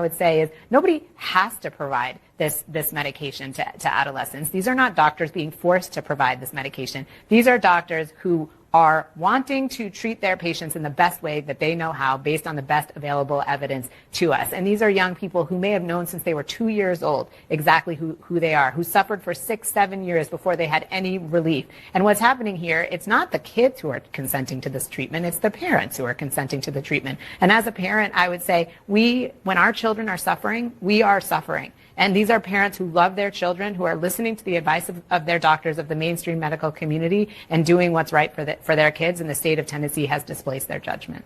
would say is nobody has to provide this medication to adolescents. These are not doctors being forced to provide this medication. These are doctors who are wanting to treat their patients in the best way that they know how based on the best available evidence to us. And these are young people who may have known since they were 2 years old exactly who they are, who suffered for 6-7 years before they had any relief. And what's happening here, it's not the kids who are consenting to this treatment, it's the parents who are consenting to the treatment. And as a parent, I would say when our children are suffering, we are suffering. And these are parents who love their children, who are listening to the advice of their doctors, of the mainstream medical community, and doing what's right for their kids, and the state of Tennessee has displaced their judgment.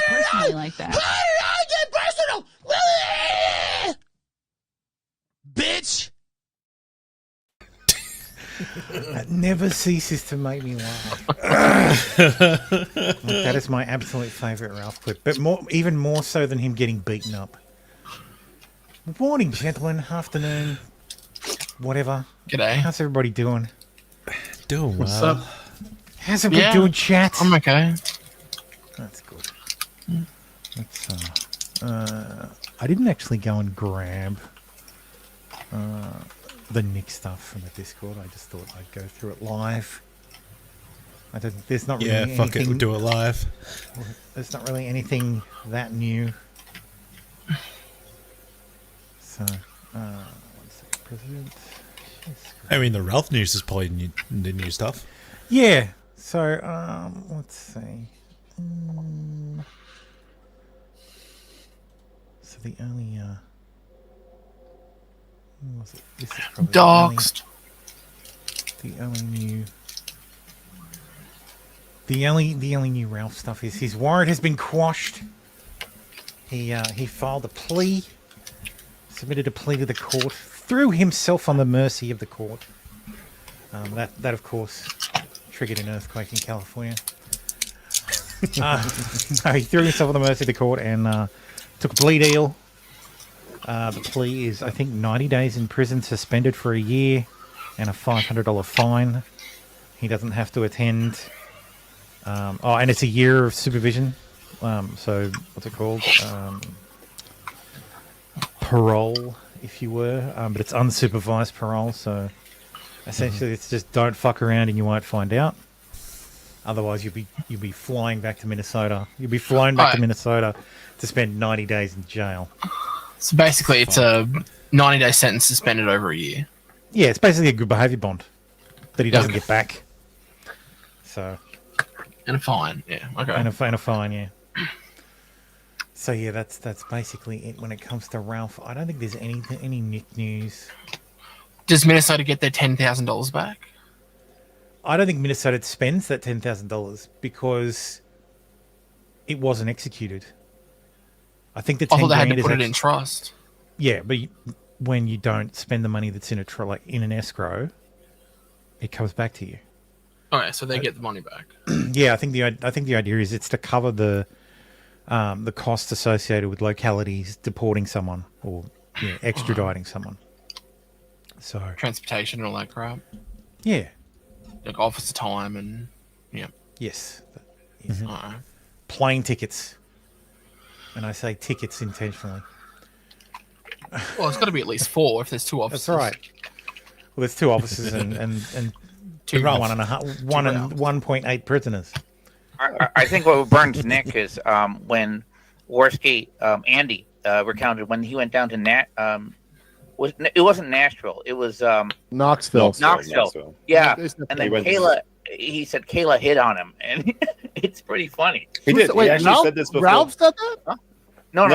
Personally like that. How did I get personal? Bitch! That never ceases to make me laugh. That is my absolute favourite Ralph clip, but even more so than him getting beaten up. Good morning, gentlemen. Afternoon. Whatever. G'day. How's everybody doing? Doing well. What's up? How's everybody doing, chat? I'm okay. That's good. I didn't actually go and grab the Nick stuff from the Discord. I just thought I'd go through it live. There's not really anything. Fuck it, we'll do it live. There's not really anything that new. So, one second, President. I mean, the Ralph news is probably the new stuff. Yeah. So, let's see. So the only was it? This is probably Doxed. The only new Ralph stuff is his warrant has been quashed. He filed a plea, submitted a plea to the court, threw himself on the mercy of the court. That of course triggered an earthquake in California. No, he threw himself on the mercy of the court and took a plea deal. The plea is, I think, 90 days in prison, suspended for a year, and a $500 fine. He doesn't have to attend. And it's a year of supervision. So, what's it called? Parole, if you were. But it's unsupervised parole, so essentially it's just don't fuck around and you won't find out. Otherwise, you'll be flying back to Minnesota. You'll be flown back to Minnesota to spend 90 days in jail. So basically, it's a 90-day sentence suspended over a year. Yeah, it's basically a good behaviour bond that he doesn't get back. So. And a fine, yeah. Okay. And a fine, yeah. So yeah, that's basically it when it comes to Ralph. I don't think there's any Nick news. Does Minnesota get their $10,000 back? I don't think Minnesota spends that $10,000 because it wasn't executed. I think the 10 I thought they had grand to put is it in trust. Yeah, but when you don't spend the money that's in in an escrow, it comes back to you. Okay, so they get the money back. Yeah, I think the idea is it's to cover the costs associated with localities deporting someone or extraditing someone. So transportation and all that crap. Yeah. Like officer time and Yes. Mm-hmm. Plane tickets. And I say tickets intentionally. Well, it's got to be at least 4 if there's 2 officers. That's right. Well, there's 2 officers and 1.8 prisoners. I think what burns Nick is when Worski, Andy, recounted when he went down to it wasn't Nashville. It was Knoxville. Knoxville. Yeah. And then he said Kayla hit on him, and it's pretty funny. He did. He actually said this before. Ralph said that? Huh? No.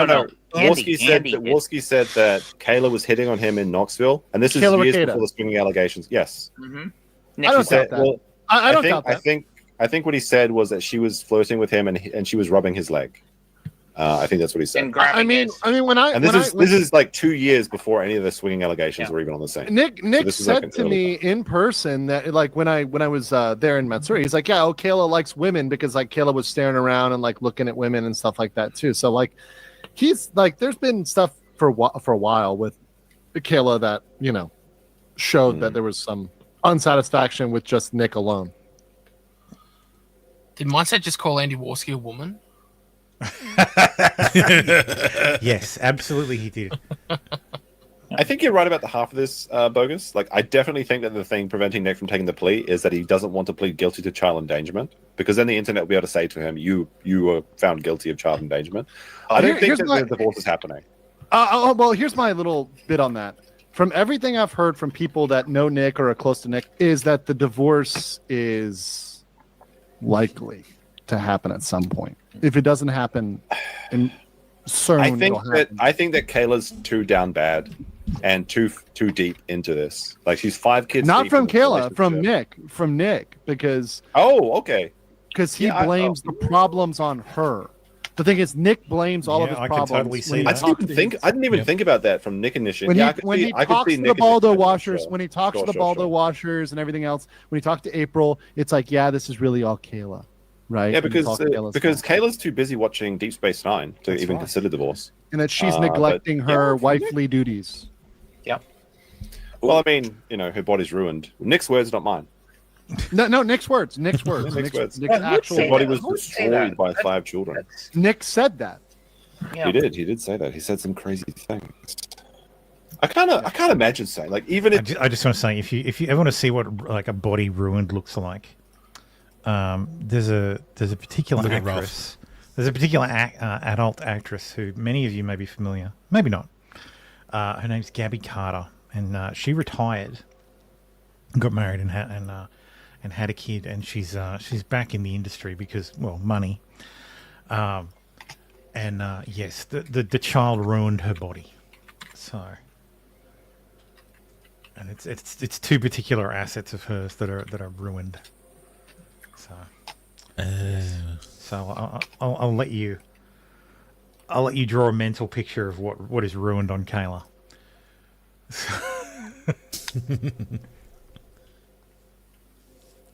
Wolski said that Kayla was hitting on him in Knoxville, and this is years before the swinging allegations. Yes. Mm-hmm. I don't doubt that. Well, I don't doubt that. I think what he said was that she was flirting with him and she was rubbing his leg. I think that's what he said. And grabbing this is like 2 years before any of the swinging allegations were even on the scene. Nick so said like to me in person that like when I was there in Matsuri, he's like, yeah, Kayla likes women because like Kayla was staring around and like looking at women and stuff like that too. So like he's like, there's been stuff for a while with Kayla that showed that there was some unsatisfaction with just Nick alone. Did Mindset just call Andy Warski a woman? Yes, absolutely he did. I think you're right about the half of this, Bogus. Like, I definitely think that the thing preventing Nick from taking the plea is that he doesn't want to plead guilty to child endangerment, because then the internet will be able to say to him, you were found guilty of child endangerment. I don't think that the divorce is happening. Well, here's my little bit on that. From everything I've heard from people that know Nick or are close to Nick, is that the divorce is likely to happen at some point. If it doesn't happen soon, I think that Kayla's too down bad and too deep into this. Like, she's 5 kids. Not from Kayla, from Nick, because because he blames the problems on her. The thing is, Nick blames all of his problems. Totally see I didn't even think about that from Nick initially. When he talks to the Baldo washers, when he talks to the Baldo washers and everything else, when he talks to April, it's like, yeah, this is really all Kayla. Right. Yeah, because Kayla's too busy watching Deep Space Nine to even consider divorce, and that she's neglecting her wifely duties. Yeah. Well, I mean, her body's ruined. Nick's words, not mine. No, Nick's words. Nick's actual body was destroyed by 5 children. Nick said that. Yeah. He did say that. He said some crazy things. I can't imagine saying, like, even if I just want to say, if you ever want to see what like a body ruined looks like. There's a particular actress. There's a particular adult actress who many of you may be familiar, maybe not. Her name's Gabby Carter, and she retired, got married, and had a kid, and she's back in the industry because, well, money. Yes, the child ruined her body, so. And it's 2 particular assets of hers that are ruined. So I'll let you draw a mental picture of what is ruined on Kayla.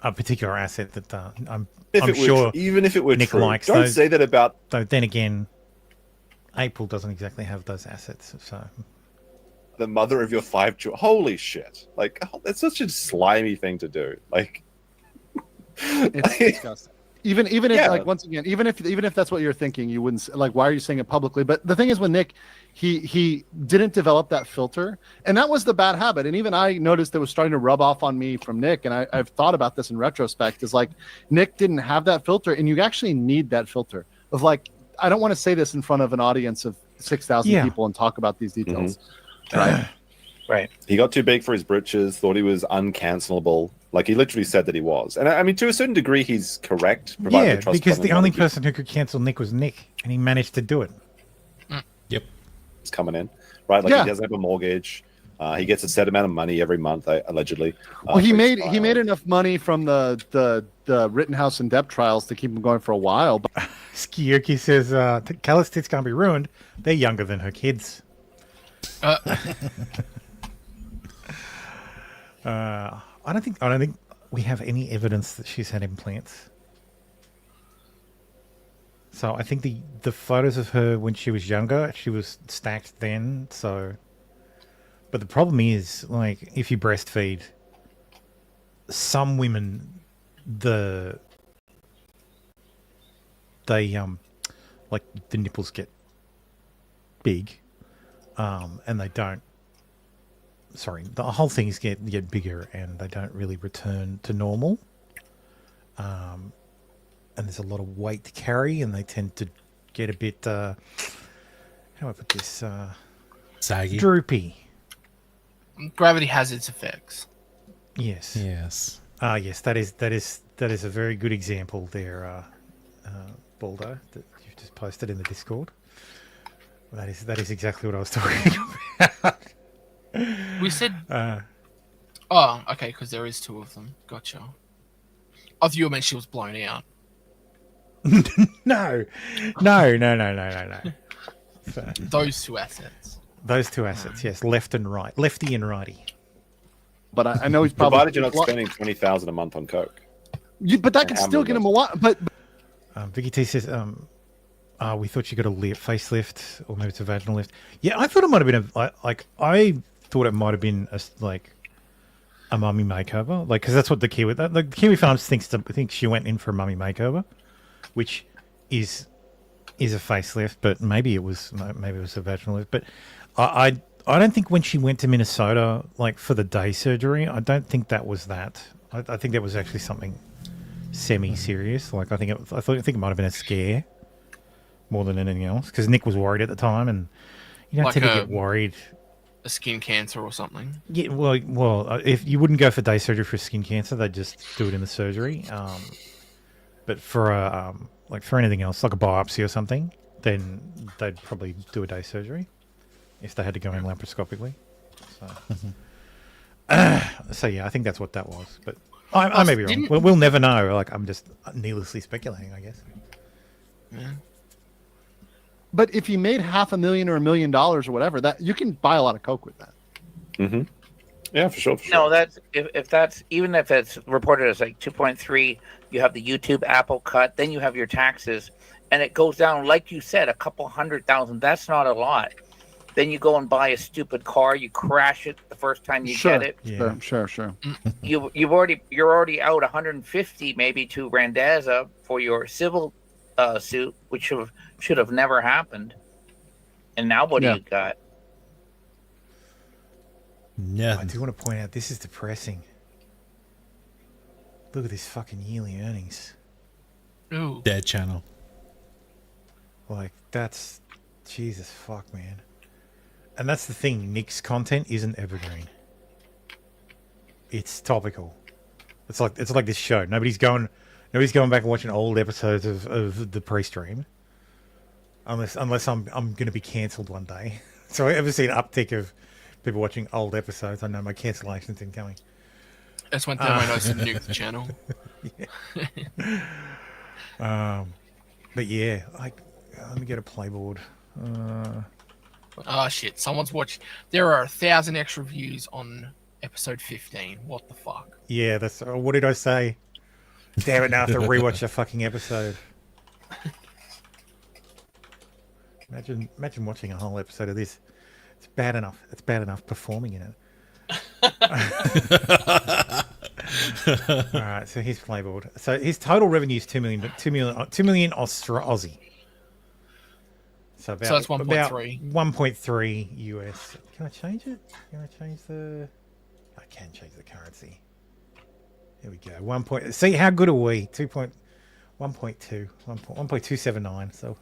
A particular asset that I'm sure even if it were Nick true, likes. Don't say that about. Though then again, April doesn't exactly have those assets. So the mother of your 5 children. Holy shit! Like, that's such a slimy thing to do. Like. It's disgusting. Even if like, once again, even if that's what you're thinking, you wouldn't like. Why are you saying it publicly? But the thing is, with Nick, he didn't develop that filter, and that was the bad habit. And even I noticed it was starting to rub off on me from Nick. And I've thought about this in retrospect. Is like Nick didn't have that filter, and you actually need that filter of like. I don't want to say this in front of an audience of 6,000 people and talk about these details, right? Right. He got too big for his britches. Thought he was uncancelable. Like, he literally said that he was. And I mean, to a certain degree, he's correct. Yeah, because the only person who could cancel Nick was Nick, and he managed to do it. Yep. He's coming in, right? Like, he doesn't have a mortgage. He gets a set amount of money every month, allegedly. Well, he made enough money from the Rittenhouse and Depp trials to keep him going for a while. But Skierke says, Kayla's tits can't be ruined. They're younger than her kids. I don't think we have any evidence that she's had implants. So I think the photos of her when she was younger, she was stacked then. So, but the problem is, like, if you breastfeed, some women, they like the nipples get big, and they don't. Sorry, the whole thing is get bigger, and they don't really return to normal. And there's a lot of weight to carry, and they tend to get a bit. How do I put this? Saggy, droopy. Gravity has its effects. Yes. Yes. Yes. That is a very good example there, Baldo, that you've just posted in the Discord. That is exactly what I was talking about. We said. Oh, okay, because there is 2 of them. Gotcha. I thought you meant she was blown out. No. So, Those two assets. those two assets, yes, left and right, lefty and righty. But I know he's probably Provided you're not spending 20,000 a month on coke. but that could still get him a lot. But Vicky T says, we thought she got a facelift, or maybe it's a vaginal lift. Yeah, I thought it might have been I thought it might have been a mummy makeover, because that's what the Kiwi Farms thinks she went in for a mummy makeover, which is a facelift, but maybe it was a vaginal lift. But I don't think when she went to Minnesota, for the day surgery, I don't think that was that. I think that was actually something semi-serious. I think it might have been a scare more than anything else, because Nick was worried at the time, and you don't tend to get worried. A skin cancer or something. Yeah, well, if you wouldn't go for day surgery for skin cancer, they'd just do it in the surgery. But for for anything else, like a biopsy or something, then they'd probably do a day surgery if they had to go in laparoscopically. So yeah, I think that's what that was. But I may be wrong. We'll never know. I'm just needlessly speculating, I guess. Yeah. But if you made $500,000 or $1 million or whatever, that you can buy a lot of coke with that. Mm-hmm. Yeah, for sure. No, that's if that's even if it's reported as 2.3, you have the YouTube Apple cut, then you have your taxes, and it goes down, like you said, a couple 100,000. That's not a lot. Then you go and buy a stupid car, you crash it the first time you get it. Yeah. Sure. You're already out 150 maybe to Randazza for your civil suit, which should have never happened. And now what do you got? Yeah. I do want to point out, this is depressing. Look at this fucking yearly earnings. Ooh. Dead channel. That's Jesus fuck, man. And that's the thing, Nick's content isn't evergreen. It's topical. It's like this show. Nobody's going back and watching old episodes of the pre-stream. Unless I'm going to be cancelled one day. So I ever see an uptick of people watching old episodes, I know my cancellation's incoming. That's one thing I know to nuke the channel. But yeah, let me get a playboard. Oh shit! Someone's watched. There are 1,000 extra views on episode 15. What the fuck? Yeah, that's. What did I say? Damn it! Now I have to rewatch a fucking episode. Imagine watching a whole episode of this. It's bad enough. It's bad enough performing in it. All right, so here's playboard. So his total revenue is 2 million Aussie. So that's 1.3. 1.3 US. Can I change it? Can I change the? I can change the currency. Here we go. See how good are we? 1.279. So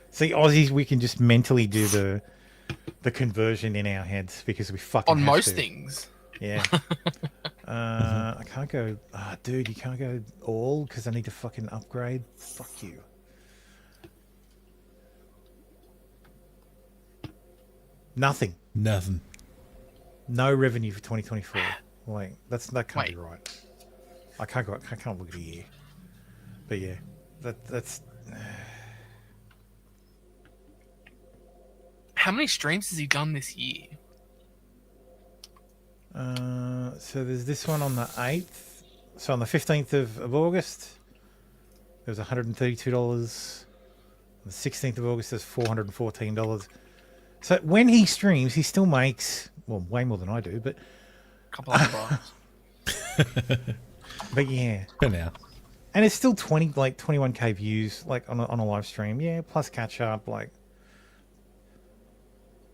see, Aussies, we can just mentally do the conversion in our heads because we fucking on have most to. things. Yeah. I can't go. Dude, you can't go all because I need to fucking upgrade. Fuck you. Nothing. No revenue for 2024. That can't be right. I can't look at a year. But yeah, that's. How many streams has he done this year? So there's this one on the 8th. So on the 15th of August, there was $132. On the 16th of August, there's $414. So when he streams, he still makes, way more than I do, but... A couple of bucks. But yeah. For now. And it's still 21k views, on a live stream. Yeah, plus catch up,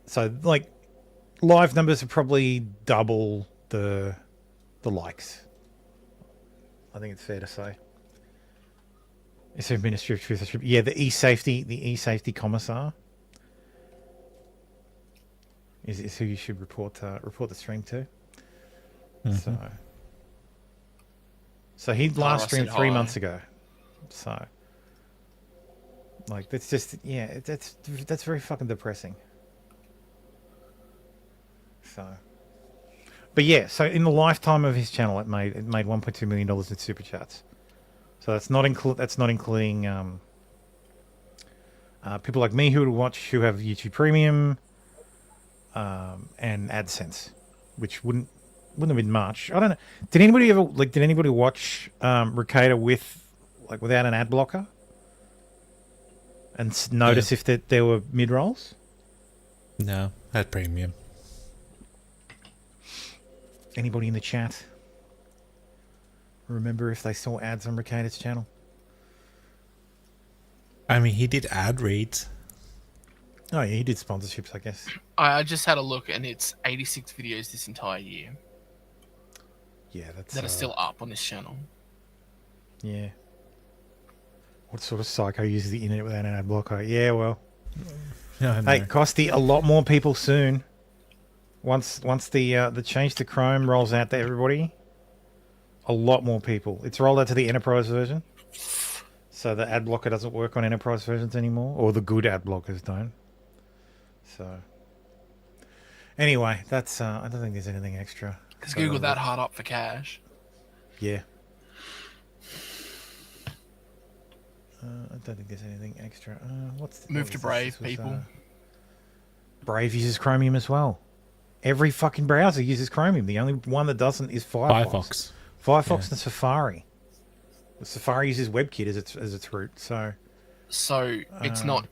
So, live numbers are probably double the likes. I think it's fair to say. It's a Ministry of Truth. Yeah, the e-safety commissar is who you should report the stream to. Mm-hmm. So he last streamed 3 months ago. So, that's just that's very fucking depressing. So, but yeah, so in the lifetime of his channel, it made $1.2 million in super chats. So that's not including people like me who have YouTube Premium and AdSense, which wouldn't have been much. I don't know. Did anybody watch Ricada without an ad blocker and notice if there were mid rolls? No, I had Premium. Anybody in the chat remember if they saw ads on Ricada's channel? I mean, he did ad reads. Oh, yeah, he did sponsorships, I guess. I just had a look, and it's 86 videos this entire year. Yeah, that are still up on this channel. Yeah. What sort of psycho uses the internet without an ad blocker? Yeah, well. Hey, Costy, a lot more people soon. Once the change to Chrome rolls out to everybody, a lot more people. It's rolled out to the enterprise version, so the ad blocker doesn't work on enterprise versions anymore, or the good ad blockers don't. So, anyway, that's I don't think there's anything extra. Is Google that hard up for cash? Yeah. I don't think there's anything extra. Move to Brave, people. Brave uses Chromium as well. Every fucking browser uses Chromium. The only one that doesn't is Firefox. Firefox and Safari. The Safari uses WebKit as its root. So it's not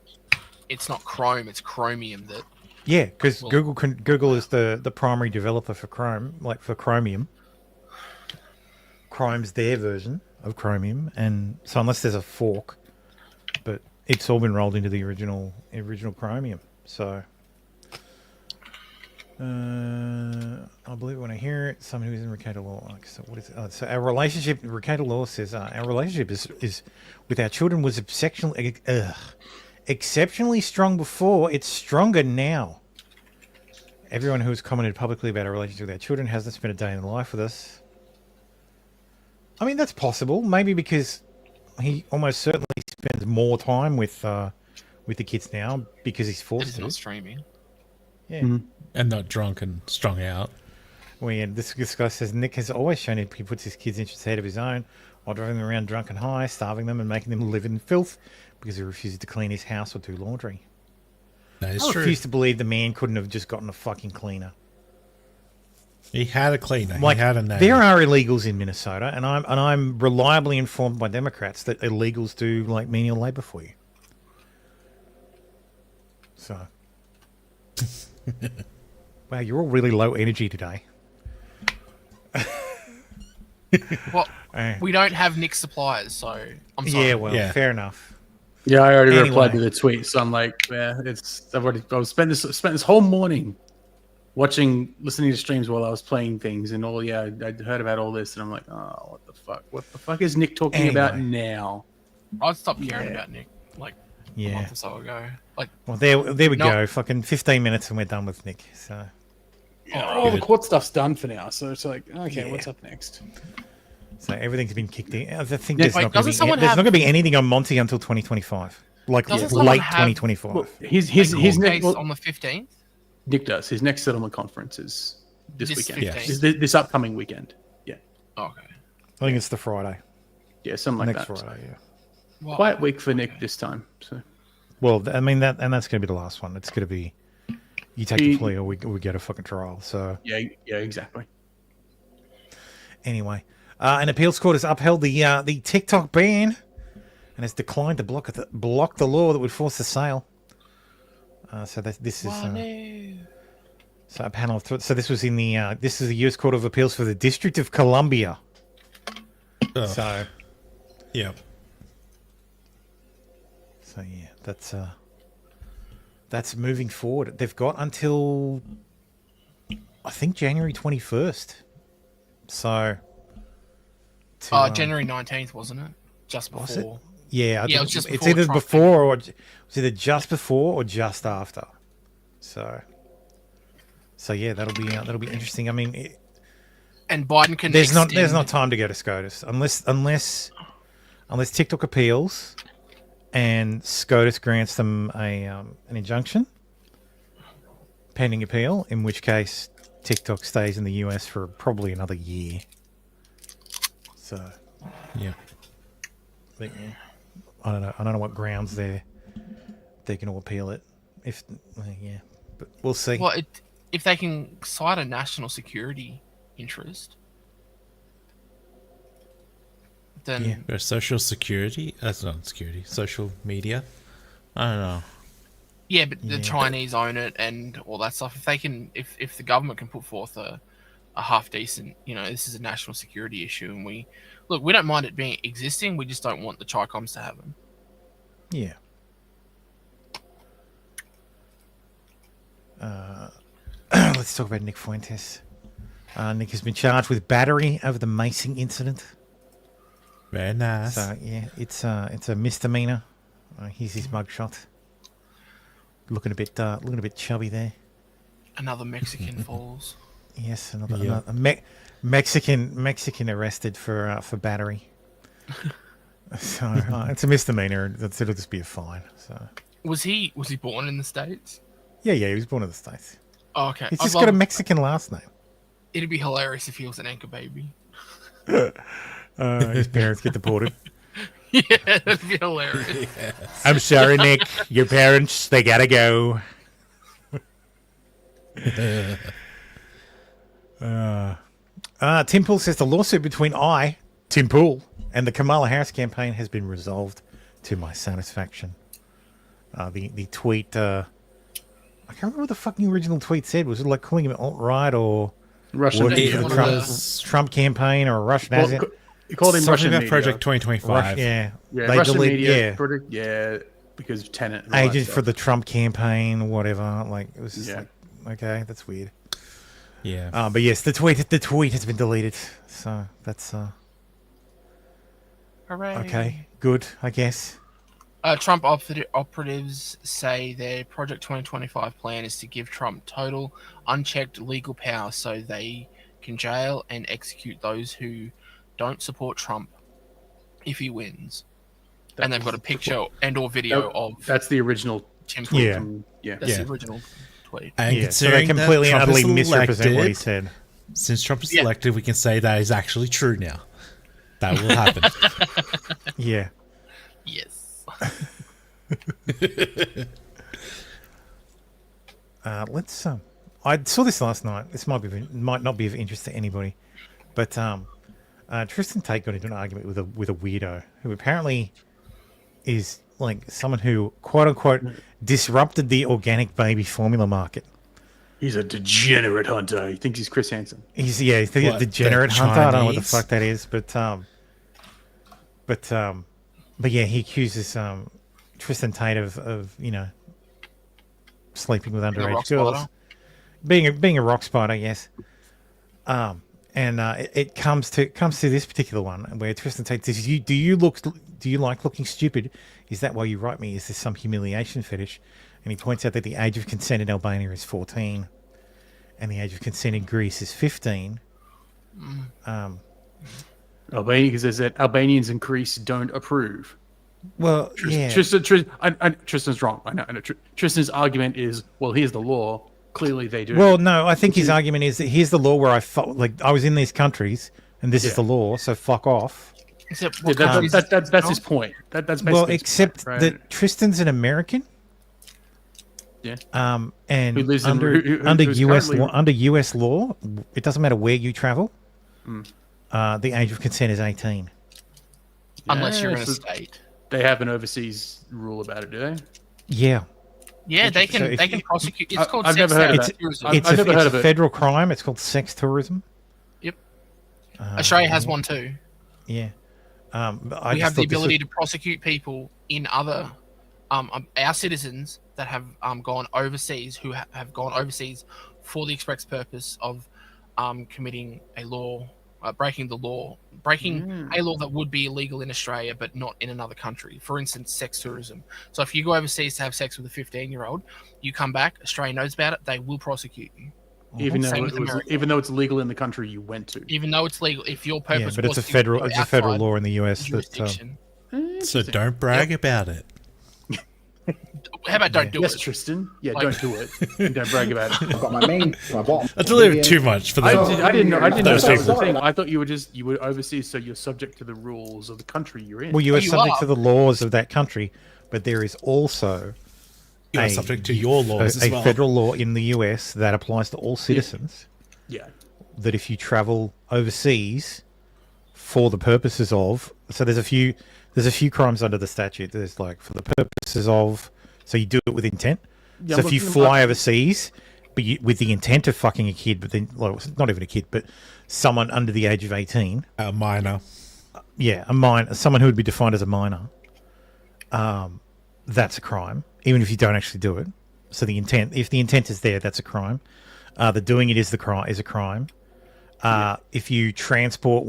Chrome. It's Chromium that. Yeah, because Google is the primary developer for Chrome, like for Chromium. Chrome's their version of Chromium, and so unless there's a fork, but it's all been rolled into the original Chromium. So. I believe when I hear it, someone who's in Ricada Law. So what is it? So our relationship, Ricada Law says, our relationship is with our children was exceptionally strong before. It's stronger now. Everyone who has commented publicly about our relationship with our children hasn't spent a day in life with us. I mean, that's possible. Maybe because he almost certainly spends more time with the kids now because he's forced to. Not streaming. Yeah. Mm-hmm. And not drunk and strung out. Well, yeah, this guy says Nick has always shown he puts his kids' interests ahead of his own while driving them around drunk and high, starving them and making them live in filth because he refuses to clean his house or do laundry. That is I true. refuse to believe the man couldn't have just gotten a fucking cleaner. He had a cleaner. Like, he had a name. there are illegals in Minnesota, and I'm reliably informed by Democrats that illegals do like menial labor for you. So. Wow, you're all really low energy today. Well, we don't have Nick's suppliers, so I'm sorry. Yeah, well, fair enough. Yeah, I already replied to the tweet, so I'm like, yeah, I've spent this whole morning listening to streams while I was playing things and all. Yeah, I'd heard about all this, and I'm like, oh, what the fuck? What the fuck is Nick talking about now? I'd stopped caring about Nick like a month or so ago. Well, there we go. Fucking 15 minutes and we're done with Nick. So. All the court stuff's done for now, so it's like, okay, what's up next? So everything's been kicked in. I think there's not doesn't going to be anything on Monty until 2025, like late 2025. Well, his next on the 15th. Nick does. His next settlement conference is this weekend. Yes. This upcoming weekend. Yeah. Okay. I think it's the Friday. Yeah, something like next that. Friday. Yeah. Well, Quiet week for Nick this time. So. Well, I mean that's going to be the last one. It's going to be you take the plea or we get a fucking trial. So yeah, exactly. Anyway, an appeals court has upheld the TikTok ban and has declined to block the law that would force the sale. So this is so a panel of so this was in the this is the U.S. Court of Appeals for the District of Columbia. So yeah. So yeah, that's moving forward. They've got until I think January 21st. So January 19th, wasn't it? Just before. Was it? Yeah, it was just it's before either Trump before or it's either just before or just after. So yeah, that'll be interesting. I mean, and Biden can. There's not time to go to SCOTUS unless TikTok appeals. And SCOTUS grants them an injunction pending appeal, in which case TikTok stays in the US for probably another year. So, yeah. I don't know. I don't know what grounds they're going to appeal it. But we'll see. Well, if they can cite a national security interest, then Or social security? That's not security. Social media? I don't know. Yeah, but the Chinese own it and all that stuff. If they can, if the government can put forth a half decent, this is a national security issue, and we don't mind it being existing. We just don't want the Chi-Coms to have them. Yeah. Let's talk about Nick Fuentes. Nick has been charged with battery over the macing incident. Very nice. So yeah, it's a misdemeanor. Here's his mugshot. Looking a bit chubby there. Another Mexican falls. Yes, another Mexican arrested for battery. So it's a misdemeanor. It'll just be a fine. So was he born in the States? Yeah, he was born in the States. Oh, okay. He's just got a Mexican last name. It'd be hilarious if he was an anchor baby. His parents get deported. Yeah, that'd be hilarious. Yes. I'm sorry, Nick. Your parents, they gotta go. Tim Pool says the lawsuit between Tim Pool, and the Kamala Harris campaign has been resolved to my satisfaction. The tweet, I can't remember what the fucking original tweet said. Was it like calling him alt-right or Russian for the Trump campaign or a Russian asset? He called him Russian media. Project 2025. Yeah, Russian media. Because Tenet. Agent for the Trump campaign, whatever. Like it was just okay, that's weird. Yeah. But yes, the tweet has been deleted. So that's Hooray. Okay, good, I guess. Trump operatives say their Project 2025 plan is to give Trump total, unchecked legal power so they can jail and execute those who don't support Trump if he wins. And they've got a picture and/or video of. That's the original Tim. That's the original tweet. And so they completely and utterly misrepresent what he said. Since Trump is elected, we can say that is actually true now. That will happen. Yeah. Yes. Let's. I saw this last night. This might not be of interest to anybody, but Tristan Tate got into an argument with a weirdo who apparently is like someone who quote unquote disrupted the organic baby formula market. He's a degenerate hunter. He thinks he's Chris Hansen. He's a degenerate hunter. I don't know what the fuck that is, but yeah, he accuses Tristan Tate of sleeping with underage girls, being a rock spider, yes. And it comes to this particular one where Tristan Tate says, "Do you like looking stupid? Is that why you write me? Is this some humiliation fetish?" And he points out that the age of consent in Albania is 14, and the age of consent in Greece is 15. Albania says that Albanians in Greece don't approve. Well, Tristan's wrong. I know. Tristan's argument is, well, here's the law. Clearly, they do. Well, no, I think his argument is that here's the law where I was in these countries, and this is the law, so fuck off. Except that's his point. That's basically well, except point, right? that Tristan's an American. Yeah. And who lives under US law, it doesn't matter where you travel. The age of consent is 18. Unless you're in a state. They have an overseas rule about it, do they? Yeah. Yeah, they can prosecute. It's called I've never heard of that. It's a federal crime. It's called sex tourism. Yep. Australia has one too. Yeah. We have the ability to prosecute people in other our citizens that have gone overseas, who have gone overseas for the express purpose of committing a law, breaking a law that would be illegal in Australia but not in another country. For instance, sex tourism. So if you go overseas to have sex with a 15-year-old, you come back, Australia knows about it, they will prosecute you. Even though it's legal in the country you went to. Even though it's legal, if your purpose but it's a federal law in the US. So don't brag about it. How about don't do it? Yes, Tristan. Yeah, don't do it. And don't brag about it. I've got my main, my bottom. That's a little bit too much for them. I didn't know that was the people. thing. I thought you were overseas, so you're subject to the rules of the country you're in. Well, you are subject to the laws of that country, but there is also you are subject to your laws as well. A federal law in the US that applies to all citizens. Yeah. That if you travel overseas for the purposes of, so there's a few crimes under the statute. There's like for the purposes of, so you do it with intent. Yeah, so if you fly overseas, but with the intent of fucking a kid, but then, well, not even a kid, but someone under the age of 18, a minor, someone who would be defined as a minor, that's a crime, even if you don't actually do it. So the intent, if the intent is there, that's a crime. The doing it is a crime. If you transport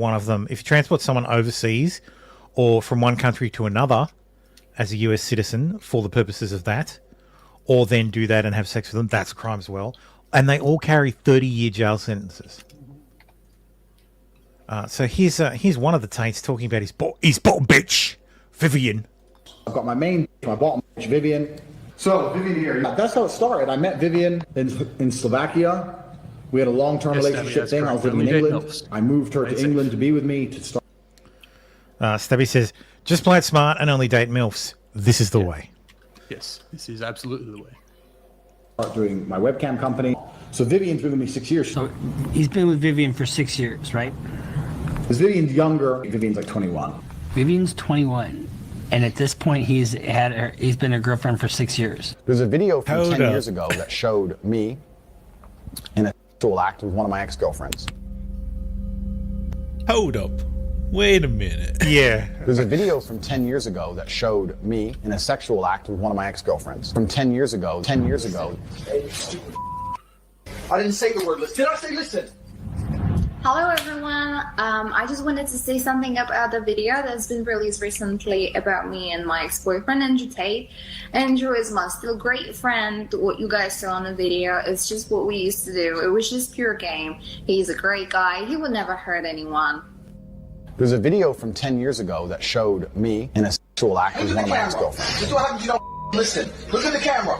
someone overseas or from one country to another as a US citizen for the purposes of that, or then do that and have sex with them, that's a crime as well. And they all carry 30-year jail sentences. So here's one of the Tates talking about his bottom bitch, Vivian. I've got my main, my bottom bitch, Vivian. So Vivian here, that's how it started. I met Vivian in Slovakia. We had a long-term relationship thing. I was living in England. I moved her to England to be with me to start. Stubby says, just play it smart and only date MILFs. This is the way. Yes, this is absolutely the way. Start doing my webcam company. So Vivian's been with me 6 years. So he's been with Vivian for 6 years, right? Is Vivian's younger? Vivian's like 21. Vivian's 21. And at this point, he's been a girlfriend for 6 years. There's a video from 10 years ago that showed me in a sexual act with one of my ex-girlfriends. Hold up. Wait a minute. Yeah. There's a video from 10 years ago that showed me in a sexual act with one of my ex-girlfriends. From 10 years ago. 10 years ago. I didn't say the word listen. Did I say listen? Hello everyone, I just wanted to say something about the video that's been released recently about me and my ex-boyfriend Andrew Tate. Andrew is my still great friend. What you guys saw in the video is just what we used to do. It was just pure game. He's a great guy. He would never hurt anyone. There's a video from 10 years ago that showed me in a sexual act with one of my ex-girlfriends. This is what happens, you don't listen. Look at the camera.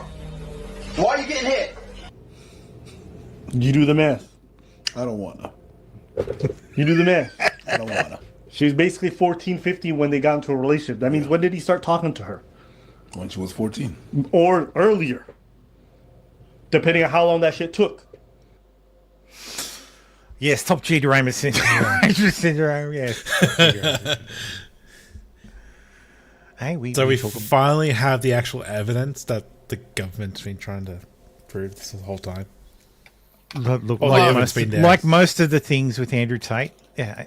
Why are you getting hit? You do the math. I don't want to. You do the math. I don't want to. She was basically 14, 15 when they got into a relationship. That means when did he start talking to her? When she was 14. Or earlier. Depending on how long that shit took. Yes, top G derangement syndrome. Yes. Hey, we finally have the actual evidence that the government's been trying to prove this whole time. Look, like most of the things with Andrew Tate,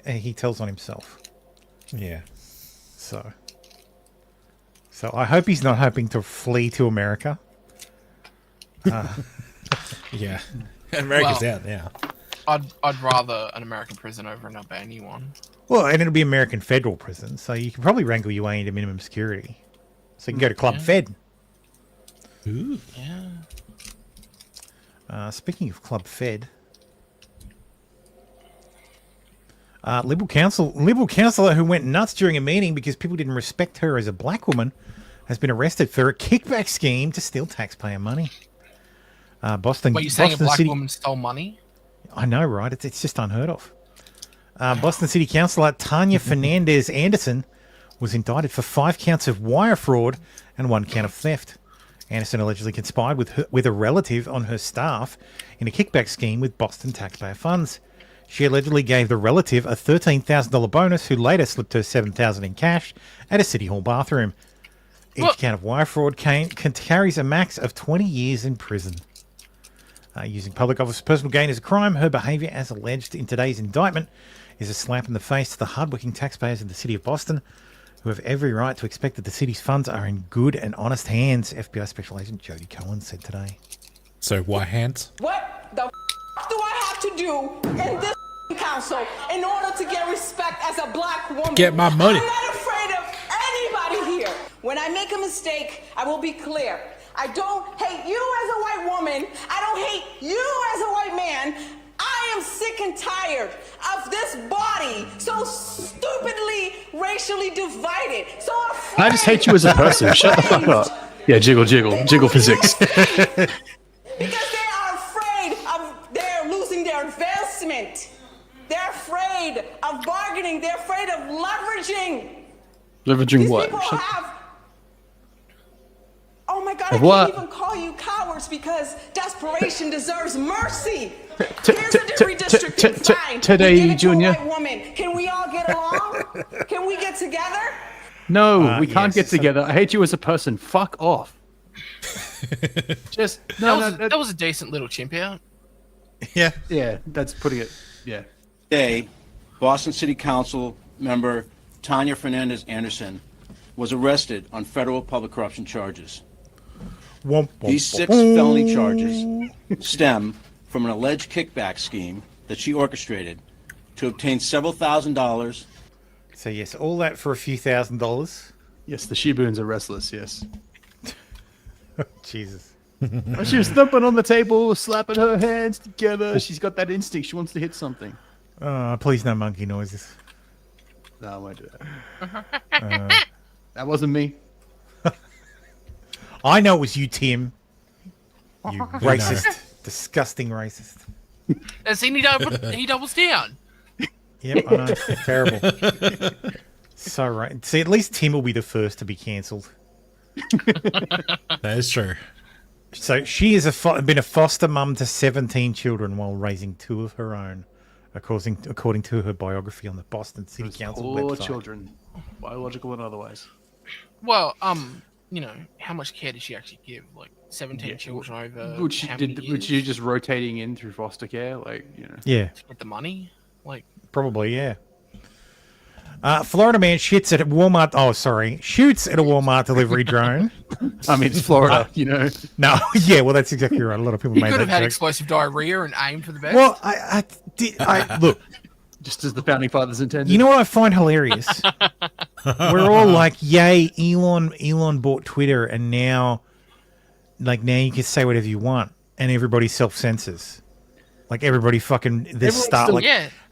he tells on himself. Yeah. So I hope he's not hoping to flee to America. Yeah. America's out now. I'd rather an American prison over an Albanian one. Well, and it'll be American federal prison, so you can probably wrangle your way into minimum security. So you can go to Club Fed. Ooh. Yeah. Speaking of Club Fed, Liberal councillor who went nuts during a meeting because people didn't respect her as a black woman has been arrested for a kickback scheme to steal taxpayer money. Boston. Wait, you're saying Boston a black City, woman stole money? I know, right? It's just unheard of. Boston City Councillor Tanya Fernandez Anderson was indicted for 5 counts of wire fraud and 1 count of theft. Anderson allegedly conspired with a relative on her staff in a kickback scheme with Boston taxpayer funds. She allegedly gave the relative a $13,000 bonus, who later slipped her $7,000 in cash at a City Hall bathroom. Each count of wire fraud carries a max of 20 years in prison. Using public office for personal gain is a crime. Her behaviour, as alleged in today's indictment, is a slap in the face to the hardworking taxpayers in the City of Boston, who have every right to expect that the city's funds are in good and honest hands, FBI Special Agent Jody Cohen said today. So, what hands? What the do I have to do in this council in order to get respect as a black woman? Get my money. I'm not afraid of anybody here. When I make a mistake, I will be clear. I don't hate you as a white woman. I don't hate you as a white man. I am sick and tired of this body so stupidly racially divided. So I just hate you as a person. Shut the fuck up. Yeah, jiggle physics. Because they are afraid of their losing their investment. They're afraid of bargaining. They're afraid of leveraging. Leveraging These what? people have. Oh my God! Of I what? can't even call you cowards because desperation deserves mercy. Here's a redistricting fine. Today, We give it to a Junior. white woman. Can we all get along? Can we get together? No, we can't get together. I hate you as a person. Fuck off. Just That was a decent little chimp out. Yeah, that's putting it. Yeah. Today, Boston City Council member Tanya Fernandez Anderson was arrested on federal public corruption charges. These 6 felony charges stem from an alleged kickback scheme that she orchestrated to obtain several $1,000s. So yes, all that for a few $1,000s. Yes, the Shibuns are restless. Yes. Jesus. She was thumping on the table, slapping her hands together. She's got that instinct. She wants to hit something. Please no monkey noises. No, I won't do that. That wasn't me. I know it was you, Tim. You racist, disgusting racist. And see, he doubles down. Yep, I know. Terrible. So right. See, at least Tim will be the first to be cancelled. That is true. So she has been a foster mum to 17 children while raising 2 of her own, according to her biography on the Boston City Council poor website. children, biological and otherwise. Well, how much care did she actually give? Like 17 children over. Which she how many did? years? Which you just rotating in through foster care, Yeah. To get the money, like. Probably, yeah. Florida man shoots at a Walmart delivery drone. I mean, it's Florida, No, yeah, well, that's exactly right. A lot of people He made could that have had joke. explosive diarrhea and aimed for the best. Well, I look. Just as the founding fathers intended. You know what I find hilarious? We're all like, "Yay, Elon bought Twitter, and now you can say whatever you want, and everybody self-censors." Like everybody fucking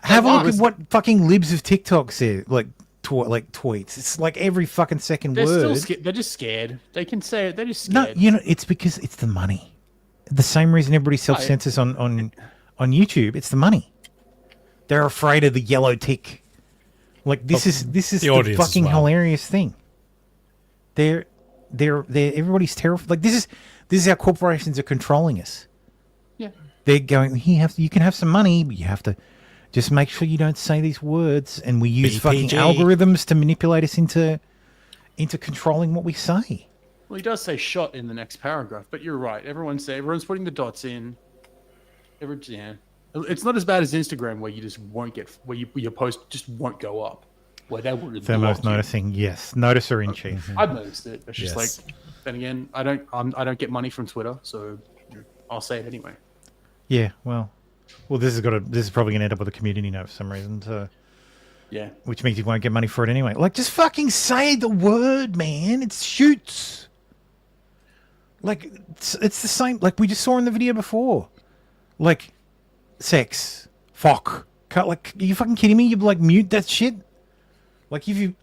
have a look at what fucking libs of TikTok say, like tweets. It's like every fucking second word. They're just scared. They can say it. They're just No, scared. it's because it's the money. The same reason everybody self-censors on YouTube. It's the money. They're afraid of the yellow tick. Like this is the fucking hilarious thing. They're everybody's terrified. Like this is how corporations are controlling us. Yeah. They're going, you can have some money, but you have to just make sure you don't say these words. And we use fucking algorithms to manipulate us into controlling what we say. Well, he does say "shot" in the next paragraph, but you're right. Everyone's putting the dots in. It's not as bad as Instagram, where you just won't get your post just won't go up. Where they would. They're most noticing, yes, noticer in chief. I've noticed it. It's just like, then again, I don't get money from Twitter, so I'll say it anyway. Yeah, well, this is probably gonna end up with a community note for some reason. So, yeah, which means you won't get money for it anyway. Like, just fucking say the word, man. It shoots. Like, it's the same. Like we just saw in the video before. Like, sex, fuck. Like, are you fucking kidding me? You like mute that shit. Like, if you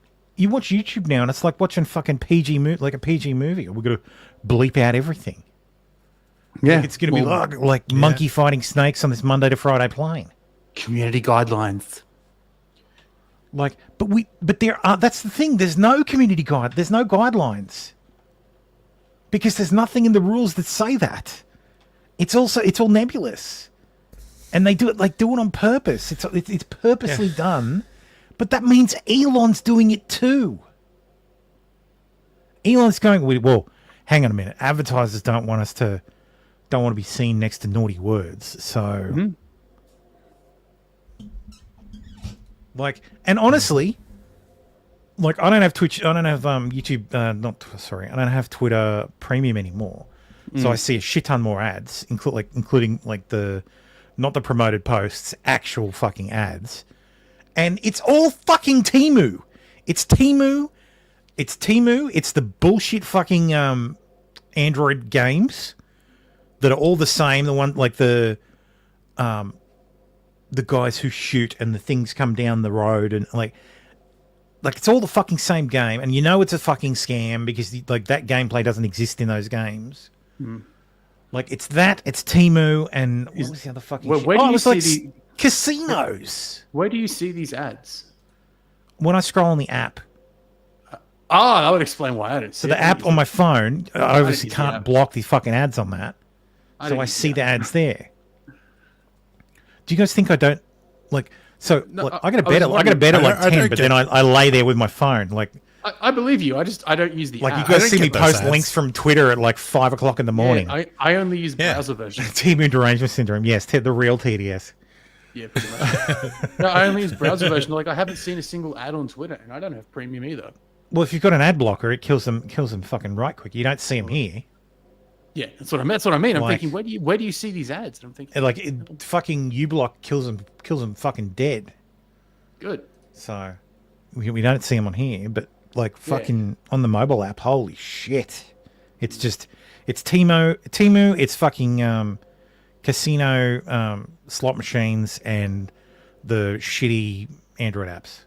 watch YouTube now, and it's like watching fucking a PG movie. We're gonna bleep out everything. Yeah, like it's gonna be like monkey fighting snakes on this Monday to Friday plane. Community guidelines. Like, but there are. That's the thing. There's no community guide. There's no guidelines. Because there's nothing in the rules that say that. It's all nebulous, and they do it on purpose. It's purposely done, but that means Elon's doing it too. Elon's going, well, hang on a minute. Advertisers don't want to be seen next to naughty words. So, like, and honestly, like, I don't have Twitch. I don't have YouTube. I don't have Twitter Premium anymore. So I see a shit ton more ads, including not the promoted posts, actual fucking ads, and it's all fucking Temu. It's Temu. It's the bullshit fucking Android games that are all the same. The one like the guys who shoot and the things come down the road and like like it's all the fucking same game, and you know it's a fucking scam because like that gameplay doesn't exist in those games. Like it's Temu, and what was the other fucking shit? Where do you see casinos? Where do you see these ads? When I scroll on the app. Oh, that would explain why I didn't see So the app on my phone, I obviously can't block the fucking ads on that. So I see the ads there. Do you guys think I don't like? So look, I got to bet at like 10, but then I lay there with my phone. Like I believe you. I don't use the like app. you guys see me post links from Twitter at like 5 o'clock in the morning. Yeah, I only use browser version. Temu derangement syndrome. Yes, the real TDS. Yeah, pretty much. No, I only use browser version. Like I haven't seen a single ad on Twitter, and I don't have premium either. Well, if you've got an ad blocker, it kills them fucking right quick. You don't see them here. Yeah, that's what I mean. I'm thinking, where do you see these ads? And I'm thinking, like fucking uBlock kills them fucking dead. Good. So we don't see them on here, but like fucking on the mobile app, holy shit! It's Temu. It's fucking casino slot machines and the shitty Android apps.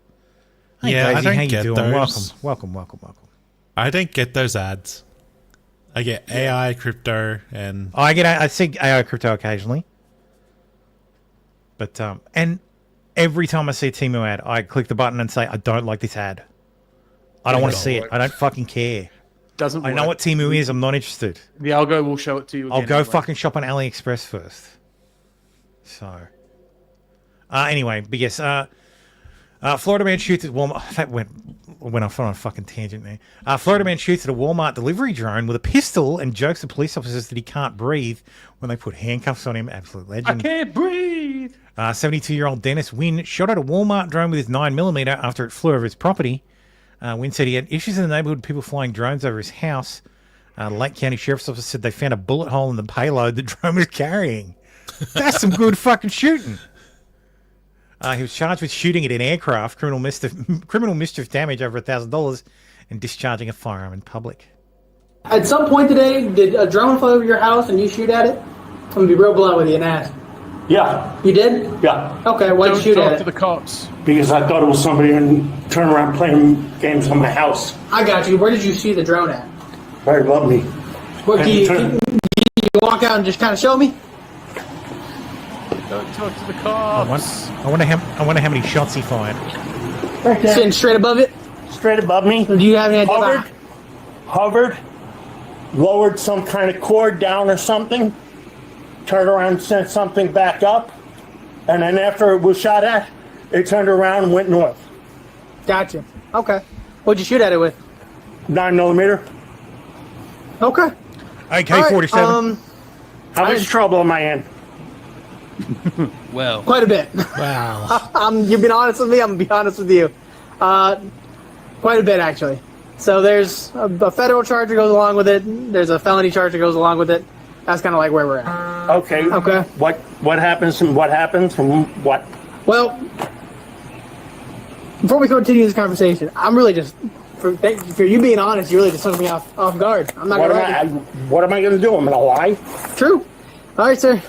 Yeah, Daisy, I don't get those. Welcome. I don't get those ads. I get AI, crypto, and I see AI crypto occasionally, but and every time I see a Temu ad, I click the button and say I don't like this ad. I don't want to see it. I don't fucking care. Doesn't. I know what Temu is. I'm not interested. The algo will show it to you. I'll go fucking shop on AliExpress first. So, anyway, but yes, Florida man shoots at Walmart. That went off on a fucking tangent there. Florida man shoots at a Walmart delivery drone with a pistol and jokes to police officers that he can't breathe when they put handcuffs on him. Absolute legend. I can't breathe. 72-year-old Dennis Wynn shot at a Walmart drone with his 9mm after it flew over his property. Wynn said he had issues in the neighborhood with people flying drones over his house. Lake County Sheriff's Office said they found a bullet hole in the payload the drone was carrying. That's some good fucking shooting. He was charged with shooting at an aircraft, criminal mischief damage over $1,000, and discharging a firearm in public. At some point today, did a drone fly over your house and you shoot at it? I'm gonna be real blunt with you and ask. Yeah. You did? Yeah. Okay, why'd you shoot at it? To the cops. Because I thought it was somebody and turn around playing games on my house. I got you. Where did you see the drone at? Right above me. What, can you walk out and just kind of show me? Don't talk to the cops. I wonder how many shots he fired. Right there. Sitting straight above it? Straight above me. Do you have any idea? Hovered, lowered some kind of cord down or something, turned around and sent something back up, and then after it was shot at, it turned around and went north. Gotcha. Okay. What'd you shoot at it with? 9mm. Okay. AK-47. Right, how much trouble am I in? Well, quite a bit. Wow. You've been honest with me. I'm gonna be honest with you. Quite a bit, actually. So there's a federal charge that goes along with it. There's a felony charge that goes along with it. That's kind of like where we're at. Okay. Okay. What happens and what happens and what? Well, before we continue this conversation, I'm really just for you being honest. You really just took me off guard. I'm not gonna. What am I gonna do? I'm gonna lie. True. All right, sir.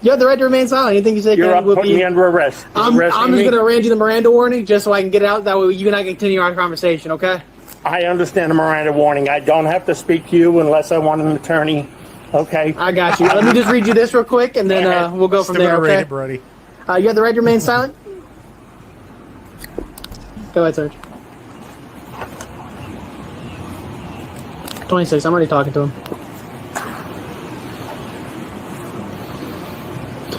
You have the right to remain silent. Anything you say You're putting me under arrest. I'm just going to arrange you the Miranda warning just so I can get it out. That way you and I can continue our conversation, okay? I understand the Miranda warning. I don't have to speak to you unless I want an attorney, okay? I got you. Let me just read you this real quick, and then we'll go from there, okay? Brody. You have the right to remain silent? Go ahead, Serge. 26. I'm already talking to him.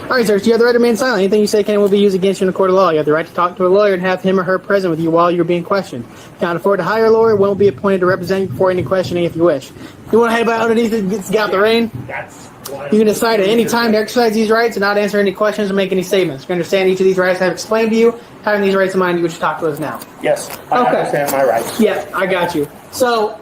All right, sir. So you have the right to remain silent. Anything you say can and will be used against you in a court of law. You have the right to talk to a lawyer and have him or her present with you while you're being questioned. If you can't afford to hire a lawyer, one will be appointed to represent you before any questioning if you wish. If you want to head out underneath it, get out the rain. You can decide at any time to exercise these rights and not answer any questions or make any statements. You understand each of these rights I have explained to you. Having these rights in mind, you should talk to us now. Yes, I understand my rights. Yeah, I got you. So,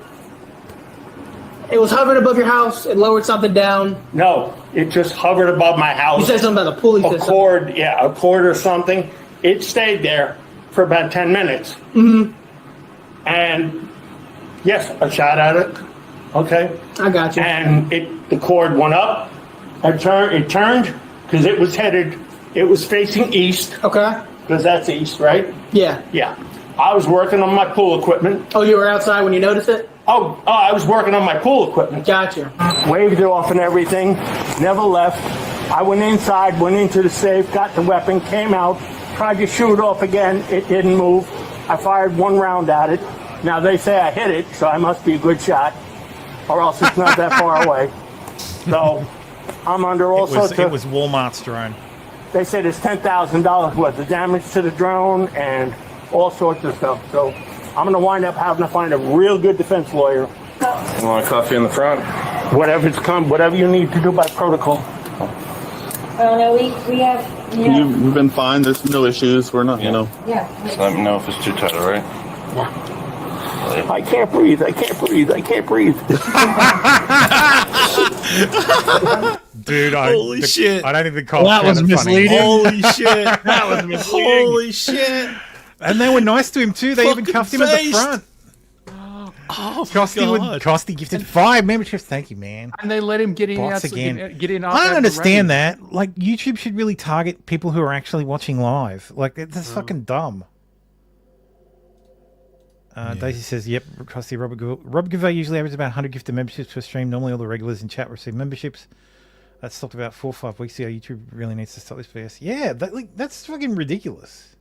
it was hovering above your house. It lowered something down. No, it just hovered above my house. You said something about the pulley system. A cord or something. It stayed there for about 10 minutes. Mm-hmm. And yes, I shot at it. Okay. I got you. And the cord went up. It turned because it was facing east. Okay. Because that's east, right? Yeah. Yeah. I was working on my pool equipment. Oh, you were outside when you noticed it? Oh, I was working on my pool equipment. Gotcha. Waved it off and everything. Never left. I went inside, went into the safe, got the weapon, came out, tried to shoot it off again. It didn't move. I fired one round at it. Now they say I hit it, so I must be a good shot, or else it's not that far away. So I'm under all sorts of... It was Walmart's drone. They said it's $10,000 worth of damage to the drone and all sorts of stuff. So I'm going to wind up having to find a real good defense lawyer. You want a coffee in the front? Whatever you need to do by protocol. Oh no, we have. You've been fine. There's no issues. We're not, Yeah. Just let me know if it's too tight, all right? Yeah. I can't breathe. I can't breathe. I can't breathe. Dude, Holy shit. I don't think the cops That was misleading. Funny. Holy shit. That was misleading. Holy shit. And they were nice to him too. They even Fucking cuffed him at the faced. front. Oh, Costy gifted 5 memberships. Thank you, man. And they let him get in. Bots Get again. in. I don't understand that. Like, YouTube should really target people who are actually watching live. Like, that's fucking dumb. Daisy says, yep, Costy, Rob Giveaway usually averages about 100 gifted memberships per stream. Normally all the regulars in chat receive memberships. That stopped about 4 or 5 weeks ago. YouTube really needs to stop this BS. Yeah, that's fucking ridiculous.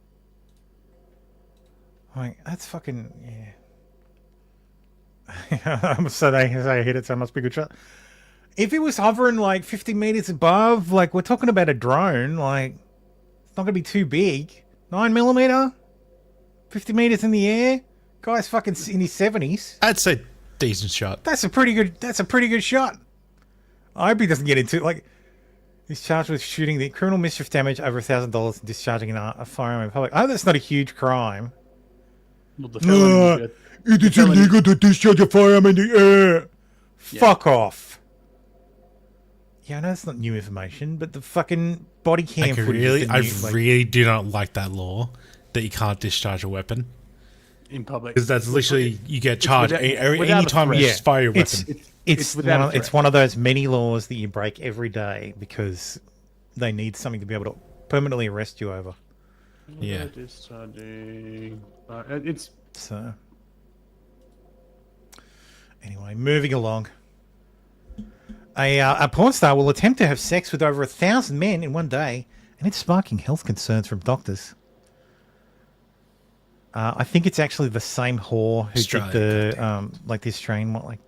Like, that's fucking, yeah. So they say I hit it, so it must be a good shot. If it was hovering like 50 meters above, like, we're talking about a drone, like, it's not going to be too big. 9mm, 50 meters in the air. Guy's fucking in his 70s. That's a decent shot. That's a pretty good shot. I hope he doesn't get into, like, he's charged with shooting the criminal mischief damage over $1,000 and discharging a firearm in public. I hope that's not a huge crime. Well, the felony, it is illegal to discharge a firearm in the air. Yeah. Fuck off. Yeah, I know it's not new information, but the fucking body cam footage. I really do not like that law that you can't discharge a weapon in public, because that's literally you get charged any time you fire your weapon. It's one of those many laws that you break every day because they need something to be able to permanently arrest you over. Yeah. It's so. Anyway, moving along. A porn star will attempt to have sex with over 1,000 men in one day, and it's sparking health concerns from doctors. I think it's actually the same whore who did the like the Australian one. Like,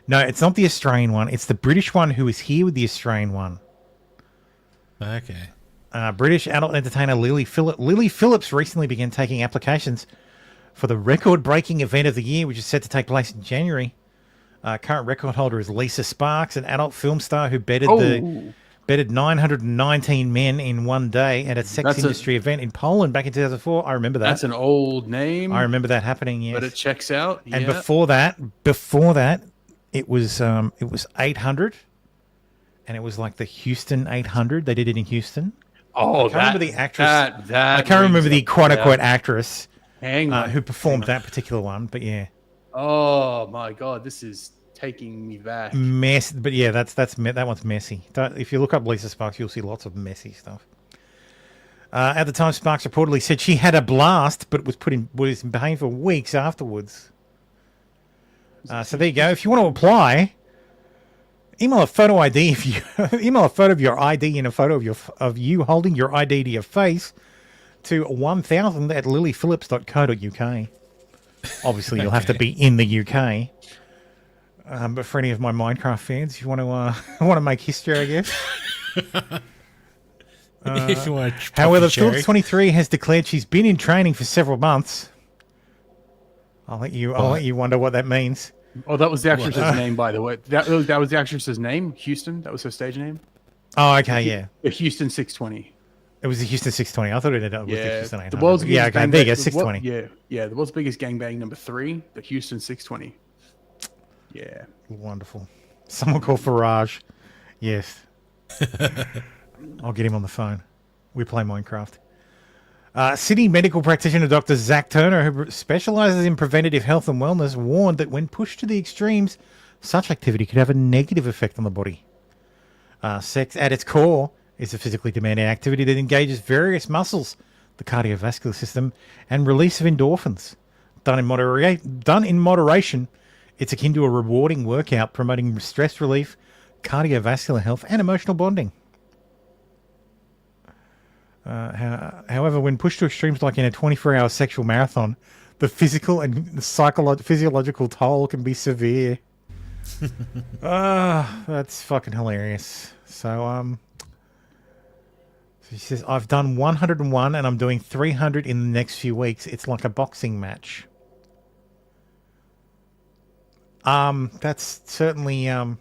no, it's not the Australian one. It's the British one who is here with the Australian one. Okay. British adult entertainer Lily Phillips recently began taking applications for the record-breaking event of the year, which is set to take place in January. Current record holder is Lisa Sparks, an adult film star who bedded 919 men in one day at a sex industry event in Poland back in 2004. I remember that. That's an old name. I remember that happening. Yes, but it checks out. Yeah. And before that, it was 800, and it was like the Houston 800. They did it in Houston. Oh, I can't remember the actress. I can't remember the quote-unquote actress who performed that particular one, but yeah. Oh my God, this is taking me back. Mess, but yeah, that one's messy. If you look up Lisa Sparks, you'll see lots of messy stuff. At the time, Sparks reportedly said she had a blast, but was in pain for weeks afterwards. So there you go. If you want to apply, email a photo ID. If you email a photo of your ID and a photo of you holding your ID to your face to 1000@lilyphillips.co.uk. Obviously, you'll have to be in the UK. But for any of my Minecraft fans, if you want to make history, I guess. If you want however, Phillips 23 has declared she's been in training for several months. I'll let you wonder what that means. Oh, that was the actress's name, by the way. That was the actress's name, Houston. That was her stage name. Oh, okay, yeah. The Houston 620. It was the Houston 620. I thought it was the Houston 800. The world's biggest okay, there you go, 620. The world's biggest gangbang number 3, the Houston 620. Yeah. Wonderful. Someone call Farage. Yes. I'll get him on the phone. We play Minecraft. Sydney medical practitioner Dr. Zach Turner, who specializes in preventative health and wellness, warned that when pushed to the extremes, such activity could have a negative effect on the body. Sex, at its core, is a physically demanding activity that engages various muscles the cardiovascular system, and release of endorphins. Done in moderation, it's akin to a rewarding workout promoting stress relief, cardiovascular health, and emotional bonding. However, when pushed to extremes like in a 24-hour sexual marathon, the physical and physiological toll can be severe. That's fucking hilarious. So, she says, I've done 101 and I'm doing 300 in the next few weeks. It's like a boxing match. That's certainly, you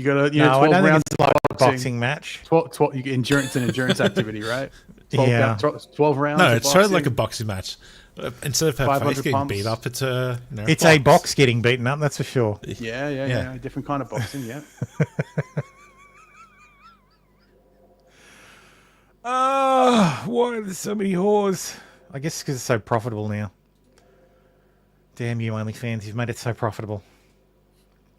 gotta, no, 12 I don't rounds think it's like a boxing match. 12 endurance activity, right? 12 rounds. No, it's sort of like a boxing match. Instead of her face getting beat up, it's a it's a box getting beaten up. That's for sure. Yeah. Different kind of boxing. Yeah. Why are there so many whores? I guess because it's so profitable now. Damn you, OnlyFans! You've made it so profitable.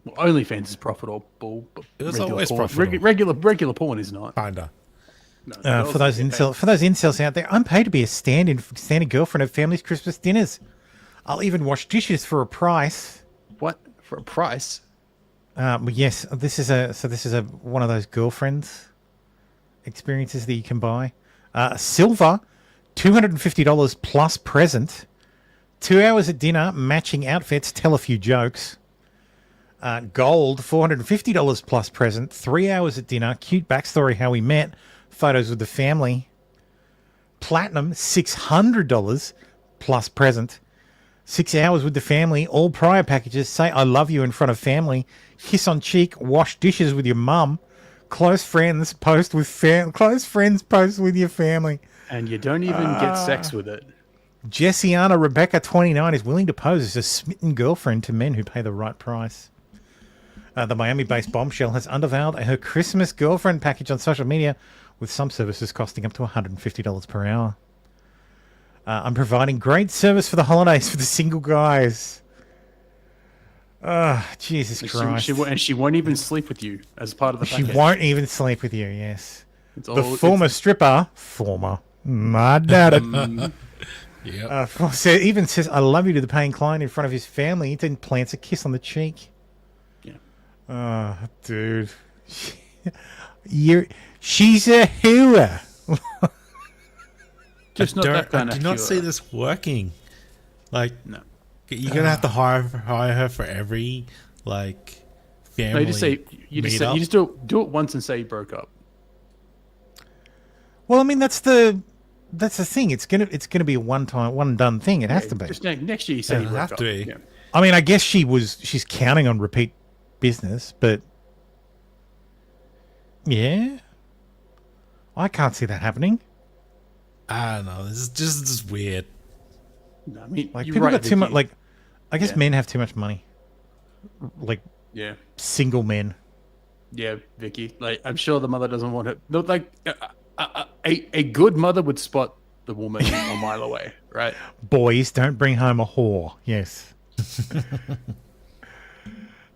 Well, OnlyFans is profitable, but it was always profitable. Regular porn is not. Kinda. No, for those incels out there, I'm paid to be a standing girlfriend at families' Christmas dinners. I'll even wash dishes for a price. What? For a price? Yes. This is one of those girlfriends experiences that you can buy. Silver, $250 plus present. 2 hours at dinner, matching outfits, tell a few jokes. Gold, $450 plus present. 3 hours at dinner, cute backstory how we met. Photos with the family. Platinum, $600 plus present. 6 hours with the family. All prior packages. Say I love you in front of family. Kiss on cheek. Wash dishes with your mum. Close friends post with your family. And you don't even get sex with it. Jessiana Rebecca, 29, is willing to pose as a smitten girlfriend to men who pay the right price. The Miami-based bombshell has unveiled her Christmas girlfriend package on social media, with some services costing up to $150 per hour. I'm providing great service for the holidays for the single guys. Jesus Christ. She won't even sleep with you as part of the package. She won't even sleep with you, yes. The former stripper, my dad. Even says, I love you to the paying client in front of his family, then plants a kiss on the cheek. Yeah. Dude. She's a hooer. Just not that kind of I do not see this working. Like, no. You're going to have to hire her for every, like, family. No, you just do it once and say you broke up. Well, I mean, that's the thing. It's gonna be a one done thing. It has to be. Just next year you say you broke up. Yeah. I mean, I guess she's counting on repeat business, but yeah, I can't see that happening. I don't know. This is just weird. No, I mean, like people got too much. Like, I guess men have too much money. Like, yeah, single men. Yeah, Vicky. Like, I'm sure the mother doesn't want it. Like, a good mother would spot the woman a mile away, right? Boys, don't bring home a whore. Yes.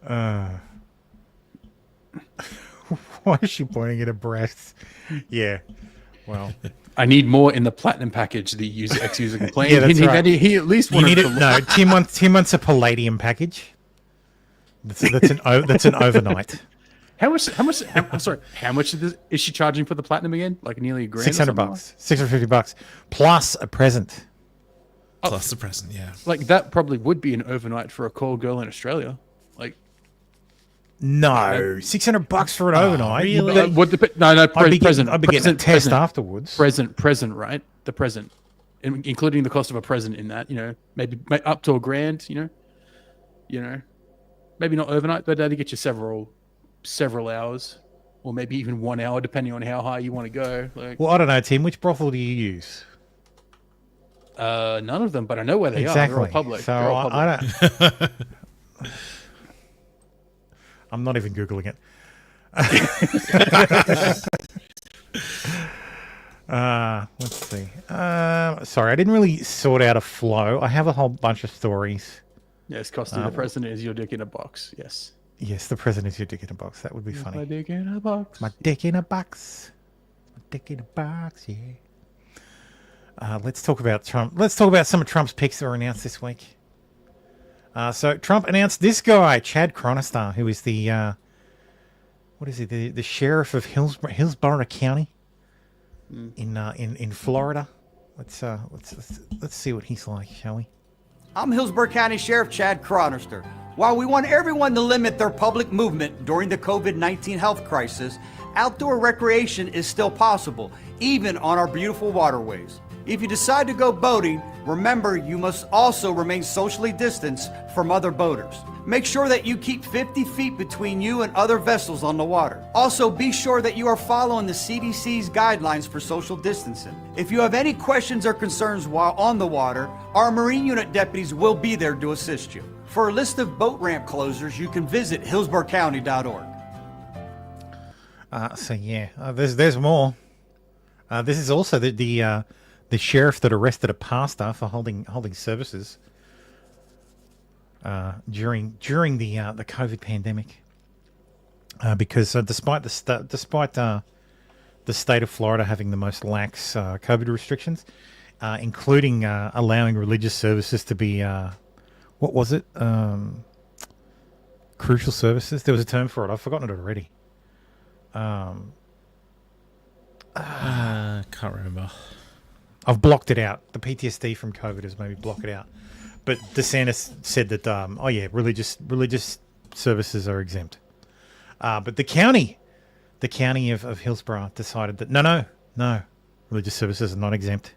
Why is she pointing at her breasts? Yeah. Well, I need more in the platinum package. The ex-user complained. Yeah, that's right. He at least wanted to. No, Tim wants a palladium package. That's an overnight. How much? I'm sorry. How much is she charging for the platinum again? Like nearly $1,000. $600, $650 plus a present. Plus the present, yeah. Like that probably would be an overnight for a call girl in Australia. Like, no, $600 for an overnight. Really? I'd be getting a test afterwards. Present, right? The present, including the cost of a present in that. Maybe up to $1,000. Maybe not overnight, but that'd get you several hours, or maybe even 1 hour, depending on how high you want to go. Like, well, I don't know, Tim. Which brothel do you use? None of them, but I know where they are. They're all public. So I don't. I'm not even Googling it. Let's see. Sorry, I didn't really sort out a flow. I have a whole bunch of stories. Yes, Costa, the president is your dick in a box. Yes. Yes, the president is your dick in a box. That would be funny. My dick in a box. My dick in a box. My dick in a box, yeah. Let's talk about Trump. Let's talk about some of Trump's picks that were announced this week. So Trump announced this guy, Chad Chronister, who is the what is he? The sheriff of Hillsborough County in Florida. Let's see what he's like, shall we? I'm Hillsborough County Sheriff Chad Chronister. While we want everyone to limit their public movement during the COVID-19 health crisis, outdoor recreation is still possible, even on our beautiful waterways. If you decide to go boating, remember you must also remain socially distanced from other boaters. Make sure that you keep 50 feet between you and other vessels on the water. Also, be sure that you are following the CDC's guidelines for social distancing. If you have any questions or concerns while on the water, our Marine Unit deputies will be there to assist you. For a list of boat ramp closures, you can visit hillsboroughcounty.org. There's more. This is also the sheriff that arrested a pastor for holding services during the COVID pandemic. Because despite the state of Florida having the most lax COVID restrictions, including allowing religious services to be what was it? Crucial services. There was a term for it. I've forgotten it already. Can't remember. I've blocked it out. The PTSD from COVID has made me block it out. But DeSantis said that, religious services are exempt. But the county of Hillsborough decided that no, religious services are not exempt.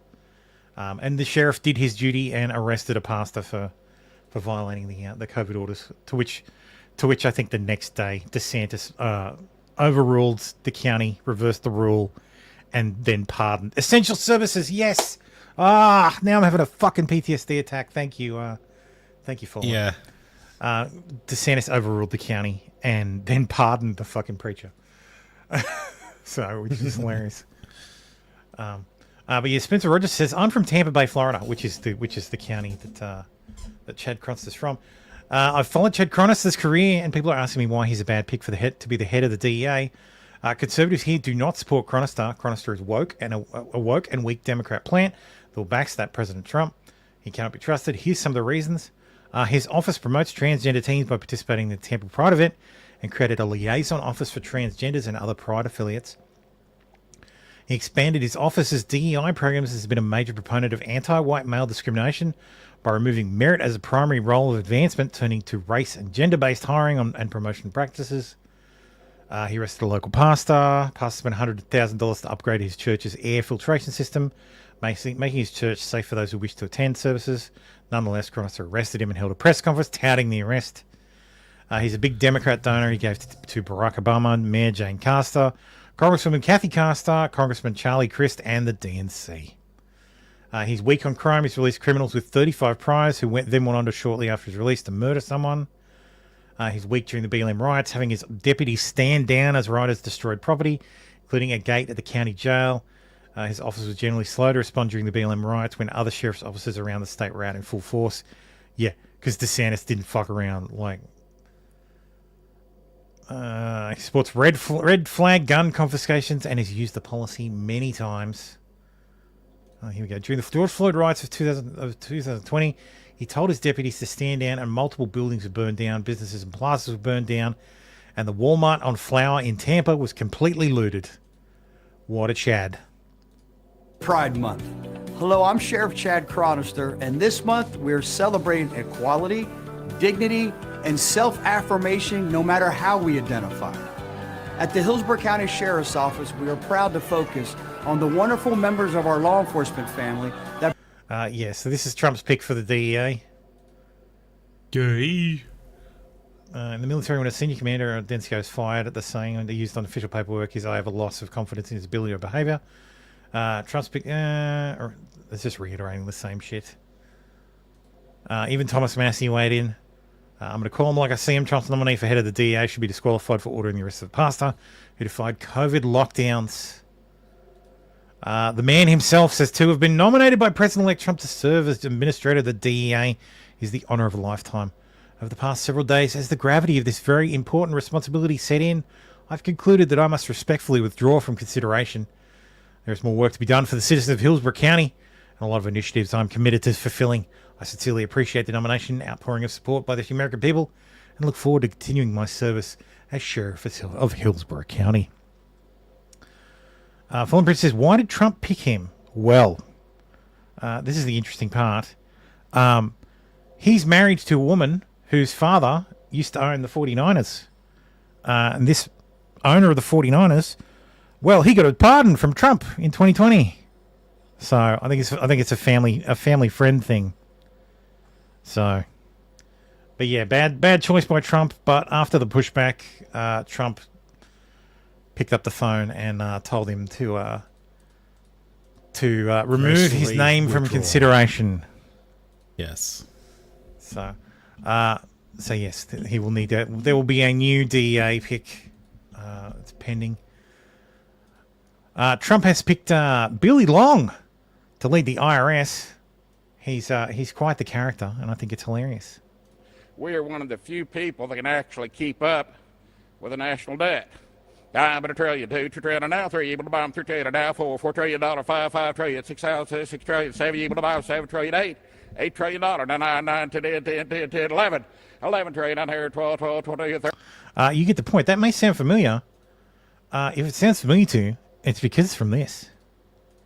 And the sheriff did his duty and arrested a pastor for violating the COVID orders. To which I think the next day DeSantis overruled the county, reversed the rule, and then pardoned. Essential services, yes. Now I'm having a fucking PTSD attack. Thank you, for yeah. DeSantis overruled the county and then pardoned the fucking preacher. So, which is hilarious. But yeah, Spencer Rogers says, I'm from Tampa Bay, Florida, which is the county that Chad Chronister's from. I've followed Chad Chronister's career, and people are asking me why he's a bad pick to be the head of the DEA. Conservatives here do not support Chronister. Chronister is woke and a woke and weak Democrat plant that will backstab President Trump. He cannot be trusted. Here's some of the reasons. His office promotes transgender teens by participating in the Tampa Pride event and created a liaison office for transgenders and other Pride affiliates. He expanded his office's DEI programs and has been a major proponent of anti-white male discrimination by removing merit as a primary role of advancement, turning to race and gender-based hiring and promotion practices. He arrested a local pastor. Pastor spent $100,000 to upgrade his church's air filtration system, making his church safe for those who wish to attend services. Nonetheless, Chronister arrested him and held a press conference touting the arrest. He's a big Democrat donor. He gave to Barack Obama, Mayor Jane Castor, Congresswoman Kathy Castor, Congressman Charlie Crist, and the DNC. He's weak on crime. He's released criminals with 35 priors who then went on to shortly after his release to murder someone. He's weak during the BLM riots, having his deputies stand down as rioters destroyed property, including a gate at the county jail. His office was generally slow to respond during the BLM riots when other sheriff's officers around the state were out in full force. Yeah, because DeSantis didn't fuck around. He supports red flag gun confiscations and has used the policy many times. Here we go. During the George Floyd riots of 2020, he told his deputies to stand down and multiple buildings were burned down, businesses and plazas were burned down, and the Walmart on Flower in Tampa was completely looted. What a Chad. Pride Month. Hello, I'm Sheriff Chad Chronister, and this month we're celebrating equality, dignity, and self-affirmation no matter how we identify. At the Hillsborough County Sheriff's Office, we are proud to focus on the wonderful members of our law enforcement family that... So this is Trump's pick for the DEA. In the military, when a senior commander Densko is fired, at the saying they used on official paperwork is, I have a loss of confidence in his ability or behavior. Trump's pick... it's just reiterating the same shit. Even Thomas Massey weighed in. I'm going to call him like I see him. Trump's nominee for head of the DEA should be disqualified for ordering the arrest of the pastor who defied COVID lockdowns. The man himself says to have been nominated by President-elect Trump to serve as administrator of the DEA is the honor of a lifetime. Over the past several days, as the gravity of this very important responsibility set in, I've concluded that I must respectfully withdraw from consideration. There is more work to be done for the citizens of Hillsborough County, and a lot of initiatives I'm committed to fulfilling. I sincerely appreciate the nomination, outpouring of support by the American people, and look forward to continuing my service as Sheriff of Hillsborough County. Fallen Prince says, why did Trump pick him? Well, this is the interesting part. He's married to a woman whose father used to own the 49ers. And this owner of the 49ers, well, he got a pardon from Trump in 2020. So I think it's a family friend thing. So, but yeah, bad choice by Trump. But after the pushback, Trump picked up the phone and told him to remove his name from consideration. Yes. So yes, he will need to. There will be a new DEA pick. It's pending. Trump has picked Billy Long to lead the IRS. He's quite the character, and I think it's hilarious. We are one of the few people that can actually keep up with the national debt. I'm going to tell you, $2 trillion now, 3 able to buy them, $3 trillion now, $4 trillion, $5 trillion, $6 trillion, 7 able to buy them, $7 trillion, $8 trillion, 9, 10, 11 trillion down here, 12 trillion, 13. You get the point. That may sound familiar. If it sounds familiar to you, it's because it's from this.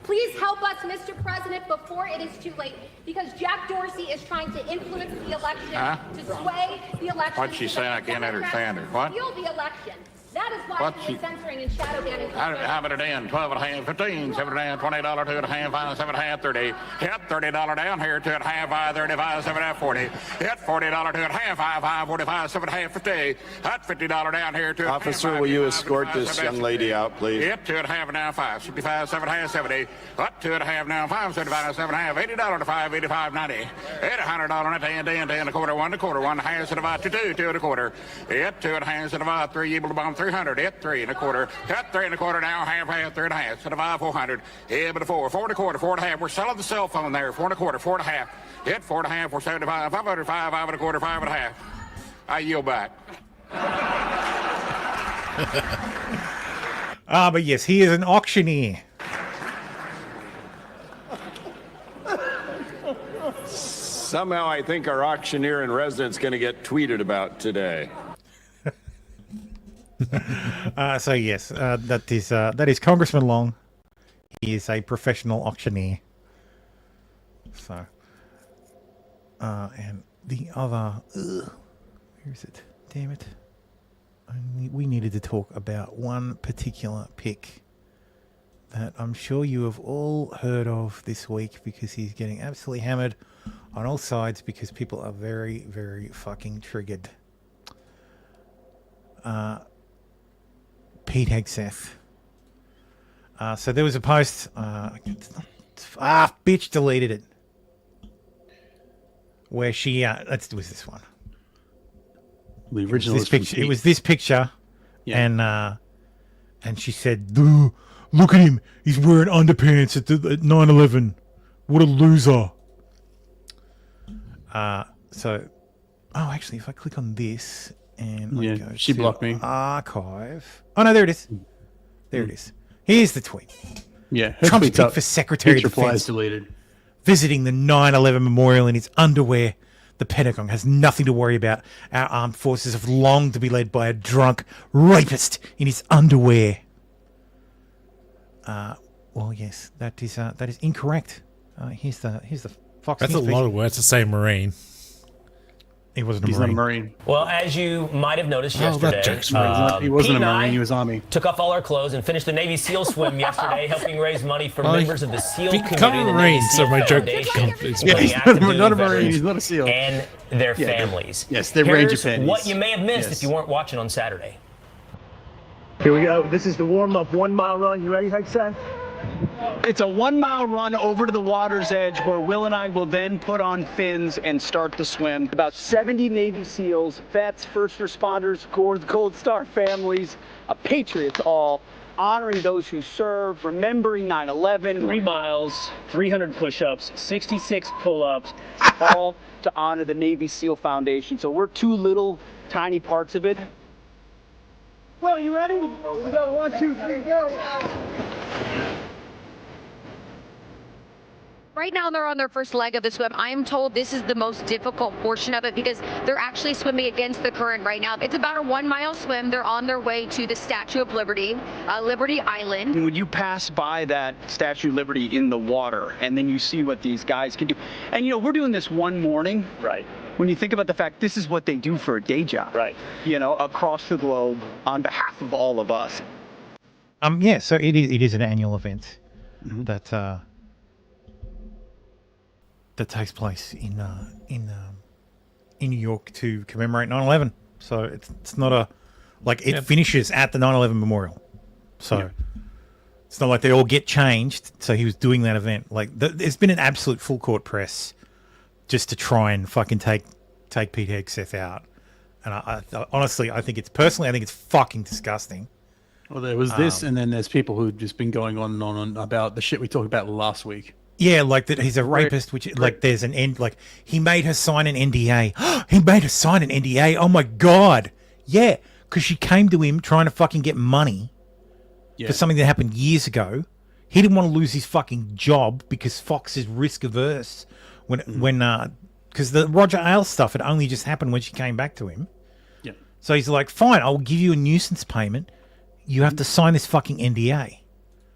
Please help us, Mr. President, before it is too late, because Jack Dorsey is trying to influence the election, to sway the election. What'd she say? I can't understand her. What? Steal the election. That is why he is censoring and shadow banning. How about it in? 12 and a half, 15, 7 and a half, $20, 2 and a half, 5, 7 and a half, 30. Hit $30 down here, 2 and a half, 5, 35, 7 and a half, 40. Hit $40, 2 and a half, 5, 45, 7 and a half, 50. Hit $50 down here, 2 and a half. Officer, will you escort this young lady out, please? Hit 2 and a half now, 5, 55, 7 and a half, 70. Hit 2 and a half now, 5, 75, 7 and a half, $80 to 5, 85, 90. Hit $100 to 10, 10 and a quarter, 1 and a quarter, 1 and a half, 75 to 2, 2 and a quarter. Hit 2 and a half, 75, 3, able to bomb 300. Hit 3 and a quarter. Cut 3 and a quarter now, half, 3 and a half. Set a 5, 400. Hit but a 4, 4 and a quarter, 4 and a half. We're selling the cell phone there. 4 and a quarter, 4 and a half. Hit 4 and a half. We're 75, 505, 5 and a quarter, 5 and a half. I yield back. But yes, he is an auctioneer. Somehow I think our auctioneer in residence is going to get tweeted about today. So yes, that is Congressman Long. He is a professional auctioneer. So, and the other, where is it? Damn it! We needed to talk about one particular pick that I'm sure you have all heard of this week because he's getting absolutely hammered on all sides because people are very, very fucking triggered. Pete Hegseth. So there was a post. Bitch deleted it. Where she, it was this one. The original. It was this picture, yeah. And she said, "Look at him. He's wearing underpants at 9/11. What a loser." So, actually, if I click on this. And I go she blocked me. Archive. Oh no, there it is. There it is. Here's the tweet. Yeah, Trump's pick for Secretary of Defense deleted. Visiting the 9/11 memorial in his underwear. The Pentagon has nothing to worry about. Our armed forces have longed to be led by a drunk rapist in his underwear. Well, yes, that is incorrect. Here's the Fox. That's News a lot of words to say, Marine. He wasn't a He's Marine. not a Marine. Well, as you might have noticed yesterday, he wasn't a Marine. He was Army. Took off all our clothes and finished the Navy SEAL swim yesterday, helping raise money for members of the SEAL community. Become a Marine, so my joke is not a Marine. He's not a SEAL. And their families. Yes, they're Ranger panties. What you may have missed if you weren't watching on Saturday. Here we go. This is the warm-up 1 mile run. You ready, Hexan? It's a 1 mile run over to the water's edge where Will and I will then put on fins and start the swim. About 70 Navy SEALs, vets, first responders, Gold Star families, patriots all, honoring those who served, remembering 9/11. 3 miles, 300 push-ups, 66 pull-ups, all to honor the Navy SEAL Foundation. So we're 2 little tiny parts of it. Well, you ready? We go 1, 2, 3, go. Right now, they're on their first leg of the swim. I am told this is the most difficult portion of it because they're actually swimming against the current right now. It's about a 1 mile swim. They're on their way to the Statue of Liberty, Liberty Island. When you pass by that Statue of Liberty in the water, and then you see what these guys can do, and we're doing this one morning. Right. When you think about the fact this is what they do for a day job. Right. Across the globe on behalf of all of us. Yeah. So it is an annual event that takes place in New York to commemorate 9/11. So it's not it finishes at the 9/11 memorial. So it's not like they all get changed. So he was doing that event. There's been an absolute full court press just to try and fucking take Pete Hegseth out. And I honestly, I think it's fucking disgusting. Well, there was this, and then there's people who've just been going on and on about the shit we talked about last week. Yeah, that he's a rapist, there's an end, he made her sign an NDA. He made her sign an NDA. Oh my God. Yeah, because she came to him trying to fucking get money for something that happened years ago. He didn't want to lose his fucking job because Fox is risk averse because the Roger Ailes stuff had only just happened when she came back to him. Yeah. So he's like, fine, I'll give you a nuisance payment. You have to sign this fucking NDA.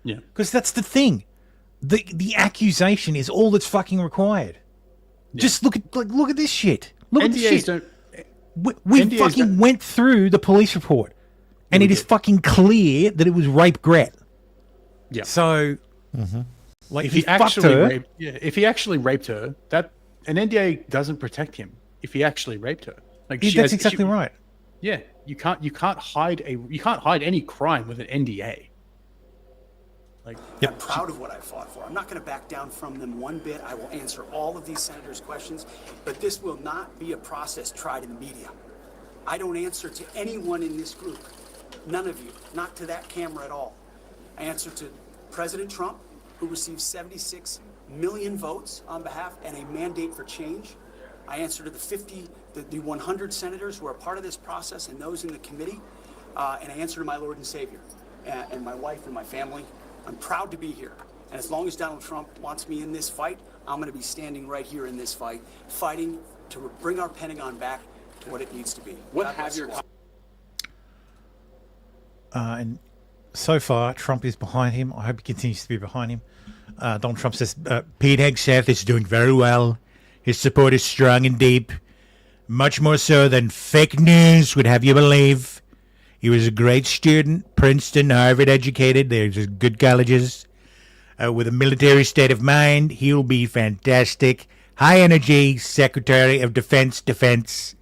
Yeah. Because that's the thing. The accusation is all that's fucking required. Yeah. Just look at this shit. Look at this shit. We fucking went through the police report, and it is fucking clear that it was rape Gret. Yeah. So, if he actually raped her, that an NDA doesn't protect him. If he actually raped her, that's exactly right. Yeah, you can't hide any crime with an NDA. I'm proud of what I fought for. I'm not going to back down from them one bit. I will answer all of these senators' questions, but this will not be a process tried in the media. I don't answer to anyone in this group. None of you. Not to that camera at all. I answer to President Trump, who received 76 million votes on behalf and a mandate for change. I answer to the 100 senators who are part of this process and those in the committee. And I answer to my Lord and Savior and my wife and my family. I'm proud to be here. And as long as Donald Trump wants me in this fight, I'm going to be standing right here in this fight, fighting to bring our Pentagon back to what it needs to be. And so far, Trump is behind him. I hope he continues to be behind him. Donald Trump says, Pete Hegseth is doing very well. His support is strong and deep, much more so than fake news would have you believe. He was a great student, Princeton, Harvard educated. They're just good colleges. With a military state of mind, he'll be fantastic. High energy, Secretary of Defense.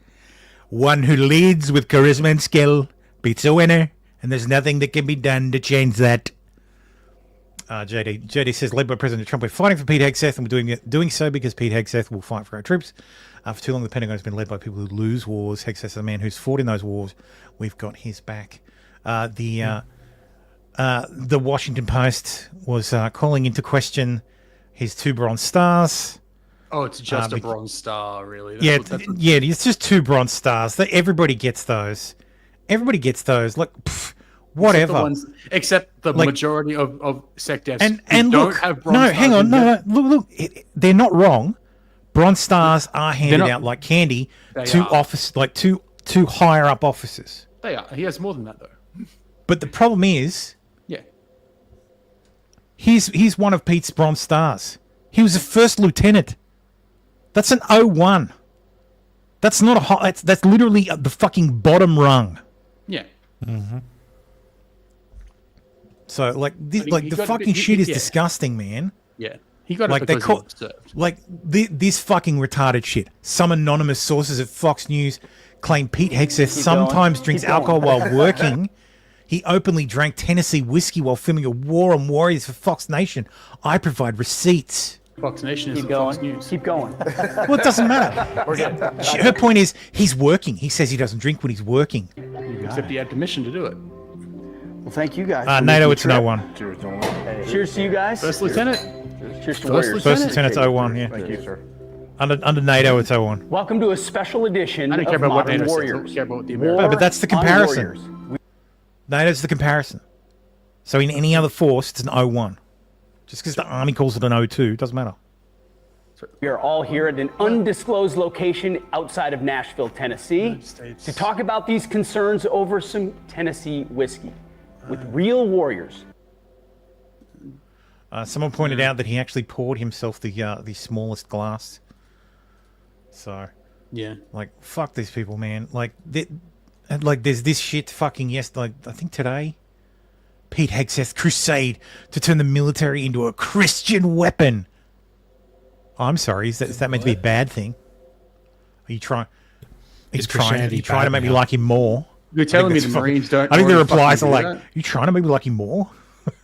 One who leads with charisma and skill, beats a winner, and there's nothing that can be done to change that. JD says, led by President Trump, we're fighting for Pete Hegseth, and we're doing so because Pete Hegseth will fight for our troops. For too long, the Pentagon has been led by people who lose wars. Hegseth is a man who's fought in those wars. We've got his back. The Washington Post was calling into question his 2 Bronze Stars. Oh, it's just a Bronze Star, really. It's just 2 Bronze Stars. Everybody gets those. Whatever. Except the majority of SecDefs and don't look, have Bronze Stars. Hang on. Look. They're not wrong. Bronze Stars are handed out like candy to higher up officers. They are. He has more than that, though. But the problem is, he's one of Pete's Bronze Stars. He was a first lieutenant. That's an 01. That's not a high. That's literally the fucking bottom rung. Yeah. Mm-hmm. So the fucking shit is disgusting, man. Yeah. He got it because he was served. This fucking retarded shit. Some anonymous sources at Fox News claim Pete Hegseth sometimes drinks alcohol while working. He openly drank Tennessee whiskey while filming a war on warriors for Fox Nation. I provide receipts. Fox Nation is Fox News. Keep going. Well, it doesn't matter. We're good. Her point is, he's working. He says he doesn't drink when he's working. Except he had permission to do it. Well, thank you guys. NATO, it's an 01. Cheers to you guys. First Lieutenant. Cheers to Warriors. First Lieutenant's 01, yeah. Thank you, sir. Under NATO, it's 01. Welcome to a special edition I don't care of about what Modern NATO Warriors. says. I don't care about what the War American. But that's the on comparison. Warriors. NATO's the comparison. So in any other force, it's an 01. Just because the Army calls it an 02, doesn't matter. We are all here at an undisclosed location outside of Nashville, Tennessee, to talk about these concerns over some Tennessee whiskey with real warriors. Someone pointed out that he actually poured himself the smallest glass. So, yeah, like fuck these people, man. Like there's this shit fucking I think today, Pete Hegseth crusade to turn the military into a Christian weapon. Oh, I'm sorry, is that meant to be a bad thing? Are you trying? Trying to make me like him more? You're telling me the Marines don't? I think the already replies are fucking like, do that? "You trying to make me like him more?"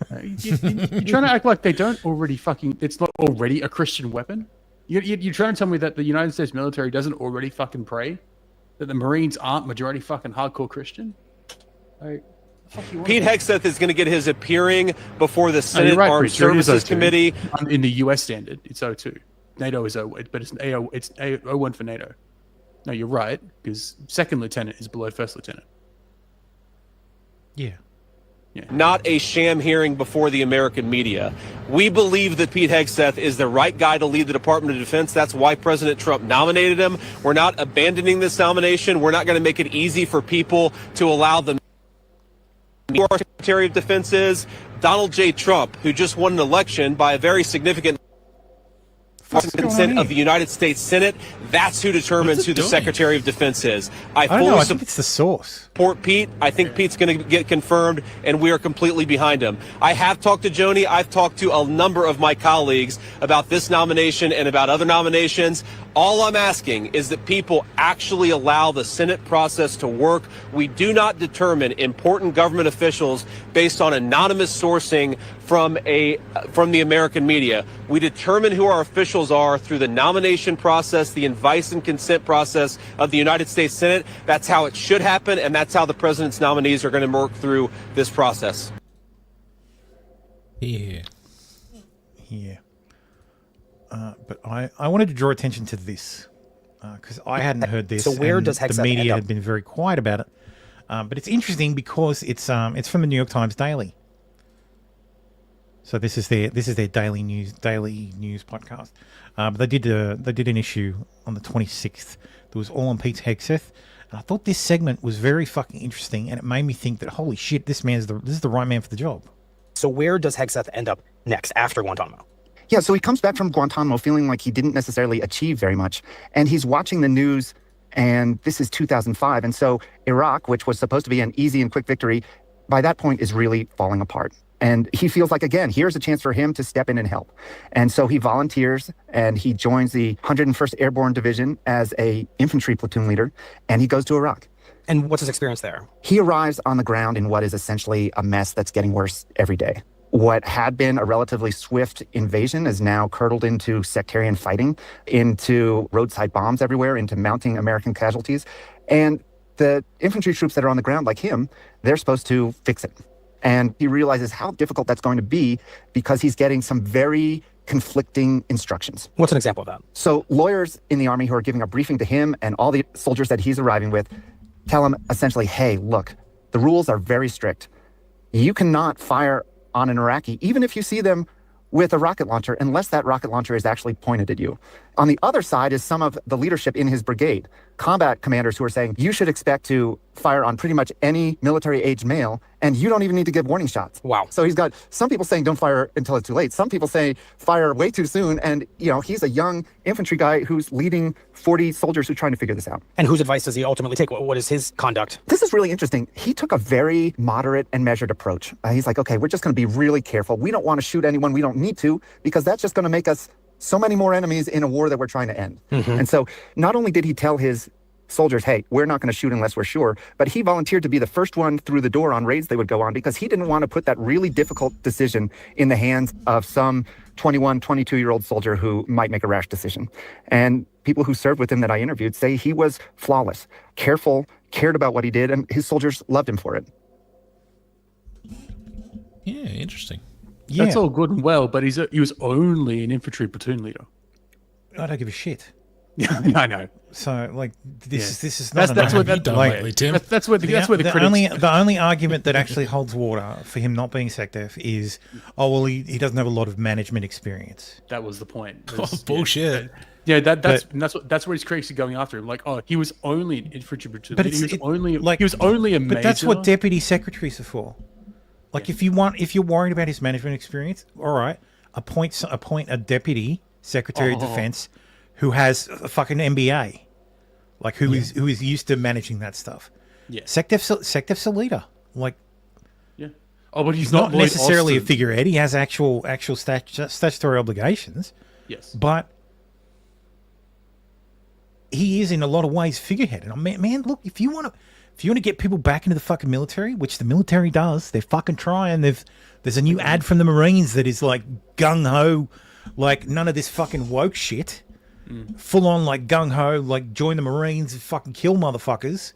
You're trying to act like they don't already it's not already a Christian weapon? You're trying to tell me that the United States military doesn't already fucking pray? That the Marines aren't majority fucking hardcore Christian? Like, Pete Hegseth is going to get his appearing before the Senate right, Armed Chris, it is Services O2. Committee. In the US standard, it's O2. NATO is O1, but it's O1 for NATO. No, you're right, because second lieutenant is below first lieutenant. Yeah. Not a sham hearing before the American media. We believe that Pete Hegseth is the right guy to lead the Department of Defense. That's why President Trump nominated him. We're not abandoning this nomination. We're not going to make it easy for people to allow them. Who our Secretary of Defense is Donald J. Trump, who just won an election by a very significant consent of the United States Senate. That's who determines who the Secretary of Defense is. I don't know. I think it's the source. Support Pete. I think Pete's going to get confirmed, and we are completely behind him. I have talked to Joni. I've talked to a number of my colleagues about this nomination and about other nominations. All I'm asking is that people actually allow the Senate process to work. We do not determine important government officials based on anonymous sourcing from the American media. We determine who our officials are through the nomination process, the advice and consent process of the United States Senate. That's how it should happen, and that's how the president's nominees are going to work through this process. Yeah. Yeah. But I wanted to draw attention to this because I hadn't heard this. So where and does Hegseth the media end up? had been very quiet about it? But it's interesting because it's from the New York Times Daily. So this is their daily news podcast. But they did an issue on the 26th that was all on Pete Hegseth, and I thought this segment was very fucking interesting, and it made me think that holy shit, this is the right man for the job. So where does Hegseth end up next after Guantanamo? Yeah, so he comes back from Guantanamo feeling like he didn't necessarily achieve very much. And he's watching the news, and this is 2005. And so Iraq, which was supposed to be an easy and quick victory, by that point is really falling apart. And he feels like, again, here's a chance for him to step in and help. And so he volunteers, and he joins the 101st Airborne Division as a infantry platoon leader, and he goes to Iraq. And what's his experience there? He arrives on the ground in what is essentially a mess that's getting worse every day. What had been a relatively swift invasion is now curdled into sectarian fighting, into roadside bombs everywhere, into mounting American casualties. And the infantry troops that are on the ground, like him, they're supposed to fix it. And he realizes how difficult that's going to be because he's getting some very conflicting instructions. What's an example of that? So lawyers in the Army who are giving a briefing to him and all the soldiers that he's arriving with tell him essentially, hey, look, the rules are very strict. You cannot fire on an Iraqi, even if you see them with a rocket launcher, unless that rocket launcher is actually pointed at you. On the other side is some of the leadership in his brigade, combat commanders who are saying, you should expect to fire on pretty much any military-aged male, and you don't even need to give warning shots. Wow. So he's got some people saying don't fire until it's too late. Some people say fire way too soon, and he's a young infantry guy who's leading 40 soldiers who are trying to figure this out. And whose advice does he ultimately take? What is his conduct? This is really interesting. He took a very moderate and measured approach. He's like, okay, we're just going to be really careful. We don't want to shoot anyone we don't need to, because that's just going to make us so many more enemies in a war that we're trying to end. Mm-hmm. And so not only did he tell his soldiers, hey, we're not going to shoot unless we're sure, but he volunteered to be the first one through the door on raids they would go on because he didn't want to put that really difficult decision in the hands of some 21, 22-year-old soldier who might make a rash decision. And people who served with him that I interviewed say he was flawless, careful, cared about what he did, and his soldiers loved him for it. Yeah, interesting. Yeah. That's all good and well, but he was only an infantry platoon leader. I don't give a shit. Yeah, I know. So like this is That's not that's an what argument. that Like, lately, Tim. That's where the critics. The only argument that actually holds water for him not being SecDef is, he doesn't have a lot of management experience. That was the point. Bullshit. Yeah, that's where his critics are going after him. Like, he was only an infantry platoon. But He was only a major. But that's what deputy secretaries are for. Like, if you're worried about his management experience, all right, appoint a deputy secretary of defense who has a fucking MBA, like who is used to managing that stuff. Yeah, SecDef's a leader. Like, yeah. Oh, but he's not not necessarily a Austin. figurehead. He has actual statutory obligations. Yes, but he is in a lot of ways figurehead. And man, look, if you want to get people back into the fucking military, which the military does, they're fucking trying. There's a new ad from the Marines that is like gung ho, like none of this fucking woke shit. Full on like gung ho, like join the Marines and fucking kill motherfuckers.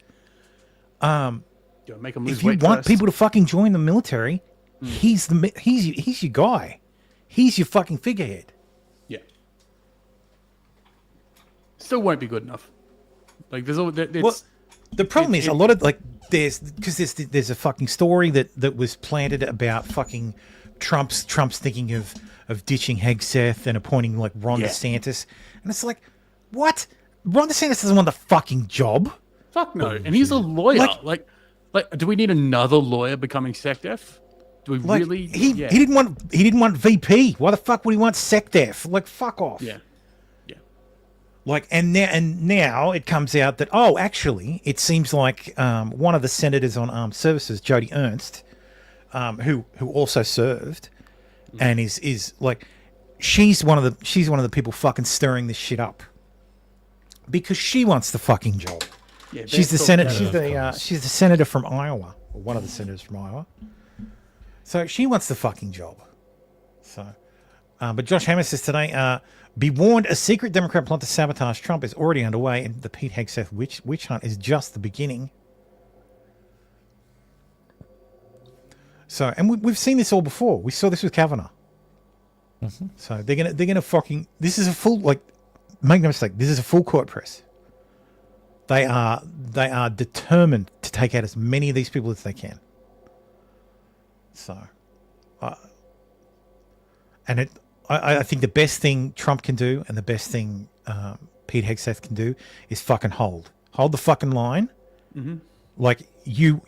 Make them lose if you weight want first. people to fucking join the military, he's your guy. He's your fucking figurehead. Yeah. Still won't be good enough. Like there's all the problem is a lot of like there's a fucking story that was planted about fucking Trump's thinking of ditching Hegseth and appointing like Ron DeSantis, and it's like, what? Ron DeSantis doesn't want the fucking job. Fuck no, and he's a lawyer. Like, do we need another lawyer becoming SecDef? Do we really? He didn't want VP. Why the fuck would he want SecDef? Like, fuck off. Yeah. Like, and now it comes out that, actually, it seems like one of the senators on armed services, Jody Ernst, who also served, and is like, she's one of the people fucking stirring this shit up because she wants the fucking job. Yeah, she's the senator. She's the senator from Iowa, or one of the senators from Iowa. So she wants the fucking job. So, but Josh Hammer says today, be warned, a secret Democrat plot to sabotage Trump is already underway, and the Pete Hegseth witch hunt is just the beginning. So, and we've seen this all before. We saw this with Kavanaugh. Mm-hmm. So they're gonna fucking. This is a full, like, make no mistake. This is a full court press. They are determined to take out as many of these people as they can. So, and I think the best thing Trump can do and the best thing Pete Hegseth can do is fucking hold the fucking line. Mm-hmm. Like you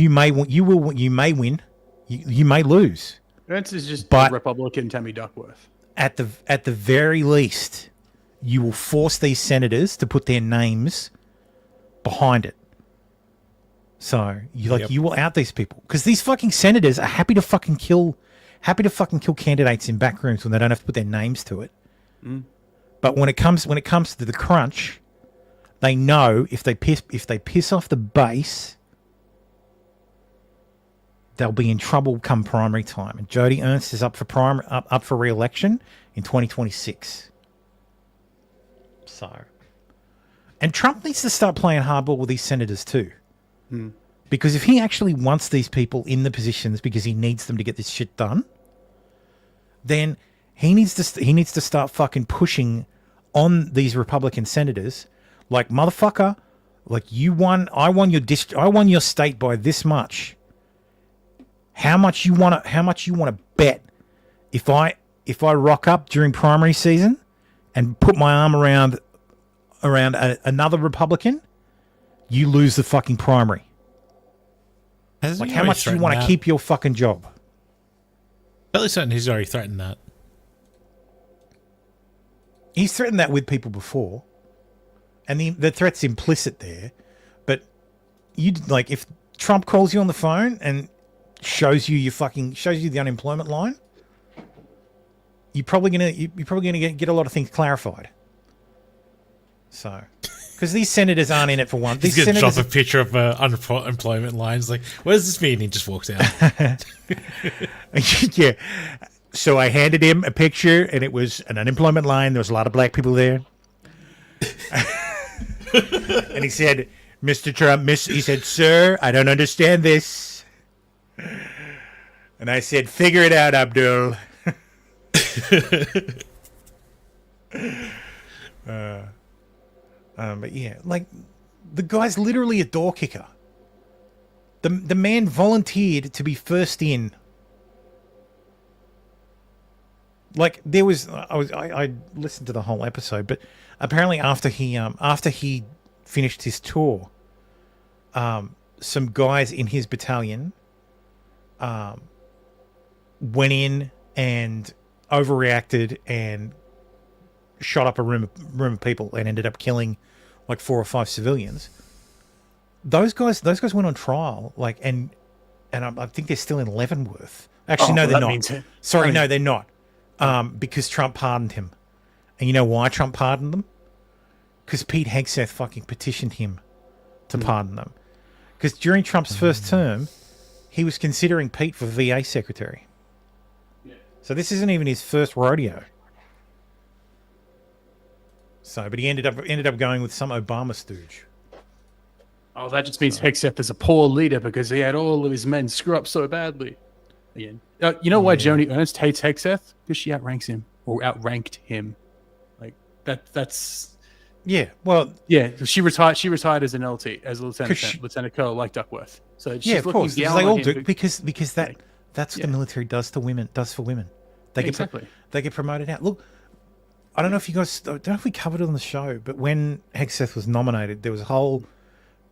may win, you may lose. Ernst is just But- Republican Tammy Duckworth. At the very least, you will force these senators to put their names behind it. So you will out these people because these fucking senators are happy to fucking kill candidates in back rooms when they don't have to put their names to it. But when it comes to the crunch, they know if they piss off the base, they'll be in trouble come primary time. And Jody Ernst is up for re-election in 2026. So, and Trump needs to start playing hardball with these senators too. Because if he actually wants these people in the positions because he needs them to get this shit done, then he needs to start fucking pushing on these Republican senators, like, motherfucker, like, I won your state by this much. How much you want to bet if I rock up during primary season and put my arm around another Republican, you lose the fucking primary. Like, how much do you want to keep your fucking job? Fairly certain he's already threatened that. He's threatened that with people before, and the threat's implicit there. But if Trump calls you on the phone and shows you the unemployment line, you're probably gonna get a lot of things clarified. So, because these senators aren't in it for one. He's going to drop a picture of unemployment lines. Like, what does this mean? And he just walks out. Yeah. So I handed him a picture, and it was an unemployment line. There was a lot of black people there. And he said, Mr. Trump, he said, sir, I don't understand this. And I said, figure it out, Abdul. But yeah, like the guy's literally a door kicker. The man volunteered to be first in. Like there was, I listened to the whole episode, but apparently after he finished his tour, some guys in his battalion went in and overreacted and shot up a room of people and ended up killing like 4 or 5 civilians. Those guys went on trial, like, and I think they're still in Leavenworth. Actually, no, they're not. Sorry, no, they're not. Because Trump pardoned him. And you know why Trump pardoned them? Because Pete Hegseth fucking petitioned him to pardon them. Because during Trump's first term, he was considering Pete for VA secretary. Yeah. So this isn't even his first rodeo. So, but he ended up going with some Obama stooge. Oh, that just means Hegseth is a poor leader because he had all of his men screw up so badly. Again, you know why Joni Ernst hates Hegseth? Because she outranks him or outranked him. Like that's. Yeah, well, yeah, she retired as an LT, as a lieutenant colonel, like Duckworth. So she's of course, they all do because that's what the military does to women. Does for women. They get promoted out. Look, I don't know if you guys, I don't know if we covered it on the show, but when Hegseth was nominated, there was a whole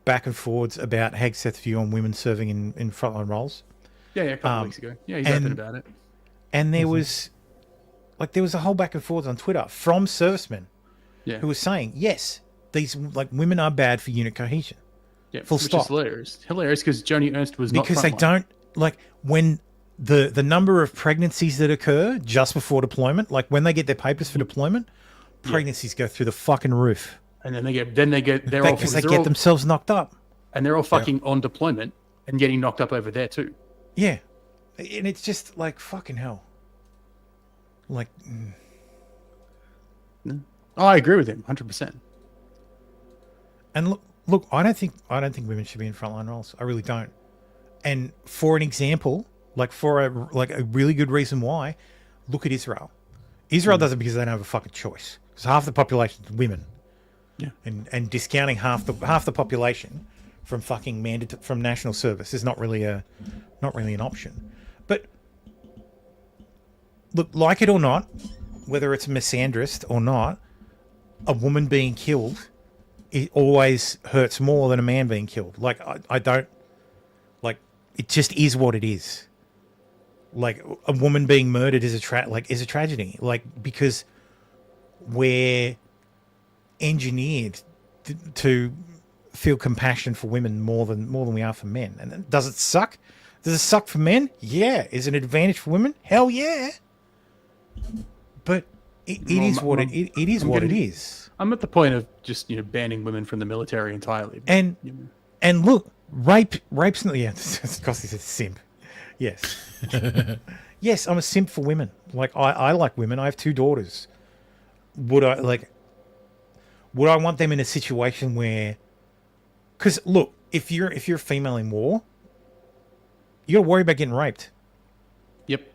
back and forwards about Hegseth's view on women serving in frontline roles. Yeah, a couple of weeks ago. Yeah, he's open about it. And there was a whole back and forwards on Twitter from servicemen. Yeah. Who was saying, yes, these like women are bad for unit cohesion. Yeah, full stop. Is hilarious because Joni Ernst was not because they don't like when the number of pregnancies that occur just before deployment, like when they get their papers for deployment, pregnancies go through the fucking roof. And then they get themselves knocked up, and they're all fucking on deployment and getting knocked up over there too. Yeah, and it's just like fucking hell. Like. Oh, I agree with him, 100%. And look, I don't think women should be in frontline roles. I really don't. And for an example, like for a really good reason why, look at Israel. Israel does it because they don't have a fucking choice. Because half the population is women. Yeah. And discounting half the population from fucking from national service is not really an option. But look, like it or not, whether it's misandrist or not, a woman being killed, it always hurts more than a man being killed. Like I don't like it. Just is what it is. Like a woman being murdered is a tragedy. Like because we're engineered to feel compassion for women more than we are for men. And does it suck? Does it suck for men? Yeah. Is it an advantage for women? Hell yeah. But it is what it is. I'm at the point of just banning women from the military entirely. And look, rape's not. Yeah, because he's a simp. Yes, yes, I'm a simp for women. Like I like women. I have 2 daughters. Would I want them in a situation where? Because look, if you're a female in war, you got to worry about getting raped. Yep.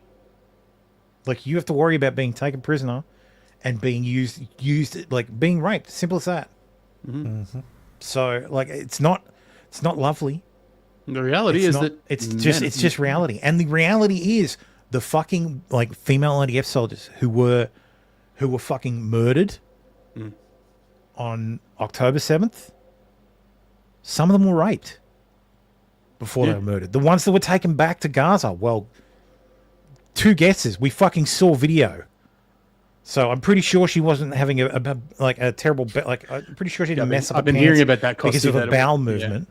Like you have to worry about being taken prisoner and being used like being raped. Simple as that. Mm-hmm. So like it's not lovely. The reality is that it's just reality. And the reality is the fucking like female IDF soldiers who were fucking murdered on October 7th. Some of them were raped before they were murdered. The ones that were taken back to Gaza, well, 2 guesses. We fucking saw video. So I'm pretty sure she wasn't having a terrible I'm pretty sure she didn't mess up. I've been hearing about that because of a bowel movement.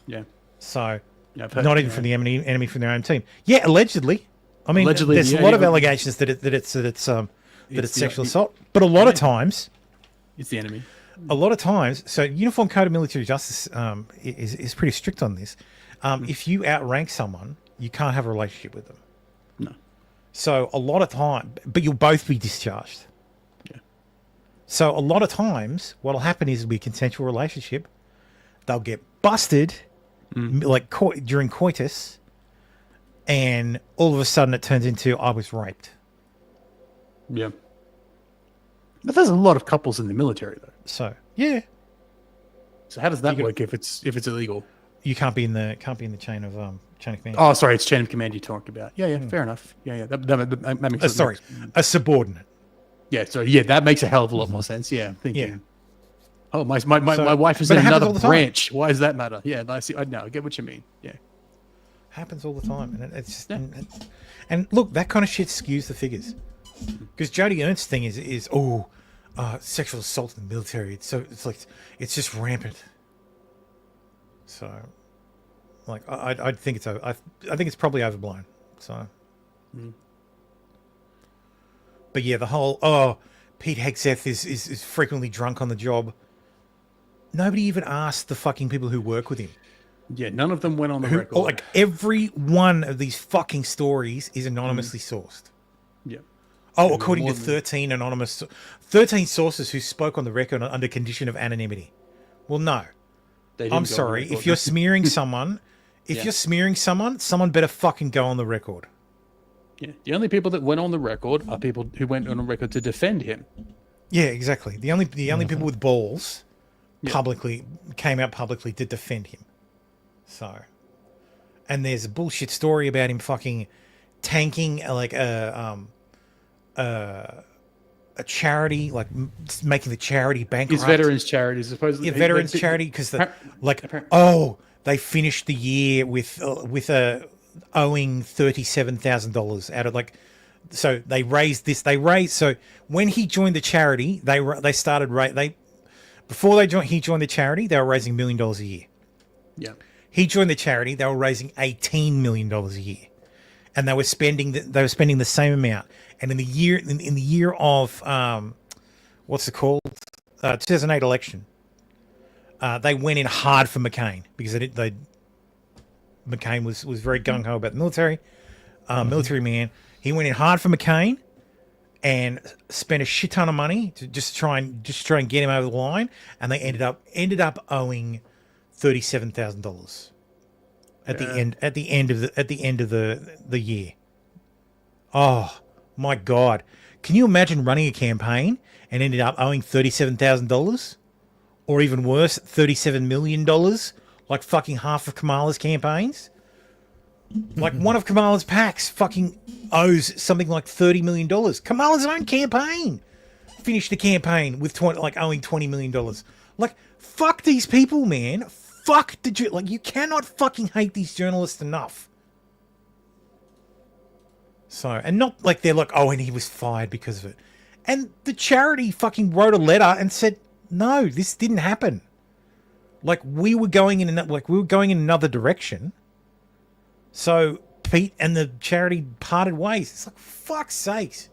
Yeah. So not even from the enemy from their own team. Yeah, allegedly. I mean, there's a lot of allegations that it's sexual assault, but a lot of times it's the enemy. A lot of times, so Uniform Code of Military Justice is pretty strict on this. If you outrank someone, you can't have a relationship with them. No. So a lot of time, but you'll both be discharged. Yeah. So a lot of times, what'll happen is it'll be a consensual relationship. They'll get busted, during coitus, and all of a sudden it turns into I was raped. Yeah. But there's a lot of couples in the military, though. So yeah. So how does that work if it's illegal? You can't be in the chain of command. Oh, sorry, it's chain of command you talked about. Yeah, fair enough. Yeah, that makes sense. Sorry, a subordinate. Yeah, so that makes a hell of a lot more sense. Yeah, I'm thinking. Yeah. Oh, my wife is in another branch. Why does that matter? Yeah, I see. I get what you mean. Yeah, happens all the time, and it's just, and look, that kind of shit skews the figures. Because Jody Ernst's thing is sexual assault in the military. It's it's just rampant. So, like, I think it's I think it's probably overblown. So, but yeah, the whole Pete Hegseth is frequently drunk on the job. Nobody even asked the fucking people who work with him. Yeah, none of them went on the record. Like, every one of these fucking stories is anonymously sourced. Yeah. Oh, according to 13 sources who spoke on the record under condition of anonymity. Well, no. I'm sorry. If you're smearing someone, someone better fucking go on the record. Yeah. The only people that went on the record are people who went on the record to defend him. Yeah, exactly. The only people with balls came out publicly to defend him. So, and there's a bullshit story about him fucking tanking a charity, like making the charity bankrupt. His veterans charity, supposedly. Yeah, veterans charity, because they finished the year with owing $37,000 out of so they raised this. So when he joined the charity, he joined the charity, they were raising $1 million a year. Yeah. He joined the charity, they were raising $18 million a year, and they were spending the same amount. And in the year of what's it called, 2008 election, they went in hard for McCain because McCain was very gung ho about the military, military man. He went in hard for McCain and spent a shit ton of money to just try and get him over the line, and they ended up owing $37,000 at the end of the year. Oh my God! Can you imagine running a campaign and ended up owing $37,000, or even worse, $37 million, like fucking half of Kamala's campaigns? Like one of Kamala's PACs fucking owes something like $30 million. Kamala's own campaign finished the campaign with owing $20 million. Like, fuck these people, man. Fuck you cannot fucking hate these journalists enough. So, and not like they're like, oh, and he was fired because of it. And the charity fucking wrote a letter and said, no, this didn't happen. Like we were going in another direction. So Pete and the charity parted ways. It's like, fuck's sakes.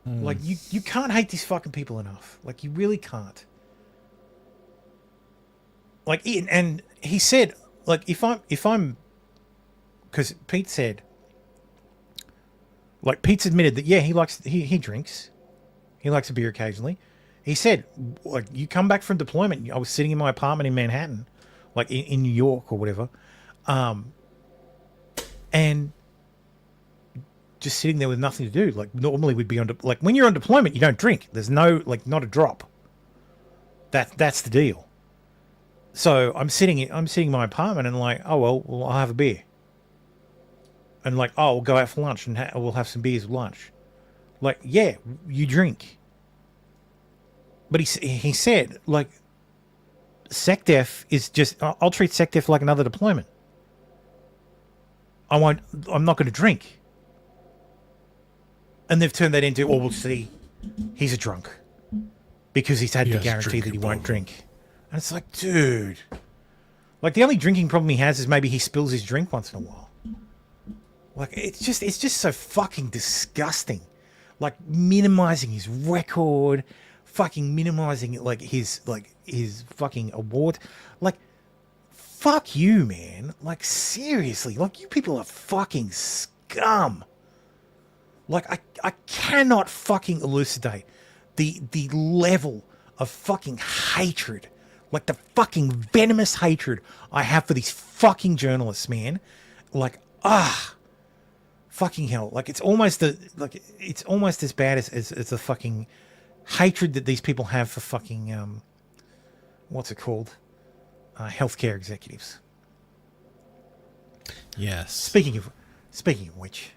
Like you can't hate these fucking people enough. Like you really can't. Like, and he said, like, if I'm, because Pete said, like, Pete's admitted that, yeah, he drinks. He likes a beer occasionally. He said, like, you come back from deployment. I was sitting in my apartment in Manhattan, like in New York or whatever. And just sitting there with nothing to do. Like, normally we'd be like, when you're on deployment, you don't drink. There's no, like, not a drop. That's the deal. So I'm sitting in my apartment and like, oh, well, I'll have a beer. And like, oh, we'll go out for lunch and we'll have some beers with lunch. Like, yeah, you drink. But he said, like, SecDef is just, I'll treat SecDef like another deployment. I'm not going to drink. And they've turned that into, oh, we'll see, he's a drunk. Because he's had the guarantee that he won't drink. And it's like, dude. Like, the only drinking problem he has is maybe he spills his drink once in a while. Like, it's just so fucking disgusting. Like, minimizing his record, fucking minimizing, like, his fucking award. Like, fuck you, man. Like, seriously. Like, you people are fucking scum. Like, I cannot fucking elucidate the level of fucking hatred, like the fucking venomous hatred I have for these fucking journalists, man. Like, fucking hell. Like, it's almost as bad as the fucking hatred that these people have for fucking, what's it called? healthcare executives. Yes. Speaking of which,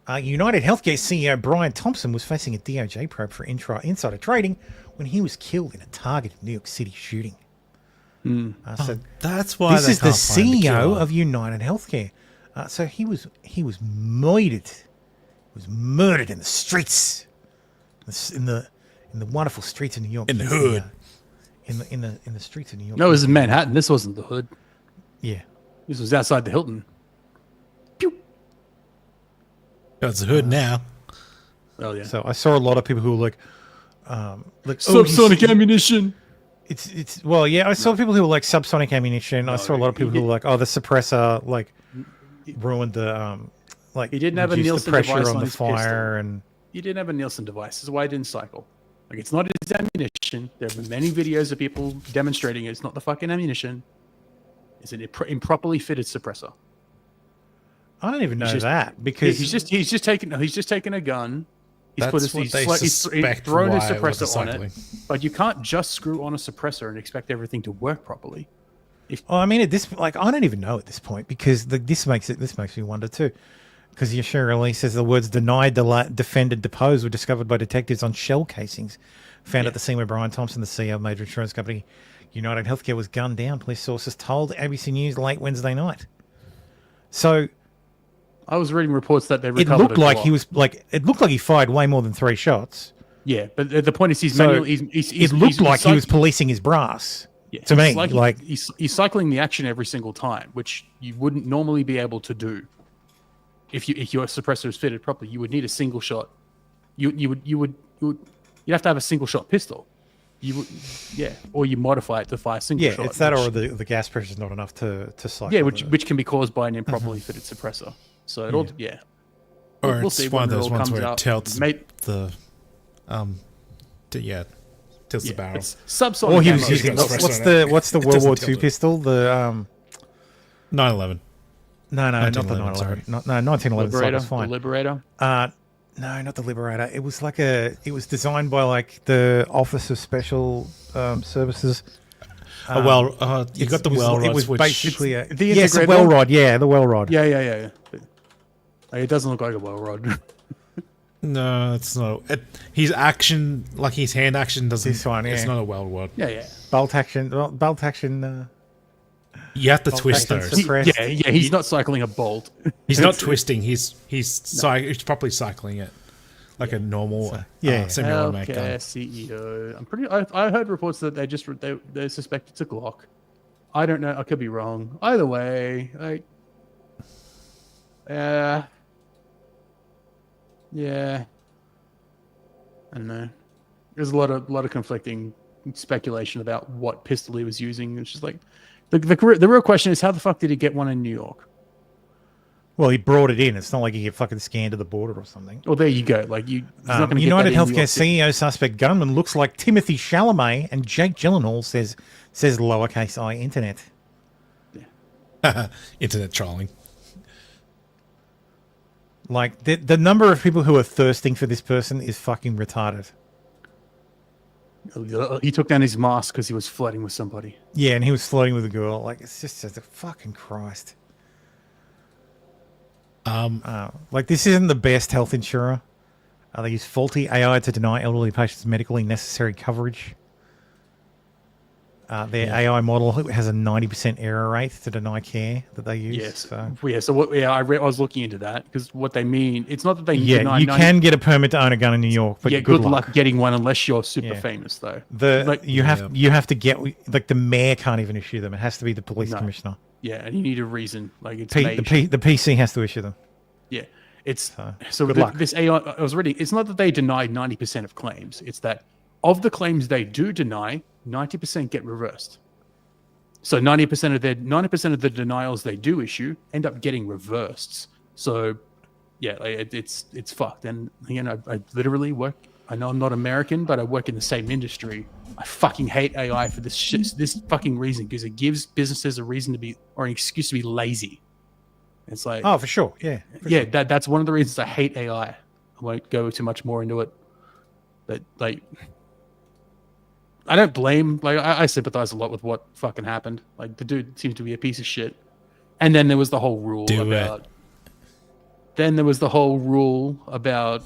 United Healthcare CEO Brian Thompson was facing a DOJ probe for insider trading when he was killed in a targeted New York City shooting. So that's why this they is the can't find the CEO killer. of United Healthcare. So he was murdered. He was murdered in the streets, in the wonderful streets of New York. In the hood. In the streets of New York. No, it was in Manhattan. This wasn't the hood. Yeah. This was outside the Hilton. It's the hood now. Oh yeah. So I saw a lot of people who were like subsonic ammunition. It's well, yeah. I saw people who were like subsonic ammunition. I saw a lot of people who were like, oh, the suppressor like ruined the like He didn't have a reduced Nielsen the pressure device on on the his fire pistol. and He didn't have a Nielsen device. That's why it didn't cycle. Like it's not his ammunition. There have been many videos of people demonstrating it's not the fucking ammunition. It's an improperly fitted suppressor. I don't even know that because he's just taken a gun. He's That's put what they he's suspect thrown a why with the suppressor on it. cycling. But you can't just screw on a suppressor and expect everything to work properly. I mean, at this like I don't even know at this point because this makes me wonder too. Because Yashir release says the words denied, defended, deposed were discovered by detectives on shell casings found at the scene where Brian Thompson, the CEO of major insurance company United Healthcare, was gunned down. Police sources told ABC News late Wednesday night. So I was reading reports that they it recovered looked like he fired way more than 3 shots. Yeah, but the point is it looked like he was policing his brass. Yeah, to me, like he's cycling the action every single time, which you wouldn't normally be able to do. If your suppressor is fitted properly, you would need a single shot. You'd have to have a single shot pistol. Or you modify it to fire single shot. Yeah, it's that or the gas pressure is not enough to cycle. Yeah, which can be caused by an improperly fitted suppressor. So it all Or we'll it's see one when of those all ones comes where it out. tilts tilts the barrel. It's subsonic. Or he was ammo. using what's the World War II pistol? The 911. No, not the 911. Sorry. No, 1911 Liberator. was fine. The Liberator. No, not the Liberator. It was it was designed by like the Office of Special Services. You got the well rods. It was which basically the the well rod. Yeah, the well rod. Yeah. It doesn't look like a well rod. No, it's not. His action, like his hand action, doesn't. This one, It's yeah. not a well rod. Yeah. Bolt action. You have to Bolt twist action those. suppressed. He's not cycling a bolt. He's not twisting. He's properly cycling it like a normal semi-automatic gun. CEO. I heard reports that they suspect it's a Glock. I don't know. I could be wrong. Either way, like, yeah. I don't know. There's a lot of conflicting speculation about what pistol he was using. It's just like the real question is how the fuck did he get one in New York? Well, he brought it in. It's not like he get fucking scanned to the border or something. Well, there you go. Like he's not gonna United get that in New Healthcare York City. CEO suspect gunman looks like Timothy Chalamet and Jake Gyllenhaal, says lowercase I internet. Internet trolling. Like the number of people who are thirsting for this person is fucking retarded. He took down his mask because he was flirting with somebody. Yeah, and he was flirting with a girl. Like it's just a fucking Christ. Like this isn't the best health insurer. They use faulty AI to deny elderly patients medically necessary coverage. Their AI model has a 90% error rate to deny care that they use. Yes. So. I was looking into that because what they mean, it's not that they Yeah, you can get a permit to own a gun in New York, but good luck getting one unless you're super famous, though. You have to get like the mayor can't even issue them. It has to be the police commissioner. Yeah, and you need a reason. Like it's the PC has to issue them. Yeah, it's good luck. This AI. I was reading. It's not that they deny 90% of claims. It's that of the claims they do deny, 90% get reversed. So 90% of the denials they do issue end up getting reversed. So yeah, it's fucked. And I literally work. I know I'm not American, but I work in the same industry. I fucking hate AI for this fucking reason because it gives businesses a reason to be or an excuse to be lazy. It's like for sure, yeah, sure. That's one of the reasons I hate AI. I won't go too much more into it, but like I don't blame. Like I sympathize a lot with what fucking happened. Like the dude seems to be a piece of shit. And then there was the whole rule about. Then there was the whole rule about,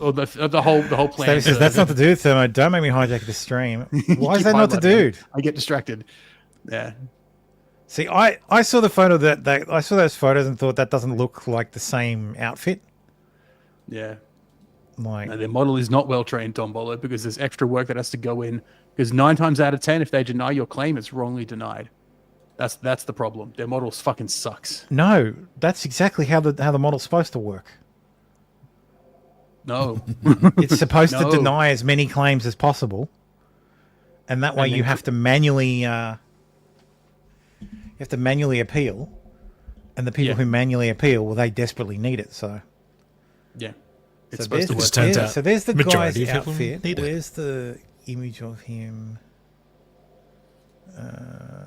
or the whole plan. Says, that's not the dude, Thermo. Don't make me hijack the stream. Why is that not the dude? I get distracted. Yeah. See, I saw the photo that I saw those photos and thought that doesn't look like the same outfit. Yeah. Like, no, their model is not well trained, Tom Bolo, because there's extra work that has to go in. Because 9 times out of 10, if they deny your claim, it's wrongly denied. That's the problem. Their model fucking sucks. No, that's exactly how the model's supposed to work. No. It's supposed to deny as many claims as possible. And that way you have to manually appeal. And the people who manually appeal, well, they desperately need it, so. Yeah. It's supposed to work. So there's the guy's outfit. Where's the image of him?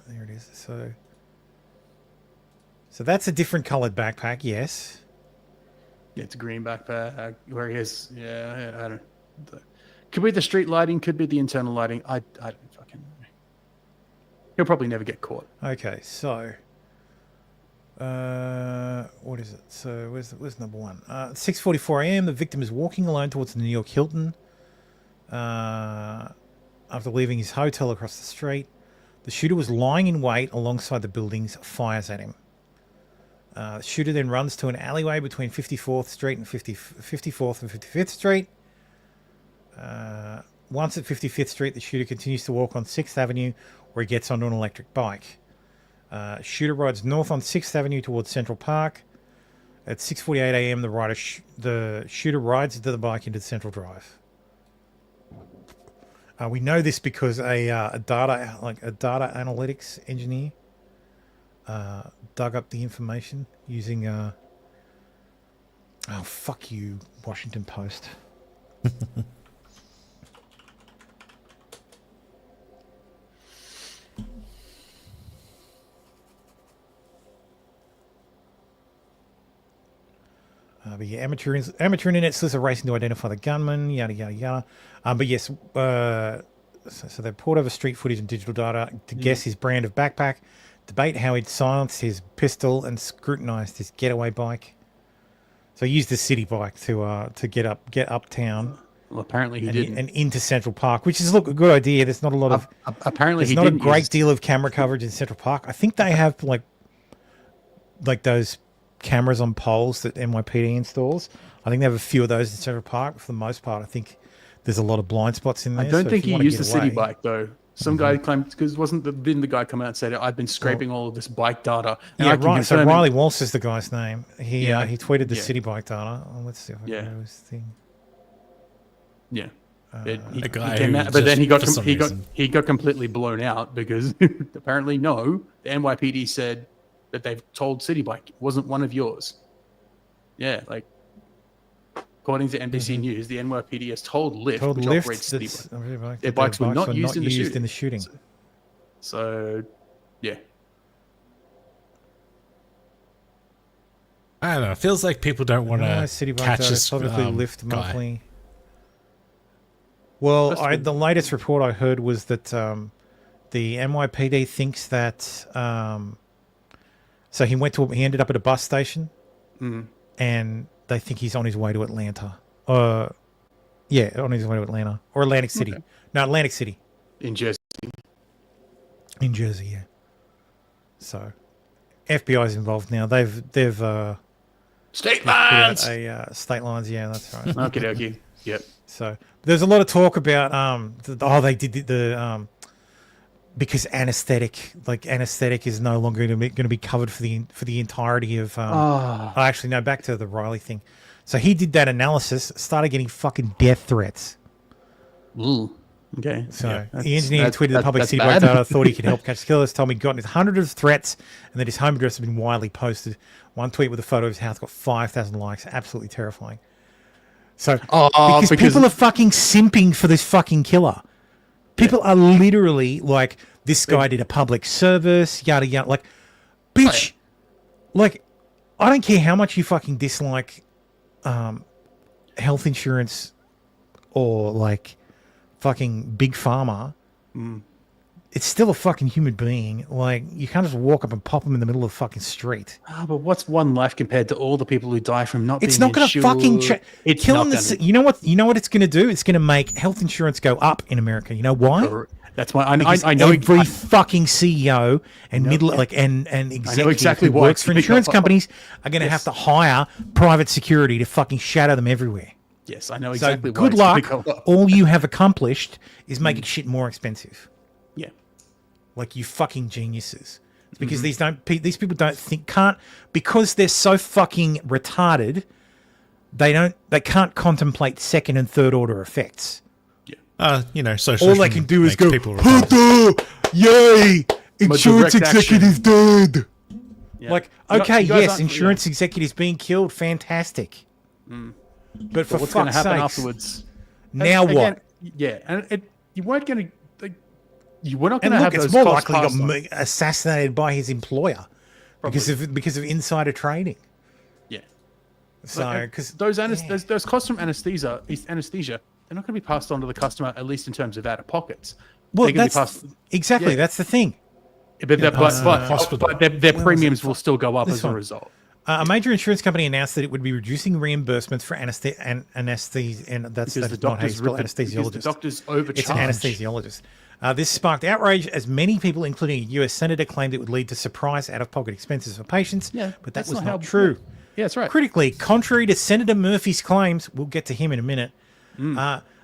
There it is. So that's a different colored backpack, yes. Yeah, it's a green backpack where he has. Yeah, I don't. Could be the street lighting. Could be the internal lighting. I don't fucking know. He'll probably never get caught. Okay, so what is it? So where's number one? 6:44 a.m. The victim is walking alone towards the New York Hilton. After leaving his hotel across the street. The shooter was lying in wait alongside the buildings, fires at him. The shooter then runs to an alleyway between 54th Street and 54th and 55th Street. Once at 55th Street, the shooter continues to walk on 6th Avenue, where he gets onto an electric bike. Shooter rides north on 6th Avenue towards Central Park. At 6:48 a.m., the shooter rides into the bike into Central Drive. We know this because a data analytics engineer dug up the information using oh fuck you, Washington Post. But yeah, amateur internet sleuths are racing to identify the gunman, yada, yada, yada. But yes, so they poured over street footage and digital data to guess his brand of backpack, debate how he'd silenced his pistol, and scrutinized his getaway bike. So he used the city bike to get uptown. Well, apparently he didn't. And into Central Park, which is a good idea. There's not a lot of apparently there's not a great deal of camera coverage in Central Park. I think they have like those cameras on poles that NYPD installs. I think they have a few of those in Central Park. For the most part, I think there's a lot of blind spots in there. I don't think he used the city bike though. Some guy claimed, because didn't the guy come out and said, I've been scraping all of this bike data. And yeah, right. So Riley Walsh is the guy's name. He tweeted the city bike data. Oh, let's see if I can go to his thing. Yeah. He got completely blown out because apparently the NYPD said that they've told City Bike it wasn't one of yours. Yeah, like according to NBC News, the NYPD has told Lyft, which operates City Bike, their bikes were not used in the shooting. So, yeah. I don't know. It feels like people don't want to catch this publicly Lyft monthly. Well, the latest report I heard was that the NYPD thinks that so he ended up at a bus station, and they think he's on his way to Atlanta. On his way to Atlanta or Atlantic City. Okay. No, Atlantic City. In Jersey. In Jersey, yeah. So, FBI's involved now. They've state lines. State lines, yeah, that's right. Okay. Yep. So there's a lot of talk about they did the because anesthetic is no longer going to be covered for the entirety of actually no, back to the Riley thing. So he did that analysis, started getting fucking death threats. Ooh. Okay. So the engineer tweeted the public city bike data, thought he could help catch the killers, told me he'd gotten hundreds of threats and that his home address had been widely posted. One tweet with a photo of his house got 5,000 likes. Absolutely terrifying. So because people are fucking simping for this fucking killer. People are literally like, this guy did a public service, yada yada. Like, bitch, like, I don't care how much you fucking dislike health insurance or like fucking big pharma. It's still a fucking human being. Like, you can't just walk up and pop them in the middle of the fucking street. Oh, but what's one life compared to all the people who die from not It's being not going to fucking It's killing not the. gonna. You know what? You know what it's going to do? It's going to make health insurance go up in America. You know why? That's why Because I know every fucking CEO and and executive exactly who why works for insurance companies are going to have to hire private security to fucking shadow them everywhere. Yes, I know exactly So why. good it's luck. gonna go up. All you have accomplished is making shit more expensive. Yeah. Like, you fucking geniuses. It's because these people don't can't, because they're so fucking retarded, they can't contemplate second and third order effects. Social. All they can do is go, people yay, insurance direct executives dead. Yeah. Like, You okay, guys yes, aren't- insurance executives being killed, fantastic. But for what's going to fuck's happen sakes, afterwards? now And what? again, yeah, and you weren't going to. You were not going And to look, have it's those more costs likely passed he on. got assassinated by his employer because of insider trading. Yeah. So, because those costs from anesthesia, they're not going to be passed on to the customer, at least in terms of out of pockets. well, They're gonna be that's passed. exactly Yeah. that's the thing. But their premiums will still go up This as a one. result. A major insurance company announced that it would be reducing reimbursements for anesthesia, and that's Because that the is not how you doctors spell because the anesthesiologist. doctors It's an overcharge. anesthesiologist. This sparked outrage as many people, including a U.S. senator, claimed it would lead to surprise out-of-pocket expenses for patients. Yeah, but that that's was not not how- true. Yeah, that's right. Critically, contrary to Senator Murphy's claims, we'll get to him in a minute,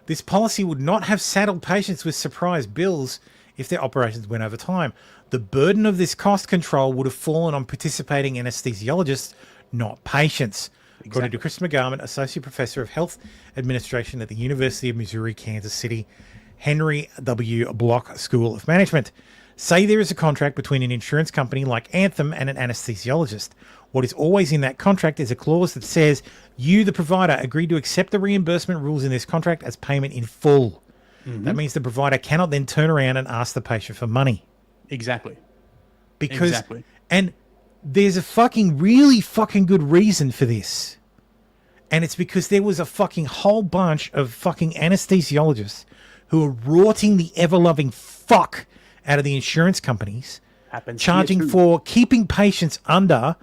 this policy would not have saddled patients with surprise bills if their operations went over time. The burden of this cost control would have fallen on participating anesthesiologists, not patients. According to Chris McGarment, Associate Professor of Health Administration at the University of Missouri, Kansas City, Henry W. Block School of Management. Say there is a contract between an insurance company like Anthem and an anesthesiologist. What is always in that contract is a clause that says you, the provider, agree to accept the reimbursement rules in this contract as payment in full. That means the provider cannot then turn around and ask the patient for money. Exactly. Because, Exactly. and there's a fucking really fucking good reason for this. And it's because there was a fucking whole bunch of fucking anesthesiologists who are rorting the ever-loving fuck out of the insurance companies, Happens charging here too. for keeping patients under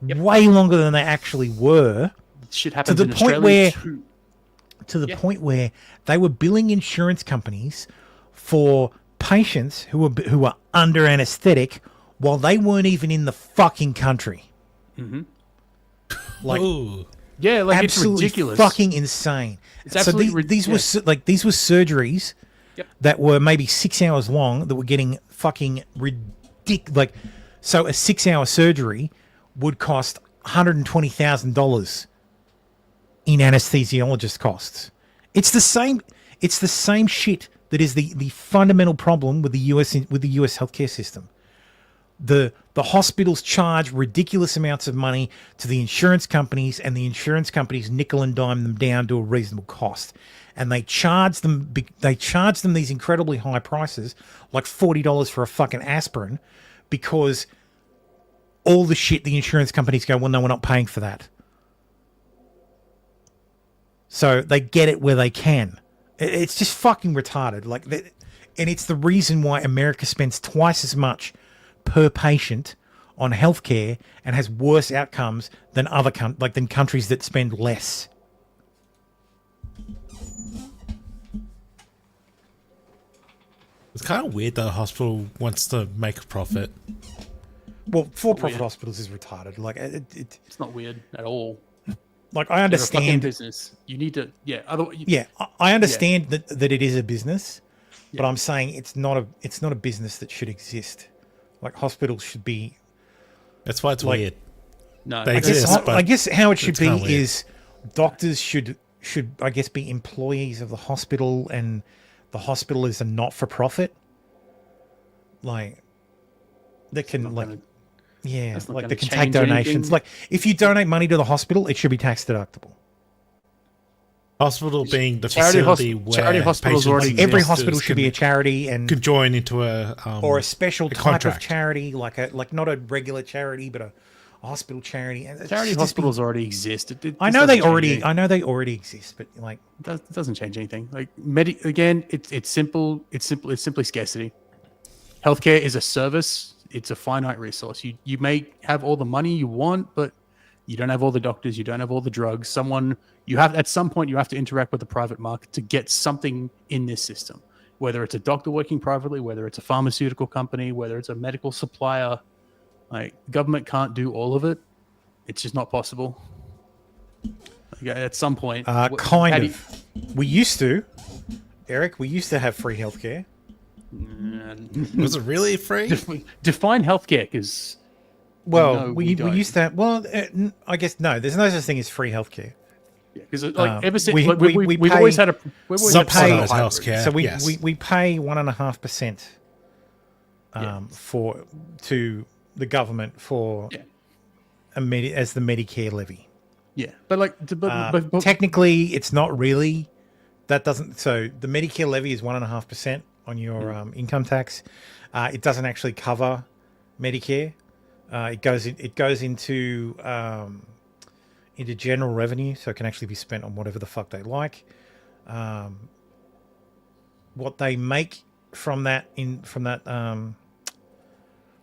way longer than they actually were. Shit To happens the in point Australia where, too. point where they were billing insurance companies for patients who were under anesthetic while they weren't even in the fucking country. Like, Yeah, like it's absolutely ridiculous. fucking insane. It's absolutely these were these were surgeries that were maybe 6 hours long that were getting fucking ridiculous. Like, so a 6-hour surgery would cost $120,000 in anesthesiologist costs. It's the same. It's the same shit that is the fundamental problem with the US healthcare system. The hospitals charge ridiculous amounts of money to the insurance companies, and the insurance companies nickel and dime them down to a reasonable cost, and they charge them these incredibly high prices, like $40 for a fucking aspirin, because all the shit the insurance companies go, well, no, we're not paying for that. So they get it where they can. It's just fucking retarded. Like, and it's the reason why America spends twice as much per patient on healthcare and has worse outcomes than than countries that spend less. It's kind of weird that a hospital wants to make a profit. Well, for-profit hospitals is retarded. Like, It's not weird at all. Like, I They're a fucking understand business. You need to, Otherwise, I understand that it is a business, but I'm saying it's not a business that should exist. Like, hospitals should be. That's why it's like, weird. No, They exist, I guess how it should it's be kinda weird. is doctors should I guess be employees of the hospital, and the hospital is a not-for-profit. Like, they can like. that's not like they gonna can take change donations. anything. Like, if you donate money to the hospital, it should be tax deductible. Hospital being the Charity facility where charity hospitals patients already and Every doctors hospital should be a charity, and could join into a or a special type contract. of charity, like not a regular charity, but hospital charity. And Charity hospitals already exist. I know they already exist, but like it doesn't change anything. Like again, it's simple. It's simply scarcity. Healthcare is a service. It's a finite resource. You may have all the money you want, but you don't have all the doctors. You don't have all the drugs. At some point you have to interact with the private market to get something in this system. Whether it's a doctor working privately, whether it's a pharmaceutical company, whether it's a medical supplier, like government can't do all of it. It's just not possible. Like, at some point, we used to, Eric. We used to have free healthcare. Was it really free? Define healthcare, because we used to have, I guess no. There's no such thing as free healthcare. Because ever since we've always had subsidized healthcare. So we pay 1.5% to the government for as the Medicare levy. Yeah, but technically, it's not really. That doesn't. So the Medicare levy is 1.5% on your income tax. It doesn't actually cover Medicare. It goes into general revenue, so it can actually be spent on whatever the fuck they like. What they make from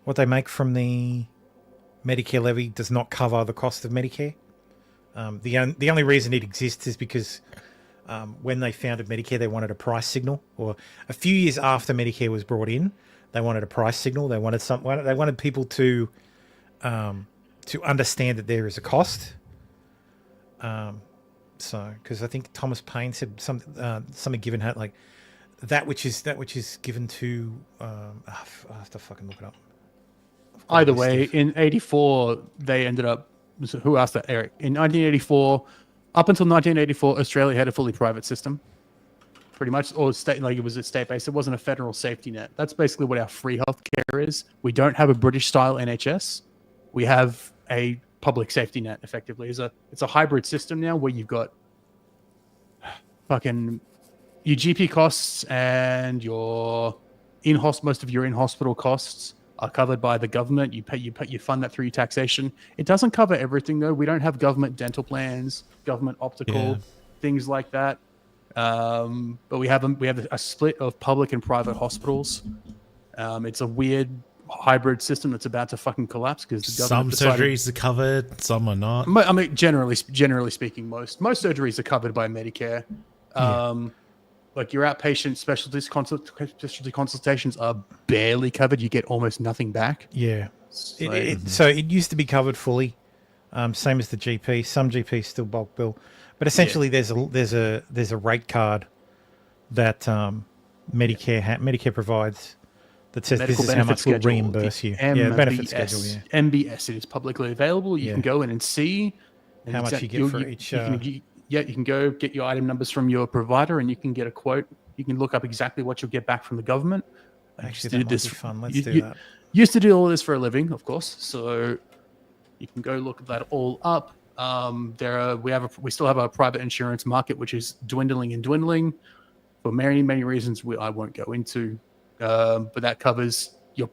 what they make from the Medicare levy does not cover the cost of Medicare. The only reason it exists is because when they founded Medicare, they wanted a price signal, or a few years after Medicare was brought in, they wanted a price signal. They wanted people to understand that there is a cost. Because I think Thomas Paine said something given had like that which is given to I have to fucking look it up. Either way, in '84 they ended up. So who asked that, Eric? In 1984, up until 1984, Australia had a fully private system, pretty much, or state, like it was a state-based. It wasn't a federal safety net. That's basically what our free healthcare is. We don't have a British-style NHS. We have a public safety net. Effectively, it's a hybrid system now where you've got fucking your GP costs and your most of your in-hospital costs are covered by the government. You fund that through your taxation. It doesn't cover everything though. We don't have government dental plans, government optical, things like that. But we have a split of public and private hospitals. It's a weird hybrid system that's about to fucking collapse because the government some surgeries are covered, some are not. I mean, generally speaking, most surgeries are covered by Medicare. Like your outpatient specialty consultations are barely covered. You get almost nothing back. Yeah. So it used to be covered fully, same as the GP. Some GPs still bulk bill, but essentially there's a rate card that Medicare provides that says this is how much we'll reimburse you. Benefit schedule. Yeah. MBS. It is publicly available. You can go in and see how much you get for each. You can go get your item numbers from your provider, and you can get a quote. You can look up exactly what you'll get back from the government. Actually, that might be fun. Let's do that. Used to do all this for a living, of course. So you can go look that all up. We still have a private insurance market, which is dwindling for many reasons I won't go into. But that covers you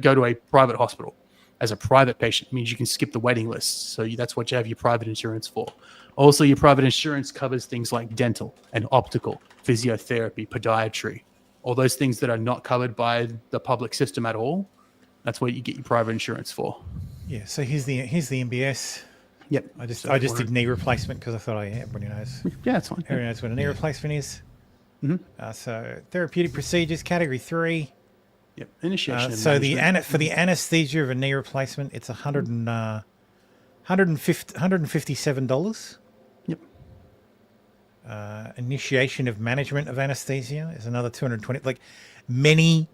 go to a private hospital as a private patient. It means you can skip the waiting list. So that's what you have your private insurance for. Also, your private insurance covers things like dental and optical, physiotherapy, podiatry, all those things that are not covered by the public system at all. That's what you get your private insurance for. Yeah. So here's the MBS. Yep. I just did knee replacement because I thought everybody knows. Yeah, that's fine. Everybody knows what a knee replacement is. Mm-hmm. So therapeutic procedures, category 3. Yep. Initiation. So for the anesthesia of a knee replacement, it's $157. Yep. Initiation of management of anesthesia is another $220. Like many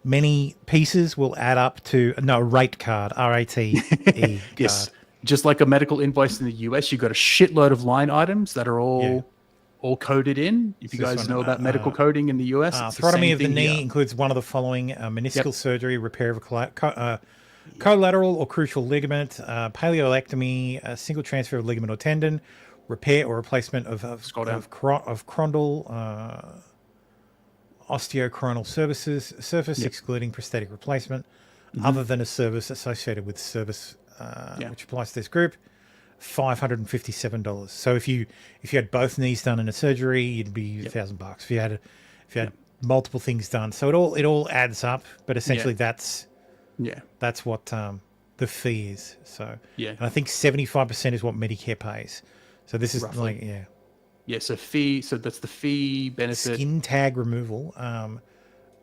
pieces will add up to a rate card, RATE. Yes. Card. Just like a medical invoice in the US, you've got a shitload of line items that are all coded in. If you guys know about medical coding in the US, arthrotomy of the knee includes one of the following: meniscal surgery, repair of a collateral or crucial ligament, paleolectomy, a single transfer of ligament or tendon, repair or replacement of crondal, osteochronal surface, excluding prosthetic replacement, other than a service associated with service which applies to this group, $557. So if you had both knees done in a surgery, you'd be $1,000. If you had multiple things done, so it all adds up. But essentially, that's what the fee is. So and I think 75% is what Medicare pays. So this is roughly. So fee. So that's the fee benefit. Skin tag removal.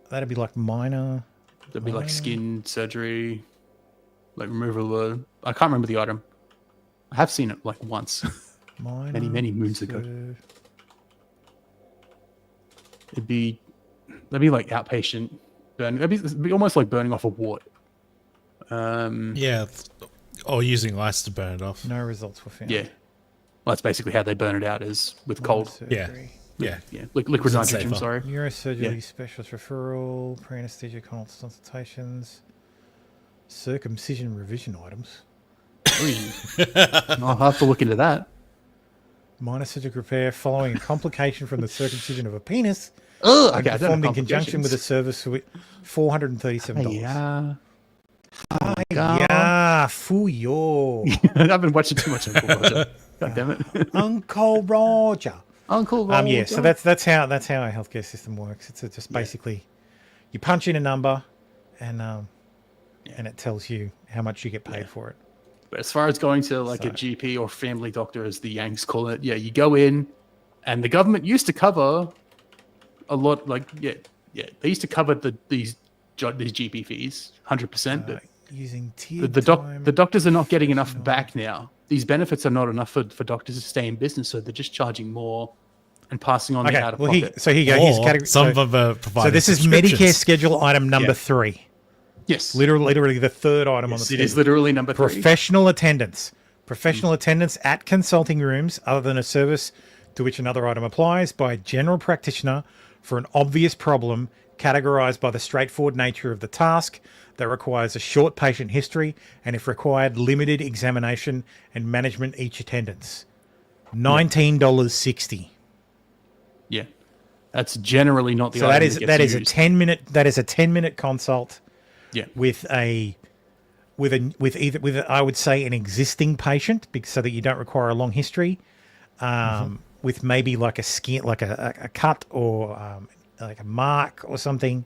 That'd be like minor. That'd be like skin surgery, like removal of. I can't remember the item. I have seen it like once, many moons ago. That'd be like outpatient burn. It'd be almost like burning off a wart. Or using ice to burn it off. No results were found. Yeah, well, that's basically how they burn it out, is with cold. Surgery. Liquid nitrogen. Sorry. Neurosurgery specialist referral, pre-anesthesia consultations, circumcision revision items. I'll have to look into that. Minor surgical repair following a complication from the circumcision of a penis. Okay, performed in conjunction with a service for $437. Yeah, fuyo. I've been watching too much Uncle Roger. God damn it. Uncle Roger. Uncle Roger. So that's how our healthcare system works. It's just basically you punch in a number and it tells you how much you get paid for it. But as far as going to like a GP or family doctor, as the Yanks call it, you go in, and the government used to cover a lot. They used to cover these GP fees 100%. Using the doctors are not getting enough back now. These benefits are not enough for doctors to stay in business, so they're just charging more and passing on the out of pocket. So here you go. Here's category. Some of them are providing. So this is Medicare schedule item number 3. Yes. Literally the third item on the schedule. It is literally number 3. Professional attendance. Professional attendance at consulting rooms other than a service to which another item applies by a general practitioner for an obvious problem categorized by the straightforward nature of the task that requires a short patient history and, if required, limited examination and management each attendance. $19.60. Yeah. That's generally not the so item that is a 10-minute consult. Yeah. With I would say an existing patient, so that you don't require a long history, with maybe like a skin, like a cut or like a mark or something,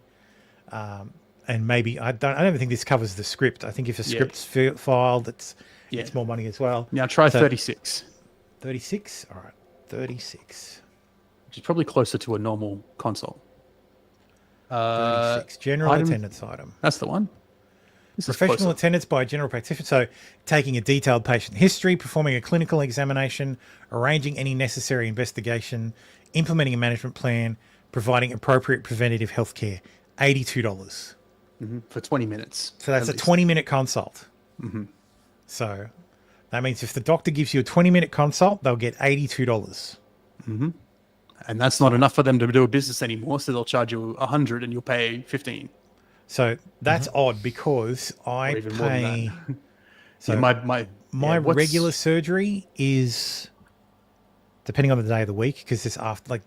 and maybe I don't even think this covers the script. I think if a script's filed, it's more money as well. Now try 36. 36. All right, 36. Which is probably closer to a normal consult. 36. General attendance item. That's the one. Professional attendance by a general practitioner. So taking a detailed patient history, performing a clinical examination, arranging any necessary investigation, implementing a management plan, providing appropriate preventative health care. $82. For 20 minutes. So that's a 20-minute consult. So that means if the doctor gives you a 20-minute consult, they'll get $82. And that's not enough for them to do a business anymore, so they'll charge you $100 and you'll pay $15. So that's odd, because I pay. So my regular surgery is, depending on the day of the week, because it's after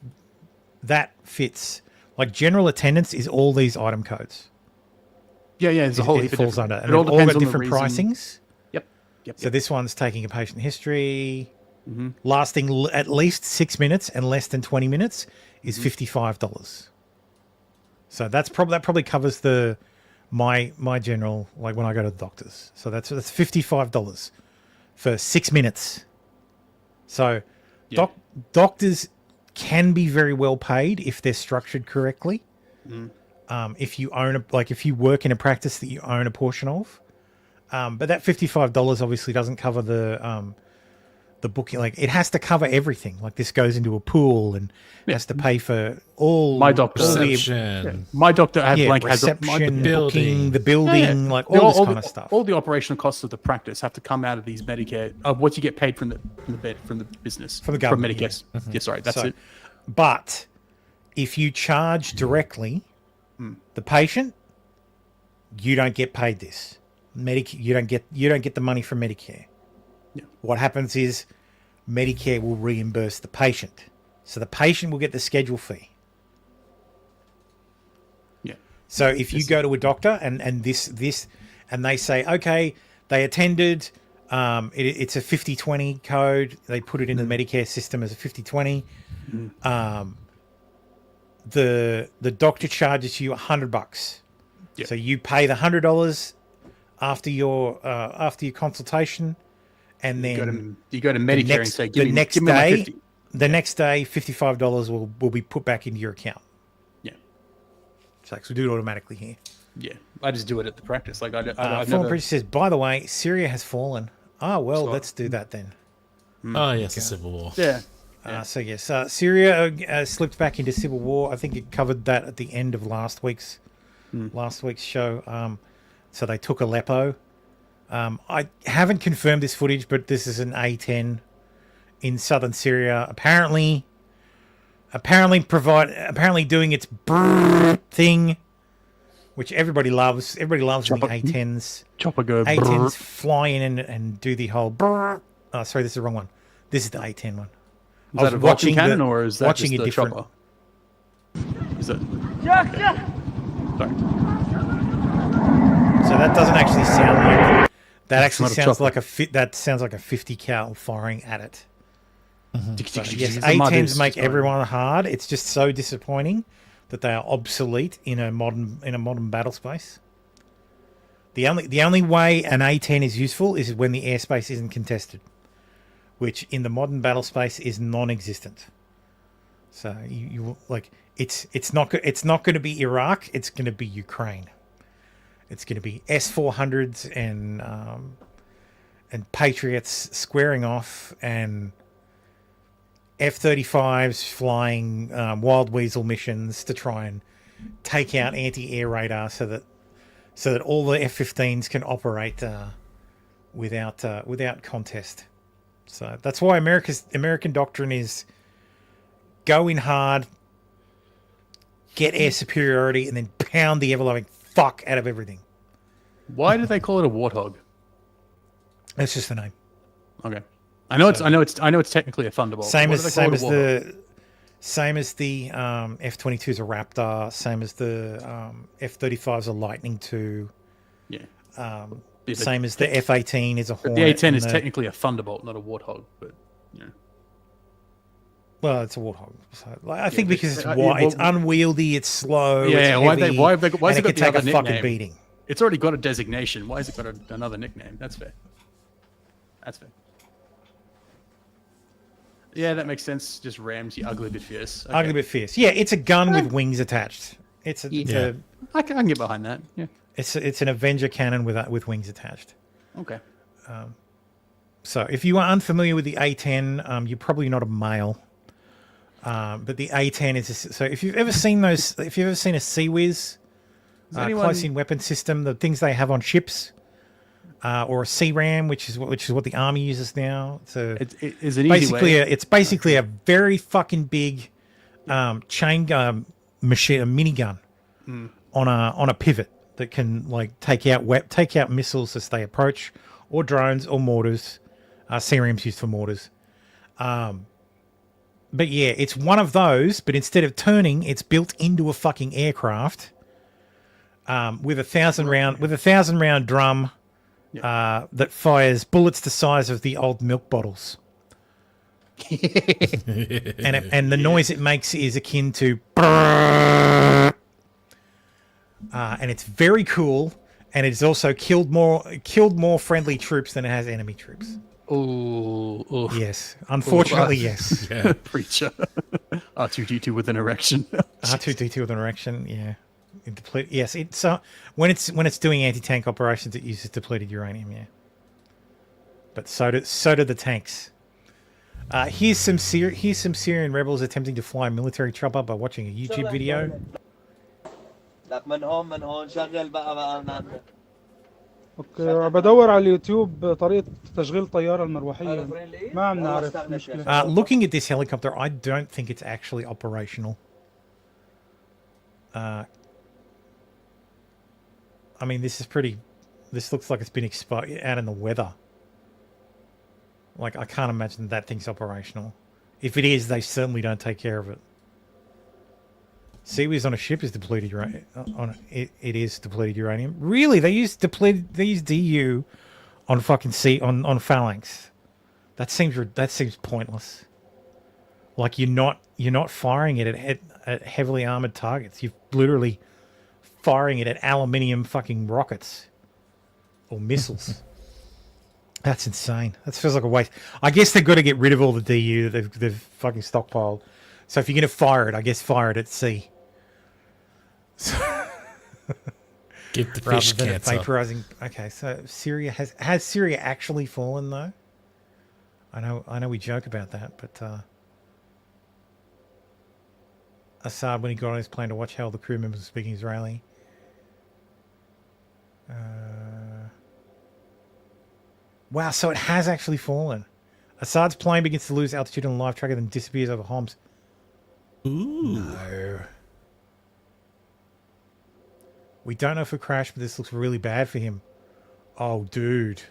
that fits. Like general attendance is all these item codes. Yeah, there's a whole heap it falls under, and it all they've all depends got on different the reason. pricings. Yep. So this one's taking a patient history, lasting at least 6 minutes and less than 20 minutes is $55. So that probably covers my general, like when I go to the doctors. So that's $55 for 6 minutes. So doctors can be very well paid if they're structured correctly. If you own if you work in a practice that you own a portion of, but that $55 obviously doesn't cover the booking. Like it has to cover everything. Like this goes into a pool and has to pay for all my doctor. My doctor has reception, booking, the building, like all this kind of stuff. All the operational costs of the practice have to come out of these Medicare. What you get paid from the business, from the government, from Medicare. Yeah, sorry, that's it. But if you charge directly the patient, you don't get paid this. You don't get the money from Medicare. Yeah. What happens is Medicare will reimburse the patient. So the patient will get the schedule fee. Yeah. So if you go to a doctor and this and they say, okay, They attended. It's a 50/20 code. They put it in the Medicare system as a 50/20. The doctor charges you $100. Yep. So you pay the $100 after your consultation, and then you go to Medicare and say, give me my 50. The next day, $55 will be put back into your account. Yeah. So we do it automatically here. Yeah, I just do it at the practice. Like I've Former never. Preacher says, by the way, Syria has fallen. Oh well, let's do that then. Oh yes, the Civil War. Yeah. So yes, Syria slipped back into civil war. I think it covered that at the end of last week's show. So they took Aleppo. I haven't confirmed this footage, but this is an A-10 in southern Syria. Apparently doing its brrr thing, which everybody loves. Everybody loves when the A-10s. Chopper go. A-10s fly in and do the whole brrr. Oh, sorry, this is the wrong one. This is the A-10 one. Is that a Vulcan cannon or is that watching just a the different chopper? Is that? Sorry. So that doesn't actually sound like that. Actually not a sounds chopper. like that sounds like a 50 cal firing at it. So, yes, It's a mud, A-10s it's make just everyone hard. It's just so disappointing that they are obsolete in a modern battle space. The only way an A-10 is useful is when the airspace isn't contested, which in the modern battle space is non-existent. So you like it's not going to be Iraq. It's going to be Ukraine. It's going to be S-400s and Patriots squaring off and F-35s flying wild weasel missions to try and take out anti-air radar so that all the F-15s can operate without contest. So that's why American doctrine is go in hard, get air superiority, and then pound the ever-loving fuck out of everything. Why do they call it a warthog? That's just the name. Okay, I know it's technically a Thunderbolt. Same as the F-22 is a Raptor. Same as the F-35 is a Lightning II. Yeah. Same as the F-18 is a Hornet. The A-10 is technically a Thunderbolt, not a Warthog. But yeah. Well, it's a Warthog. So, I think because it's unwieldy, it's slow. Yeah. It's heavy, Why have they got and it the can take other a fucking nickname? beating. It's already got a designation. Why has it got another nickname? That's fair. That's fair. Yeah, that makes sense. Just rams, you ugly bit fierce. Okay. Ugly bit fierce. Yeah, it's a gun with wings attached. I can get behind that. Yeah. It's an Avenger cannon with wings attached. Okay. So if you are unfamiliar with the A-10, you're probably not a male. But the A-10 is so. If you've ever seen a CWIS close-in weapon system, the things they have on ships, or a CRAM, which is what the army uses now. So it's an easy way. It's basically a very fucking big chain gun machine, a minigun on a pivot that can like take out missiles as they approach, or drones or mortars. CRAM's used for mortars. But yeah, it's one of those, but instead of turning, it's built into a fucking aircraft with a 1,000 round drum that fires bullets the size of the old milk bottles. and the noise it makes is akin to and it's very cool, and it's also killed more friendly troops than it has enemy troops. Oh, yes. Unfortunately, yes. Yeah. Preacher. R2D2 with an erection. R2D2 with an erection. Yeah. Yes. It's when it's doing anti-tank operations, it uses depleted uranium. Yeah. But so do the tanks. Here's some Syrian rebels attempting to fly a military chopper by watching a YouTube video. اوكي بدور على اليوتيوب طريقة تشغيل طيارة المروحية ما عم نعرف مشكلة. Looking at this helicopter, I don't think it's actually operational. I mean, this looks like it's been exposed out in the weather. Like, I can't imagine that thing's operational. If it is, they certainly don't take care of it. CWIS on a ship is depleted uranium. It is depleted uranium. Really, they use DU on fucking on Phalanx. That seems pointless. Like you're not firing it at heavily armored targets. You're literally firing it at aluminium fucking rockets or missiles. That's insane. That feels like a waste. I guess they've got to get rid of all the DU that they've fucking stockpiled. So if you're going to fire it, I guess fire it at sea. Get the fish cancer. Vaporizing. Okay, so Syria has Syria actually fallen though? I know we joke about that, but Assad, when he got on his plane to watch how the crew members were speaking Israeli. Wow, so it has actually fallen. Assad's plane begins to lose altitude on the live tracker, then disappears over Homs. Ooh. No. We don't know if it crashed, but this looks really bad for him. Oh, dude.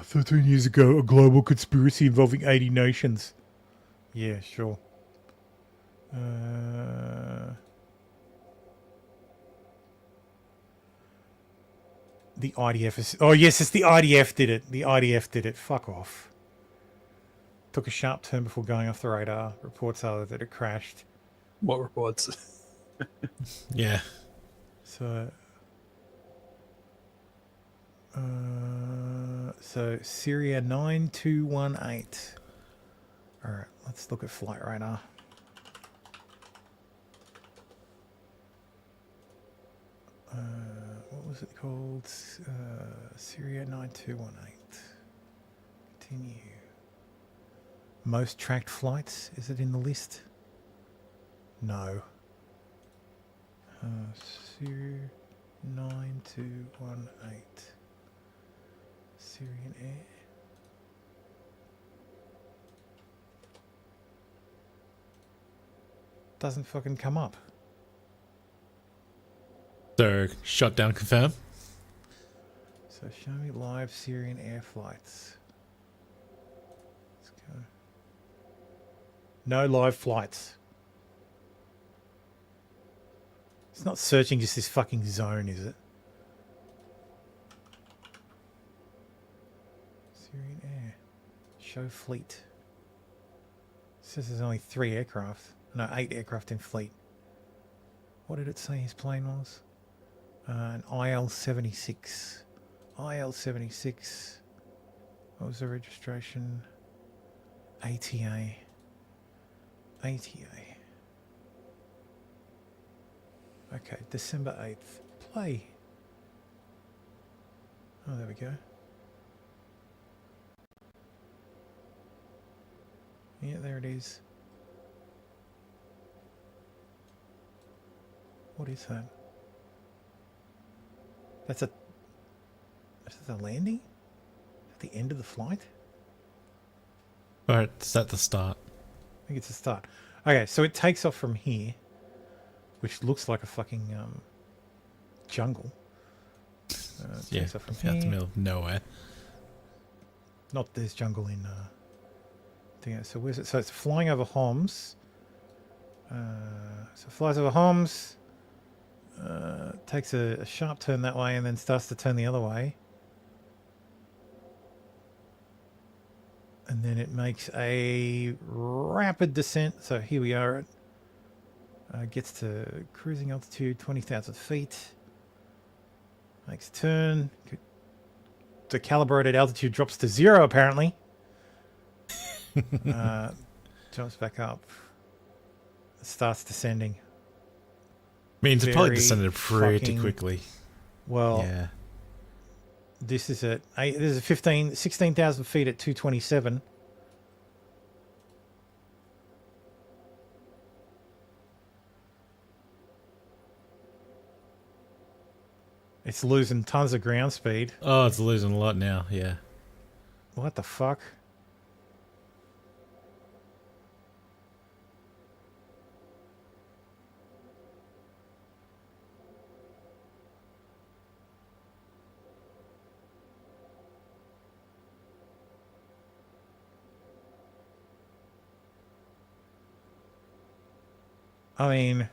13 years ago, a global conspiracy involving 80 nations. Yeah, sure. The IDF is... Oh, yes, it's the IDF did it. The IDF did it. Fuck off. Took a sharp turn before going off the radar. Reports are that it crashed. What reports? Yeah. So... so Syria 9218. Alright, let's look at flight radar. What was it called? Syria 9218. Continue. Most tracked flights? Is it in the list? No. Syria 9218. Syrian Air. Doesn't fucking come up. So, shutdown confirmed? So show me live Syrian air flights. Let's go. No live flights. It's not searching just this fucking zone, is it? Syrian Air. Show fleet. It says there's only 3 aircraft. No, 8 aircraft in fleet. What did it say his plane was? An IL-76. IL-76. What was the registration? ATA. ATA. Okay, December 8th. Play. Oh, there we go. Yeah, there it is. What is that? That's a... Is that the landing? At the end of the flight? Alright, is that the start? I think it's the start. Okay, so it takes off from here, which looks like a fucking jungle. Yeah, takes off from out the here. middle of nowhere. Not there's jungle in... so where's it? So it's flying over Homs. So it flies over Homs. Takes a sharp turn that way and then starts to turn the other way. And then it makes a rapid descent. So here we are. It gets to cruising altitude, 20,000 feet. Makes a turn. The calibrated altitude drops to 0 apparently. Jumps back up. Starts descending. Means it probably descended pretty quickly. Well, yeah. This is at 16,000 feet at 227. It's losing tons of ground speed. Oh, it's losing a lot now, yeah. What the fuck? I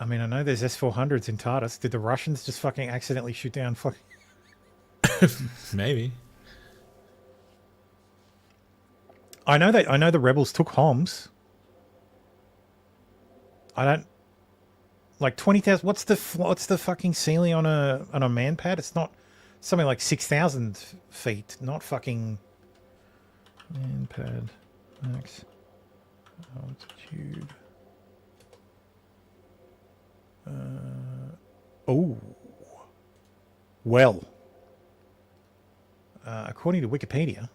mean, I know there's S-400s in Tartus. Did the Russians just fucking accidentally shoot down fucking... Maybe. I know the rebels took Homs. I don't... Like 20,000... What's the fucking ceiling on a man pad? It's not something like 6,000 feet. Not fucking... Man pad. Max. Altitude. Well, according to Wikipedia,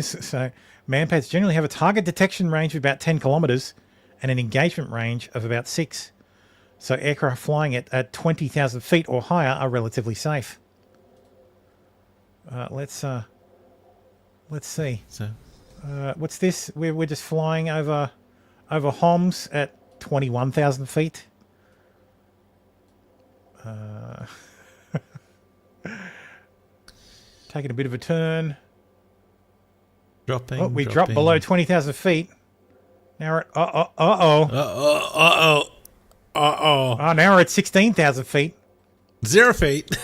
so manpads generally have a target detection range of about 10 kilometers and an engagement range of about 6. So aircraft flying at 20,000 feet or higher are relatively safe. Let's see. So, what's this? We're just flying over Homs at 21,000 feet. Taking a bit of a turn. Dropping. Oh, we dropped below 20,000 feet. Now we're at uh-oh. Oh, now we're at 16,000 feet. 0 feet.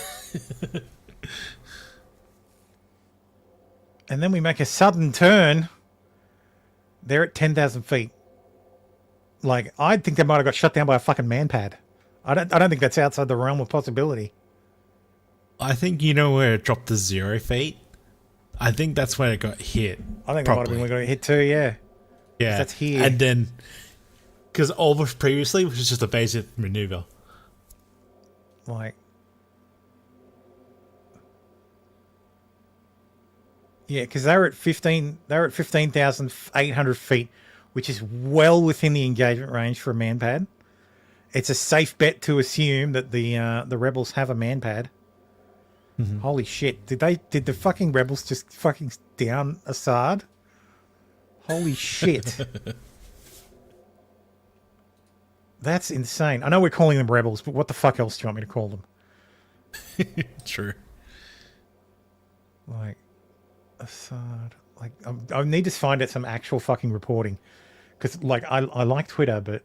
And then we make a sudden turn. They're at 10,000 feet. Like, I think they might have got shut down by a fucking manpad. I don't think that's outside the realm of possibility. I think you know where it dropped to 0 feet. I think that's where it got hit. I think that might have been where it got hit too. Yeah. Yeah, that's here. And then because all of previously was just a basic maneuver. Like, yeah, because they were at 15,800 feet, which is well within the engagement range for a manpad. It's a safe bet to assume that the rebels have a manpad. Mm-hmm. Holy shit! Did the fucking rebels just fucking down Assad? Holy shit! That's insane. I know we're calling them rebels, but what the fuck else do you want me to call them? True. Like, Assad. Like, I need to find out some actual fucking reporting. Because, like, I like Twitter, but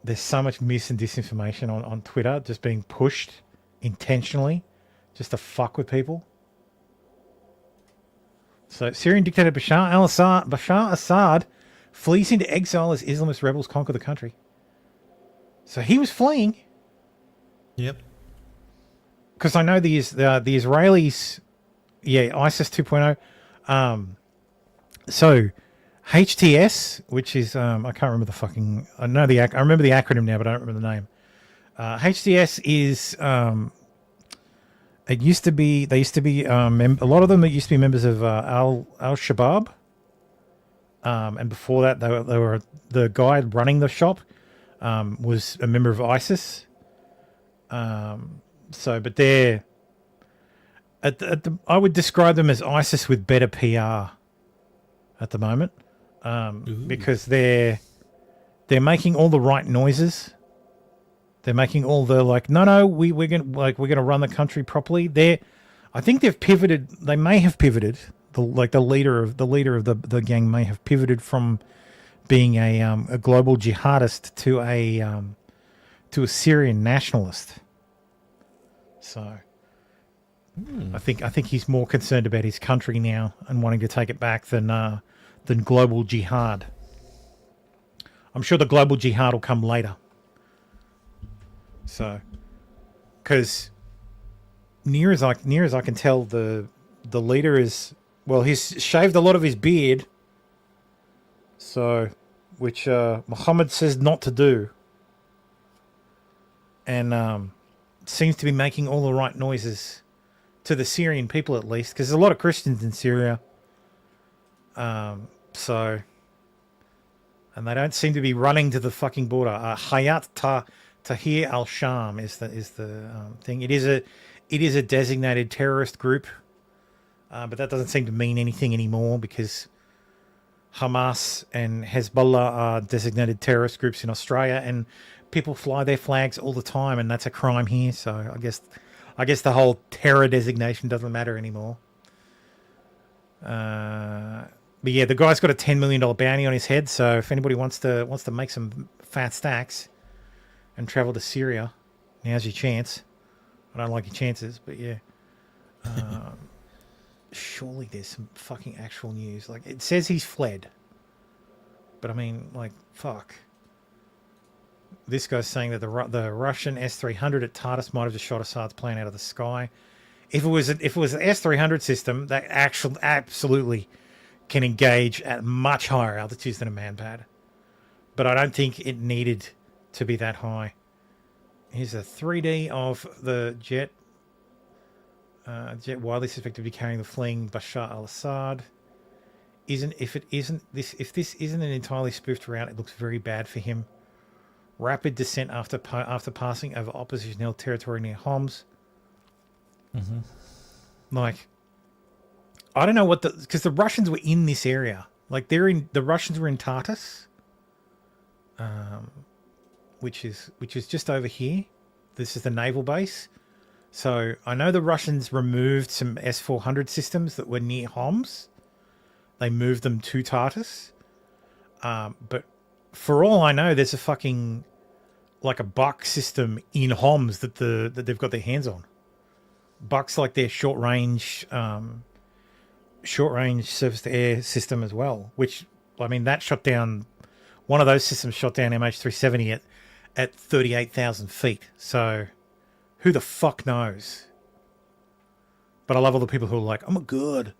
there's so much mis and disinformation on Twitter just being pushed intentionally just to fuck with people. So, Syrian dictator Bashar Assad flees into exile as Islamist rebels conquer the country. So he was fleeing. Yep. Because I know the Israelis, yeah, ISIS 2.0. So HTS, which is I can't remember the fucking. I remember the acronym now, but I don't remember the name. HTS is it used to be. They used to be a lot of them. Used to be members of Al Shabaab. And before that, they were the guy running the shop. Was a member of ISIS. But they're I would describe them as ISIS with better PR at the moment, because they're making all the right noises. They're making all the we're gonna run the country properly. I think they've pivoted. They may have pivoted. The leader of the gang may have pivoted from being a global jihadist to a Syrian nationalist. So I think he's more concerned about his country now and wanting to take it back than global jihad. I'm sure the global jihad will come later. So, because near as I can tell, the leader is, well, he's shaved a lot of his beard. So, which Muhammad says not to do, and seems to be making all the right noises to the Syrian people, at least, because there's a lot of Christians in Syria. And they don't seem to be running to the fucking border. Hayat Tahrir al-Sham is the thing. It is a designated terrorist group, but that doesn't seem to mean anything anymore, because Hamas and Hezbollah are designated terrorist groups in Australia, and people fly their flags all the time, and that's a crime here. So I I guess the whole terror designation doesn't matter anymore. But yeah, the guy's got a $10 million bounty on his head. So if anybody wants to make some fat stacks and travel to Syria, now's your chance. I don't like your chances, but yeah. Surely there's some fucking actual news. Like, it says he's fled. But I mean, like, fuck. This guy's saying that the Russian S-300 at Tartus might have just shot Assad's plane out of the sky. If it was an S-300 system, that absolutely can engage at much higher altitudes than a manpad. But I don't think it needed to be that high. Here's a 3D of the jet. Jet widely suspected to be carrying the fleeing Bashar al-Assad. If this isn't an entirely spoofed route, it looks very bad for him. Rapid descent after passing over opposition-held territory near Homs. Like, I don't know what because the Russians were in this area. Like, the Russians were in Tartus, which is just over here. This is the naval base. So I know the Russians removed some S-400 systems that were near Homs. They moved them to Tartus. But for all I know, there's a fucking like a Buck system in Homs that they've got their hands on. Buck's like their short range surface to air system as well. Which, I mean, that shot down, one of those systems shot down MH370 at 38,000 feet. So who the fuck knows? But I love all the people who are like, oh my god.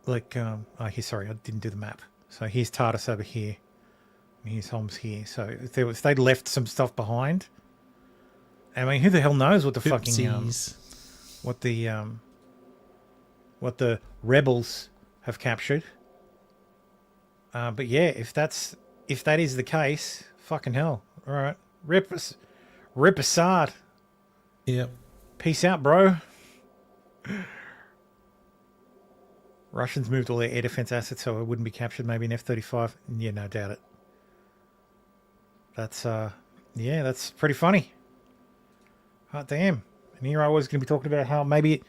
Like, sorry, I didn't do the map. So here's Tartus over here. And here's Homs here. So if they'd left some stuff behind, I mean, who the hell knows what the fucking what the rebels have captured. But yeah, if that is the case, fucking hell. All right, rip Assad. Yep. Peace out, bro. Russians moved all their air defense assets so it wouldn't be captured. Maybe an F-35. Yeah, no, doubt it. That's that's pretty funny. Hot damn. And here I was going to be talking about how maybe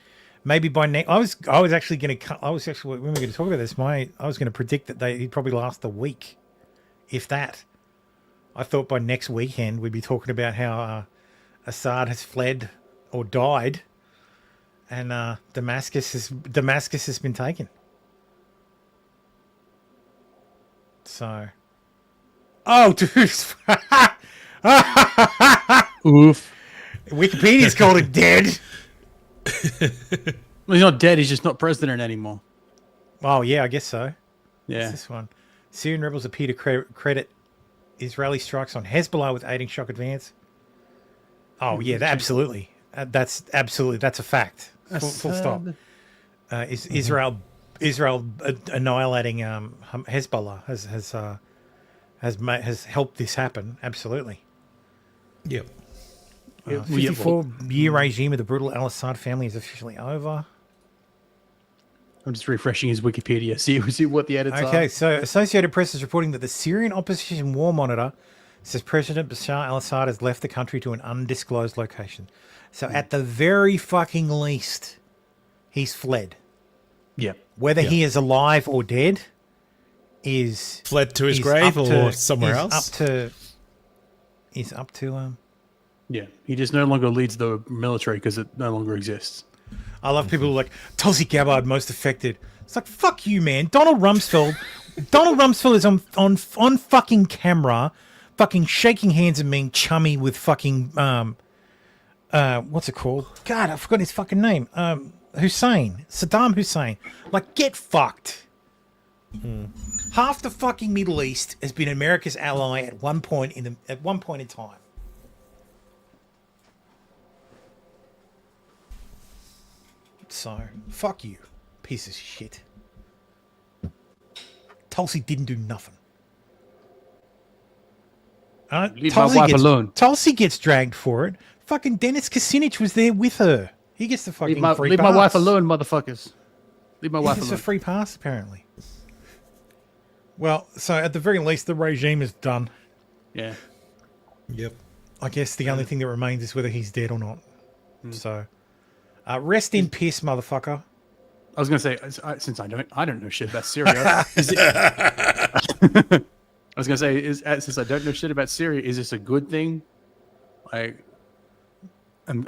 by next. I was actually when we were going to talk about this, I was going to predict that he'd probably last a week, if that. I thought by next weekend we'd be talking about how Assad has fled or died, and Damascus has been taken. So, oh, dude, oof. Wikipedia's called it dead. Well, he's not dead. He's just not president anymore. Oh yeah, I guess so. Yeah. What's this one? Syrian rebels appear to credit Israeli strikes on Hezbollah with aiding shock advance. Oh yeah, absolutely. That's a fact. Full stop. Is Israel annihilating Hezbollah has helped this happen? Absolutely. Yep. 54-year regime of the brutal al-Assad family is officially over. I'm just refreshing his Wikipedia. See what the edits are. Okay, so Associated Press is reporting that the Syrian opposition war monitor says President Bashar al-Assad has left the country to an undisclosed location. So at the very fucking least, he's fled. Yeah. Whether he is alive or dead is fled to his grave or somewhere else. He's up to Yeah, he just no longer leads the military because it no longer exists. I love people who are like, Tulsi Gabbard most affected. It's like, fuck you, man. Donald Rumsfeld is on fucking camera, fucking shaking hands and being chummy with fucking what's it called? God, I forgot his fucking name. Saddam Hussein. Like, get fucked. Half the fucking Middle East has been America's ally at one point in time. So, fuck you, piece of shit. Tulsi didn't do nothing. Leave my wife alone. Tulsi gets dragged for it. Fucking Dennis Kucinich was there with her. He gets the fucking free pass. Leave my wife alone, motherfuckers. Leave my wife alone. He gets a free pass, apparently. Well, so at the very least, the regime is done. Yeah. Yep. I guess the only thing that remains is whether he's dead or not. So, Rest in peace, motherfucker. I was gonna say, since I don't know shit about Syria. I was gonna say, since I don't know shit about Syria, is this a good thing? Like, I'm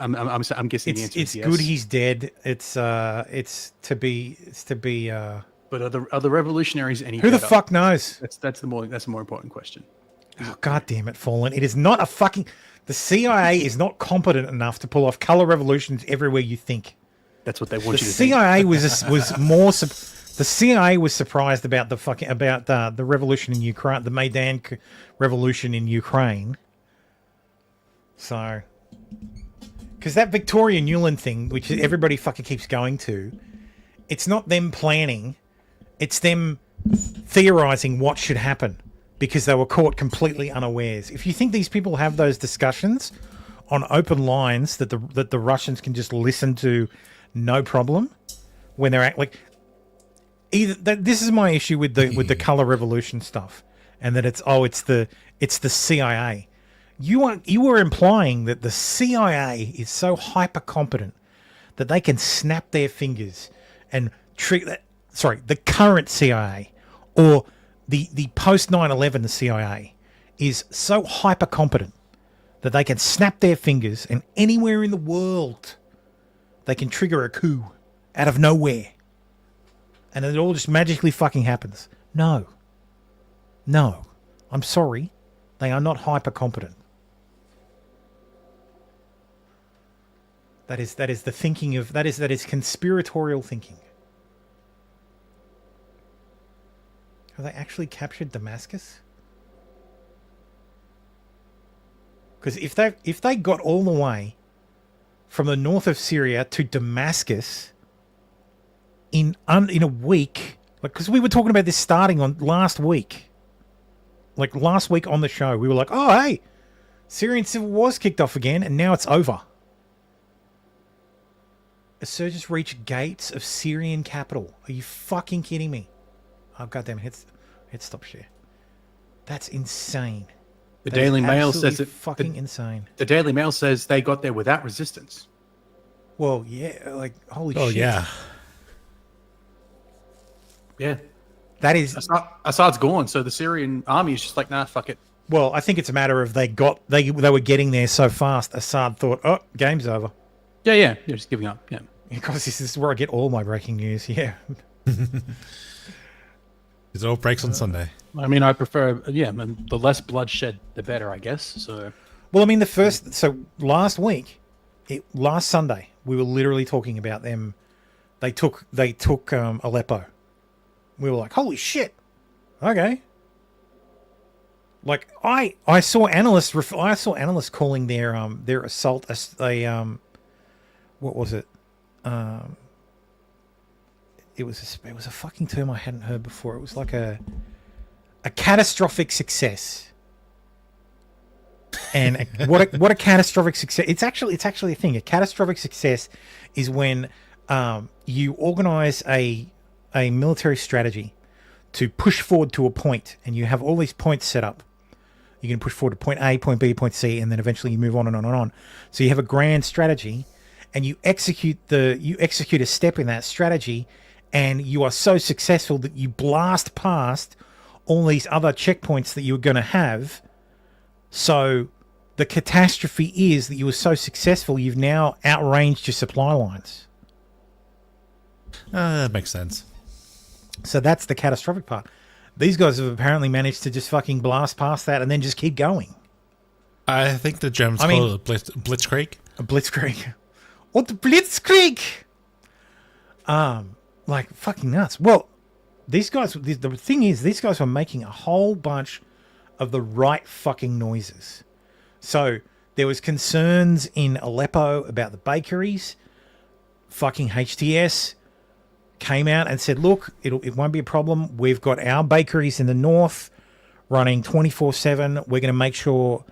guessing the answer is yes. It's good he's dead. It's to be. But are the revolutionaries any? Who the fuck knows? That's the more important question. Oh, God damn it, Fallen! It is not a fucking. The CIA is not competent enough to pull off color revolutions everywhere you think. That's what they want The you to CIA think. was more. The CIA was surprised about the revolution in Ukraine, the Maidan revolution in Ukraine. So, because that Victoria Nuland thing, which everybody fucking keeps going to, it's not them planning, it's them theorizing what should happen because they were caught completely unawares. If you think these people have those discussions on open lines that the Russians can just listen to, no problem, when they're like, this is my issue with the color revolution stuff, and that it's the CIA. You are implying that the CIA is so hyper competent that they can snap their fingers and treat that. Sorry, the current CIA or the post 9/11 CIA is so hyper competent that they can snap their fingers and anywhere in the world they can trigger a coup out of nowhere, and it all just magically fucking happens. No, I'm sorry, they are not hyper competent. That is the thinking of that is conspiratorial thinking. Have they actually captured Damascus? Because if they got all the way from the north of Syria to Damascus in a week, like, because we were talking about this starting on last week, like last week on the show, we were like, oh hey, Syrian civil war's kicked off again, and now it's over. Insurgents reach gates of Syrian capital. Are you fucking kidding me? Oh goddamn! Hit stop share. That's insane. The Daily Mail says it. Fucking insane. The Daily Mail says they got there without resistance. Well, yeah, like holy shit. Oh yeah. Yeah. That is Assad's gone, so the Syrian army is just like, nah, fuck it. Well, I think it's a matter of they were getting there so fast. Assad thought, oh, game's over. Yeah, just giving up. Yeah. Because this is where I get all my breaking news. Yeah. It all breaks on Sunday. I mean, I prefer, the less bloodshed, the better, I guess. So, well, I mean, last Sunday, we were literally talking about them. They took Aleppo. We were like, holy shit. Okay. Like I saw analysts calling their assault what was it? It was a fucking term I hadn't heard before. It was like a catastrophic success. And what a catastrophic success! It's actually a thing. A catastrophic success is when you organize a military strategy to push forward to a point, and you have all these points set up. You can push forward to point A, point B, point C, and then eventually you move on and on and on. So you have a grand strategy, and you execute a step in that strategy, and you are so successful that you blast past all these other checkpoints that you were going to have. So the catastrophe is that you were so successful, you've now outranged your supply lines. That makes sense. So that's the catastrophic part. These guys have apparently managed to just fucking blast past that and then just keep going. I think the Germans call it Blitzkrieg. A Blitzkrieg. What the Blitzkrieg? Like fucking nuts. Well, these guys, the thing is, these guys were making a whole bunch of the right fucking noises. So there was concerns in Aleppo about the bakeries. Fucking HTS came out and said, look, it won't be a problem. We've got our bakeries in the north running 24/7. We're going to make sure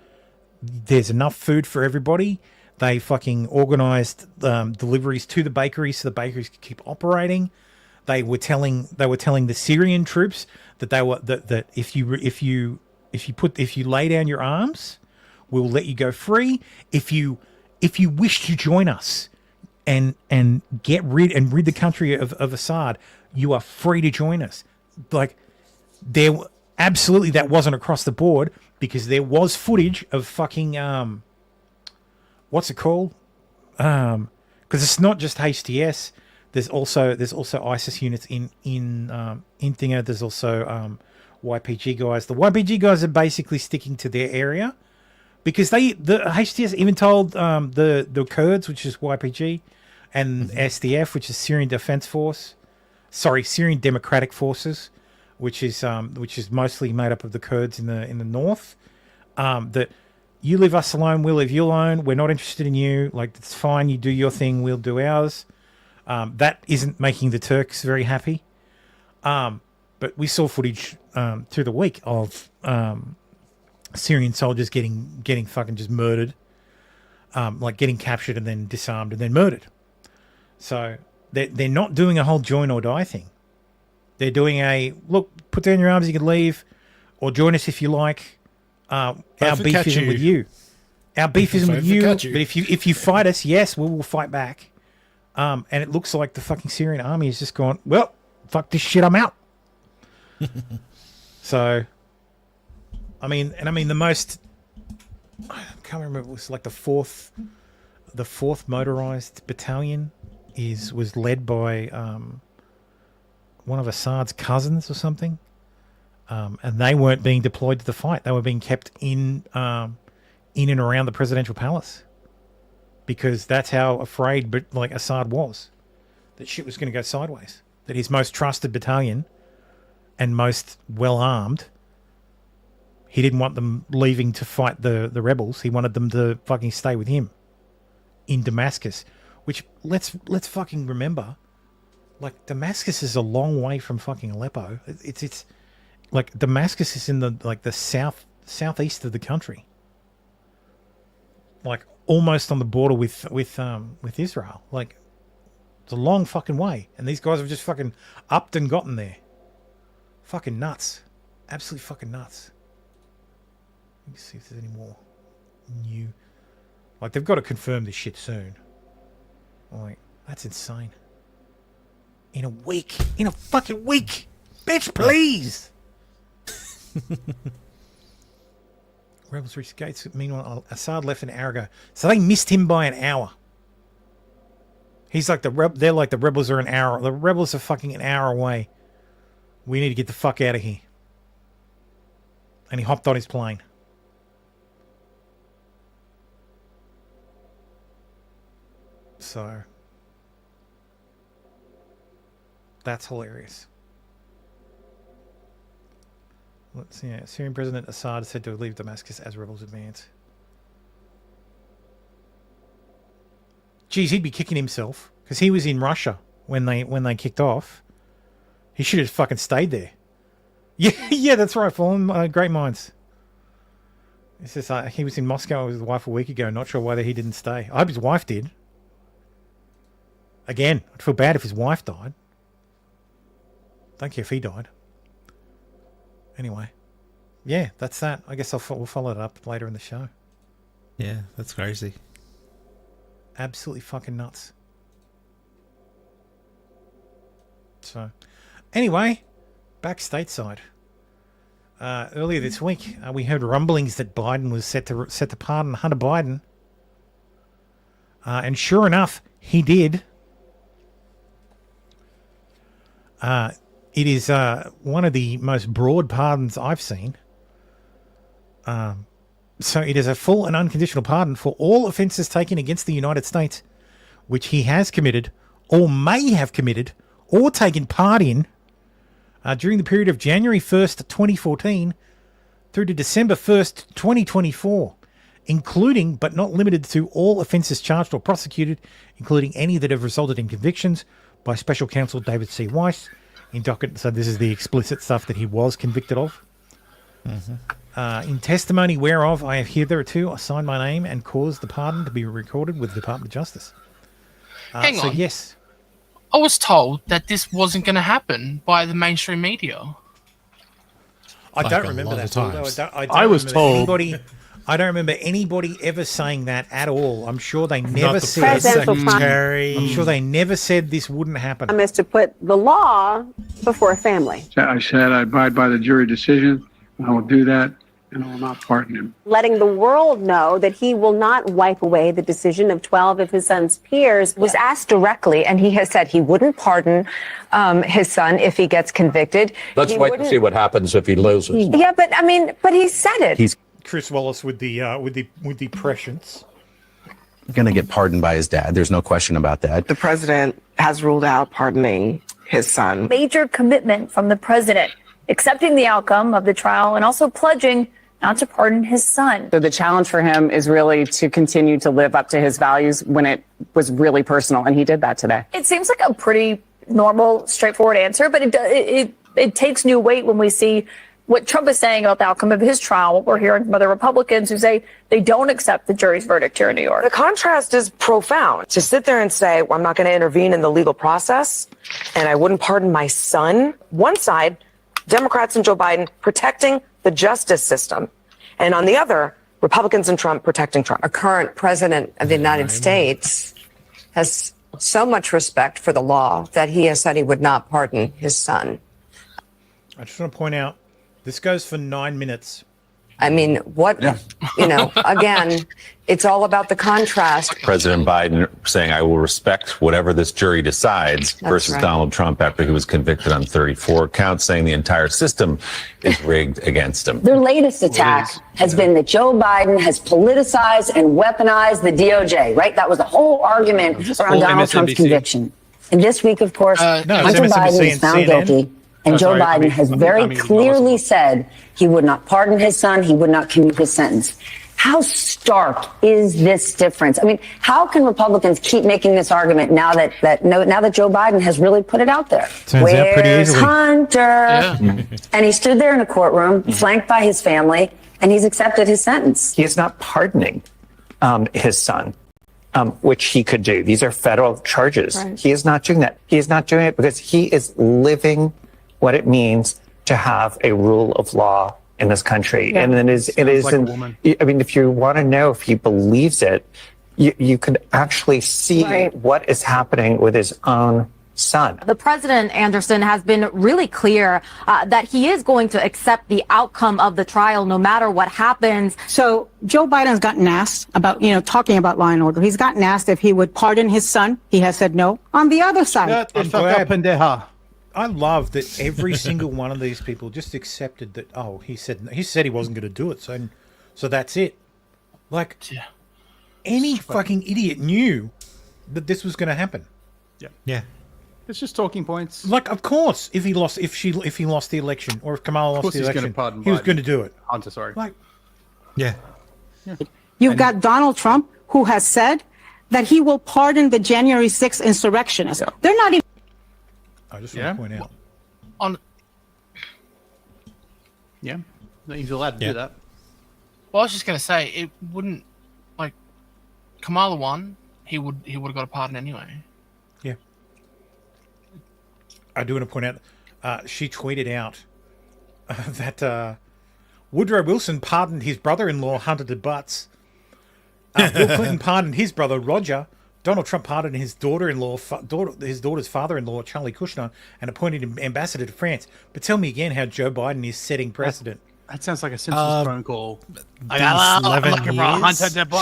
there's enough food for everybody. They fucking organized deliveries to the bakeries so the bakeries could keep operating. They were telling the Syrian troops that that if you lay down your arms, we'll let you go free. If you wish to join us and rid the country of Assad, you are free to join us. Like, absolutely that wasn't across the board, because there was footage of fucking what's it called? Because it's not just HTS. There's also ISIS units in Thinger. There's also YPG guys. The YPG guys are basically sticking to their area, because the HTS even told the Kurds, which is YPG, and SDF, which is Syrian Democratic Forces, which is mostly made up of the Kurds in the north, that you leave us alone, we'll leave you alone. We're not interested in you. Like, it's fine. You do your thing, we'll do ours. That isn't making the Turks very happy. But we saw footage through the week of Syrian soldiers getting fucking just murdered, like getting captured and then disarmed and then murdered. So they're not doing a whole join or die thing. They're doing a, look, put down your arms, you can leave, or join us if you like. Our beef isn't with you. Our beef isn't with you. But if you fight us, yes, we will fight back. And it looks like the fucking Syrian army is just going, well, fuck this shit, I'm out. So, I mean the most, I can't remember, it was like the fourth motorized battalion was led by one of Assad's cousins or something. And they weren't being deployed to the fight. They were being kept in and around the presidential palace, because that's how afraid Assad was that shit was going to go sideways. That his most trusted battalion and most well-armed, he didn't want them leaving to fight the rebels. He wanted them to fucking stay with him in Damascus, which let's fucking remember, like, Damascus is a long way from fucking Aleppo. It's like Damascus is in the southeast of the country, like almost on the border with Israel. Like, it's a long fucking way, and these guys have just fucking upped and gotten there. Fucking nuts, absolutely fucking nuts. Let me see if there's any more new. Like, they've got to confirm this shit soon. Like, that's insane. In a fucking week, bitch, please. Rebels reached gates. Meanwhile, Assad left an hour ago, so they missed him by an hour. He's like they're like the rebels are an hour. The rebels are fucking an hour away. We need to get the fuck out of here. And he hopped on his plane. So that's hilarious. Let's see. Syrian President Assad is said to leave Damascus as rebels advance. Geez, he'd be kicking himself, because he was in Russia when they kicked off. He should have fucking stayed there. Yeah, that's right. Fallen great minds. It says he was in Moscow with his wife a week ago. Not sure why he didn't stay. I hope his wife did. Again, I'd feel bad if his wife died. Don't care if he died. Anyway, yeah, that's that. I guess we'll follow it up later in the show. Yeah, that's crazy. Absolutely fucking nuts. So, anyway, back stateside. Earlier this week, we heard rumblings that Biden was set to pardon Hunter Biden, and sure enough, he did. It is one of the most broad pardons I've seen. So it is a full and unconditional pardon for all offences taken against the United States, which he has committed, or may have committed, or taken part in during the period of January 1st, 2014 through to December 1st, 2024, including but not limited to all offences charged or prosecuted, including any that have resulted in convictions by Special Counsel David C. Weiss in docket. So this is the explicit stuff that he was convicted of. Mm-hmm. In testimony whereof I have hitherto assigned my name and caused the pardon to be recorded with the Department of Justice. Hang on. Yes. I was told that this wasn't going to happen by the mainstream media. I don't remember that. I was told. I don't remember anybody ever saying that at all. I'm sure they never the said. secretary. I'm sure they never said this wouldn't happen. Is to put the law before family. I said I abide by the jury decision. I will do that, and I will not pardon him. Letting the world know that he will not wipe away the decision of 12 of his son's peers. Was asked directly, and he has said he wouldn't pardon his son if he gets convicted. Let's wait and see what happens if he loses. Yeah, but I mean, but he said it. He's Chris Wallace with the prescience. Going to get pardoned by his dad. There's no question about that. The president has ruled out pardoning his son. Major commitment from the president, accepting the outcome of the trial and also pledging not to pardon his son. So the challenge for him is really to continue to live up to his values when it was really personal, and he did that today. It seems like a pretty normal, straightforward answer, but it takes new weight when we see what Trump is saying about the outcome of his trial, what we're hearing from other Republicans who say they don't accept the jury's verdict here in New York. The contrast is profound. To sit there and say, well, I'm not going to intervene in the legal process, and I wouldn't pardon my son. One side, Democrats and Joe Biden protecting the justice system. And on the other, Republicans and Trump protecting Trump. A current president of the United States has so much respect for the law that he has said he would not pardon his son. I just want to point out, this goes for 9 minutes. I mean, what, again, it's all about the contrast. President Biden saying, I will respect whatever this jury decides, versus right. Donald Trump after he was convicted on 34 counts, saying the entire system is rigged against him. Their latest attack has been that Joe Biden has politicized and weaponized the DOJ, right? That was the whole argument around Donald Trump's conviction. And this week, of course, Hunter Biden was found guilty. And Joe Biden has very clearly said he would not pardon his son. He would not commute his sentence. How stark is this difference? I mean, how can Republicans keep making this argument now that Joe Biden has really put it out there? Turns out pretty Where's easily. Hunter? And he stood there in a courtroom, flanked by his family, and he's accepted his sentence. He is not pardoning his son, which he could do. These are federal charges. Right. He is not doing that. He is not doing it because he is living what it means to have a rule of law in this country. Yeah. And it is, like a woman. I mean, if you want to know if he believes it, you could actually see what is happening with his own son. The president, Anderson, has been really clear that he is going to accept the outcome of the trial no matter what happens. So Joe Biden's gotten asked about, talking about law and order. He's gotten asked if he would pardon his son. He has said no. On the other side, I love that every single one of these people just accepted that. Oh, he said he wasn't going to do it, so that's it. Like, any fucking idiot knew that this was going to happen. Yeah. It's just talking points. Like, of course, if he lost the election, or if Kamala lost the election, he was going to do it. Hunter, sorry. Like, yeah. you've got Donald Trump, who has said that he will pardon the January 6th insurrectionists. Yeah. They're not even. I just want to point out. Yeah, he's allowed to do that. Well, I was just going to say, it wouldn't, like, Kamala won, he would have got a pardon anyway. Yeah. I do want to point out, she tweeted out that Woodrow Wilson pardoned his brother-in-law, Hunter to Butts. Bill Clinton pardoned his brother, Roger. Donald Trump pardoned his his daughter's father-in-law, Charlie Kushner, and appointed him ambassador to France. But tell me again how Joe Biden is setting precedent. That sounds like a Simpsons phone call.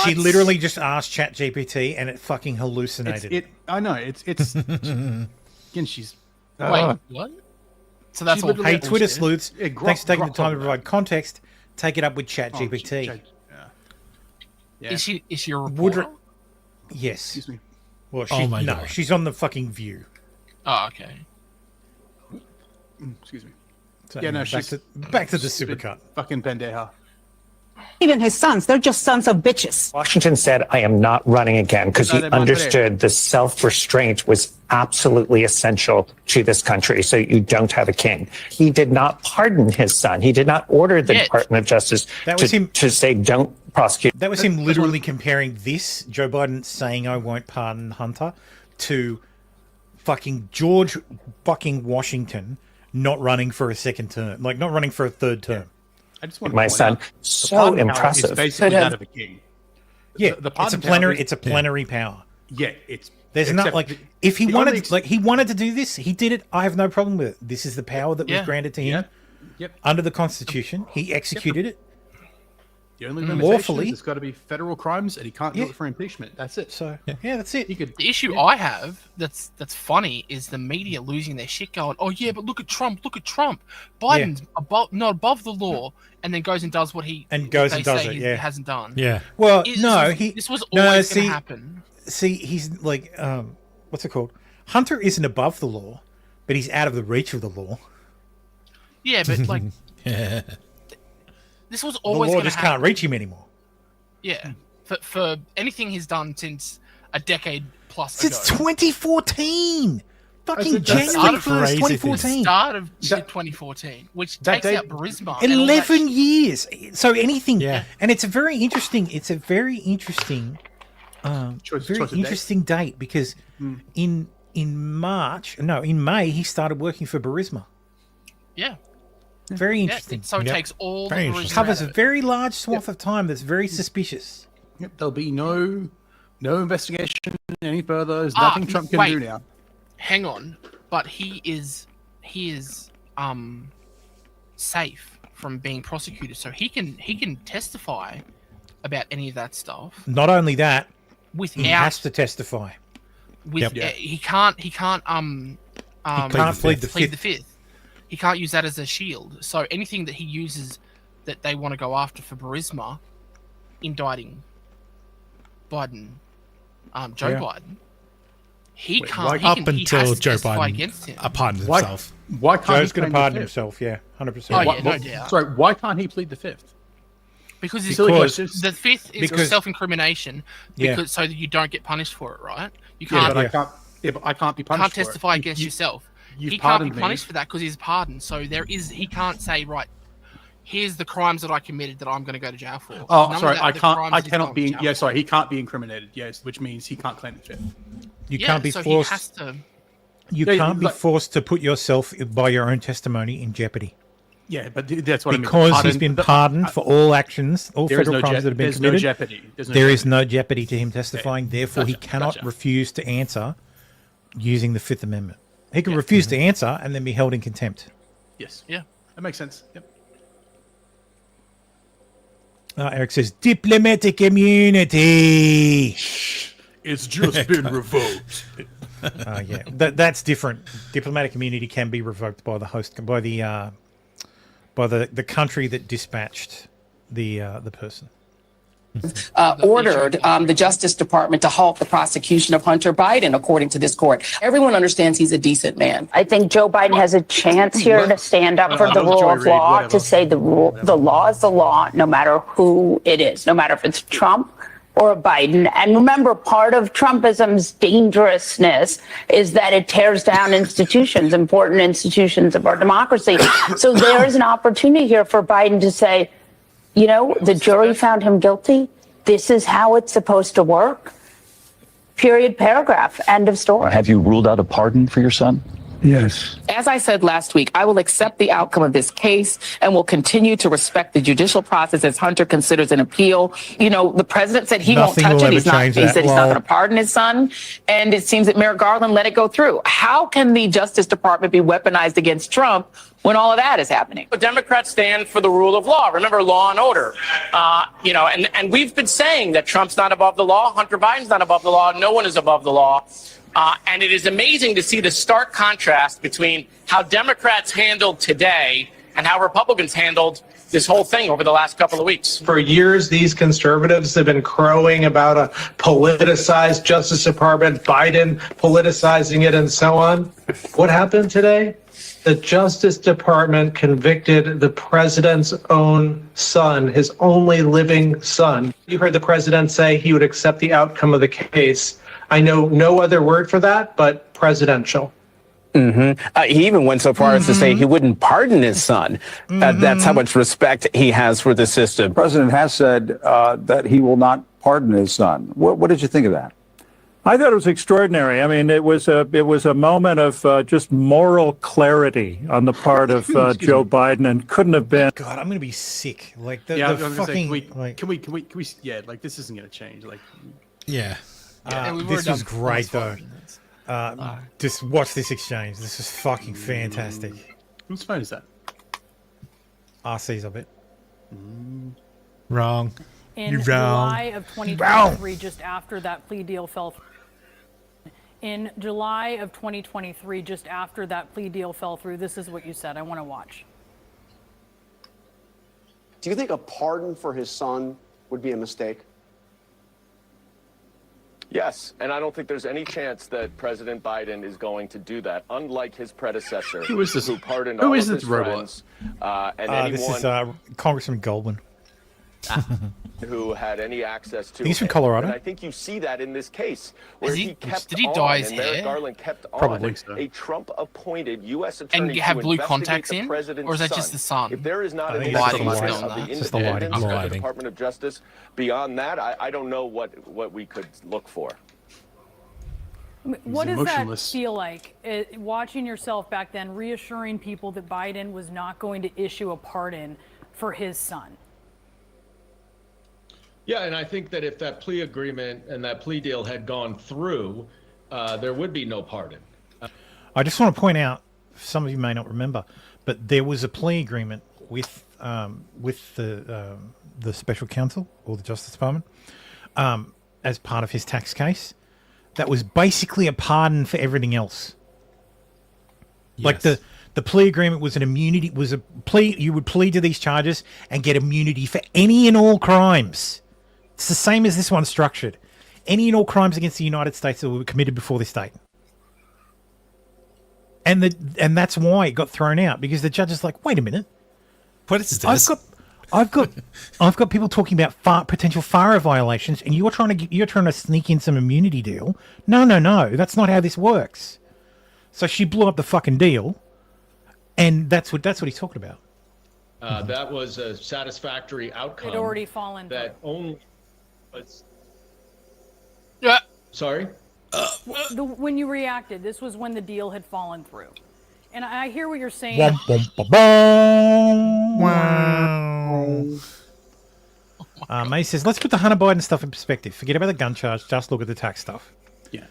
She literally just asked ChatGPT, and it fucking hallucinated. I know. It's again. She's wait. What? So that's all. Hey, Twitter sleuths! Thanks for taking the time to provide context. Take it up with ChatGPT. Yeah. Is she a reporter? Yes. Excuse me. Well, God. She's on the fucking View. Oh, okay. Excuse me. So, Yeah, no, back to the supercut. Fucking pendeja. Even his sons, they're just sons of bitches. Washington said, I am not running again because he understood the self-restraint was absolutely essential to this country. So you don't have a king. He did not pardon his son. He did not order the Department of Justice to say don't prosecute. That was him literally comparing this, Joe Biden saying I won't pardon Hunter, to fucking George fucking Washington not running for a second term, like not running for a third term. I just want to my point son. out, So pardon power impressive. Is basically that of a king. Yeah, The it's a pardon power plenary. is- It's a plenary power. Yeah, it's There's not except like the- if he the wanted only ex- he wanted to do this, he did it. I have no problem with it. This is the power that was granted to him Yep. under the Constitution. He executed it. The only limitation lawfully. is it's got to be federal crimes, and he can't do it for impeachment. That's it. So yeah, that's it. He could. The issue I have that's funny is the media losing their shit, going, "Oh yeah, but look at Trump! Look at Trump! Biden's above the law," and then goes and does what he does they and does say it. he Yeah, hasn't done. Yeah. Well, This was always going to happen. See, he's like, what's it called? Hunter isn't above the law, but he's out of the reach of the law. Yeah, but like, this was The always law going to just happen. can't reach him anymore. Yeah, for anything he's done since a decade plus Since ago. 2014, fucking The January start of 1st, 2014. Start of 2014, which that takes day- out Burisma. and all that 11 years. So anything, and it's a very interesting. It's a very interesting, choice of date. interesting date because in May he started working for Burisma. Yeah. Very Yeah, interesting. so it takes all Very the interesting. Burisma Covers out a of it. very large swath of time that's very suspicious. Yep, there'll be no investigation any further. There's nothing Trump can do now. Hang on, but he is safe from being prosecuted, so he can testify about any of that stuff. Not only that, Without he has to testify. He can't plead the fifth. He can't use that as a shield. So anything that he uses that they want to go after for Burisma, indicting Biden, Joe Yeah. Biden, he Wait, can't. why- he Up can, he until has to Joe testify Biden against him. pardoned Why- himself. Why can't Joe's he going to plead the pardon fifth? himself. Yeah, 100%. Oh yeah, no doubt. Sorry, why can't he plead the fifth? Because Because- the fifth is because- self-incrimination, Yeah. because so that you don't get punished for it, right? You Yeah, can't. but I can't. Yeah, but I can't be punished. Can't for it. testify against yourself. You've He can't be pardoned me. punished for that because he's pardoned. So he can't say, right, here's the crimes that I committed that I'm going to go to jail for. Oh, None of sorry, that- I the can't. crimes I that he's cannot gone be. to jail Yeah, for. sorry, he can't be incriminated. Yes, which means he can't claim the fifth. You Yeah, can't be so forced. He has to. You Yeah, can't be like- forced to put yourself by your own testimony in jeopardy. Yeah, but that's what Because I mean. he's been pardoned for all actions, all There is federal no crimes that have been there's no committed. jeopardy. There's no There is jeopardy. no jeopardy to him testifying. Therefore, he Gotcha, cannot gotcha. refuse to answer using the Fifth Amendment. He can refuse to answer and then be held in contempt. Yes. Yeah. That makes sense. Yep. Eric says diplomatic immunity. It's just been revoked. Yeah, that's different. Diplomatic immunity can be revoked by the host, by the country that dispatched the person. Ordered the Justice Department to halt the prosecution of Hunter Biden, according to this court. Everyone understands he's a decent man. I think Joe Biden has a chance here to stand up for the rule of law, to say the law is the law, no matter who it is, no matter if it's Trump or Biden. And remember, part of Trumpism's dangerousness is that it tears down institutions, important institutions of our democracy. So there is an opportunity here for Biden to say, you know, the jury found him guilty. This is how it's supposed to work. Period, paragraph, end of story. Have you ruled out a pardon for your son? Yes. As I said last week, I will accept the outcome of this case and will continue to respect the judicial process as Hunter considers an appeal. You know, the president said he Nothing won't touch will it. He ever change said that. he's not Well- going to pardon his son. And it seems that Merrick Garland let it go through. How can the Justice Department be weaponized against Trump when all of that is happening? But Democrats stand for the rule of law. Remember, law and order. And we've been saying that Trump's not above the law. Hunter Biden's not above the law. No one is above the law. And it is amazing to see the stark contrast between how Democrats handled today and how Republicans handled this whole thing over the last couple of weeks. For years, these conservatives have been crowing about a politicized Justice Department, Biden politicizing it, and so on. What happened today? The Justice Department convicted the president's own son, his only living son. You heard the president say he would accept the outcome of the case. I know no other word for that, but presidential. He even went so far as to say he wouldn't pardon his son. That's how much respect he has for the system. The president has said that he will not pardon his son. What did you think of that? I thought it was extraordinary. I mean, it was a moment of just moral clarity on the part of Joe Biden, and couldn't have been. God, I'm gonna be sick. Like I was gonna fucking. say, can we? Yeah, like this isn't gonna change. Like, yeah. This was great though. Just watch this exchange. This is fucking fantastic. Whose phone is that? RC's, I bet. Wrong. In July of 2023, just after that plea deal fell through. In July of 2023, just after that plea deal fell through, this is what you said. I want to watch. Do you think a pardon for his son would be a mistake? Yes, and I don't think there's any chance that President Biden is going to do that, unlike his predecessor, Who is this? who pardoned Who all is of this his robot? friends, and anyone This is Congressman Goldman. who had any access to. He's from Colorado. And I think you see that in this case, where Is he- he kept did he on, dye his and Merrick hair? Garland kept Probably on so. a Trump-appointed U.S. attorney And have to blue investigate contacts the in? president's Or is that son. just the sun? If there is not I an think it's just the investigation lighting. of the It's just the lighting. independence of the Lighting. Department of Justice, beyond that, I don't know what we could look for. I mean, what does that emotionless. feel like? Watching yourself back then, reassuring people that Biden was not going to issue a pardon for his son. Yeah, and I think that if that plea agreement and that plea deal had gone through, there would be no pardon. I just want to point out, some of you may not remember, but there was a plea agreement with the special counsel or the Justice Department as part of his tax case. That was basically a pardon for everything else. Like the plea agreement was an immunity, was a plea. You would plead to these charges and get immunity for any and all crimes. It's the same as this one structured. Any and all crimes against the United States that were committed before this date. And that's why it got thrown out, because the judge is like, wait a minute. What is this? I've got people talking about potential FARA violations, and you're trying to sneak in some immunity deal. No, that's not how this works. So she blew up the fucking deal, and that's what he's talking about. That was a satisfactory outcome. It already fallen through. That only was. Yeah. Sorry. When you reacted, this was when the deal had fallen through. And I hear what you're saying. May says, let's put the Hunter Biden stuff in perspective. Forget about the gun charge. Just look at the tax stuff. Yeah.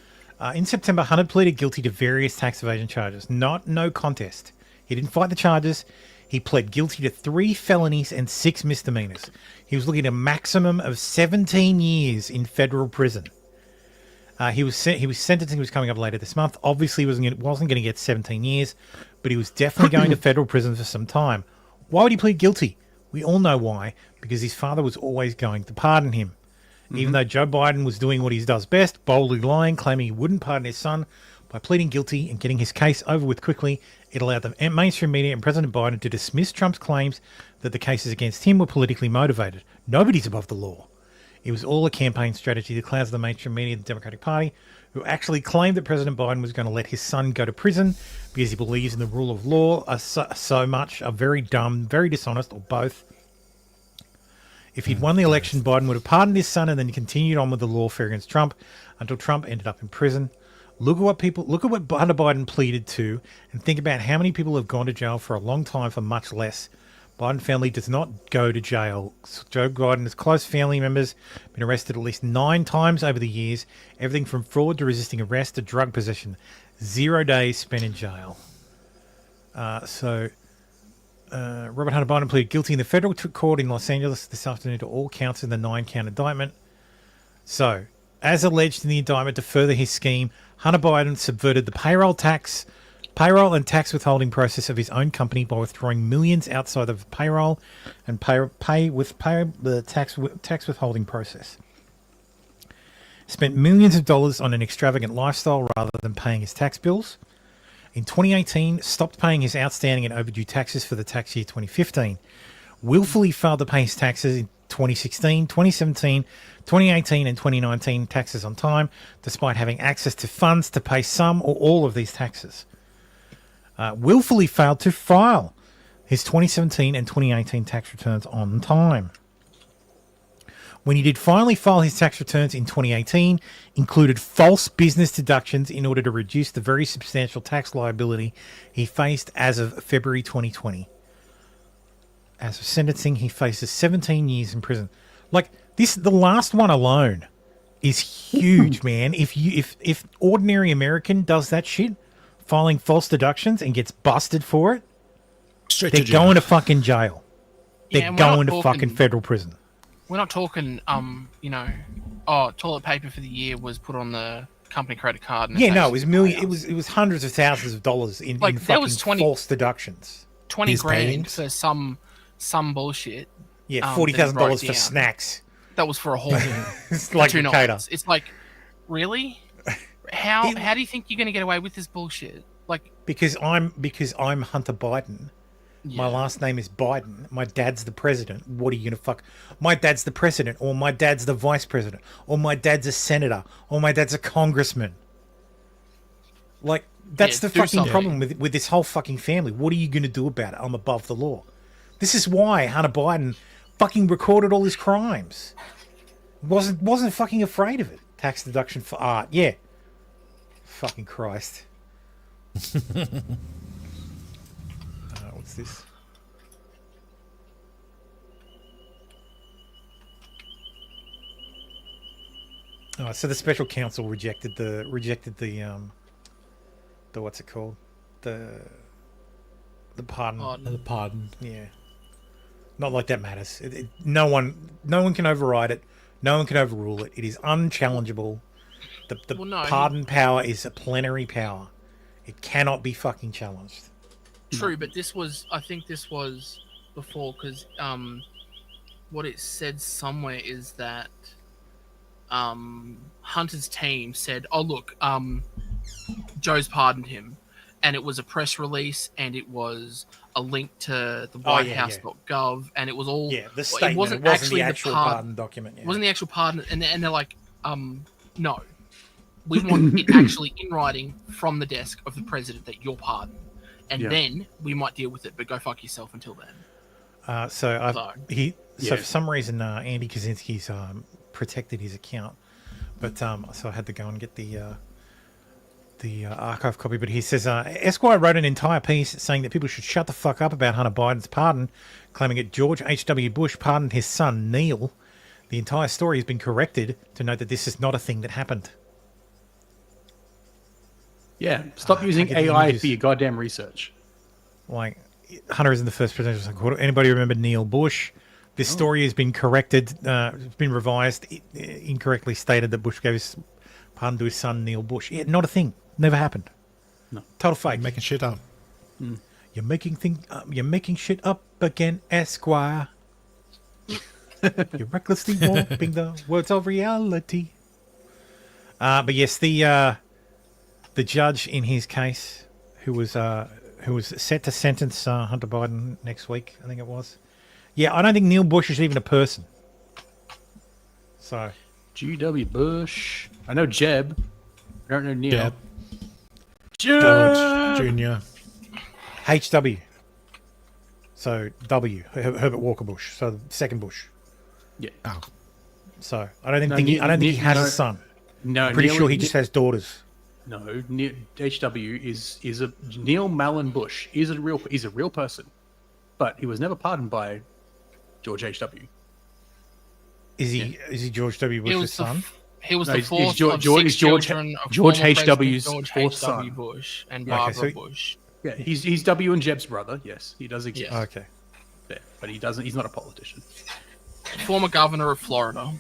In September, Hunter pleaded guilty to various tax evasion charges. No contest. He didn't fight the charges. He pled guilty to 3 felonies and 6 misdemeanors. He was looking at a maximum of 17 years in federal prison. He was sentencing was coming up later this month. Obviously, he wasn't going to get 17 years, but he was definitely going to federal prison for some time. Why would he plead guilty? We all know why. Because his father was always going to pardon him. Even though Joe Biden was doing what he does best, boldly lying, claiming he wouldn't pardon his son, by pleading guilty and getting his case over with quickly, it allowed the mainstream media and President Biden to dismiss Trump's claims that the cases against him were politically motivated. Nobody's above the law. It was all a campaign strategy. The clouds of the mainstream media and the Democratic Party, who actually claimed that President Biden was going to let his son go to prison because he believes in the rule of law, are very dumb, very dishonest, or both. If he'd won the election, Biden would have pardoned his son and then continued on with the lawfare against Trump until Trump ended up in prison. Look at what Hunter Biden pleaded to, and think about how many people have gone to jail for a long time for much less. Biden family does not go to jail. Joe Biden's close family members have been arrested at least 9 times over the years. Everything from fraud to resisting arrest to drug possession. 0 days spent in jail. Robert Hunter Biden pleaded guilty in the federal court in Los Angeles this afternoon to all counts in the 9-count indictment. So, as alleged in the indictment, to further his scheme, Hunter Biden subverted the payroll and tax withholding process of his own company by withdrawing millions outside of payroll and the tax withholding process. Spent millions of dollars on an extravagant lifestyle rather than paying his tax bills. In 2018, stopped paying his outstanding and overdue taxes for the tax year 2015. Willfully failed to pay his taxes in 2016, 2017, 2018 and 2019 taxes on time, despite having access to funds to pay some or all of these taxes. Willfully failed to file his 2017 and 2018 tax returns on time. when he did finally file his tax returns in 2018, included false business deductions in order to reduce the very substantial tax liability he faced as of February 2020. As of sentencing, he faces 17 years in prison. Like this, the last one alone is huge, man. If ordinary American does that shit, filing false deductions and gets busted for it, they're going to fucking jail. They're going to fucking federal prison. We're not talking, toilet paper for the year was put on the company credit card. And Yeah, no, it was it was hundreds of thousands of dollars in there was fucking false deductions. 20 grand for some bullshit. Yeah, $40,000 for snacks. That was for a whole It's like for 2 Decatur. nights. It's like, really? How do you think you're going to get away with this bullshit? Like, because I'm Hunter Biden. My last name is Biden. My dad's the president. What are you gonna fuck? My dad's the president, or my dad's the vice president, or my dad's a senator, or my dad's a congressman. Like that's the fucking problem with this whole fucking family. What are you gonna do about it? I'm above the law. This is why Hunter Biden fucking recorded all his crimes. Wasn't fucking afraid of it. Tax deduction for art. Yeah. Fucking Christ. What's this? Oh, so the special counsel rejected the what's it called? The pardon. The pardon. Yeah. Not like that matters. No one can override it. No one can overrule it. It is unchallengeable. The pardon power is a plenary power. It cannot be fucking challenged. True, but I think this was before, because what it said somewhere is that Hunter's team said, oh look, Joe's pardoned him, and it was a press release, and it was a link to the whitehouse.gov, and it was all the statement. It wasn't actually the actual pardon document. It wasn't the actual pardon, and they're like, no, we want it actually in writing from the desk of the president that you're pardoned. And then we might deal with it, but go fuck yourself until then. So for some reason, Andy Kaczynski's protected his account, but so I had to go and get the archive copy. But he says Esquire wrote an entire piece saying that people should shut the fuck up about Hunter Biden's pardon, claiming that George H.W. Bush pardoned his son Neil. The entire story has been corrected to note that this is not a thing that happened. Yeah, stop using AI for your goddamn research. Like, Hunter isn't the first presidential court. Anybody remember Neil Bush? This story has been corrected. It's been revised. It incorrectly stated that Bush gave his pardon to his son Neil Bush. Yeah, not a thing. Never happened. No, total fake. Making shit up. You're making shit up again, Esquire. You're recklessly warping the words of reality. But yes, the judge in his case, who was set to sentence Hunter Biden next week, I think it was. Yeah, I don't think Neil Bush is even a person. So, G.W. Bush. I know Jeb. I don't know Neil. George Jr. H.W. So W. Herbert Walker Bush. So the second Bush. Yeah. Oh. So I don't think he has a son. No, I'm pretty sure he just has daughters. No, HW is a Neil Mallon Bush. He's a real person, but he was never pardoned by George H.W. Is he George W. Bush's son? He was the fourth of six children of George former H.W.'s George fourth H.W. son. Bush and Barbara Bush. Yeah, he's W and Jeb's brother. Yes, he does exist. Yes. Okay. Yeah, but he doesn't. He's not a politician. Former governor of Florida.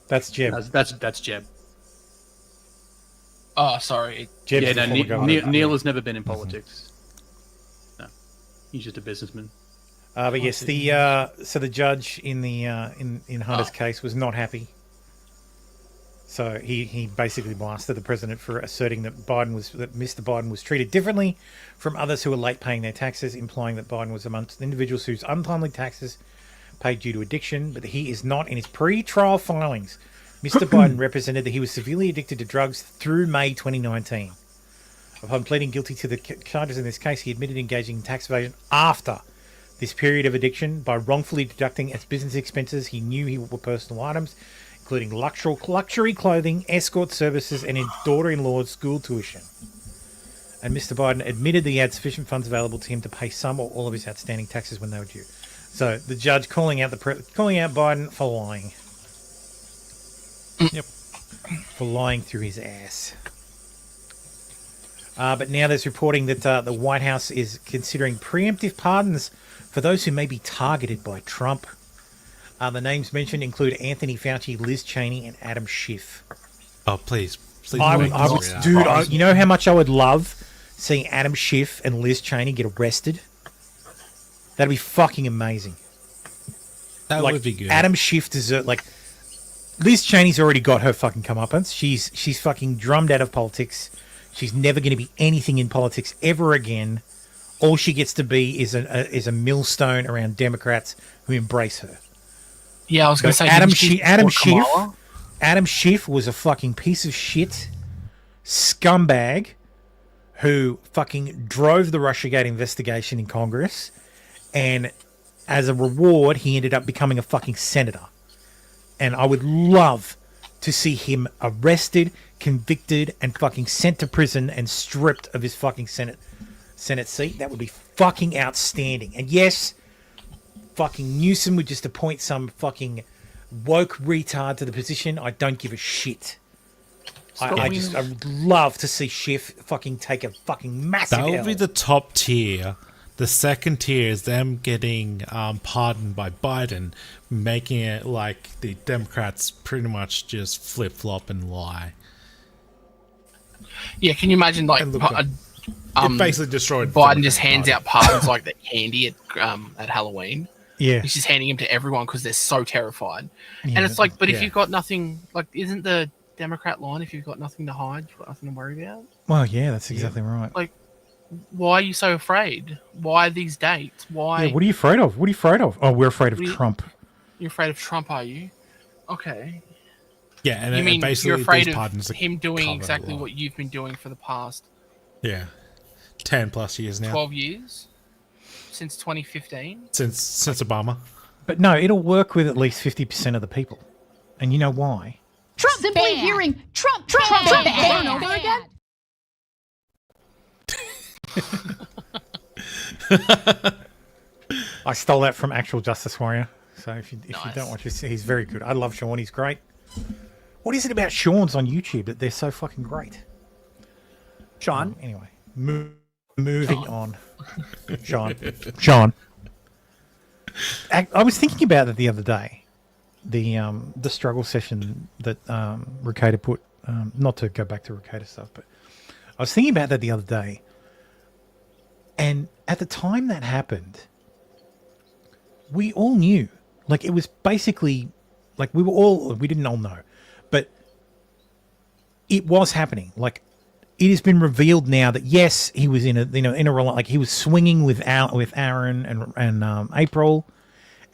That's Jeb. That's Jeb. Oh, sorry. Jeb's Neil has never been in politics. No, he's just a businessman. But yes, so the judge in the in Hunter's case was not happy. So he basically blasted the president for asserting that Mr. Biden was treated differently from others who were late paying their taxes, implying that Biden was amongst individuals whose untimely taxes paid due to addiction, but he is not. In his pre-trial filings, Mr. Biden represented that he was severely addicted to drugs through May 2019. Upon pleading guilty to the charges in this case, he admitted engaging in tax evasion after this period of addiction by wrongfully deducting as business expenses he knew he were personal items, including luxury clothing, escort services, and his daughter-in-law's school tuition. And Mr. Biden admitted that he had sufficient funds available to him to pay some or all of his outstanding taxes when they were due. So the judge calling out Biden for lying. Yep, for lying through his ass. But now there's reporting that the White House is considering preemptive pardons for those who may be targeted by Trump. The names mentioned include Anthony Fauci, Liz Cheney, and Adam Schiff. Oh, please. Dude, you know how much I would love seeing Adam Schiff and Liz Cheney get arrested? That'd be fucking amazing. That would be good. Adam Schiff deserves, Liz Cheney's already got her fucking comeuppance. She's fucking drummed out of politics. She's never going to be anything in politics ever again. All she gets to be is a millstone around Democrats who embrace her. Yeah, I was going to say Adam Schiff was a fucking piece of shit scumbag who fucking drove the Russiagate investigation in Congress, and as a reward, he ended up becoming a fucking senator. And I would love to see him arrested, convicted, and fucking sent to prison and stripped of his fucking Senate seat. That would be fucking outstanding. And yes, fucking Newsom would just appoint some fucking woke retard to the position. I don't give a shit. I would love to see Schiff fucking take a fucking massive That would be the top tier. The second tier is them getting pardoned by Biden, making it like the Democrats pretty much just flip-flop and lie. Yeah, can you imagine it basically destroyed Biden just hands out pardons like the candy at Halloween. Yeah. He's just handing them to everyone because they're so terrified. Yeah, and it's like, but if you've got nothing, isn't the Democrat line, if you've got nothing to hide, you've got nothing to worry about? Well, yeah, that's exactly right. Why are you so afraid? Why these dates? Why? Yeah, what are you afraid of? What are you afraid of? Oh, we're afraid of Trump. You're afraid of Trump, are you? Okay. Yeah, and you mean basically you're afraid of him doing exactly what you've been doing for the past 10 plus years now. 12 years? Since 2015? Since Obama. But no, it'll work with at least 50% of the people. And you know why? Trump simply hearing Trump over and over again. I stole that from Actual Justice Warrior. So if you don't watch this, he's very good. I love Sean. He's great. What is it about Sean's on YouTube that they're so fucking great? Sean? Anyway, moving on. Sean. I was thinking about that the other day. The struggle session that Ricada put, not to go back to Ricada stuff, but I was thinking about that the other day. And at the time that happened, we all knew. It was basically, we didn't all know. But it was happening. It has been revealed now that, yes, he was in a he was swinging with Aaron and April.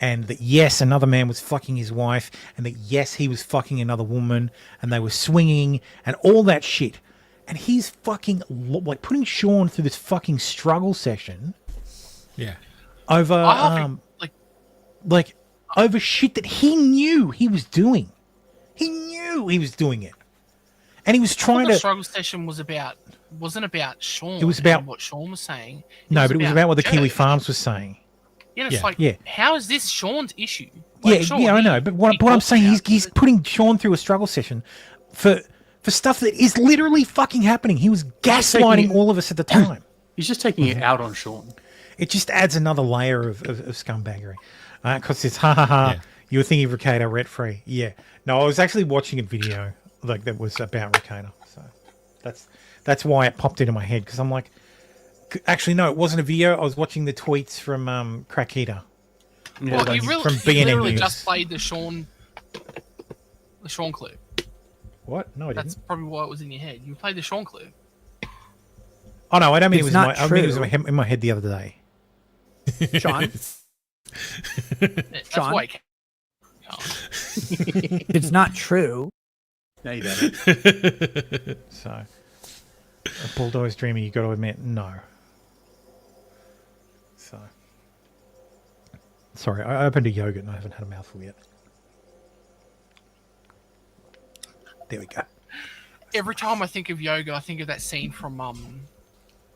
And that, yes, another man was fucking his wife. And that, yes, he was fucking another woman. And they were swinging and all that shit. And he's fucking, putting Sean through this fucking struggle session. Yeah. Over, over shit that he knew he was doing. He knew he was doing it. And he was trying the struggle session wasn't about Sean. It was about what Sean was saying. But it was about what the Kiwi Farms was saying. Yeah, it's how is this Sean's issue? I know. But what I'm saying, he's putting Sean through a struggle session for stuff that is literally fucking happening. He was gaslighting all of us at the time. He's just taking it out on Sean. It just adds another layer of scumbaggery. Because it's you were thinking of Ricada rent-free. Yeah. No, I was actually watching a video that was about Ricada. So that's why it popped into my head. Because I'm like, actually, no, it wasn't a video. I was watching the tweets from Crackheater. Yeah, well, from BNN literally News. just played the Sean clip. What? No, I didn't. That's probably why it was in your head. You played the Sean clip. Oh no, I don't mean It's it was not I mean it was true. in my head the other day. Sean? That's Sean? why. It's not true. No, you don't. So, a Bulldoze Dreamer, you got to admit, no. So, Sorry, I opened a yogurt and I haven't had a mouthful yet. There we go. Every time I think of yoga, I think of that scene from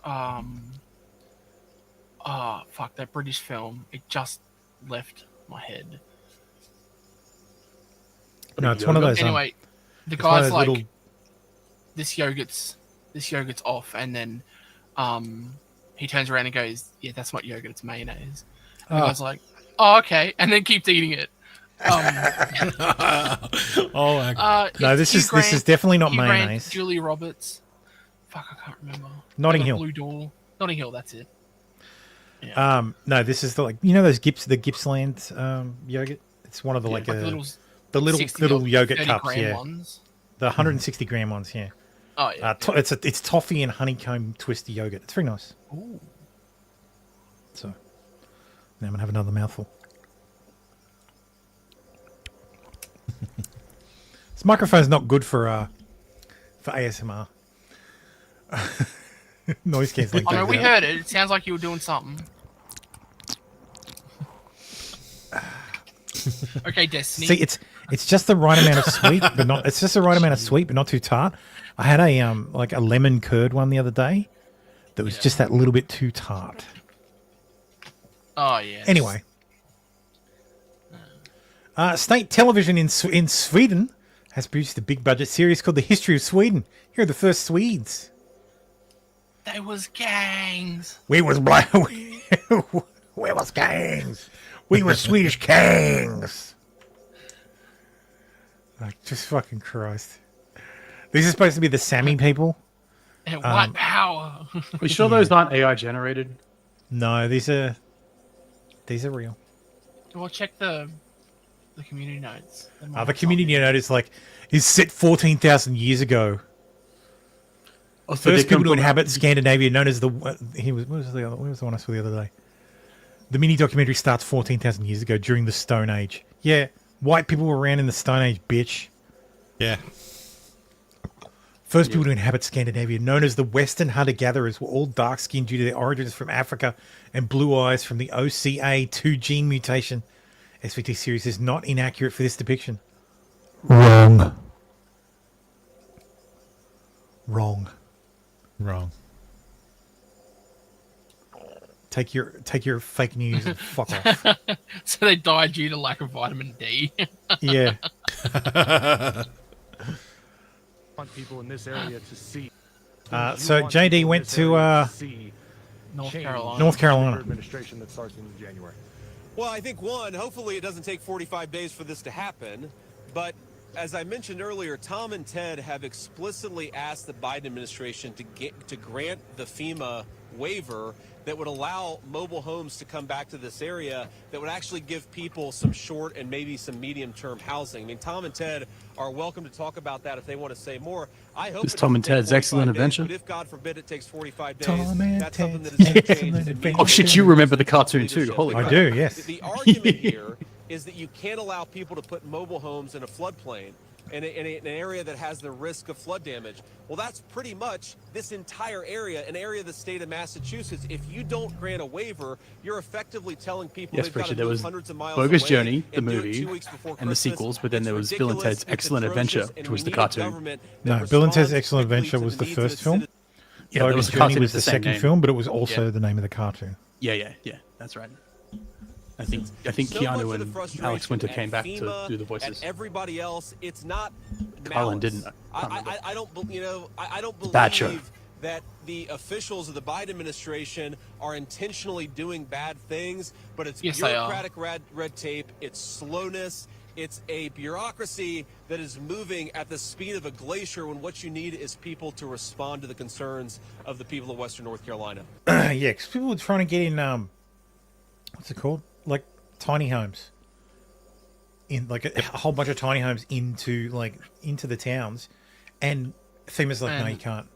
that British film. It just left my head. No, it's one of those. Anyway, the guy's like, this yogurt's off, and then he turns around and goes, "Yeah, that's not yogurt, it's mayonnaise." And the guy's like, "Oh, okay," and then keeps eating it. No, this is definitely not Hugh Grant, mayonnaise. Julia Roberts. Fuck, I can't remember. Notting Hill. Blue Door. Notting Hill. That's it. No, this is those Gippsland yogurt. It's one of the the little yogurt cups. Yeah, ones. The 160 gram ones. Yeah. Oh yeah. It's toffee and honeycomb twisty yogurt. It's very nice. Ooh. So now I'm gonna have another mouthful. This microphone's not good for ASMR. Noise cancelling. I know we heard it. It sounds like you were doing something. Okay, Destiny. See, it's just the right amount of sweet, but not. It's just the right amount of sweet, but not too tart. I had a lemon curd one the other day that was just that little bit too tart. Oh yeah. Anyway, state television in Sweden has produced a big budget series called The History of Sweden. Here are the first Swedes. They was gangs. We was black. We was gangs. We were Swedish gangs. Like, just fucking Christ. These are supposed to be the Sami people. And white power. We sure those aren't AI generated? No, these are real. Well, check the community notes. The community note is set 14,000 years ago. Oh, so first people to inhabit Scandinavia, known as the what was the one I saw the other day? The mini documentary starts 14,000 years ago during the Stone Age. Yeah, white people were around in the Stone Age, bitch. Yeah. First people to inhabit Scandinavia, known as the Western hunter-gatherers, were all dark-skinned due to their origins from Africa and blue eyes from the OCA2 gene mutation. SVT series is not inaccurate for this depiction. Wrong. Take your fake news and fuck off. So they died due to lack of vitamin D. Yeah. Want people in this area to see. So JD went to North Carolina. Administration that starts in January. Well, I think hopefully it doesn't take 45 days for this to happen, but as I mentioned earlier, Tom and Ted have explicitly asked the Biden administration to grant the FEMA waiver that would allow mobile homes to come back to this area, that would actually give people some short and maybe some medium-term housing. I mean, Tom and Ted are welcome to talk about that if they want to say more. I hope it's Tom and Ted's Excellent Adventure. But if God forbid it takes 45 days, Tom and that's something that Ted's is Excellent Adventure. Oh shit, you remember the cartoon too? Holy I crap. do, yes. The argument here is that you can't allow people to put mobile homes in a floodplain in an area that has the risk of flood damage. Well, that's pretty much this entire area, an area of the state of Massachusetts. If you don't grant a waiver, you're effectively telling people they've got to move hundreds of miles Bogus away Journey, the and do it movie, 2 weeks before and the Christmas. sequels, but then there was It's Bill and ridiculous, Ted's it's Excellent atrocious, Adventure, and which was we the need a cartoon. government that No, Bill and Ted's responds Excellent quickly Adventure to was the the needs of first its film. Yeah, there Bogus was the Journey cartoon was with the the same second name. film, but it was also Yeah. the name of the cartoon. Yeah, that's right. I think Keanu and Alex Winter came back to do the voices. And everybody else, it's not Colin malice. didn't. I don't believe Bad show. that the officials of the Biden administration are intentionally doing bad things, but it's Yes, they are. bureaucratic red tape, it's slowness, it's a bureaucracy that is moving at the speed of a glacier when what you need is people to respond to the concerns of the people of Western North Carolina. Yeah, because people were trying to get in, what's it called? Like tiny homes. In like a whole bunch of tiny homes into the towns, and FEMA's like, no, you can't.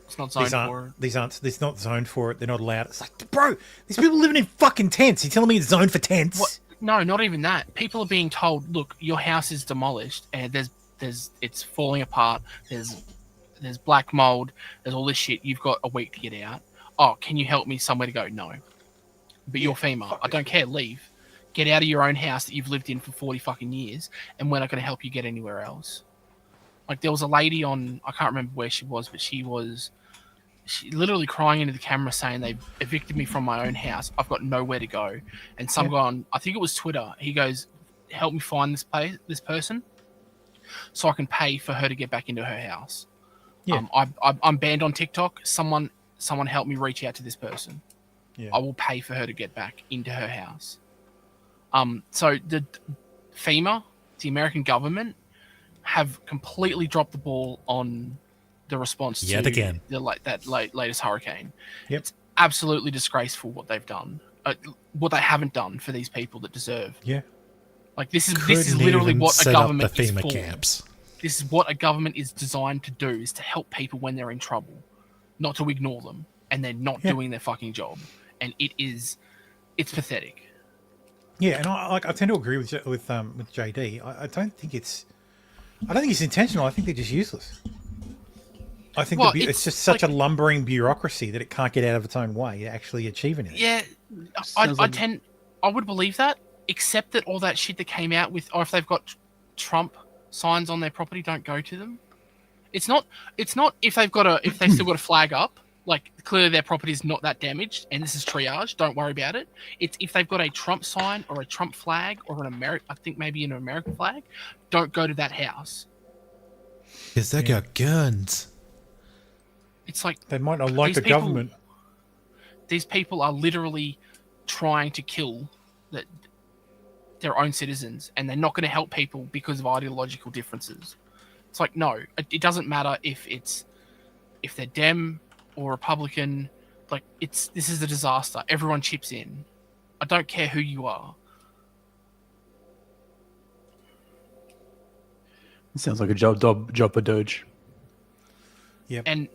It's not zoned for it. It's not zoned for it. They're not allowed. It's like, bro, these people living in fucking tents. You telling me it's zoned for tents? What? No, not even that. People are being told, look, your house is demolished and it's falling apart. There's black mold. There's all this shit. You've got a week to get out. Oh, can you help me somewhere to go? No. But you're FEMA. I don't care. Leave. get out of your own house that you've lived in for 40 fucking years, and we're not going to help you get anywhere else. Like, there was a lady on, I can't remember where she was, but she literally crying into the camera saying they've evicted me from my own house. I've got nowhere to go. And some guy on, I think it was Twitter, he goes, help me find this person so I can pay for her to get back into her house. Yeah. I'm banned on TikTok. Someone help me reach out to this person. Yeah. I will pay for her to get back into her house. So the FEMA, the American government, have completely dropped the ball on the response to that latest hurricane. Yep. It's absolutely disgraceful what they've done, what they haven't done for these people that deserve. Yeah. Like, this is literally what a government is for. Camps. This is what a government is designed to do, is to help people when they're in trouble, not to ignore them, and they're not doing their fucking job. And it's pathetic. Yeah, and I tend to agree with JD. I don't think it's intentional. I think they're just useless. I think it's just such a lumbering bureaucracy that it can't get out of its own way actually achieving it. Yeah, I would believe that, except that all that shit that came out with, or if they've got Trump signs on their property, don't go to them. It's not if they've still got a flag up, like clearly their property is not that damaged and this is triage, don't worry about it. It's if they've got a Trump sign or a Trump flag or I think maybe an American flag, don't go to that house. Because they got guns. It's like they might not like the government. These people are literally trying to kill their own citizens, and they're not going to help people because of ideological differences. It's like, no, it doesn't matter if they're Dem or Republican. Like, this is a disaster. Everyone chips in. I don't care who you are. It sounds like a job for Doge. Yep. And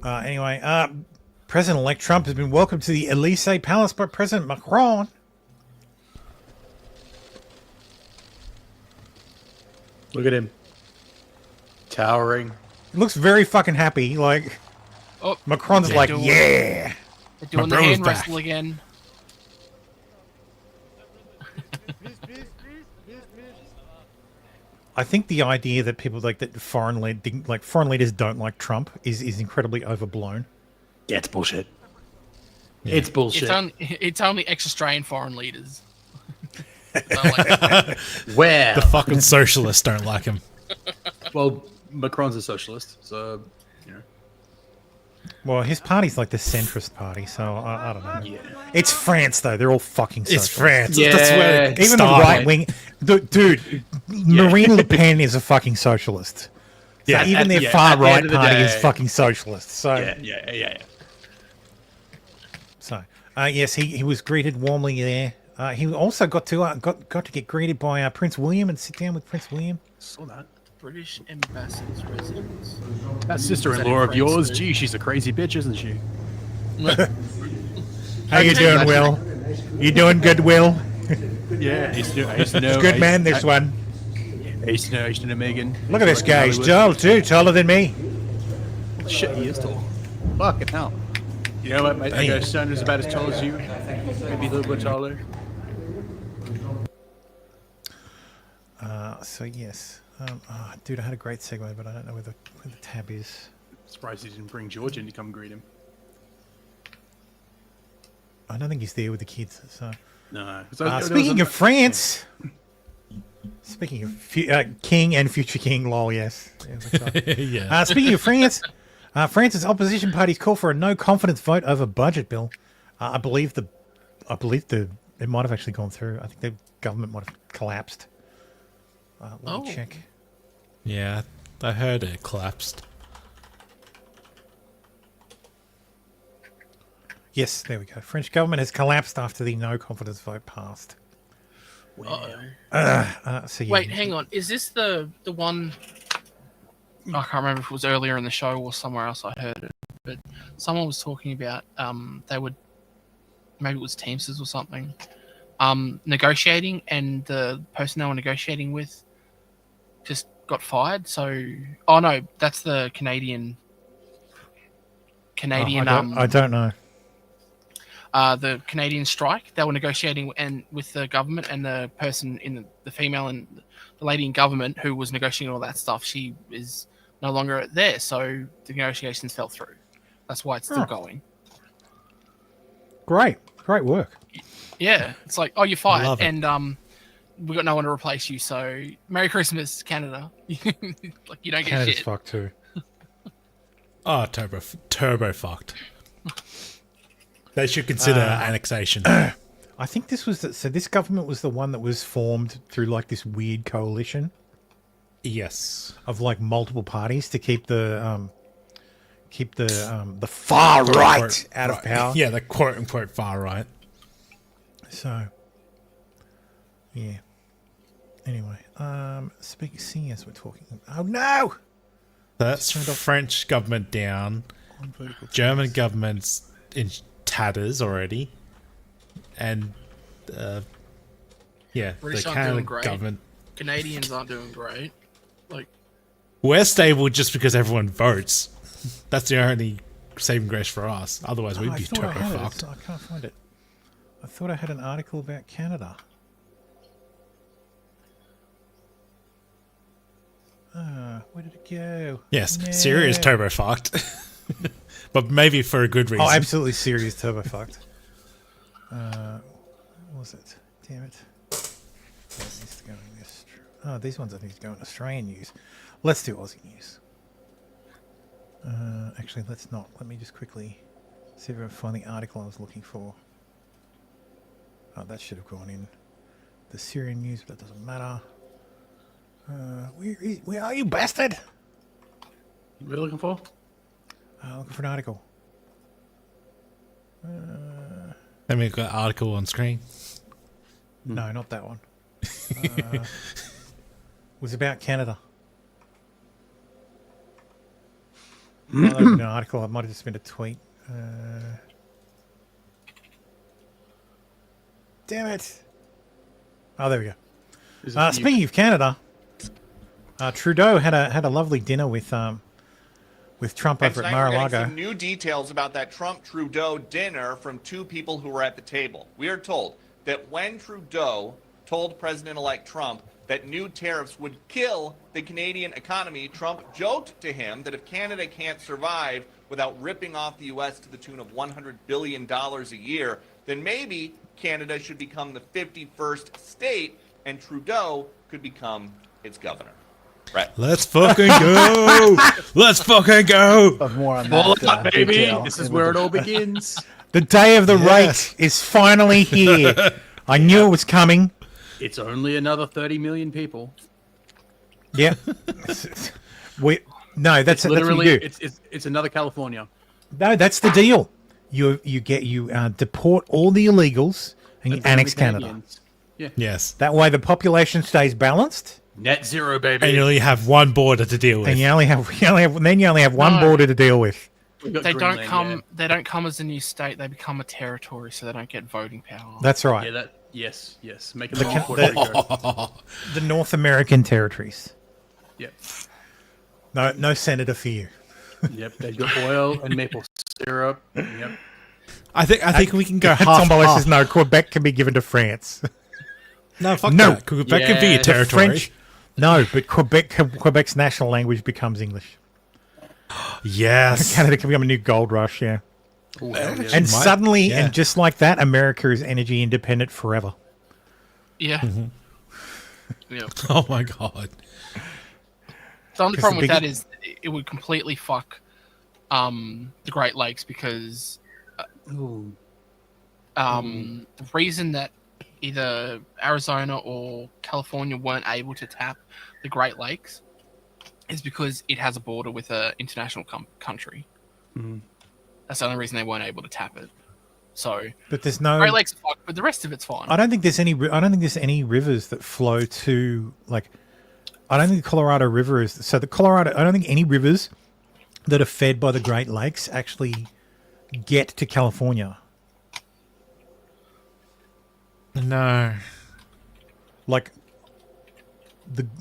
anyway, President-elect Trump has been welcomed to the Elysee Palace by President Macron. Look at him. Towering. He looks very fucking happy. Like, Macron's like, yeah. They're doing the hand wrestle again. I think the idea that people foreign leaders don't like Trump is incredibly overblown. Yeah, it's bullshit. Yeah. It's bullshit. It's only ex-Australian foreign leaders. Where the fucking socialists don't like him. Well, Macron's a socialist, so you know. Well, his party's like the centrist party, so I don't know. Yeah. It's France, though. They're all fucking socialists. It's France. Yeah. That's where even the right wing, dude. Marine Le Pen is a fucking socialist. So yeah, even their far right party is fucking socialist. So yeah. So yes, he was greeted warmly there. He also got to get greeted by Prince William and sit down with Prince William. Saw that. British ambassador's residence. That sister-in-law of yours, gee, she's a crazy bitch, isn't she? How you doing, Will? You doing good, Will? Yeah, I used to know. Good man, this one. I used to know Megan. Look at this guy. He's tall, too. Taller than me. Shit, he is tall. Fucking hell. You know what? My son is about as tall as you. Maybe a little bit taller. So, yes. Dude, I had a great segue, but I don't know where the tab is. Surprised he didn't bring George in to come greet him. I don't think he's there with the kids. So. No. Speaking of France... Speaking of King and future King, lol, yes. Yeah. Speaking of France, France's opposition parties call for a no-confidence vote over budget bill. I believe it might have actually gone through. I think the government might have collapsed. Let me check. Yeah, I heard it collapsed. Yes, there we go. French government has collapsed after the no-confidence vote passed. So Wait, hang on. Is this the one? I can't remember if it was earlier in the show or somewhere else I heard it, but someone was talking about maybe it was Teamsters or something, negotiating, and the person they were negotiating with just got fired. So, oh no, that's the Canadian. I don't know. the Canadian strike. They were negotiating with the government, and the person in the female and the lady in government who was negotiating all that stuff, she is no longer there. So the negotiations fell through. That's why it's still going. Great work. Yeah, it's like, oh, you're fired, and we got no one to replace you. So Merry Christmas, Canada. Like, you don't get Canada's shit. fucked too. Oh, turbo fucked. They should consider annexation. I think this was this government was the one that was formed through like this weird coalition. Yes, of like multiple parties to keep the far right out of power. Yeah, the quote unquote far right. So, yeah. Anyway, seeing as we're talking. Oh no! That's French government down. German government's in tatters already, and yeah, British the aren't doing Canada great. government. Canadians aren't doing great. Like, we're stable just because everyone votes. That's the only saving grace for us. Otherwise, we'd be turbo fucked. I can't find it. I thought I had an article about Canada. Where did it go? Yes, No. Syria is turbo fucked. But maybe for a good reason. Oh, absolutely serious turbo fucked. What was it? Damn it. These ones I think go in Australian news. Let's do Aussie news. Actually, let's not. Let me just quickly see if I can find the article I was looking for. Oh, that should have gone in the Syrian news, but that doesn't matter. Where are you, bastard? What are you looking for? Looking for an article. Let me got article on screen. No, not that one. Was about Canada. An article. It might have just been a tweet. Damn it! Oh, there we go. Speaking of Canada, Trudeau had a lovely dinner with Trump over at Mar-a-Lago. Some new details about that Trump-Trudeau dinner from two people who were at the table. We are told that when Trudeau told President-elect Trump that new tariffs would kill the Canadian economy, Trump joked to him that if Canada can't survive without ripping off the U.S. to the tune of $100 billion a year, then maybe Canada should become the 51st state and Trudeau could become its governor. Right. Let's fucking go! Let's fucking go! More on that, baby. This is where it all begins. The day of the rate is finally here. I knew it was coming. It's only another 30 million people. Yeah. That's literally that's what you do. it's another California. No, that's the deal. You deport all the illegals and you annex Canada. Yeah. Yes. That way the population stays balanced. Net zero, baby. And you only have one border to deal with. And you only have one border to deal with. They don't come. They don't come as a new state. They become a territory, so they don't get voting power. That's right. Yeah. Yes. Make it the North American territories. Yep. No senator for you. Yep. They've got oil and maple syrup. Yep. I think we can go half. Tombola says no. Quebec can be given to France. No, fuck that. Quebec can be a territory. French, no, but Quebec's national language becomes English. Yes. Canada can become a new gold rush, yeah. Ooh, and suddenly, and just like that, America is energy independent forever. Yeah. Mm-hmm. Yeah. Oh my god. The only problem with that is it would completely fuck the Great Lakes because the reason that either Arizona or California weren't able to tap the Great Lakes is because it has a border with an international country. Mm-hmm. That's the only reason they weren't able to tap it. So, but there's no Great Lakes, but the rest of it's fine. I don't think there's any rivers that flow to like. I don't think the Colorado River is so. The Colorado. I don't think any rivers that are fed by the Great Lakes actually get to California. No. Like.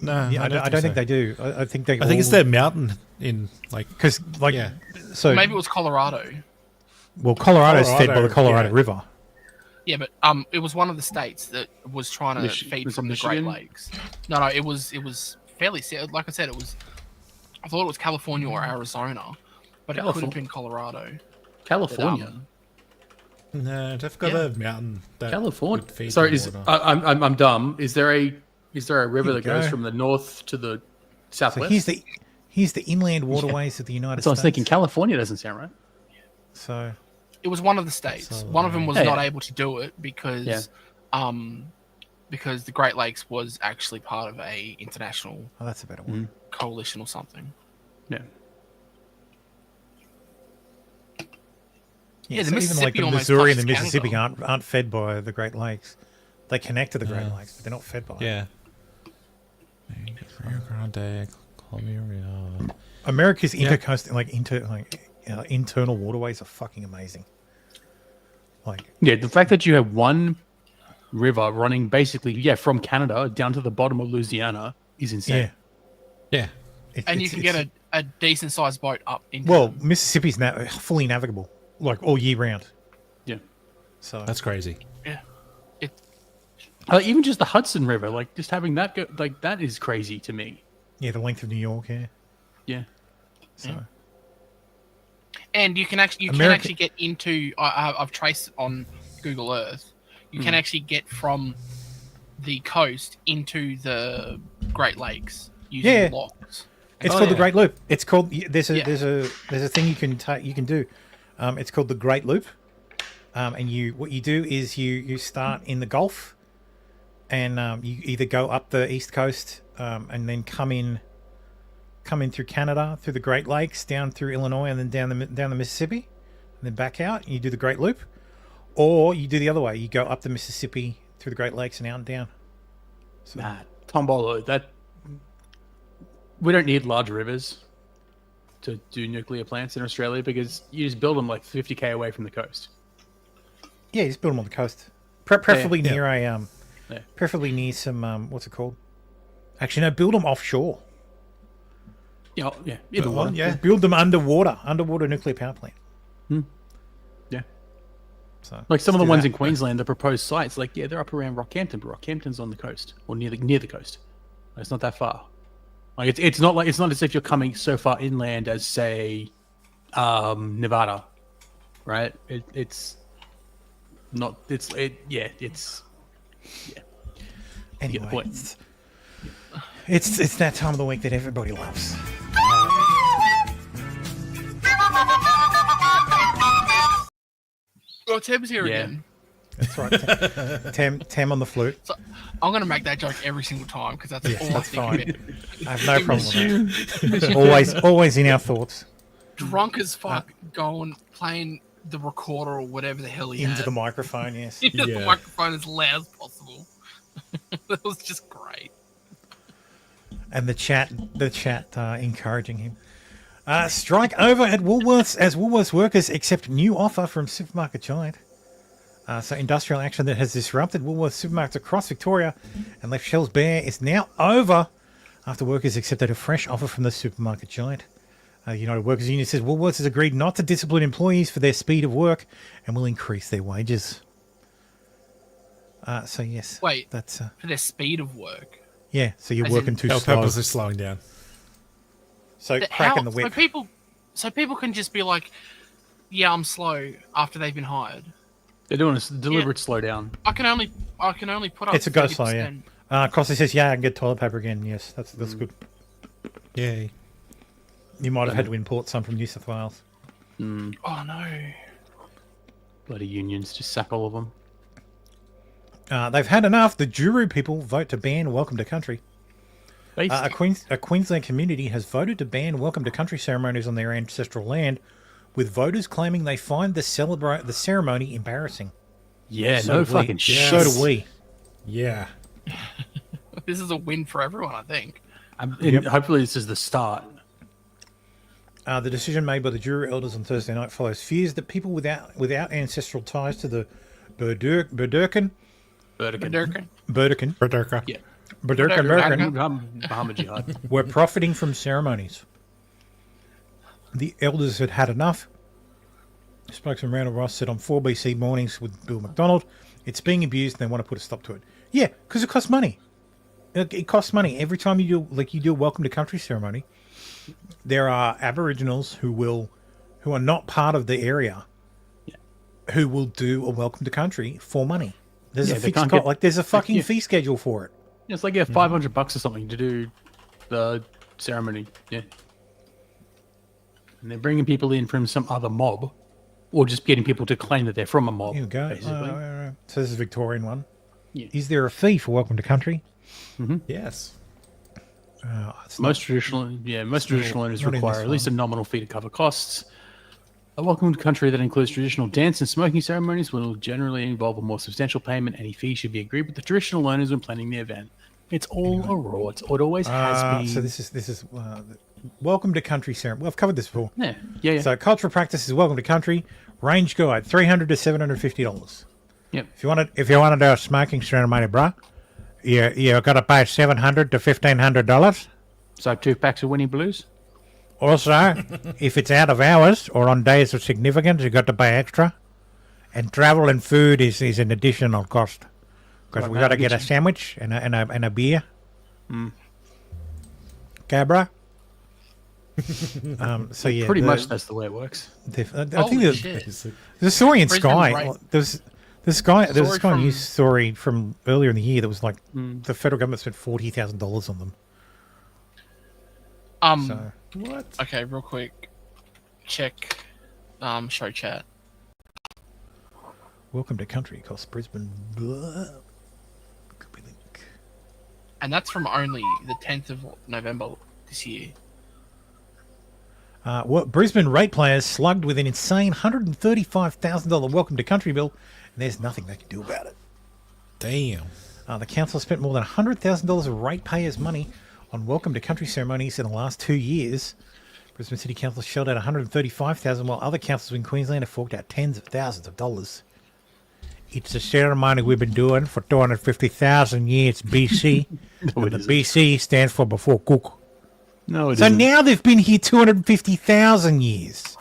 I don't think they do. I think they. I think it's their mountain in like because like yeah. So maybe it was Colorado. Well, Colorado's fed by the Colorado yeah. River. Yeah, but it was one of the states that was trying to feed from the Great Lakes. No, it was fairly like I said, I thought it was California or Arizona, but it could have been Colorado. California. No, they've got a mountain. That California. would feed Sorry, the water. I'm dumb. Is there a river that goes go. from the north to the So southwest? here's the inland waterways of the United So I States. was thinking California doesn't sound right. So It was one of the states. One of them was not able to do it because the Great Lakes was actually part of a international that's a better one. coalition or something. Yeah. Yeah, so the even Mississippi like the almost Missouri and the touches Mississippi Canada. aren't fed by the Great Lakes. They connect to the Great Lakes, but they're not fed by it. Yeah. Rio Grande, Columbia River. America's internal waterways are fucking amazing. Yeah, the fact that you have one river running basically from Canada down to the bottom of Louisiana is insane. Yeah. And you can get a decent sized boat up into Well, Mississippi's fully navigable, like all year round. Yeah. So That's crazy. Yeah. Even just the Hudson River, like just having that go, like that is crazy to me. Yeah, the length of New York. Yeah. So. And you can actually get into. I've traced it on Google Earth. You can actually get from the coast into the Great Lakes using locks. It's called the Great Loop. It's called there's a thing you can do. It's called the Great Loop. And what you do is you start in the Gulf, and you either go up the East Coast and then come in through Canada, through the Great Lakes, down through Illinois, and then down the Mississippi, and then back out. And you do the Great Loop, or you do the other way. You go up the Mississippi through the Great Lakes and out and down. So, Tombolo, that we don't need large rivers to do nuclear plants in Australia because you just build them like 50k away from the coast. Yeah, you just build them on the coast, preferably near preferably near some what's it called? Actually, no, build them offshore. Either one. Yeah, build them underwater nuclear power plant. Yeah. So like some of the ones in Queensland, the proposed sites, like they're up around Rockhampton, but Rockhampton's on the coast or near the coast. It's not that far. Like it's not as if you're coming so far inland as say Nevada, right? It's not. Anyway, it's that time of the week that everybody loves. Oh, Tim's here again. That's right. Tam on the flute. So, I'm going to make that joke every single time because that's all I think of it. I have no problem with that. Always in our thoughts. Drunk as fuck, playing the recorder or whatever the hell he Into had. the microphone, yes. Into the microphone as loud as possible. That was just great. And the chat encouraging him. Strike over at Woolworths as Woolworths workers accept new offer from supermarket giant. So industrial action that has disrupted Woolworths supermarkets across Victoria and left shelves bare is now over after workers accepted a fresh offer from the supermarket giant. United Workers Union says Woolworths has agreed not to discipline employees for their speed of work and will increase their wages. So yes. Wait, that's for their speed of work. Yeah, so you're working too slow. Purposely slowing down. So cracking the whip. So people can just be like, "Yeah, I'm slow," after they've been hired. They're doing a deliberate slowdown. I can only put up. It's a go slow, yeah. Crossley says, "Yeah, I can get toilet paper again." Yes, that's good. Yay. You might have had to import some from New South Wales. Oh no! Bloody unions, just sack all of them. They've had enough. The Juru people vote to ban Welcome to Country. A Queensland community has voted to ban Welcome to Country ceremonies on their ancestral land, with voters claiming they find the ceremony embarrassing. Yeah, so no fucking shit. So do we. Yeah. This is a win for everyone, I think. Hopefully this is the start. The decision made by the Juru elders on Thursday night follows fears that people without ancestral ties to the Burdekin. Yeah. Bahama Jihad. We're profiting from ceremonies. The elders had had enough Spokesman Randall Ross said on 4BC Mornings with Bill McDonald, it's being abused and they want to put a stop to it. Yeah, because it costs money. It costs money. Every time you do a Welcome to Country ceremony, there are Aboriginals who are not part of the area who will do a Welcome to Country for money. There's a fixed cost, there's a fucking fee schedule for it. It's like $500 or something to do the ceremony. Yeah. And they're bringing people in from some other mob, or just getting people to claim that they're from a mob. Here we go. Basically. So this is a Victorian one. Yeah. Is there a fee for Welcome to Country? Mm-hmm. Yes. Most traditional owners require at least a nominal fee to cover costs. A Welcome to Country that includes traditional dance and smoking ceremonies will generally involve a more substantial payment. Any fee should be agreed with the traditional owners when planning the event. It's all a raw. It always has been. So this is Welcome to Country ceremony. Well, I've covered this before. Yeah. So cultural practice is Welcome to Country. Range guide $300 to $750. Yep. If you want to do a smoking ceremony, bro, you got to pay $700 to $1,500. So 2 packs of Winnie Blues. Also, if it's out of hours or on days of significance, you got to pay extra. And travel and food is an additional cost because we got to get a sandwich and a beer. Okay, bro. So yeah, pretty much that's the way it works. I think the story in Sky. There's this guy news story from earlier in the year that was like the federal government spent $40,000 on them. What? Okay, real quick. Check. Show chat. Welcome to Country costs Brisbane. Copy link. And that's from only the 10th of November this year. Brisbane ratepayers slugged with an insane $135,000 Welcome to Country bill, and there's nothing they can do about it. Damn. The council spent more than $100,000 of ratepayers' money on Welcome to Country ceremonies in the last 2 years. Brisbane City Council shelled out $135,000, while other councils in Queensland have forked out tens of thousands of dollars. It's a ceremony we've been doing for 250,000 years BC. And the BC stands for before cook. No, it so isn't. Now they've been here 250,000 years.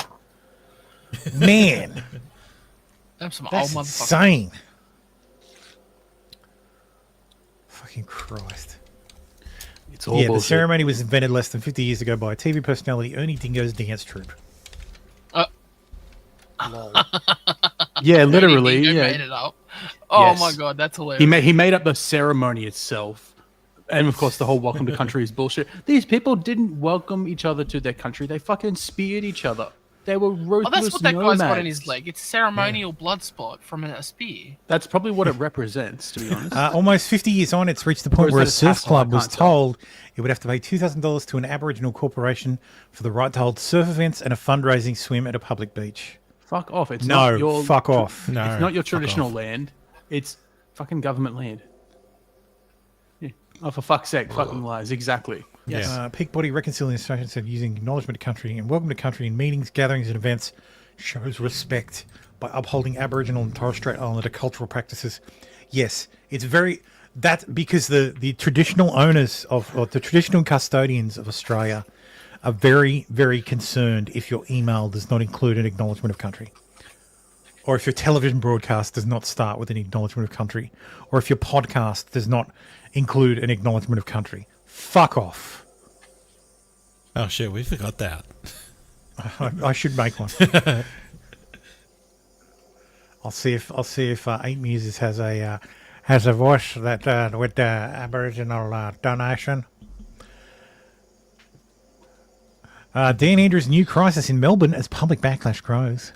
Man. That's some That's old motherfucker. insane. Fucking Christ. It's all the bullshit. ceremony was invented less than 50 years ago by a TV personality, Ernie Dingo's dance troupe. Yeah, literally. Dingo Yeah. made it up. Oh Yes. my god, that's hilarious. He made up the ceremony itself. And of course, the whole welcome to country is bullshit. These people didn't welcome each other to their country. They fucking speared each other. They were ruthless that's what that guy's got in nomads. his leg. It's ceremonial blood spot from a spear. That's probably what it represents, to be honest. Almost 50 years on, it's reached the point Or is where a that a surf tassel? club I was can't tell. told it would have to pay $2,000 to an Aboriginal corporation for the right to hold surf events and a fundraising swim at a public beach. Fuck off. It's No, not your fuck off. No, it's not your fuck traditional off. land. It's fucking government land. Yeah. Oh, for fuck's sake, fucking lies. Exactly. Yes. Peak Body Reconciliation said using acknowledgement to country and welcome to country in meetings, gatherings, and events shows respect by upholding Aboriginal and Torres Strait Islander cultural practices. Yes, it's very that because the traditional owners or the traditional custodians of Australia are very, very concerned if your email does not include an acknowledgement of country, or if your television broadcast does not start with an acknowledgement of country, or if your podcast does not include an acknowledgement of country. Fuck off. Oh shit, we forgot that. I should make one. I'll see if 8 Muses has a voice that with the Aboriginal donation. Dan Andrews' new crisis in Melbourne as public backlash grows.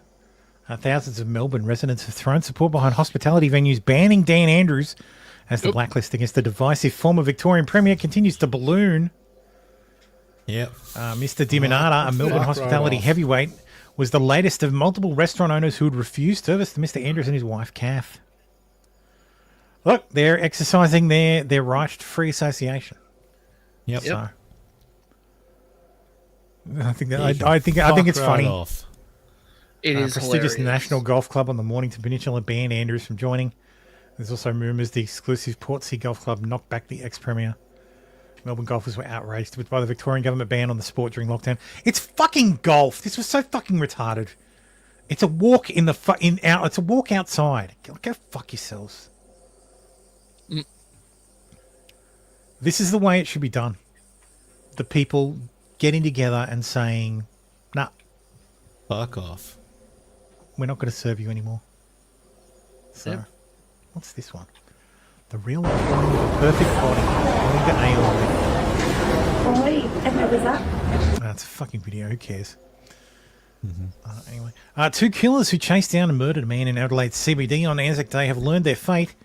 Thousands of Melbourne residents have thrown support behind hospitality venues banning Dan Andrews as the blacklist against the divisive former Victorian Premier continues to balloon. Yep. Mr. Diminata, a Melbourne hospitality heavyweight, was the latest of multiple restaurant owners who had refused service to Mr. Andrews and his wife, Kath. Look, they're exercising their right to free association. Yep. So, I think it's funny. Off. It is prestigious hilarious. National Golf Club on the Mornington Peninsula banned Andrews from joining. There's also rumours the exclusive Portsea Golf Club knocked back the ex-premier. Melbourne golfers were outraged by the Victorian government ban on the sport during lockdown. It's fucking golf. This was so fucking retarded. It's a walk in the It's a walk outside. Go fuck yourselves. This is the way it should be done. The people getting together and saying, "Nah, fuck off. We're not going to serve you anymore." So, what's this one? The real perfect body. Wait, and what was that? That's a fucking video. Who cares? Anyway, two killers who chased down and murdered a man in Adelaide CBD on Anzac Day have learned their fate.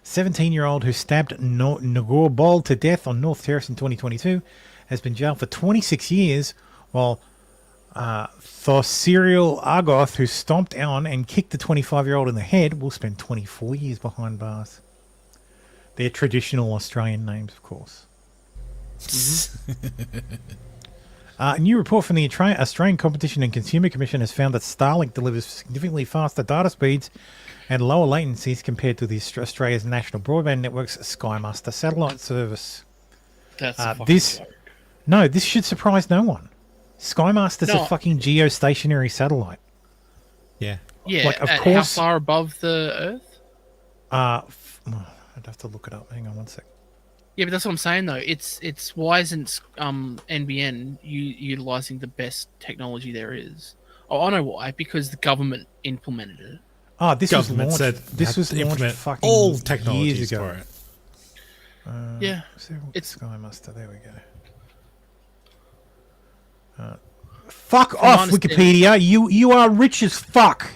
17-year-old who stabbed Nagor Bol to death on North Terrace in 2022 has been jailed for 26 years, while Thosiriel Argoth, who stomped on and kicked the 25-year-old in the head, will spend 24 years behind bars. They're traditional Australian names, of course. A new report from the Australian Competition and Consumer Commission has found that Starlink delivers significantly faster data speeds and lower latencies compared to the Australia's national broadband network's Skymaster satellite service. That's this should surprise no one. Skymaster's a fucking geostationary satellite. Yeah, like, of course. How far above the Earth? I'd have to look it up. Hang on one sec. Yeah, but that's what I'm saying though. It's why isn't NBN utilizing the best technology there is? Oh, I know why. Because the government implemented it. Oh, this was Government launched. said This had was to launched implement fucking all technologies years ago. for it. Yeah, it's Skymaster. There we go. Fuck off, Wikipedia. You are rich as fuck.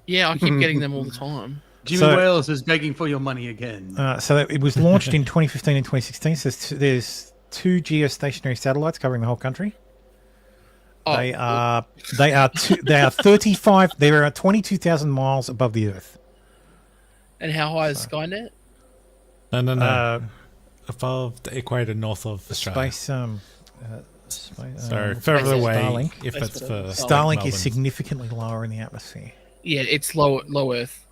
Yeah, I keep getting them all the time. Jimmy Wales is begging for your money again. So it was launched in 2015 and 2016. So there's two geostationary satellites covering the whole country. They are 35. They are 22,000 miles above the Earth. And how high is Skynet? No. Above the equator, north of Australia. Further away. Starlink. If it's for Starlink Melbourne. is significantly lower in the atmosphere. Yeah, it's low Earth,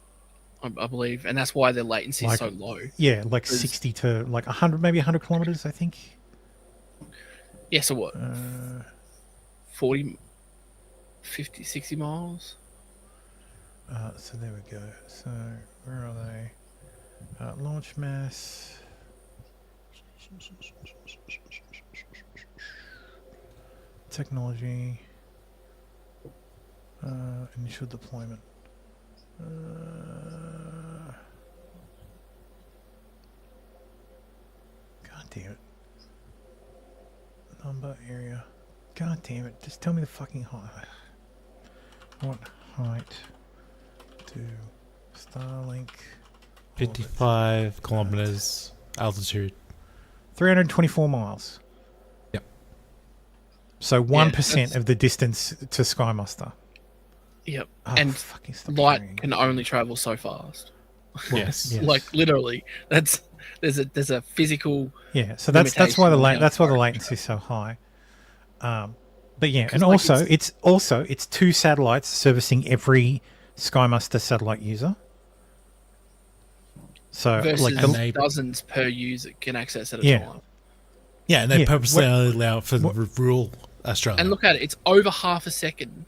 I believe, and that's why their latency is so low. Yeah, like 60 to like 100, maybe 100 kilometers, I think. Yeah, so what? 40, 50, 60 miles? So there we go. So where are they? Launch mass. Technology. Initial deployment. God damn it. Number, area. God damn it. Just tell me the fucking height. What height do Starlink 55 kilometers altitude. 324 miles. Yep. So 1% of the distance to Skymaster. Yep. Oh, and light can only travel so fast. Yes. Like literally, there's a physical. Yeah. So that's why the latency is so high. But yeah, and also it's two satellites servicing every Skymaster satellite user. So versus dozens per user can access at a time. Yeah, and they purposely only allow it for rural Australia. And look at it; it's over half a second.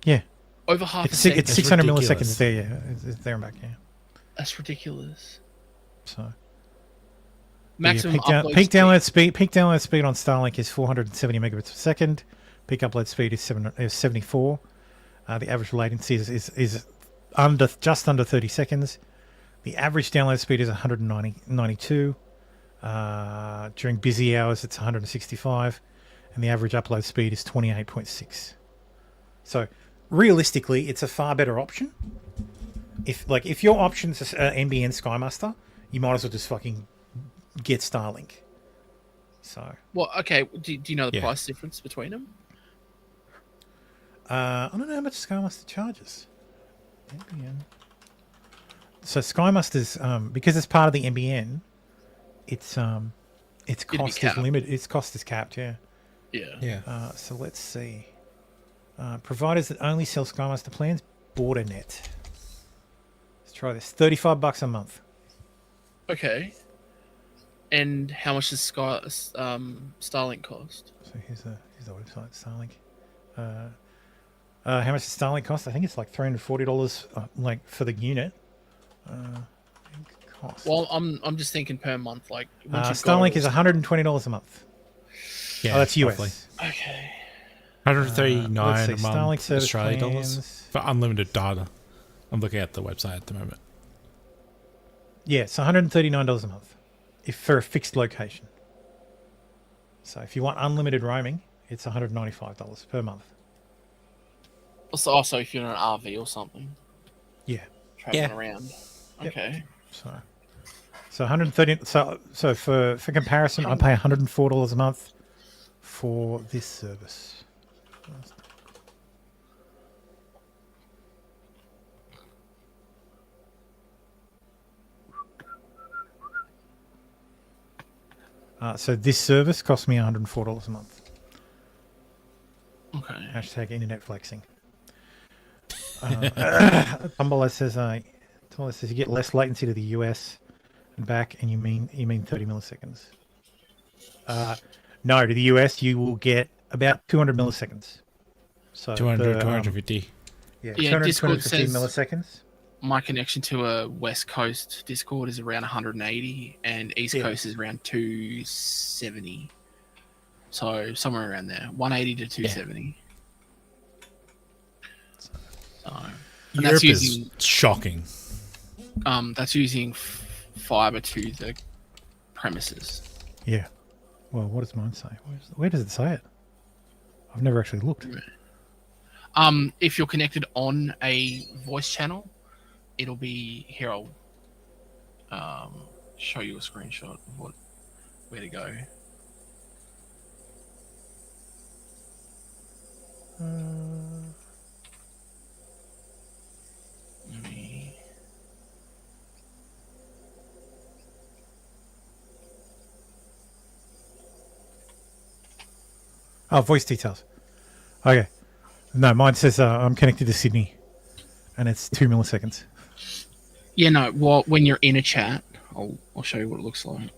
Yeah. Over half a second. It's 600 milliseconds there. Yeah, it's there and back. Yeah. That's ridiculous. So. Maximum peak download speed on Starlink is 470 megabits per second. Peak upload speed is 74. The average latency is just under 30 seconds. The average download speed is 192. During busy hours, it's 165, and the average upload speed is 28.6. So, realistically, it's a far better option. If your options are NBN Skymaster, you might as well just fucking get Starlink. So. Well, okay. Do you know the price difference between them? I don't know how much Skymaster charges. NBN. So Skymaster's because it's part of the NBN, its cost is limited. Its cost is capped. Yeah. Yeah. So let's see. Providers that only sell Skymaster plans, BorderNet. Let's try this. $35 a month. Okay. And how much does Starlink cost? So here's the website, Starlink. How much does Starlink cost? I think it's like $340, like for the unit. Cost. Well, I'm just thinking per month. Like once you've Starlink got is $120 a month. Yeah, that's US. roughly. Okay. 139 let's see, a month Starlink service Australian dollars plans. for unlimited data. I'm looking at the website at the moment. Yeah, it's $139 a month if for a fixed location. So if you want unlimited roaming, it's $195 per month. Also, if you're in an RV or something. Yeah. Traveling around. Yep. Okay. So 130. So for comparison, I pay $104 a month for this service. So this service costs me $104 a month. Okay. Hashtag internet flexing. Tumblr says you get less latency to the US and back, and you mean 30 milliseconds. No, to the US you will get about 200 milliseconds. So 200, 250. Yeah, Yeah, 200, Discord 250 says milliseconds. my connection to a West Coast Discord is around 180, and East Coast is around 270. So somewhere around there, 180 to 270. So, and Europe that's using is shocking. That's using fiber to the premises. Yeah. Well, what does mine say? Where does it say it? I've never actually looked. If you're connected on a voice channel, it'll be here. I'll show you a screenshot of where to go. Oh, voice details. Okay. No, mine says I'm connected to Sydney, and it's 2 milliseconds. Yeah, no. Well, when you're in a chat, I'll show you what it looks like.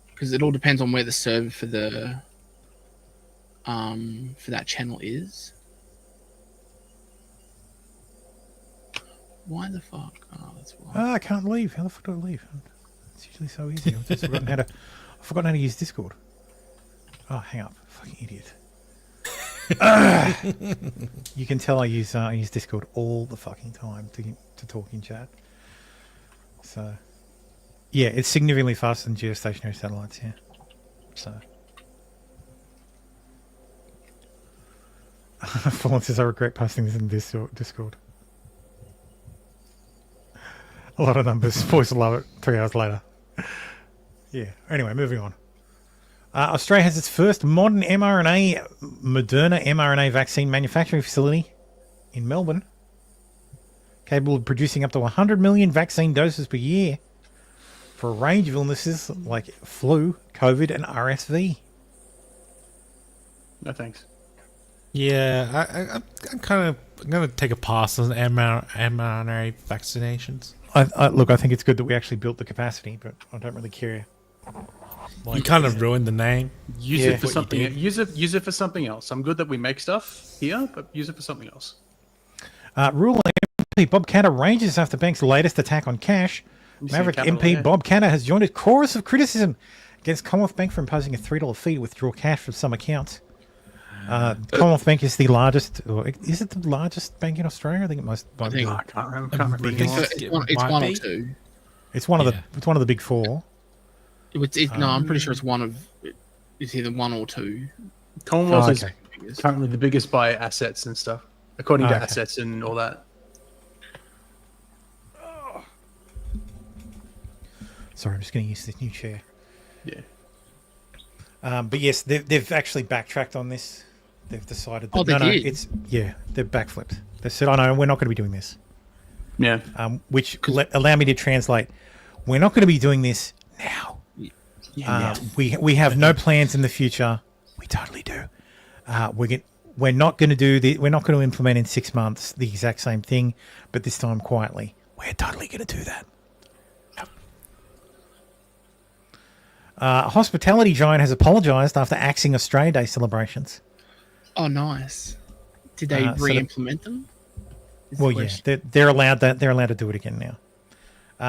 Because it all depends on where the server for the for that channel is. Why the fuck? Oh, that's why. Oh, I can't leave. How the fuck do I leave? It's usually so easy. I've just forgotten I've forgotten how to use Discord. Oh, hang up, fucking idiot. You can tell I use Discord all the fucking time to talk in chat. So, yeah, it's significantly faster than geostationary satellites. Yeah. So, Fallen says I regret posting this in Discord. A lot of numbers. Boys will love it. 3 hours later. Yeah. Anyway, moving on. Australia has its first modern Moderna mRNA vaccine manufacturing facility in Melbourne, capable of producing up to 100 million vaccine doses per year for a range of illnesses like flu, COVID, and RSV. No thanks. Yeah, I'm going to take a pass on mRNA vaccinations. Look, I think it's good that we actually built the capacity, but I don't really care. You kind of ruined the name. Use it for something. Use it for something else. I'm good that we make stuff here, but use it for something else. Rural MP Bob Catter ranges after bank's latest attack on cash. Maverick MP Bob Catter has joined a chorus of criticism against Commonwealth Bank for imposing a $3 fee to withdraw cash from some accounts. Commonwealth Bank is the largest, or is it the largest bank in Australia? I think it must. I can't remember. It's one or two. It's one of the big four. No, I'm pretty sure it's either one or two. Commonwealth is currently the biggest by assets and stuff, according to assets and all that. Sorry, I'm just going to use this new chair. Yeah. But yes, they've actually backtracked on this. They've decided that they've backflipped. They said, "Oh no, we're not going to be doing this." Yeah. Which allow me to translate. We're not going to be doing this now. We have no plans in the future. We totally do. We're not going to do we're not going to implement in 6 months the exact same thing, but this time quietly. We're totally going to do that. A hospitality giant has apologised after axing Australia Day celebrations. Oh, nice. Did they re-implement them? Well, yeah, they're allowed that. They're allowed to do it again now.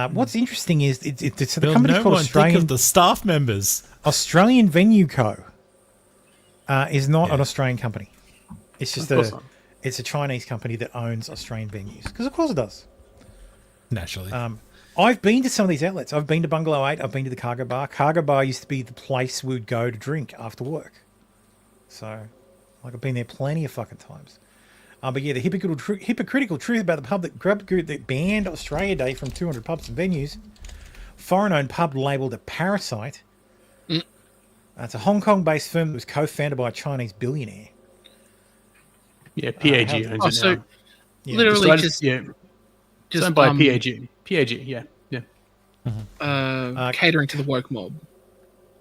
What's interesting is it's the company's called Australian. Think of the staff members. Australian Venue Co. Is not an Australian company. It's just it's a Chinese company that owns Australian venues, because of course it does. Naturally. I've been to some of these outlets. I've been to Bungalow 8. I've been to the Cargo Bar. Cargo Bar used to be the place we'd go to drink after work. So, like, I've been there plenty of fucking times. But yeah, the hypocritical truth about the pub that banned Australia Day from 200 pubs and venues. Foreign-owned pub labelled a parasite. It's a Hong Kong-based firm that was co-founded by a Chinese billionaire. Yeah, PAG owns it now. Literally just owned by PAG. PAG, yeah. Catering to the woke mob.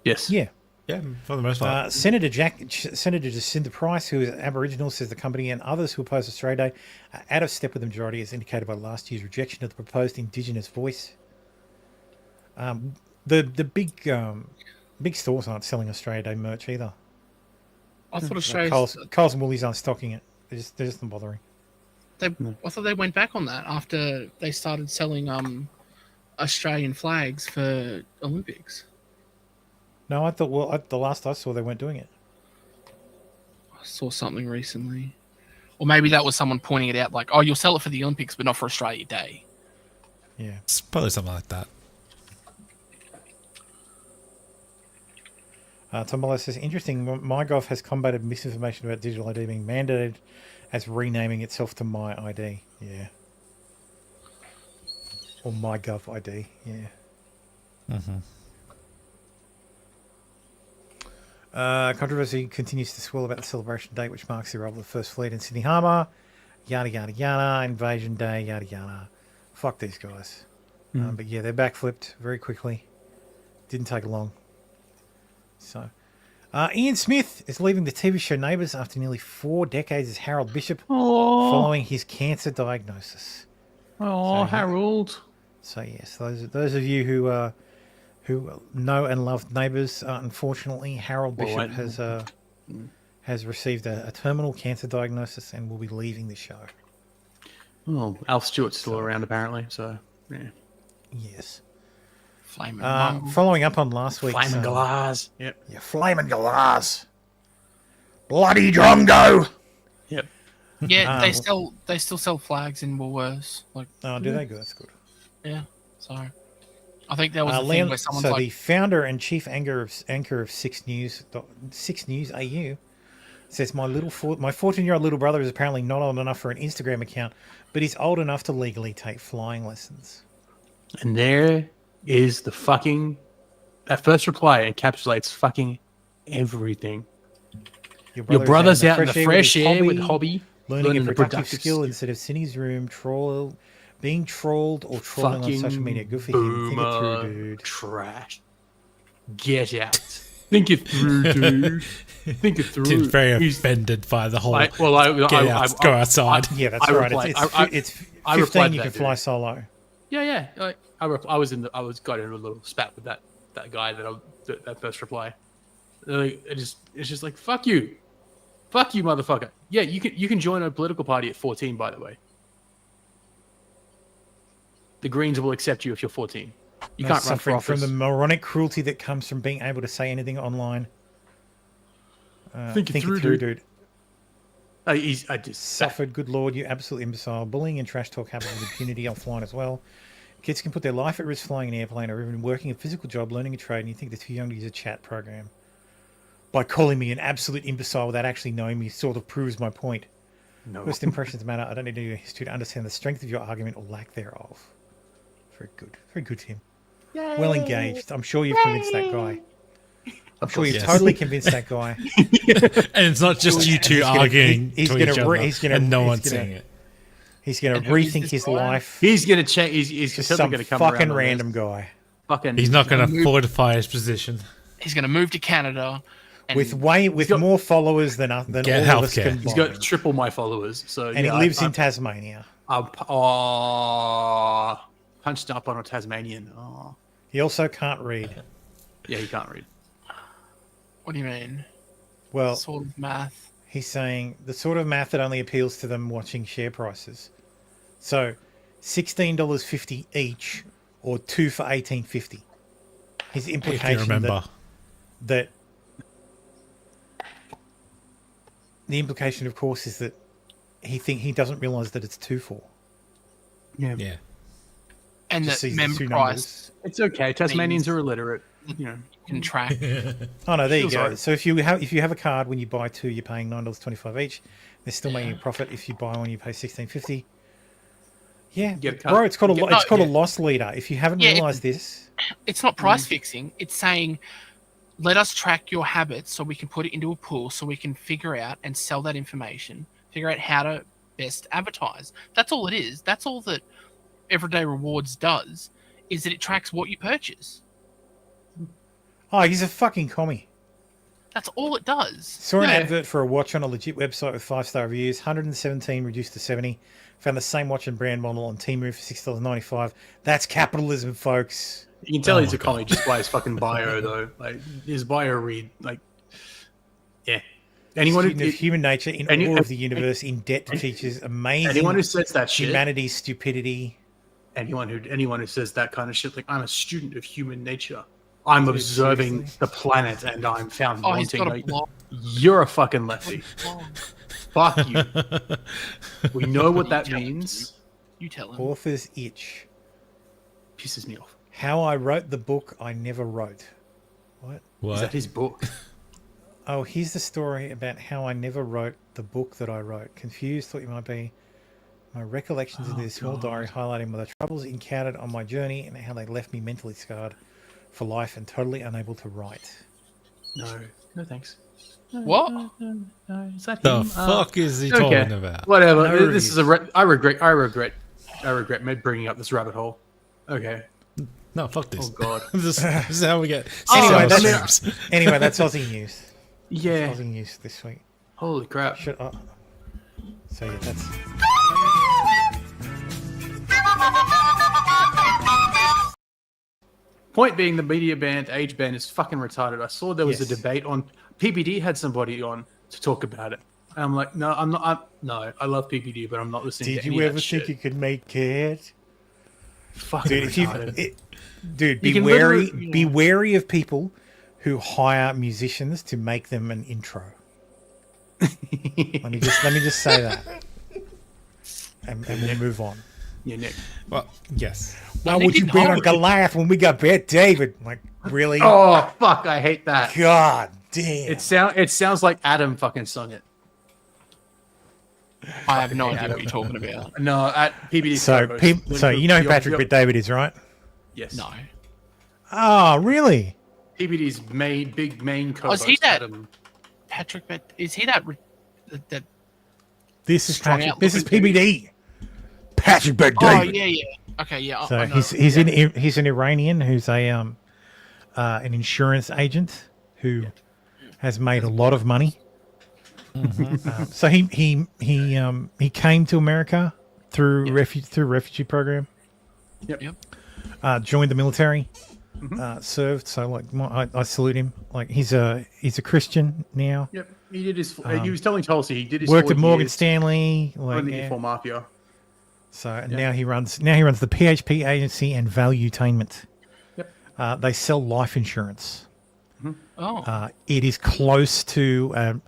Yes. Yeah. Yeah, for the most part. Senator Jacinta Price, who is Aboriginal, says the company and others who oppose Australia Day are out of step with the majority, as indicated by last year's rejection of the proposed Indigenous voice. The big stores aren't selling Australia Day merch either. I thought Australia. Coles and Woolies aren't stocking it. They're just not bothering. I thought they went back on that after they started selling Australian flags for Olympics. No, I thought the last I saw they weren't doing it. I saw something recently, or maybe that was someone pointing it out, like, "Oh, you'll sell it for the Olympics, but not for Australia Day." Yeah, it's probably something like that. Tombolo says, interesting, MyGov has combated misinformation about digital ID being mandated as renaming itself to My ID. Yeah. Or MyGov ID. Yeah. Controversy continues to swirl about the celebration date, which marks the arrival of the first fleet in Sydney Harbour. Yada, yada, yada. Invasion Day, yada, yada. Fuck these guys. But yeah, they're backflipped very quickly. Didn't take long. So, Ian Smith is leaving the TV show Neighbours after nearly 4 decades as Harold Bishop, following his cancer diagnosis. Oh, Harold. So yes, those of you who know and love Neighbours, unfortunately, Harold Bishop has received a terminal cancer diagnosis and will be leaving the show. Oh, Alf Stewart's still around apparently. So yeah. Yes. Flaming following up on last week's Flaming Glass. Yep. Yeah, Flaming Glass. Bloody Drongo. Yep. Yeah, they still sell flags in Woolworths. Like, do they? Good. That's good. Yeah. So, I think that was the thing where someone's like, the founder and chief anchor of 6 News AU says my 14-year-old little brother is apparently not old enough for an Instagram account, but he's old enough to legally take flying lessons. And there is that first reply encapsulates fucking everything. Your brother's out in the fresh air with hobby, learning a productive skill instead of sitting in his room, being trolled or trolling on social media. Good for him. Think it through, dude. Trash. Get out. Think it through, dude. Think it through. He's very offended by the whole. Go outside. Yeah, that's right. It's 15. You can fly solo. Yeah. I got in a little spat with that guy that first reply. It's just like, fuck you, motherfucker. Yeah, you can join a political party at 14. By the way, the Greens will accept you if you're 14. You can't run for office. From the moronic cruelty that comes from being able to say anything online. Think it through, dude. I just suffered. Good lord, you absolute imbecile. Bullying and trash talk happen with impunity offline as well. Kids can put their life at risk flying an airplane or even working a physical job, learning a trade, and you think they're too young to use a chat program. By calling me an absolute imbecile without actually knowing me sort of proves my point. No. First impressions matter. I don't need to do your history to understand the strength of your argument or lack thereof. Very good. Very good, Tim. Yay. Well engaged. I'm sure you've convinced that guy. I'm sure you've totally convinced that guy. And it's not just you two arguing to each other and no one's seeing it. He's going to rethink his life. He's going to change. He's just some going to come fucking random guy. He's not going to fortify his position. He's going to move to Canada with more followers than all of us combined. He's got triple my followers. So and he lives in Tasmania. Punched up on a Tasmanian. Oh. He also can't read. Yeah, he can't read. What do you mean? Well, sort of math. He's saying the sort of math that only appeals to them watching share prices. So, $16.50 each, or 2 for $18.50. His implication remember. that the implication, of course, is that he doesn't realise that it's 2 for. Yeah. Yeah. And Just that sees the member two price. It's okay. Tasmanians are illiterate. You know, can track. Oh no, there you Feels go. right. So if you have a card when you buy 2, you're paying $9.25 each. They're still making a profit. If you buy one, you pay $16.50. Yeah, Get a bro, card. it's called a Get- a loss leader. If you haven't realised this, It's not price fixing. It's saying, let us track your habits so we can put it into a pool so we can figure out and sell that information, figure out how to best advertise. That's all it is. That's all that Everyday Rewards does, is that it tracks what you purchase. oh, he's a fucking commie. That's all it does. Saw an advert for a watch on a legit website with 5-star reviews. 117 reduced to 70. Found the same watch and brand model on Temu for $6.95. That's capitalism, folks. you can tell he's a comic just by his fucking bio, though. Like his bio read, like, yeah. Anyone Student of human nature in awe of the universe, in debt to teachers, amazing. Anyone who says that shit, humanity's stupidity. anyone who says that kind of shit, like I'm a student of human nature. I'm observing the planet and I'm found Oh, he's got a wanting. blog. You're a fucking lefty. Fuck you. We know what that means. You tell him. Author's itch. Pisses me off. How I wrote the book I never wrote. What? Is that his book? Oh, here's the story about how I never wrote the book that I wrote. Confused, thought you might be. My recollections of this small diary highlighting the troubles encountered on my journey and how they left me mentally scarred for life and totally unable to write. No, no thanks. What? No, is that The him? fuck is he talking about? Whatever. No This is I regret bringing up this rabbit hole. Okay. No, fuck this. Oh god. this is how we get. Anyway, sales that's, streams. anyway, that's Aussie news. Yeah. That's Aussie news this week. Holy crap. Shut up. So yeah, that's. Point being, the media ban, age ban is fucking retarded. I saw there was a Yes. debate on PPD had somebody on to talk about it. And I'm like, no, I'm not. No, I love PPD, but I'm not listening Did to any you of ever that think shit. you could make it? Fucking Dude, if you, retarded. dude, You be can wary. literally- Be wary of people who hire musicians to make them an intro. let me just say that, and we'll move on. Yeah, Nick. Well, yes. Why would you bet on Goliath when we got Bet David? Like, really? Oh fuck, I hate that. God damn. It sounds like Adam fucking sung it. I have no idea what you're talking about. No, at PPD. So you know who Patrick Bet David is, right? Yes. No. Oh, really? PPD's big main Oh, co-host. is he that? Adam. Patrick, is he that? That This is Strung Patrick. out This is looking dude? PBD. Patrick Bet oh David. yeah. Okay, yeah. So I know. he's an Iranian who's an insurance agent who has made a lot of money. So he came to America through refugee program. Yep. Joined the military. Served. So like I salute him. Like he's a Christian now. Yep. He did his. He was telling Tulsi he did his. Worked 4 at Morgan years Stanley. Like underneath yeah. for Mafia. So and now he runs the PHP agency and Valuetainment. Yep. They sell life insurance. Oh. It is close to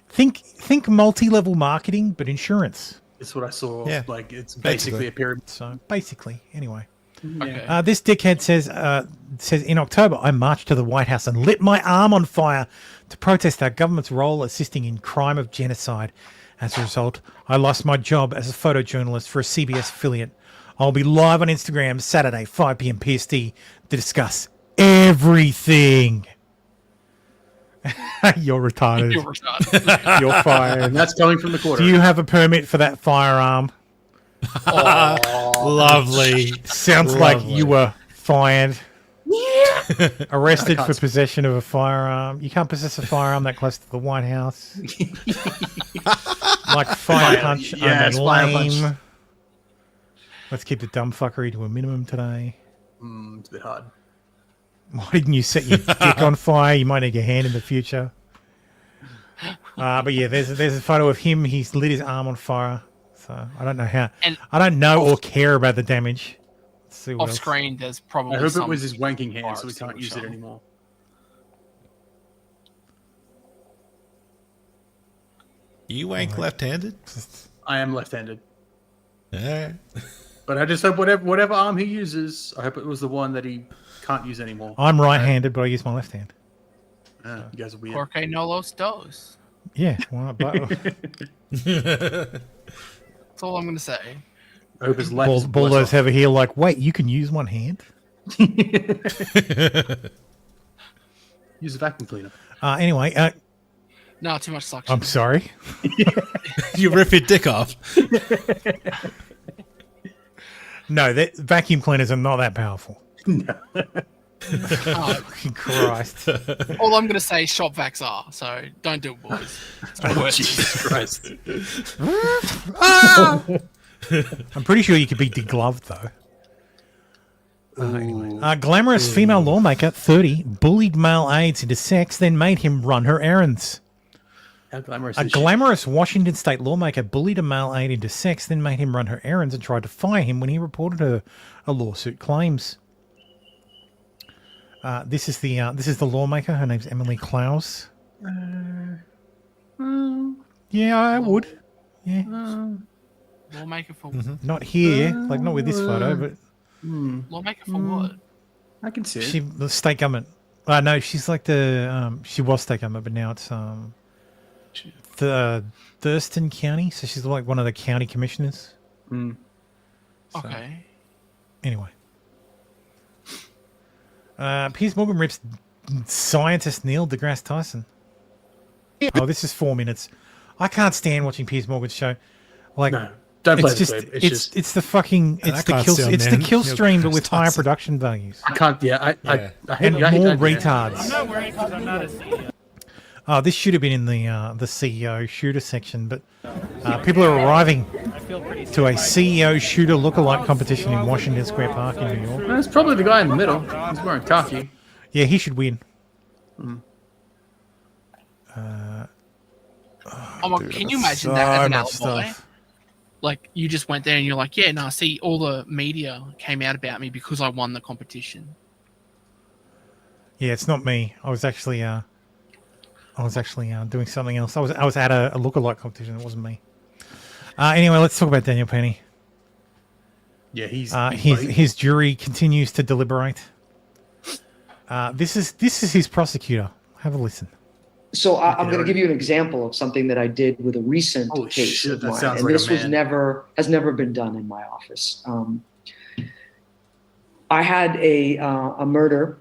think multi-level marketing, but insurance. That's what I saw. Yeah. Like it's basically a pyramid. So basically, anyway. Okay. This dickhead says in October I marched to the White House and lit my arm on fire to protest our government's role assisting in crime of genocide. As a result, I lost my job as a photojournalist for a CBS affiliate. I'll be live on Instagram Saturday, 5 p.m. PST to discuss everything. You're retarded. You're retarded. You're fired. And that's coming from the quarter. Do you have a permit for that firearm? Lovely. Sounds like you were fired. Arrested I for can't possession of a firearm. You can't possess a firearm that close to the White House. Like fire punch, Yeah, it's only fire punch. lame. Let's keep the dumb fuckery to a minimum today. It's a bit hard. Why didn't you set your dick on fire? You might need your hand in the future. But yeah, there's a photo of him. He's lit his arm on fire. So I don't know how. And I don't know or care about the damage. Let's see what Off else. screen, there's probably. I hope it some was his wanking hand, so fire we can't use it extinguisher. anymore. You wank left-handed? I am left-handed. Alright. But I just hope whatever arm he uses, I hope it was the one that he can't use anymore. I'm right-handed, but I use my left hand. You guys are weird. Porque no los dos. Yeah. Well, That's all I'm going to say. I hope his left is Bulldoze worse have a here like, wait, you can use one hand? Use a vacuum cleaner. Anyway, No, too much suction. I'm sorry. You rip your dick off. No, that vacuum cleaners are not that powerful. No. Oh, Fucking Christ. all I'm going to say is shop vacs are, so don't do it, boys. It's not worth Jesus Christ. I'm pretty sure you could be degloved, though. Anyway. Glamorous female lawmaker, 30, bullied male aides into sex, then made him run her errands. How glamorous A is she? glamorous Washington state lawmaker bullied a male aide into sex, then made him run her errands and tried to fire him when he reported her lawsuit claims. This is the lawmaker. Her name's Emily Klaus. Yeah, I would. Yeah. Lawmaker for Not here, like not with this photo, but lawmaker for what? I can see it. she the state government. No, she's like the she was state government, but now it's the Thurston County. So she's like one of the county commissioners. Okay. Anyway, Piers Morgan rips scientist Neil deGrasse Tyson. Oh, this is 4 minutes. I can't stand watching Piers Morgan's show. Like, No, don't play it's the just clip. it's the fucking it's the kill stream, but with higher production values. I can't. Yeah, I hate And I hate more that, yeah. retards. I'm not worried because I'm not a CEO. Oh, this should have been in the CEO shooter section, but people are arriving to a CEO shooter lookalike competition in Washington Square Park in New York. That's probably the guy in the middle. He's wearing khaki. Yeah, he should win. Can you imagine so that as an much alibi? stuff. Like, you just went there and you're like, yeah, no, see, all the media came out about me because I won the competition. Yeah, it's not me. I was actually doing something else. I was at a lookalike competition. It wasn't me. Anyway, let's talk about Daniel Penny. Yeah, his jury continues to deliberate. This is his prosecutor. Have a listen. So I'm going to give you an example of something that I did with a recent case shit, of that mine, sounds and like a this was man. has never been done in my office. I had a murder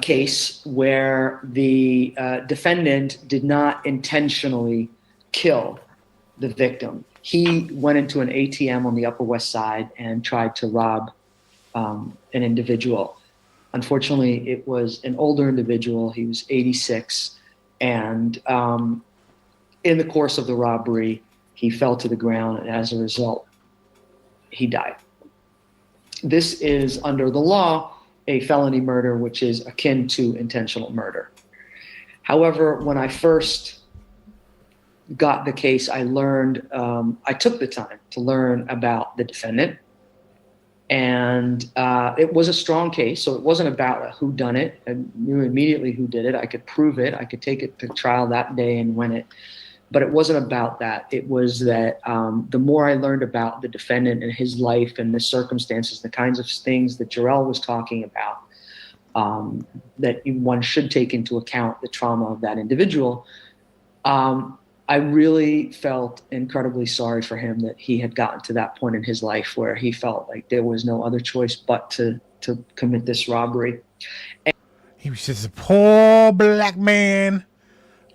case where the defendant did not intentionally kill the victim. He went into an ATM on the Upper West Side and tried to rob an individual. Unfortunately, it was an older individual. He was 86. And in the course of the robbery, he fell to the ground. And as a result, he died. This is, under the law, a felony murder, which is akin to intentional murder. However, when I first got the case, I learned, I took the time to learn about the defendant. And it was a strong case, so it wasn't about a whodunit. I knew immediately who did it. I could prove it. I could take it to trial that day and win it. But it wasn't about that. It was that the more I learned about the defendant and his life and the circumstances, the kinds of things that Jarrell was talking about, that one should take into account the trauma of that individual, I really felt incredibly sorry for him that he had gotten to that point in his life where he felt like there was no other choice but to commit this robbery. He was just a poor black man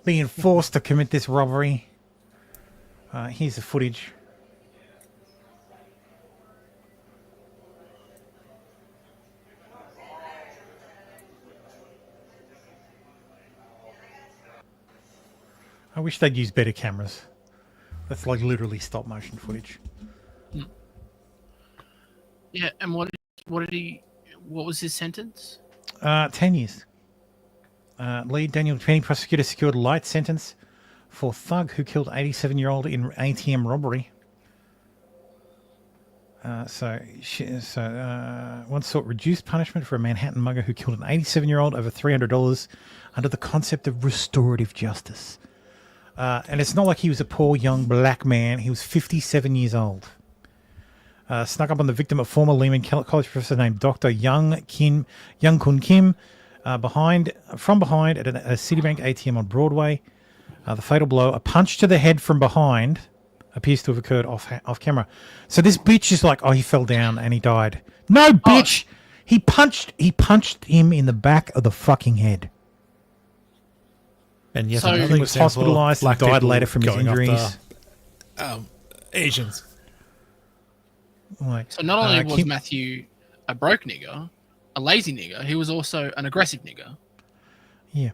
being forced to commit this robbery. Here's the footage. I wish they'd use better cameras. That's like literally stop motion footage. Yeah, and what was his sentence? 10 years. Lead Daniel Penny prosecutor secured light sentence for thug who killed 87-year-old in ATM robbery. One sought reduced punishment for a Manhattan mugger who killed an 87-year-old over $300 under the concept of restorative justice. And it's not like he was a poor young black man. He was 57 years old. Snuck up on the victim, a former Lehman College professor named Dr. Young Kun Kim, from behind at a Citibank ATM on Broadway. The fatal blow, a punch to the head from behind, appears to have occurred off camera. So this bitch is like, oh, he fell down and he died. No, bitch! He punched him in the back of the fucking head. And yet, he was hospitalized and died later from his injuries. Asians. So not only was Matthew a broke nigger, a lazy nigger, he was also an aggressive nigger. Yeah.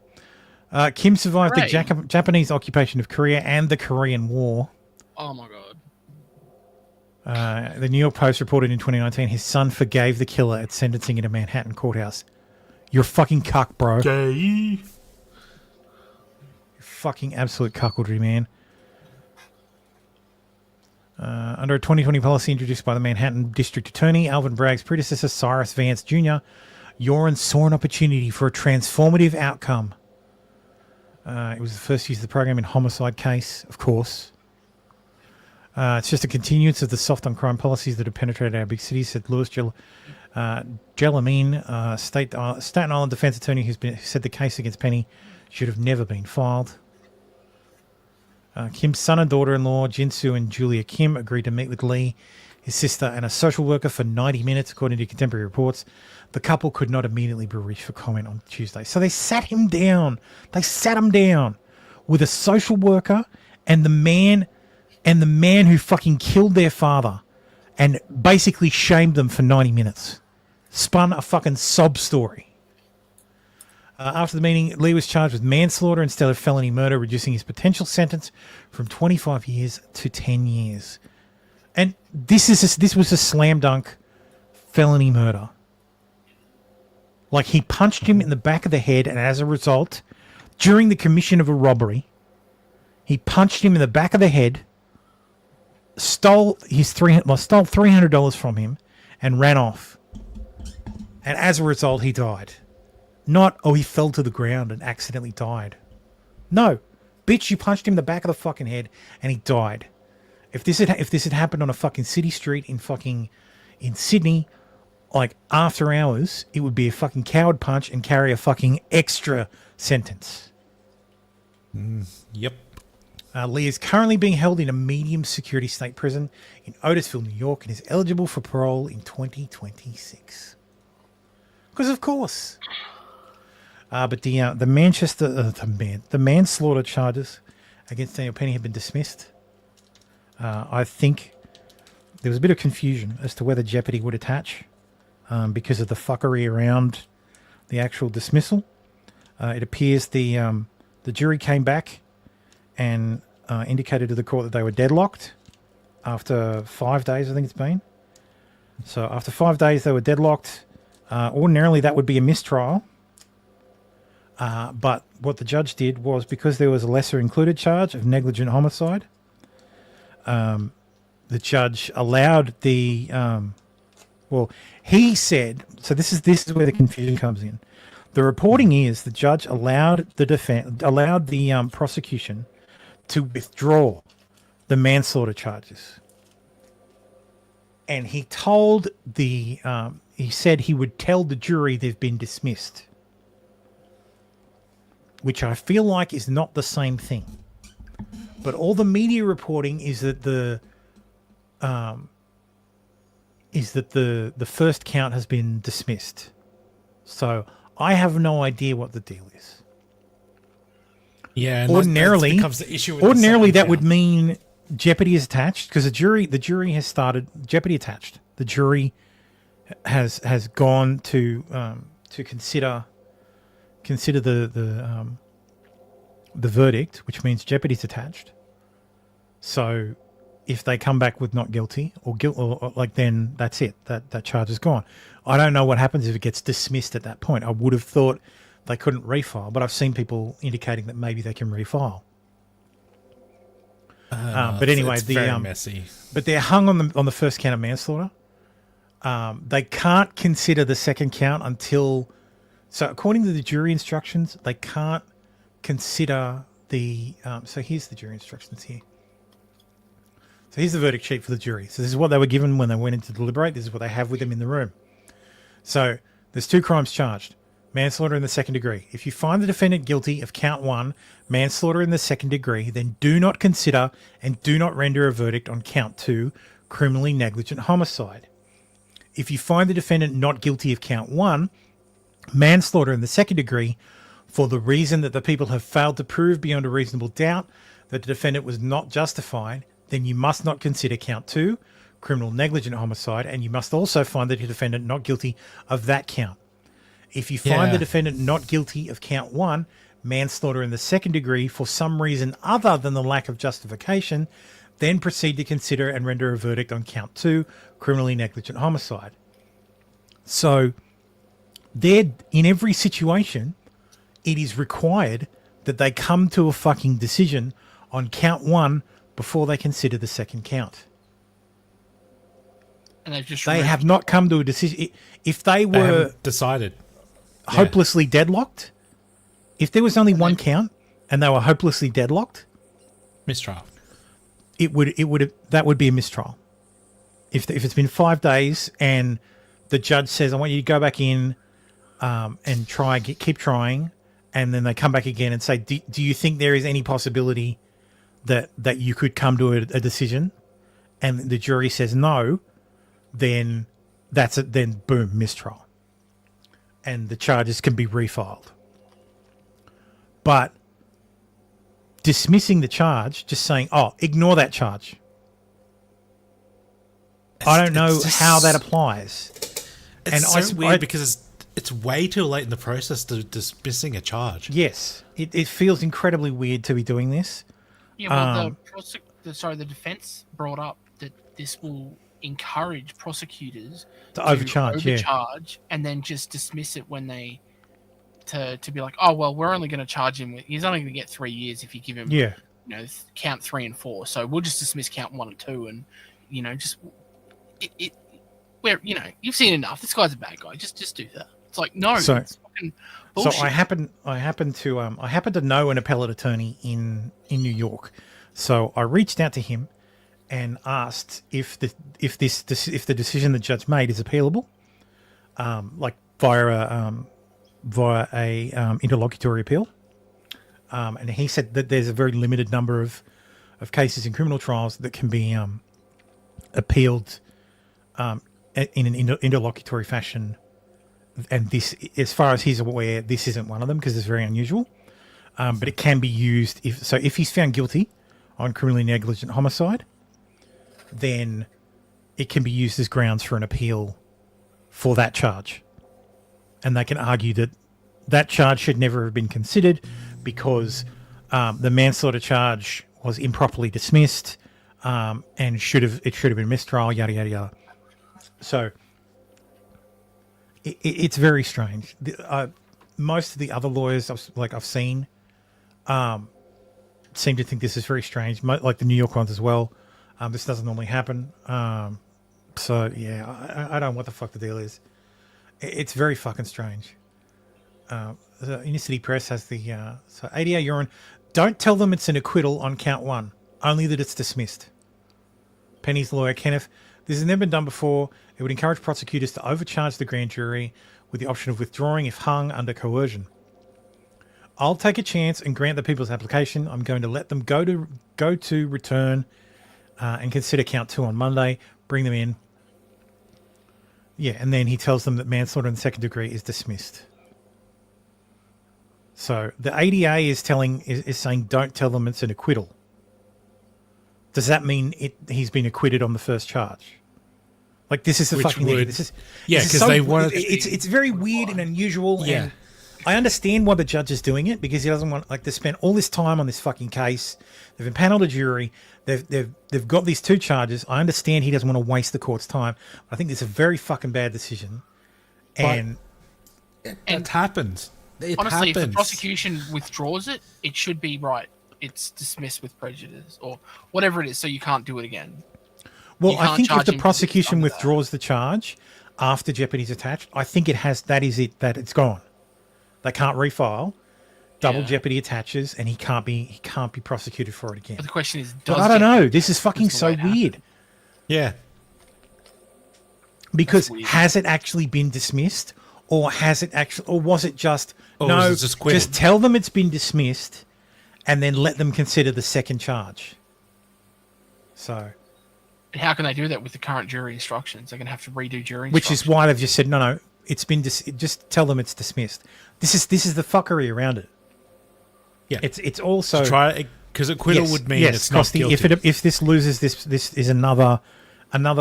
Kim survived the Japanese occupation of Korea and the Korean War. Oh my god. The New York Post reported in 2019 his son forgave the killer at sentencing in a Manhattan courthouse. You're a fucking cuck, bro. Gay. You're fucking absolute cuckoldry, man. Under a 2020 policy introduced by the Manhattan District Attorney, Alvin Bragg's predecessor, Cyrus Vance Jr., Yoren saw an opportunity for a transformative outcome. It was the first use of the program in homicide case, of course. It's just a continuance of the soft on crime policies that have penetrated our big cities, said Louis Gellamine, Staten Island defense attorney who said the case against Penny should have never been filed. Kim's son and daughter-in-law, Jinsu and Julia Kim, agreed to meet with Lee, his sister, and a social worker for 90 minutes, according to contemporary reports. The couple could not immediately be reached for comment on Tuesday. So they sat him down. They sat him down with a social worker and the man who fucking killed their father and basically shamed them for 90 minutes. Spun a fucking sob story. After the meeting, Lee was charged with manslaughter instead of felony murder, reducing his potential sentence from 25 years to 10 years. And this was a slam dunk felony murder. Like, he punched him in the back of the head, and as a result, during the commission of a robbery, he punched him in the back of the head, stole $300 from him, and ran off. And as a result, he died. Not, he fell to the ground and accidentally died. No. Bitch, you punched him in the back of the fucking head and he died. If this had happened on a fucking city street in Sydney, like after hours, it would be a fucking coward punch and carry a fucking extra sentence. Yep. Lee is currently being held in a medium security state prison in Otisville, New York, and is eligible for parole in 2026. Because of course. But the manslaughter charges against Daniel Penny have been dismissed. I think there was a bit of confusion as to whether jeopardy would attach because of the fuckery around the actual dismissal. It appears the jury came back and indicated to the court that they were deadlocked after 5 days, I think it's been. So after 5 days, they were deadlocked. Ordinarily, that would be a mistrial. But what the judge did was, because there was a lesser included charge of negligent homicide, the judge allowed the he said, so this is where the confusion comes in. The reporting is the judge allowed the prosecution to withdraw the manslaughter charges, and he told he said he would tell the jury they've been dismissed, which I feel like is not the same thing. But all the media reporting is that the first count has been dismissed. So I have no idea what the deal is. Yeah, and ordinarily, that becomes the issue with that would mean jeopardy is attached, because the jury has started jeopardy attached. The jury has gone to consider the verdict, which means jeopardy's attached. So if they come back with not guilty or then that's it. That charge is gone. I don't know what happens if it gets dismissed at that point. I would have thought they couldn't refile, but I've seen people indicating that maybe they can refile. But anyway, it's very messy. But they're hung on the first count of manslaughter. They can't consider the second count until. So according to the jury instructions, they can't consider the. So here's the jury instructions here. So here's the verdict sheet for the jury. So this is what they were given when they went in to deliberate. This is what they have with them in the room. So there's 2 crimes charged. Manslaughter in the second degree. If you find the defendant guilty of count 1, manslaughter in the second degree, then do not consider and do not render a verdict on count 2, criminally negligent homicide. If you find the defendant not guilty of count 1, manslaughter in the second degree, for the reason that the people have failed to prove beyond a reasonable doubt that the defendant was not justified, then you must not consider count 2, criminal negligent homicide, and you must also find the defendant not guilty of that count. If you find the defendant not guilty of count 1, manslaughter in the second degree, for some reason other than the lack of justification, then proceed to consider and render a verdict on count 2, criminally negligent homicide. So, in every situation, it is required that they come to a fucking decision on count 1 before they consider the second count. And they have not come to a decision. If they were decided, hopelessly deadlocked, if there was only one count and they were hopelessly deadlocked, mistrial. That would be a mistrial. If it's been 5 days and the judge says, I want you to go back in and keep trying, and then they come back again and say, do you think there is any possibility that you could come to a decision, and the jury says no, then that's it. Then boom, mistrial, and the charges can be refiled. But dismissing the charge, just saying, "Oh, ignore that charge," I don't know how that applies. It's so weird because it's way too late in the process to dismissing a charge. Yes, it feels incredibly weird to be doing this. Yeah, well, the defense brought up that this will encourage prosecutors to overcharge, and then just dismiss it when they to be like, oh well, we're only going to charge him. He's only going to get 3 years if you give him, count 3 and 4. So we'll just dismiss count 1 and 2, and just where you've seen enough. This guy's a bad guy. Just do that. It's like no. So, it's fucking bullshit. So I happen to know an appellate attorney in New York. So I reached out to him and asked if the decision the judge made is appealable, like via a interlocutory appeal. And he said that there's a very limited number of cases in criminal trials that can be appealed in an interlocutory fashion. And this, as far as he's aware, this isn't one of them because it's very unusual. But it can be used if he's found guilty on criminally negligent homicide, then it can be used as grounds for an appeal for that charge. And they can argue that charge should never have been considered because the manslaughter charge was improperly dismissed and it should have been mistrial, yada, yada, yada. So it's very strange. Most of the other lawyers I've seen seem to think this is very strange, like the New York ones as well. This doesn't normally happen. So yeah, I don't know what the fuck the deal is. It's very fucking strange. The Inner City Press has the so ADA urine. Don't tell them it's an acquittal on count 1, only that it's dismissed. Penny's lawyer Kenneth. This has never been done before. It would encourage prosecutors to overcharge the grand jury with the option of withdrawing if hung under coercion. I'll take a chance and grant the people's application. I'm going to let them go to return and consider count 2 on Monday. Bring them in. Yeah, and then he tells them that manslaughter in the second degree is dismissed. So the ADA is saying don't tell them it's an acquittal. Does that mean he's been acquitted on the first charge? Like this is the fucking thing. Because they wanted. It's very weird and unusual. Yeah. And I understand why the judge is doing it because he doesn't want to spend all this time on this fucking case. They've impaneled a jury. They've got these 2 charges. I understand he doesn't want to waste the court's time. I think it's a very fucking bad decision. And it happens. honestly, if the happens. prosecution withdraws it, it should be right. It's dismissed with prejudice or whatever it is, so you can't do it again. Well, I think if the prosecution withdraws the charge after jeopardy's attached, I think it has. That is it. That it's gone. They can't refile. Double jeopardy attaches, and he can't be prosecuted for it again. But the question is, but I don't know. This is fucking so weird. Yeah. Because has it actually been dismissed, or has it actually, or was it just no? Was it just quitted? Just tell them it's been dismissed, and then let them consider the second charge. So. And how can they do that with the current jury instructions? They're going to have to redo jury instructions. Which is why they've just said no. It's been just tell them it's dismissed. This is the fuckery around it. Yeah, it's also to try because acquittal would mean it's not Costi, guilty. if this loses, this is another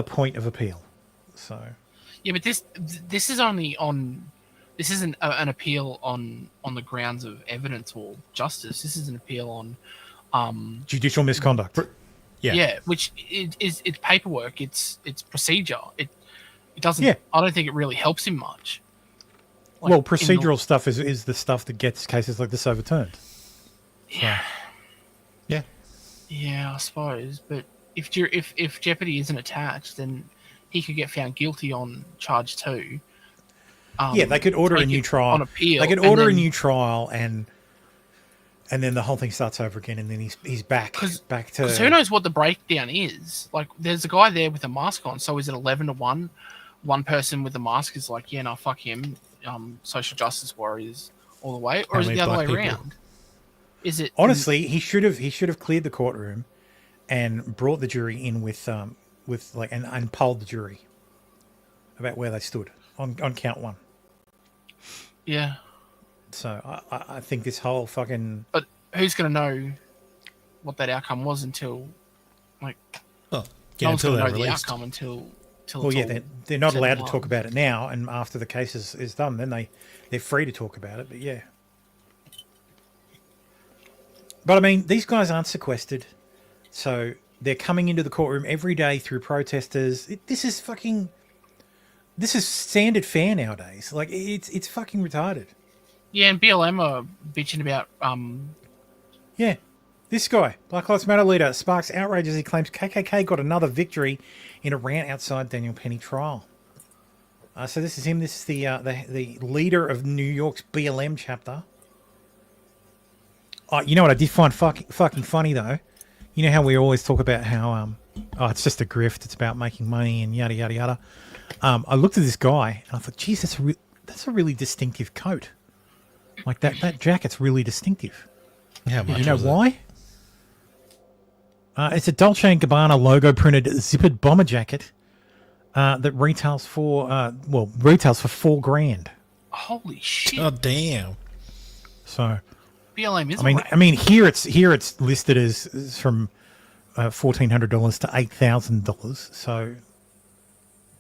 point of appeal. So yeah, but this is only on. This isn't an appeal on the grounds of evidence or justice. This is an appeal on judicial misconduct. Yeah, which it's paperwork. It's procedure. It doesn't. Yeah. I don't think it really helps him much. Like, well, procedural stuff is the stuff that gets cases like this overturned. Yeah. Yeah. Yeah, I suppose. But if jeopardy isn't attached, then he could get found guilty on charge 2. Yeah, they could order a new trial on appeal. They could order a new trial, and then the whole thing starts over again, and then he's back to. Because who knows what the breakdown is? Like, there's a guy there with a mask on. So is it 11-1? One person with the mask is like, yeah, no, fuck him. Social justice warriors all the way, or is it the other way around? Is it honestly? He should have cleared the courtroom, and brought the jury in with and polled the jury about where they stood on count 1. Yeah. So I think this whole fucking. But who's going to know what that outcome was until, like, no one's going to know the outcome until. Well, yeah, they're not allowed to talk about it now, and after the case is done, then they're free to talk about it. But yeah. But I mean, these guys aren't sequestered, so they're coming into the courtroom every day through protesters. This is standard fare nowadays. Like it's fucking retarded. Yeah, and BLM are bitching about Yeah, this guy, Black Lives Matter leader, sparks outrage as he claims KKK got another victory in a rant outside Daniel Penny trial. So this is him. This is the leader of New York's BLM chapter. You know what I did find fucking funny though? You know how we always talk about how it's just a grift. It's about making money and yada yada yada. I looked at this guy and I thought, geez, that's a really distinctive coat. Like that jacket's really distinctive. Yeah, you know why? It's a Dolce & Gabbana logo printed zippered bomber jacket that retails for $4,000. Holy shit! Oh damn! So BLM is. I mean, here it's listed as from $1,400 to $8,000. So,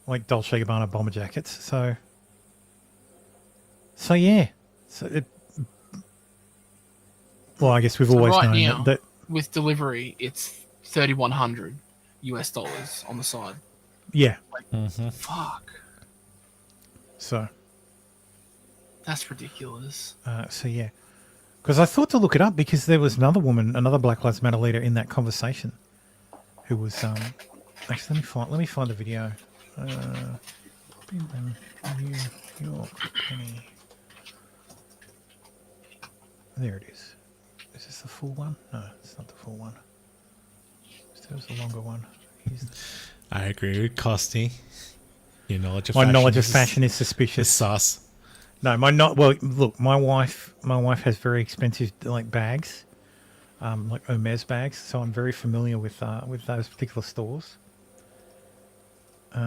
like Dolce & Gabbana bomber jackets. So yeah. Well, I guess we've always known now, that with delivery, it's $3,100 on the side. Yeah. Like, fuck. So. That's ridiculous. So yeah, because I thought to look it up because there was another woman, another Black Lives Matter leader in that conversation, who was actually let me find the video. New York Penny. There it is. Is this the full one? No, it's not the full one. There's the longer one. I agree with Costi. Your knowledge of fashion is suspicious. Sus. No, look, my wife has very expensive like bags, like Hermes bags, so I'm very familiar with those particular stores. Is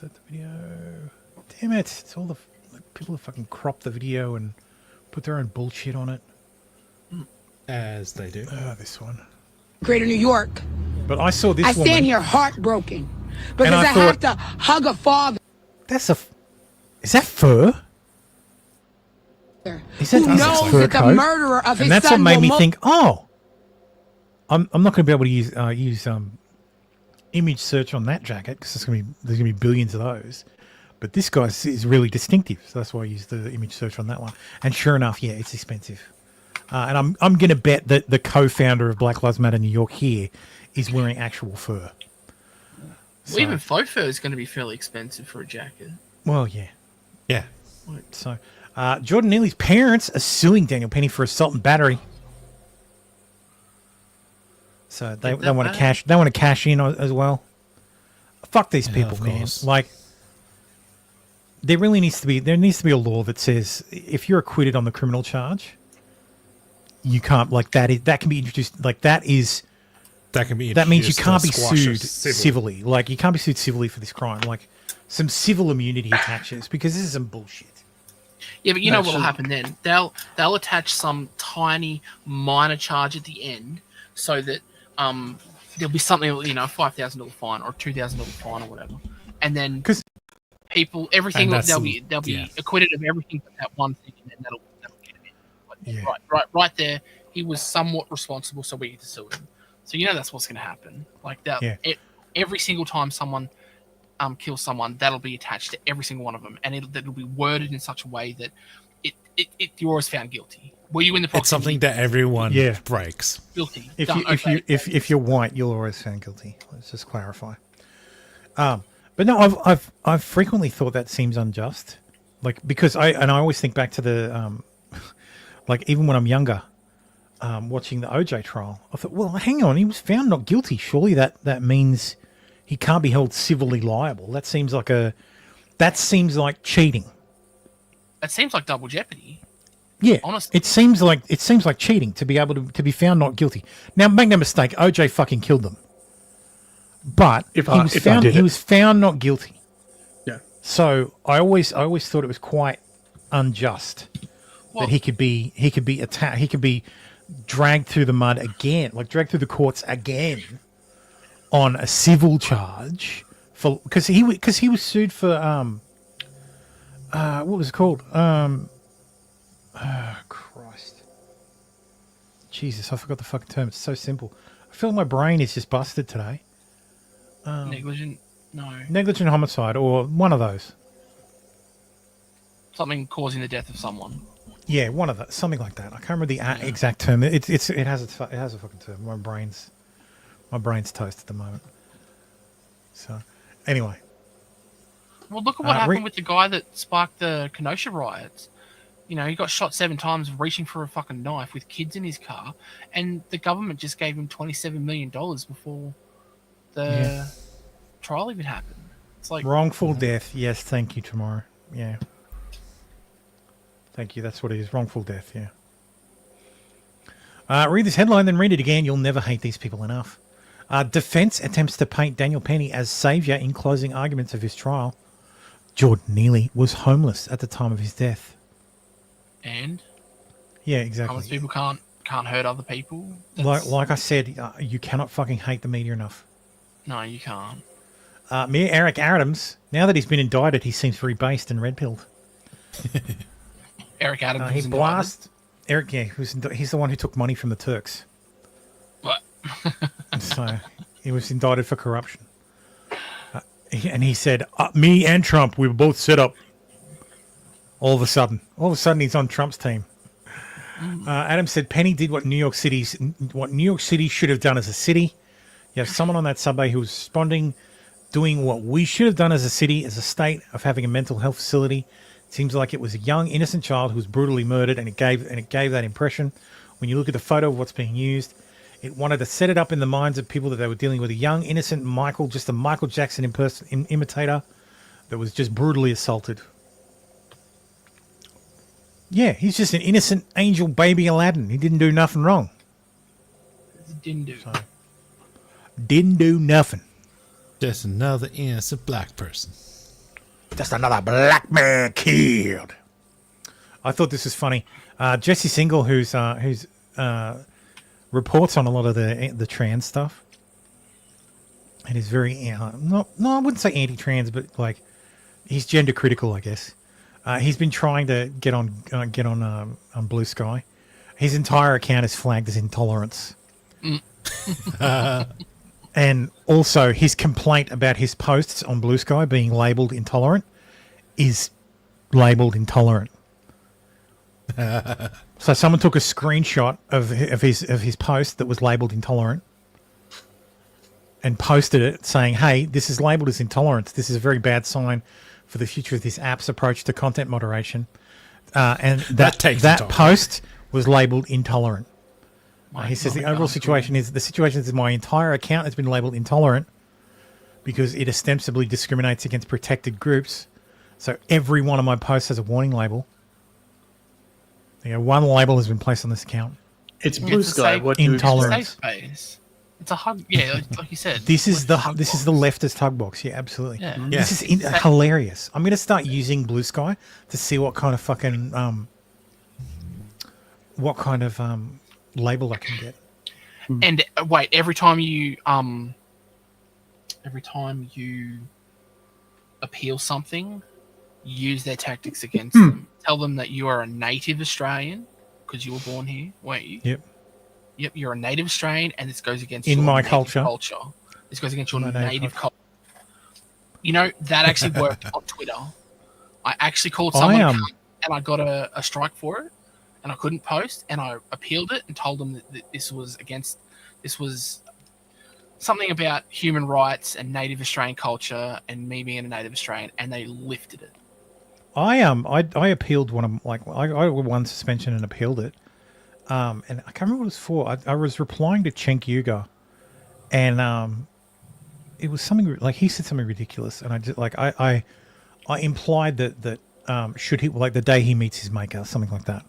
that the video? Damn it! It's all the people who fucking crop the video and put their own bullshit on it. As they do. This one. Greater New York. But I saw this I woman. stand here heartbroken because I have to hug a father. Is that fur? Is that Who knows fur that the coat? murderer of his And that's son what made me will think, I'm not going to be able to use image search on that jacket because there's going to be billions of those. But this guy is really distinctive, so that's why I used the image search on that one. And sure enough, yeah, it's expensive. And I'm going to bet that the co-founder of Black Lives Matter New York here is wearing actual fur. Well, even faux fur is going to be fairly expensive for a jacket. Well, yeah. Yeah. So, Jordan Neely's parents are suing Daniel Penny for assault and battery. So they want to cash. They want to cash in as well. Fuck these people, man. Like, there needs to be a law that says if you're acquitted on the criminal charge, you can't that can be introduced. That means you can't be sued civilly. Like, you can't be sued civilly for this crime. Like, some civil immunity attaches, because this is some bullshit. Yeah, but you know what will happen then? They'll attach some tiny minor charge at the end, so that there'll be something, $5,000 fine or $2,000 fine or whatever, and then people, everything, they'll be acquitted of everything but that one thing, and then that'll get him in. Right there, he was somewhat responsible, so we get to sue him. So that's what's going to happen. Like that, every single time someone kills someone, that'll be attached to every single one of them, and it'll be worded in such a way that you're always found guilty. Were you in the proximity? It's something that everyone breaks. Guilty. If you're white, you're always found guilty. Let's just clarify. But no, I've frequently thought that seems unjust. Like, because I always think back to the like, even when I'm younger, watching the OJ trial, I thought, well, hang on, he was found not guilty. Surely that means he can't be held civilly liable. That seems like cheating. It seems like double jeopardy. Yeah, honestly, it seems like cheating to be able to be found not guilty. Now, make no mistake, OJ fucking killed them, but he was found not guilty. Yeah. So I always thought it was quite unjust that he could be attacked. He could be dragged through the mud again, like dragged through the courts again on a civil charge because he was sued for what was it called? Christ. Jesus, I forgot the fucking term. It's so simple. I feel like my brain is just busted today. Negligent homicide, or one of those. Something causing the death of someone. Yeah, one of those, something like that. I can't remember the exact term. It has a fucking term. My brain's toast at the moment. So, anyway. Well, look at what happened with the guy that sparked the Kenosha riots. He got shot 7 times reaching for a fucking knife with kids in his car, and the government just gave him $27 million before the trial even happened. It's like wrongful death. Yes, thank you, Tomorrow. Yeah. Thank you. That's what it is. Wrongful death. Yeah. Read this headline, then read it again. You'll never hate these people enough. Defense attempts to paint Daniel Penny as savior in closing arguments of his trial. Jordan Neely was homeless at the time of his death. And? Yeah, exactly. Homeless people can't hurt other people. Like I said, you cannot fucking hate the media enough. No, you can't. Mayor Eric Adams, now that he's been indicted, he seems very based and red-pilled. Eric Adams he blast Eric, he's the one who took money from the Turks. What? So he was indicted for corruption. And he said, me and Trump, we were both set up. All of a sudden he's on Trump's team. Adams said Penny did what New York City should have done as a city. You have someone on that subway who was responding, doing what we should have done as a city, as a state, of having a mental health facility. It seems like it was a young, innocent child who was brutally murdered, and it gave that impression. When you look at the photo of what's being used, it wanted to set it up in the minds of people that they were dealing with a young, innocent Michael, just a Michael Jackson imitator that was just brutally assaulted. Yeah, he's just an innocent angel baby Aladdin. He didn't do nothing wrong. Didn't do nothing. Just another innocent black person. Just another black man killed. I thought this was funny. Jesse Singal, who's reports on a lot of the trans stuff, and is very I wouldn't say anti-trans, but like he's gender critical, I guess. He's been trying to get on Blue Sky. His entire account is flagged as intolerance. And also his complaint about his posts on Blue Sky being labelled intolerant is labelled intolerant. So someone took a screenshot of his post that was labelled intolerant and posted it saying, hey, this is labelled as intolerance. This is a very bad sign for the future of this app's approach to content moderation. And that post was labelled intolerant. He says the overall situation is my entire account has been labelled intolerant because it ostensibly discriminates against protected groups. So every one of my posts has a warning label. One label has been placed on this account. It's Blue Sky. What intolerance? It's a hug. Yeah, like you said. This is the leftist hug box. Yeah, absolutely. Yeah. This is hilarious. I'm going to start using Blue Sky to see what kind of fucking label I can get. And wait, every time you appeal something, use their tactics against them. Tell them that you are a native Australian because you were born here, weren't you? Yep, you're a native Australian, and this goes against in your my native culture. This goes against your native culture. You know, that actually worked on Twitter. I actually called someone cunt, and I got a strike for it, and I couldn't post, and I appealed it and told them that this was something about human rights and native Australian culture and me being a native Australian, and they lifted it. I appealed one of I won suspension and appealed it. And I can't remember what it was for. I was replying to Cenk Uygur, and it was something like he said something ridiculous, and I just I implied that should he the day he meets his maker, something like that,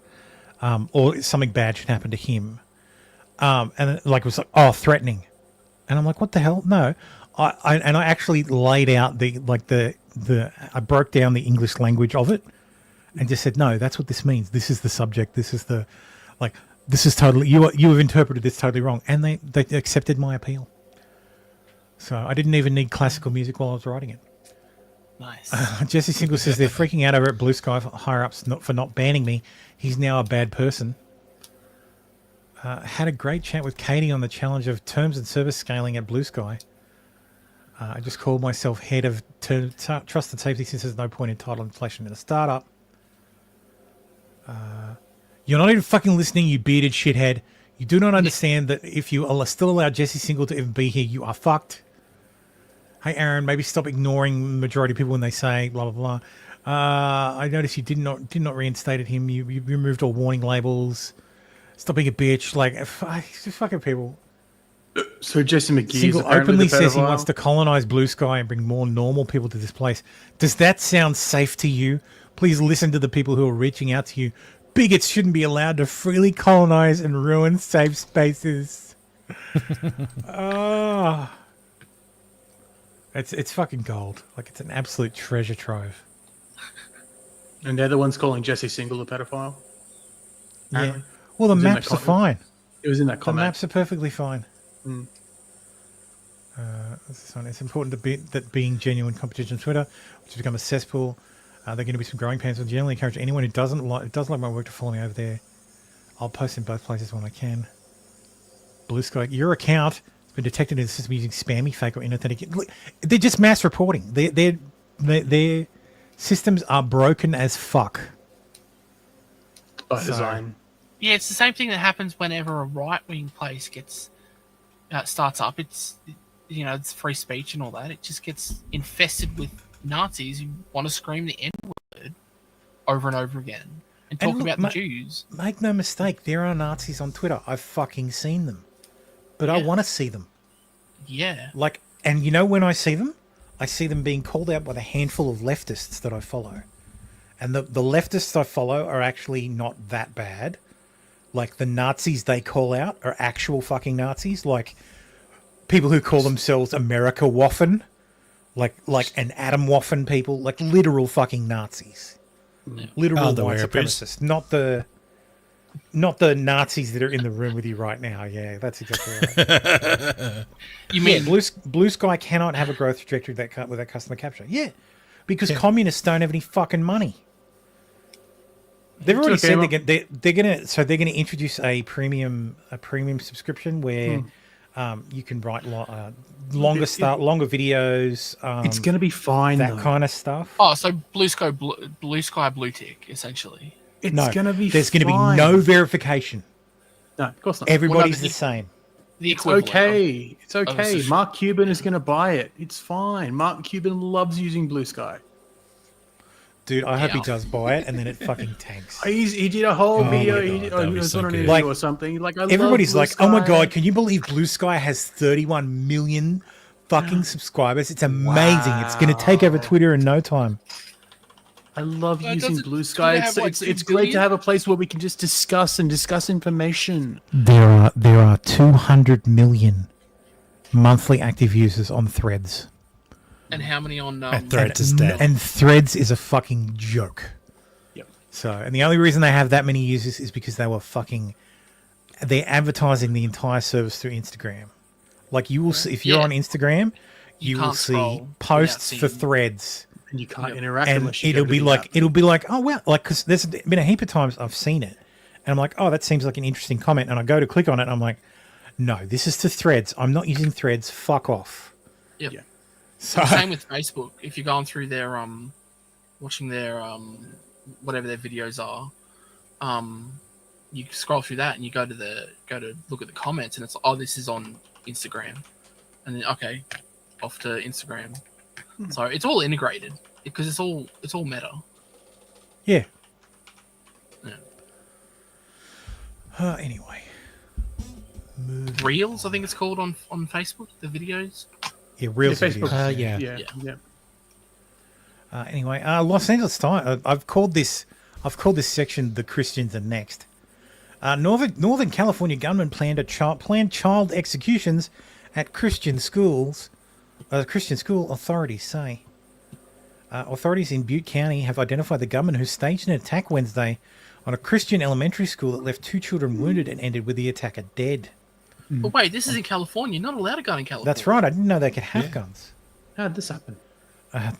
or something bad should happen to him, and it was threatening, and I'm like, what the hell? No, I actually laid out I broke down the English language of it, and just said, no, that's what this means. This is the subject. This is the this is totally you have interpreted this totally wrong, and they accepted my appeal. So I didn't even need classical music while I was writing it. Nice. Jesse Single says they're freaking out over at Blue Sky higher ups for not banning me. He's now a bad person. Had a great chat with Katie on the challenge of terms and service scaling at Blue Sky. I just called myself head of trust and safety since there's no point in title inflation in a startup. You're not even fucking listening, you bearded shithead. You do not understand that if you are still allowed Jesse Single to even be here, you are fucked. Hey, Aaron, maybe stop ignoring the majority of people when they say blah, blah, blah. I noticed you did not reinstate him. You removed all warning labels. Stop being a bitch. Just fucking people. So Jesse McGee Single openly says he wants to colonize Blue Sky and bring more normal people to this place. Does that sound safe to you? Please listen to the people who are reaching out to you. Bigots shouldn't be allowed to freely colonize and ruin safe spaces. It's fucking gold. It's an absolute treasure trove. And they're the ones calling Jesse Single a pedophile? Yeah. Well, the maps are fine. It was in that comment. The maps are perfectly fine. It's important that being genuine competition on Twitter, which has become a cesspool, there are going to be some growing pains. I generally encourage anyone who doesn't like my work to follow me over there. I'll post in both places when I can. Blue Sky, your account has been detected in the system using spammy, fake, or inauthentic. They're just mass reporting. Their systems are broken as fuck. By design. Yeah, it's the same thing that happens whenever a right-wing place starts up. It's free speech and all that. It just gets infested with Nazis who want to scream the N-word over and over again and talk about the Jews. Make no mistake, there are Nazis on Twitter. I've fucking seen them. But I want to see them. Yeah. And you know when I see them being called out by the handful of leftists that I follow. And the leftists I follow are actually not that bad. The Nazis they call out are actual fucking Nazis. People who call themselves America Waffen. Like an Adam Waffen people. Literal fucking Nazis. Literal white supremacists. Not the Nazis that are in the room with you right now. Yeah, that's exactly right. You mean Blue Sky cannot have a growth trajectory without customer capture? Yeah, because communists don't have any fucking money. They've already said they're gonna introduce a premium subscription where You can write longer videos. It's going to be fine. That kind of stuff. Oh, so blue sky, blue tick, essentially. It's going to be. There's going to be no verification. No, of course not. Everybody's the same. It's okay. It's okay. Mark Cuban is going to buy it. It's fine. Mark Cuban loves using Blue Sky. Dude, I hope he does buy it, and then it fucking tanks. He did a whole video. He was on an interview or something. Like everybody's like, "Oh my god, can you believe Blue Sky has 31 million fucking subscribers? It's amazing. It's going to take over Twitter in no time." I love using Blue Sky. It's great to have a place where we can just discuss information. There are 200 million monthly active users on Threads. And how many on Threads is dead. And Threads is a fucking joke. Yep. So, and the only reason they have that many users is because they're advertising the entire service through Instagram. Like you will see, if you're on Instagram, you will see posts for Threads. And you can't interact and unless you it'll be like, oh well, like, because there's been a heap of times I've seen it, and I'm like, oh, that seems like an interesting comment, and I go to click on it, and I'm like, no, this is to Threads. I'm not using Threads. Fuck off. Yep. Yeah. So same with Facebook. If you're going through their watching their whatever their videos are, you scroll through that and you go to look at the comments, and it's like, oh, this is on Instagram, and then okay, off to Instagram. So it's all integrated because it's all meta. Yeah. Anyway. Reels, I think it's called on Facebook, the videos. Yeah, Reels. Yeah, Facebook. Yeah. Anyway, Los Angeles Times. I've called this section "The Christians Are Next." Northern California gunmen planned child executions at Christian schools. Christian school authorities say. Authorities in Butte County have identified the gunman who staged an attack Wednesday on a Christian elementary school that left 2 children wounded and ended with the attacker dead. But wait, this is in California. You're not allowed a gun in California. That's right. I didn't know they could have guns. How did this happen?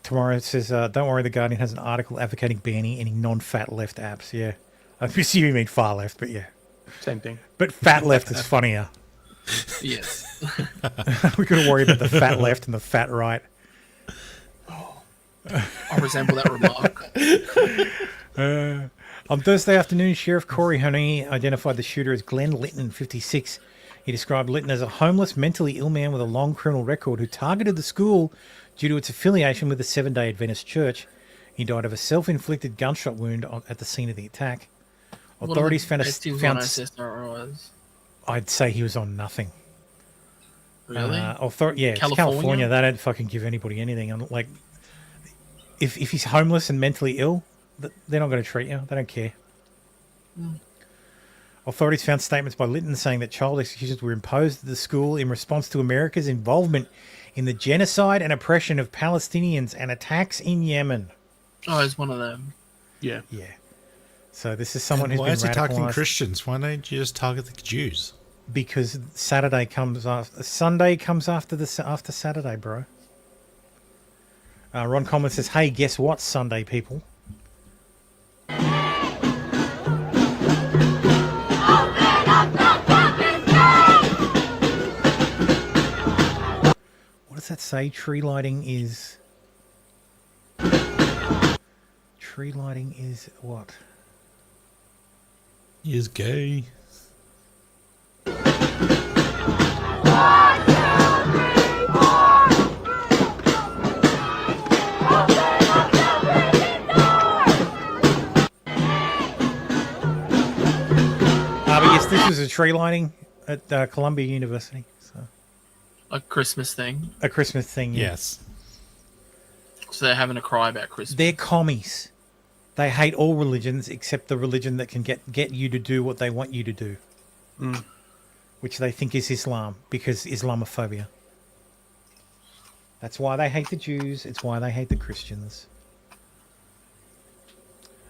Tomorrow it says, don't worry, The Guardian has an article advocating banning any non-fat left apps. Yeah. I assume you mean far left, but yeah. Same thing. But fat left is funnier. Yes. We got to worry about the fat left and the fat right. I resemble that remark. On Thursday afternoon, Sheriff Corey Honey identified the shooter as Glenn Litton, 56. He described Litton as a homeless, mentally ill man with a long criminal record who targeted the school due to its affiliation with the Seventh-day Adventist Church. He died of a self-inflicted gunshot wound at the scene of the attack. Authorities found I'd say he was on nothing. Really? It's California. They don't fucking give anybody anything. Like, if he's homeless and mentally ill, they're not going to treat you. They don't care. Authorities found statements by Litton saying that child executions were imposed at the school in response to America's involvement in the genocide and oppression of Palestinians and attacks in Yemen. Oh, it's one of them. Yeah. Yeah. So this is someone who's why been is he targeting radicalized. Christians? Why don't you just target the Jews? Because Sunday comes after Saturday, bro. Ron Coleman says, "Hey, guess what, Sunday people." What does that say? Tree lighting is what? Is gay. But yes, this was a tree lighting at Columbia University. So A Christmas thing. a Christmas thing. Yeah. Yes. So they're having a cry about Christmas. They're commies. They hate all religions except the religion that can get you to do what they want you to do, which they think is Islam, because Islamophobia. That's why they hate the Jews. It's why they hate the Christians.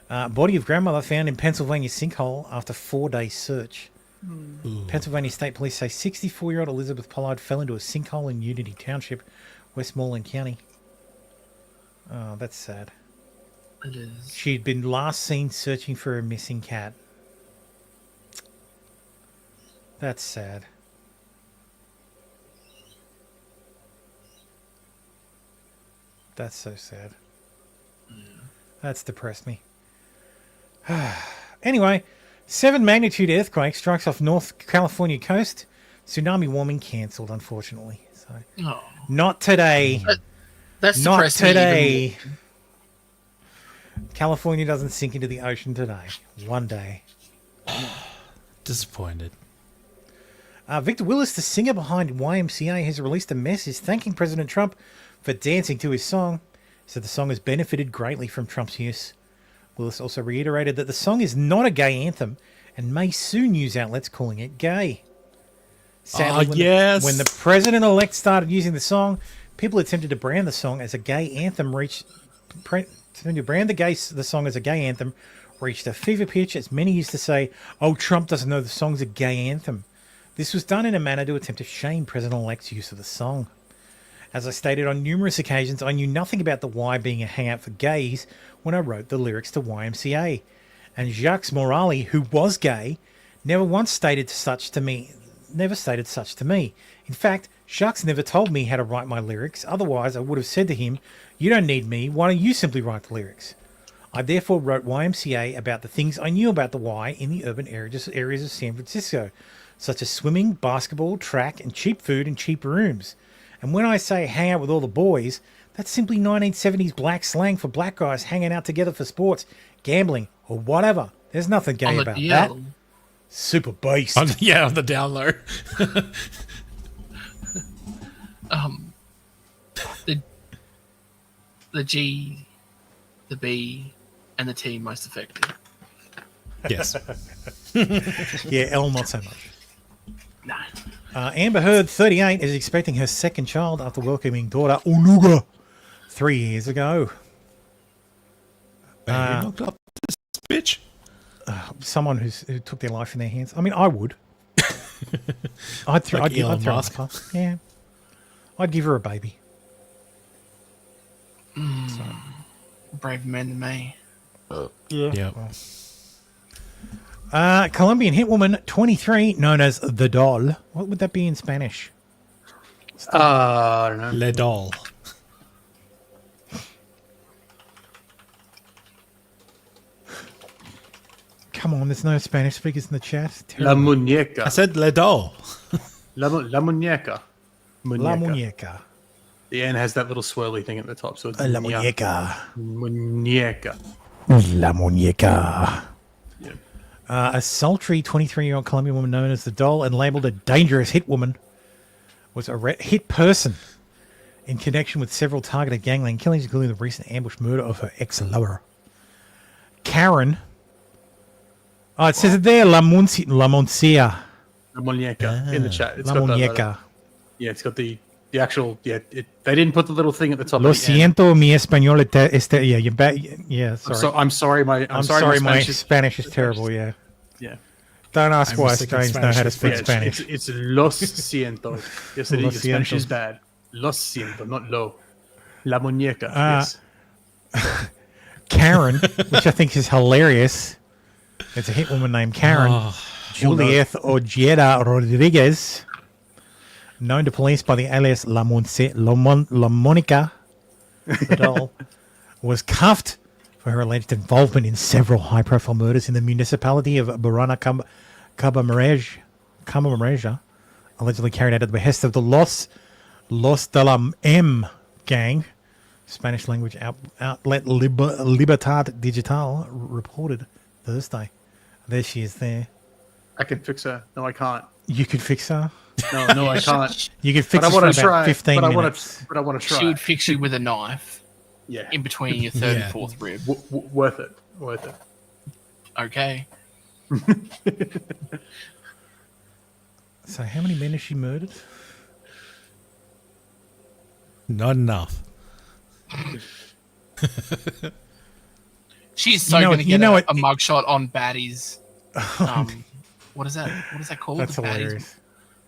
Body of grandmother found in Pennsylvania sinkhole after 4-day search. Pennsylvania State Police say 64-year-old Elizabeth Pollard fell into a sinkhole in Unity Township, Westmoreland County. Oh, that's sad. It is. She'd been last seen searching for a missing cat. That's sad. That's so sad. That's depressed me. Anyway, 7 magnitude earthquake strikes off North California coast. Tsunami warning cancelled, unfortunately. So, not today. That's not depressed me today. California doesn't sink into the ocean today. One day. Disappointed. Victor Willis, the singer behind YMCA, has released a message thanking President Trump for dancing to his song. He said the song has benefited greatly from Trump's use. Willis also reiterated that the song is not a gay anthem and may soon use outlets calling it gay. Sadly, when the president-elect started using the song, people attempted to brand the song as a gay anthem reached a fever pitch, as many used to say, "Oh, Trump doesn't know the song's a gay anthem." This was done in a manner to attempt to shame President-elect's use of the song. As I stated on numerous occasions, I knew nothing about the Y being a hangout for gays when I wrote the lyrics to YMCA. And Jacques Morali, who was gay, never stated such to me. In fact, Jacques never told me how to write my lyrics. Otherwise, I would have said to him, "You don't need me. Why don't you simply write the lyrics?" I therefore wrote YMCA about the things I knew about the Y in the urban areas of San Francisco, such as swimming, basketball, track, and cheap food and cheap rooms. And when I say hang out with all the boys, that's simply 1970s black slang for black guys hanging out together for sports, gambling, or whatever. There's nothing gay about that. Super beast. On the down low. The G, the B, and the T most effective. Yes. Yeah, L not so much. No. Amber Heard, 38, is expecting her second child after welcoming daughter Onuga 3 years ago. Knocked up this bitch. Someone who took their life in their hands. I mean, I would. I'd throw her. Yeah. I'd give her a baby. Brave men than me. Yeah. Colombian hitwoman 23, known as The Doll. What would that be in Spanish? I don't know. Le Doll. Come on, there's no Spanish speakers in the chat. La muñeca. I said Le Doll. La muñeca. La muñeca. The N has that little swirly thing at the top, so it's La muñeca. Muñeca. La muñeca. A sultry 23-year-old Colombian woman known as The Doll and labeled a dangerous hit woman was a hit person in connection with several targeted gangland killings, including the recent ambush murder of her ex-lover. Karen. Oh, it says it there, La Muñeca. La muñeca in the chat. La muñeca. It's got the actual. Yeah, they didn't put the little thing at the top. Lo siento, mi español sorry. I'm sorry. I'm sorry. My Spanish is terrible. Yeah. Yeah. Don't ask why Australians know how to speak Spanish. It's los siento. Yes, it is. Spanish is bad. Los siento, not lo. La muñeca. Yes. Karen, which I think is hilarious. It's a hit woman named Karen. Juliet Ojeda Rodriguez, known to police by the alias La Monica, the doll, was cuffed for her alleged involvement in several high-profile murders in the municipality of Barana Camarera, allegedly carried out at the behest of the Los de la M gang. Spanish language outlet Libertad Digital reported Thursday. There she is there. I can fix her. No, I can't. You could fix her? No, I can't. You could fix her for about 15 minutes. But I want to try. She would fix you with a knife. Yeah. In between your third and fourth rib. Worth it. Okay. So how many men has she murdered? Not enough. She's so going to get a mugshot on Baddies. What is that? What is that called? That's hilarious.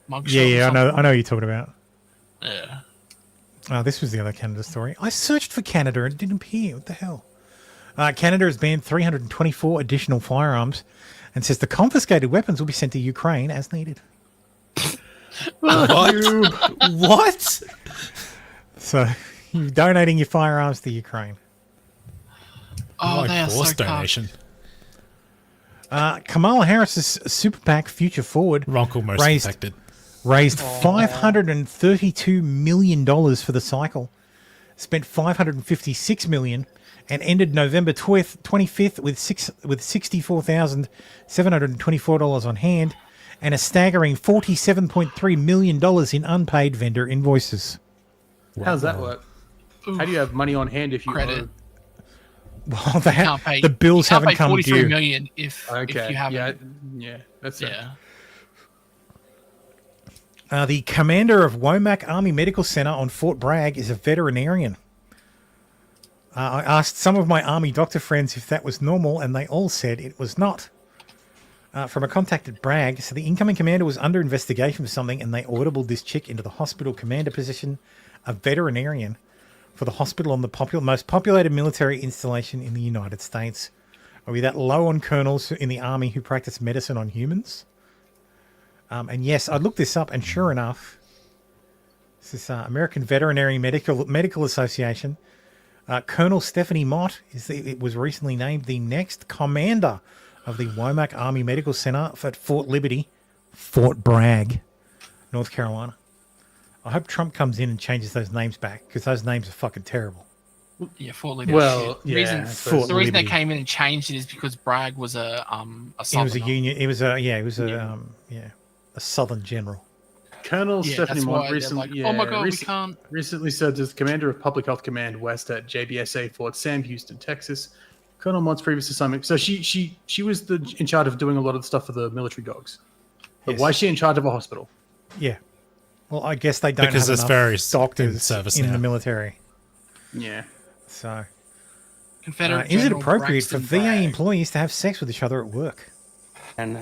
Mugshot. Yeah, I know what you're talking about. Yeah. Oh, this was the other Canada story. I searched for Canada and it didn't appear. What the hell? Canada has banned 324 additional firearms and says the confiscated weapons will be sent to Ukraine as needed. What? So, You're donating your firearms to Ukraine. Oh, Like they are forced so donation. Kamala Harris's super PAC Future Forward Ronkel most affected. raised $532 million for the cycle, spent $556 million, and ended November 25th with $64,724 on hand and a staggering $47.3 million in unpaid vendor invoices. How does that work? How do you have money on hand if you Credit. owe? Well, Can't pay, the bills you can't haven't pay come $43 due. million if you haven't. Yeah, that's Yeah. The commander of Womack Army Medical Center on Fort Bragg is a veterinarian. I asked some of my Army doctor friends if that was normal, and they all said it was not. From a contact at Bragg, so the incoming commander was under investigation for something, and they audibled this chick into the hospital commander position, a veterinarian, for the hospital on the most populated military installation in the United States. Are we that low on colonels in the Army who practice medicine on humans? And yes, I looked this up, and sure enough, this is American Veterinary Medical Association. Colonel Stephanie Mott was recently named the next commander of the Womack Army Medical Center at Fort Liberty, Fort Bragg, North Carolina. I hope Trump comes in and changes those names back, because those names are fucking terrible. Yeah, Fort Liberty. Well, the reason Fort the reason they Liberty. came in and changed it is because Bragg was a It was a southerner. union. It was a Southern general. Colonel Yeah, Stephanie that's why Mott they're recently, like, oh my God, we can't. recently served as commander of Public Health Command West at JBSA Fort Sam, Houston, Texas. Colonel Mott's previous assignment. So she was in charge of doing a lot of the stuff for the military dogs. But Yes. why is she in charge of a hospital? Yeah. Well, I guess they don't Because have there's enough various doctors in service in now. the military. Yeah. So, Confederate is it General appropriate for Braxton VA Bragg. employees to have sex with each other at work? And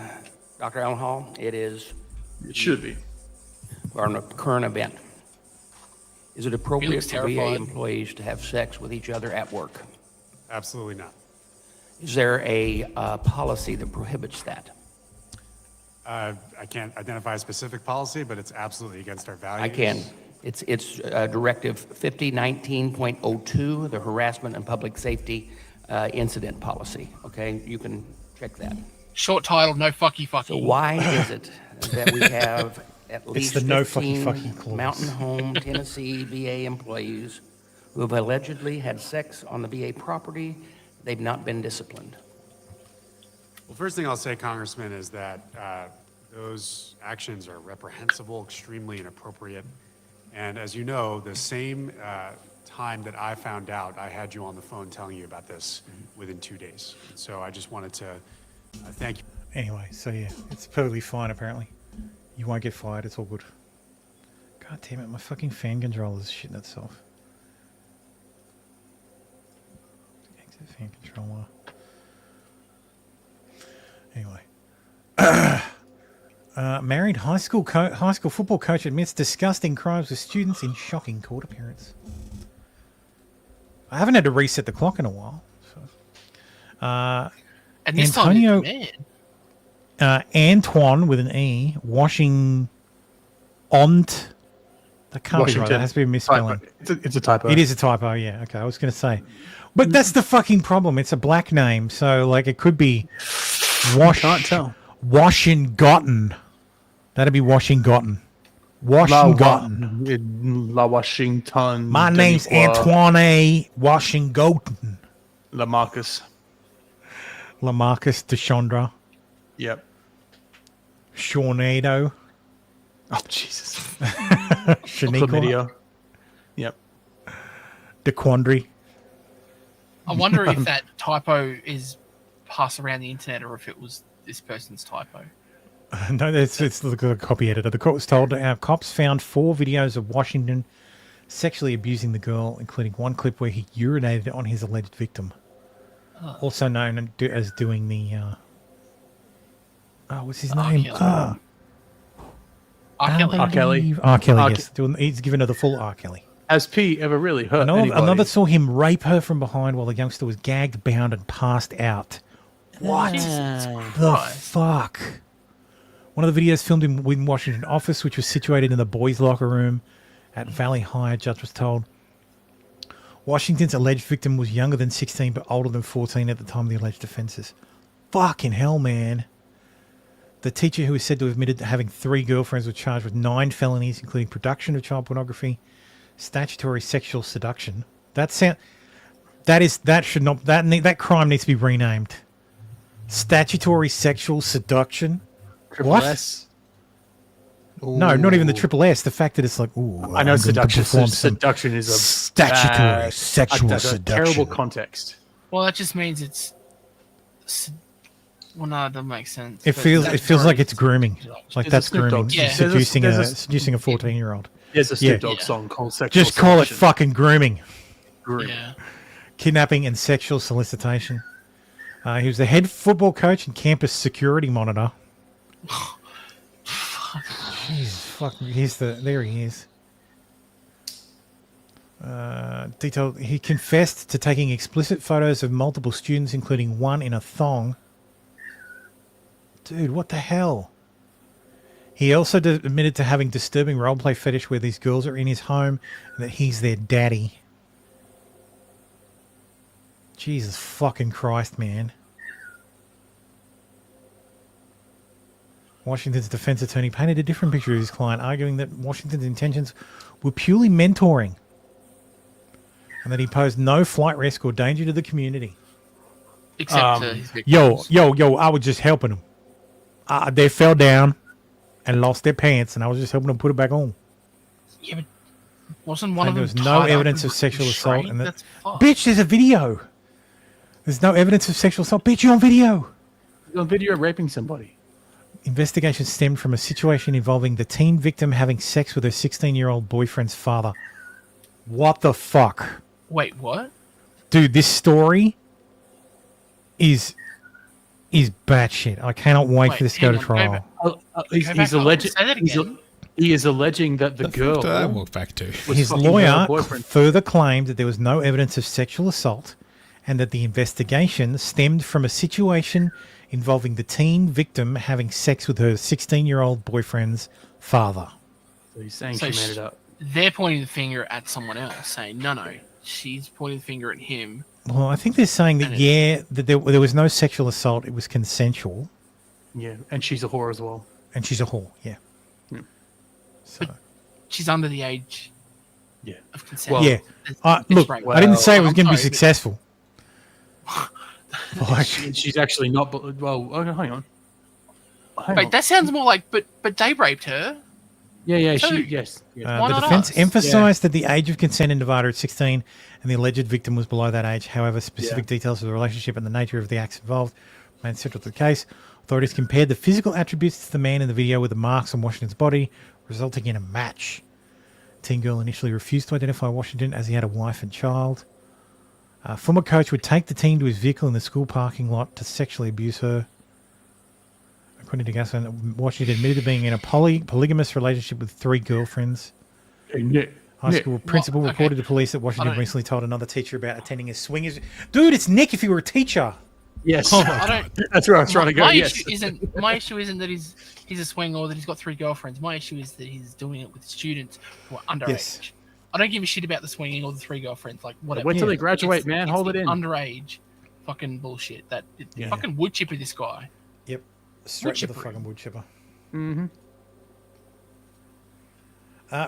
Dr. Allen Hall, it is. It should be. Or a current event. Is it appropriate looks for VA terrified. employees to have sex with each other at work? Absolutely not. Is there a policy that prohibits that? I can't identify a specific policy, but it's absolutely against our values. I can. It's Directive 5019.02, the Harassment and Public Safety Incident Policy. Okay, you can check that. Short title, no fucky. So why is it that we have at least the no 15 fucky clause. Mountain Home, Tennessee VA employees who have allegedly had sex on the VA property? They've not been disciplined. Well, first thing I'll say, Congressman, is that those actions are reprehensible, extremely inappropriate. And as you know, the same time that I found out, I had you on the phone telling you about this within 2 days. So I just wanted to thank you. Anyway, so yeah, it's perfectly fine apparently. You won't get fired, it's all good. God damn it, my fucking fan controller's shitting itself. Exit fan controller. Anyway. Married high school football coach admits disgusting crimes with students in shocking court appearance. I haven't had to reset the clock in a while. So. And this Antonio, time, man. Antoine with an E, That can't be right. That has to be a misspelling. It's a typo. It is a typo, yeah. Okay, I was going to say. But that's the fucking problem. It's a black name, so like it could be Can't tell. Washington. That'd be Washington. Washington. La Washington. My name's Antoine Washington. Lamarcus. Lamarcus Deshandra. Yep. Shawnado. Oh, Jesus. Shaniqua. Chlamydia. Yep. DeQuandry. I wonder if that typo is passed around the internet or if it was this person's typo. No, it's the copy editor. The court was told cops found 4 videos of Washington sexually abusing the girl, including one clip where he urinated on his alleged victim. Also known as doing the... what's his name? R. Kelly. R. Kelly. R. Kelly, yes. He's given her the full R. Kelly. Has P ever really hurt anybody? Another saw him rape her from behind while the youngster was gagged, bound, and passed out. What the fuck? One of the videos filmed in Washington office, which was situated in the boys' locker room at Valley High, a judge was told. Washington's alleged victim was younger than 16 but older than 14 at the time of the alleged offences. Fucking hell, man. The teacher, who is said to have admitted to having 3 girlfriends, was charged with 9 felonies, including production of child pornography, statutory sexual seduction. That crime needs to be renamed. Statutory sexual seduction. Triple S. No, not even the triple S. The fact that it's like, ooh, I know seduction. Seduction is a statutory sexual seduction. Terrible context. Well, that just means it's. Well, no, it doesn't make sense. It feels like it's grooming. Like that's grooming. Yeah. Seducing a 14-year-old. There's a Snoop Dogg song called "Sexual." Just call it fucking grooming. Yeah. Kidnapping and sexual solicitation. He was the head football coach and campus security monitor. Jesus, fuck. There he is. Detailed. He confessed to taking explicit photos of multiple students, including one in a thong. Dude, what the hell? He also admitted to having disturbing roleplay fetish where these girls are in his home and that he's their daddy. Jesus fucking Christ, man. Washington's defense attorney painted a different picture of his client, arguing that Washington's intentions were purely mentoring and that he posed no flight risk or danger to the community. Except his victims. Yo, I was just helping them. They fell down and lost their pants, and I was just helping them put it back on. Yeah, but wasn't one of them? There was no evidence of sexual assault. And bitch, there's a video. There's no evidence of sexual assault. Bitch, you're on video. You're on video raping somebody. Investigation stemmed from a situation involving the teen victim having sex with her 16-year-old boyfriend's father. What the fuck? Wait, what? Dude, this story is batshit. I cannot wait for this to go to trial. He's alleging. He is alleging that the girl. I walk back to. His lawyer further claimed that there was no evidence of sexual assault, and that the investigation stemmed from a situation involving the teen victim having sex with her 16-year-old boyfriend's father. So he's saying she made it up. They're pointing the finger at someone else, saying, no, she's pointing the finger at him. Well, I think they're saying that, that there was no sexual assault. It was consensual. Yeah, and she's a whore as well. And she's a whore, yeah. So. But she's under the age of consent. Well, yeah. Look, I didn't say it was going to be successful. She's actually not. Well, hang on. Wait, that sounds more like, but they raped her. Yeah, So, yes. The defense emphasized that the age of consent in Nevada at 16 and the alleged victim was below that age. However, specific details of the relationship and the nature of the acts involved remain central to the case. Authorities compared the physical attributes to the man in the video with the marks on Washington's body, resulting in a match. Teen girl initially refused to identify Washington as he had a wife and child. Former coach would take the teen to his vehicle in the school parking lot to sexually abuse her. According to Gasson, Washington admitted to being in a polygamous relationship with 3 girlfriends. High school principal reported to police that Washington recently told another teacher about attending a swingers. Dude, it's Nick if you were a teacher. Yes. That's where I was trying to go. My issue isn't that he's a swing or that he's got 3 girlfriends. My issue is that he's doing it with students who are underage. Yes. I don't give a shit about the swinging or the 3 girlfriends. Like whatever. Wait till they graduate, man. Hold it in. Underage, fucking bullshit. Fucking wood chipper this guy. Yep. Straight to the fucking wood chipper. Mm-hmm.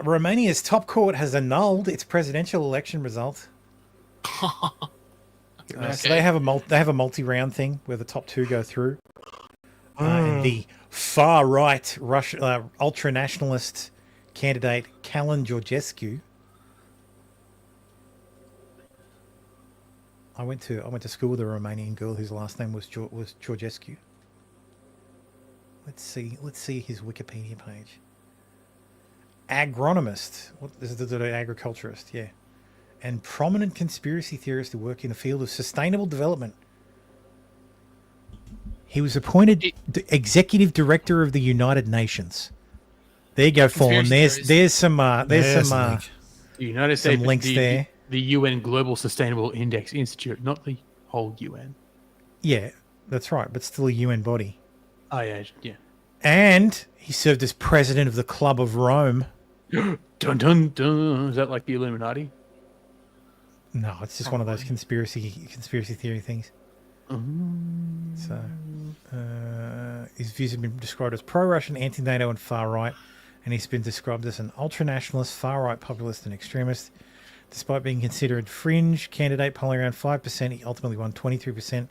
Romania's top court has annulled its presidential election result. So they have a multi-round thing where the top 2 go through. And the far right ultra nationalist candidate Calin Georgescu. I went to school with a Romanian girl whose last name was Georgescu. Let's see his Wikipedia page. Agronomist. What is it? An agriculturist? Yeah. And prominent conspiracy theorist who work in the field of sustainable development. He was appointed executive director of the United Nations. There you go, Fallen. There's some United States links there. The UN Global Sustainable Index Institute, not the whole UN. Yeah, that's right, but still a UN body. Oh yeah. And he served as president of the Club of Rome. Dun dun dun. Is that like the Illuminati? No, it's just one of those conspiracy theory things. So, his views have been described as pro-Russian, anti-NATO, and far-right, and he's been described as an ultra-nationalist, far-right populist, and extremist. Despite being considered fringe candidate, polling around 5%, he ultimately won 23%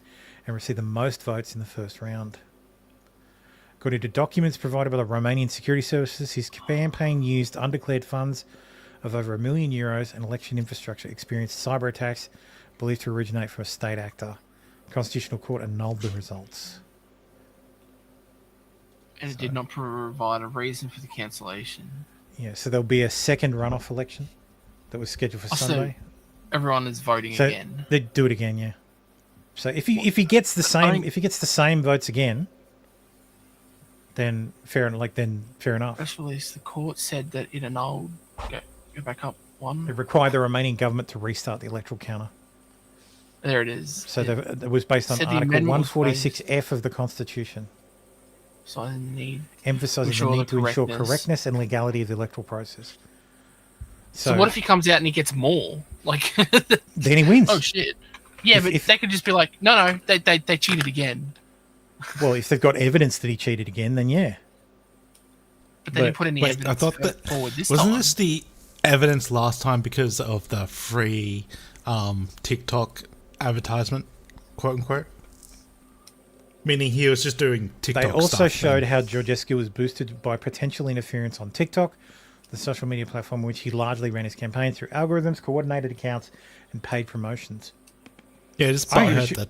and received the most votes in the first round. According to documents provided by the Romanian security services, his campaign used undeclared funds of over €1 million and election infrastructure, experienced cyber attacks believed to originate from a state actor. The Constitutional Court annulled the results. And it did not provide a reason for the cancellation. Yeah, so there'll be a second runoff election that was scheduled for Sunday. Everyone is voting again. They do it again, yeah. So if he gets the same votes again, then fair enough. Press release: the court said that it annulled. Go back up one. It required the Romanian government to restart the electoral counter. There it is. So it was based on Article 146F of the Constitution. So I need emphasising the need to ensure correctness and legality of the electoral process. So what if he comes out and he gets more? Like then he wins. Oh shit! Yeah, but they could just be like, no, they cheated again. Well, if they've got evidence that he cheated again, then yeah. But they didn't put any evidence I thought forward this wasn't time. this the evidence last time because of the free TikTok advertisement, quote unquote? Meaning he was just doing TikTok They also stuff showed how Georgescu was boosted by potential interference on TikTok, the social media platform in which he largely ran his campaign through algorithms, coordinated accounts, and paid promotions. Yeah, just I heard that.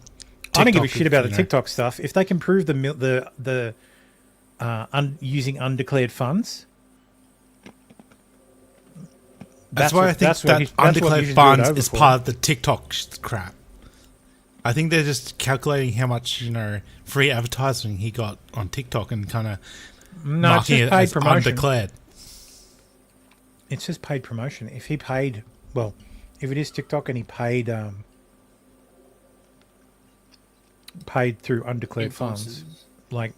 I don't give a shit about the TikTok stuff. If they can prove the using undeclared funds, that's why I think that undeclared funds is part of the TikTok crap. I think they're just calculating how much free advertising he got on TikTok and kind of marking it as undeclared. It's just paid promotion. If he paid, well, if it is TikTok and he paid through undeclared funds, like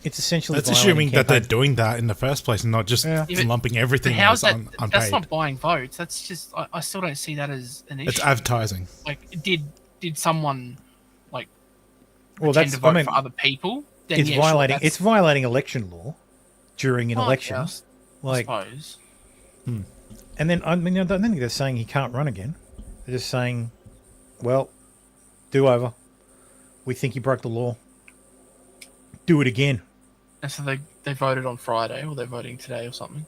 it's essentially. That's assuming that they're doing that in the first place and not just lumping everything as unpaid. That's not buying votes. That's just I still don't see that as an issue. It's advertising. Like, did someone well, pretend to vote for other people? Then it's violating. It's violating election law during an election. Yes, I suppose. And then I don't think they're saying he can't run again. They're just saying, well, do over. We think he broke the law. Do it again. And so they voted on Friday, or they're voting today or something?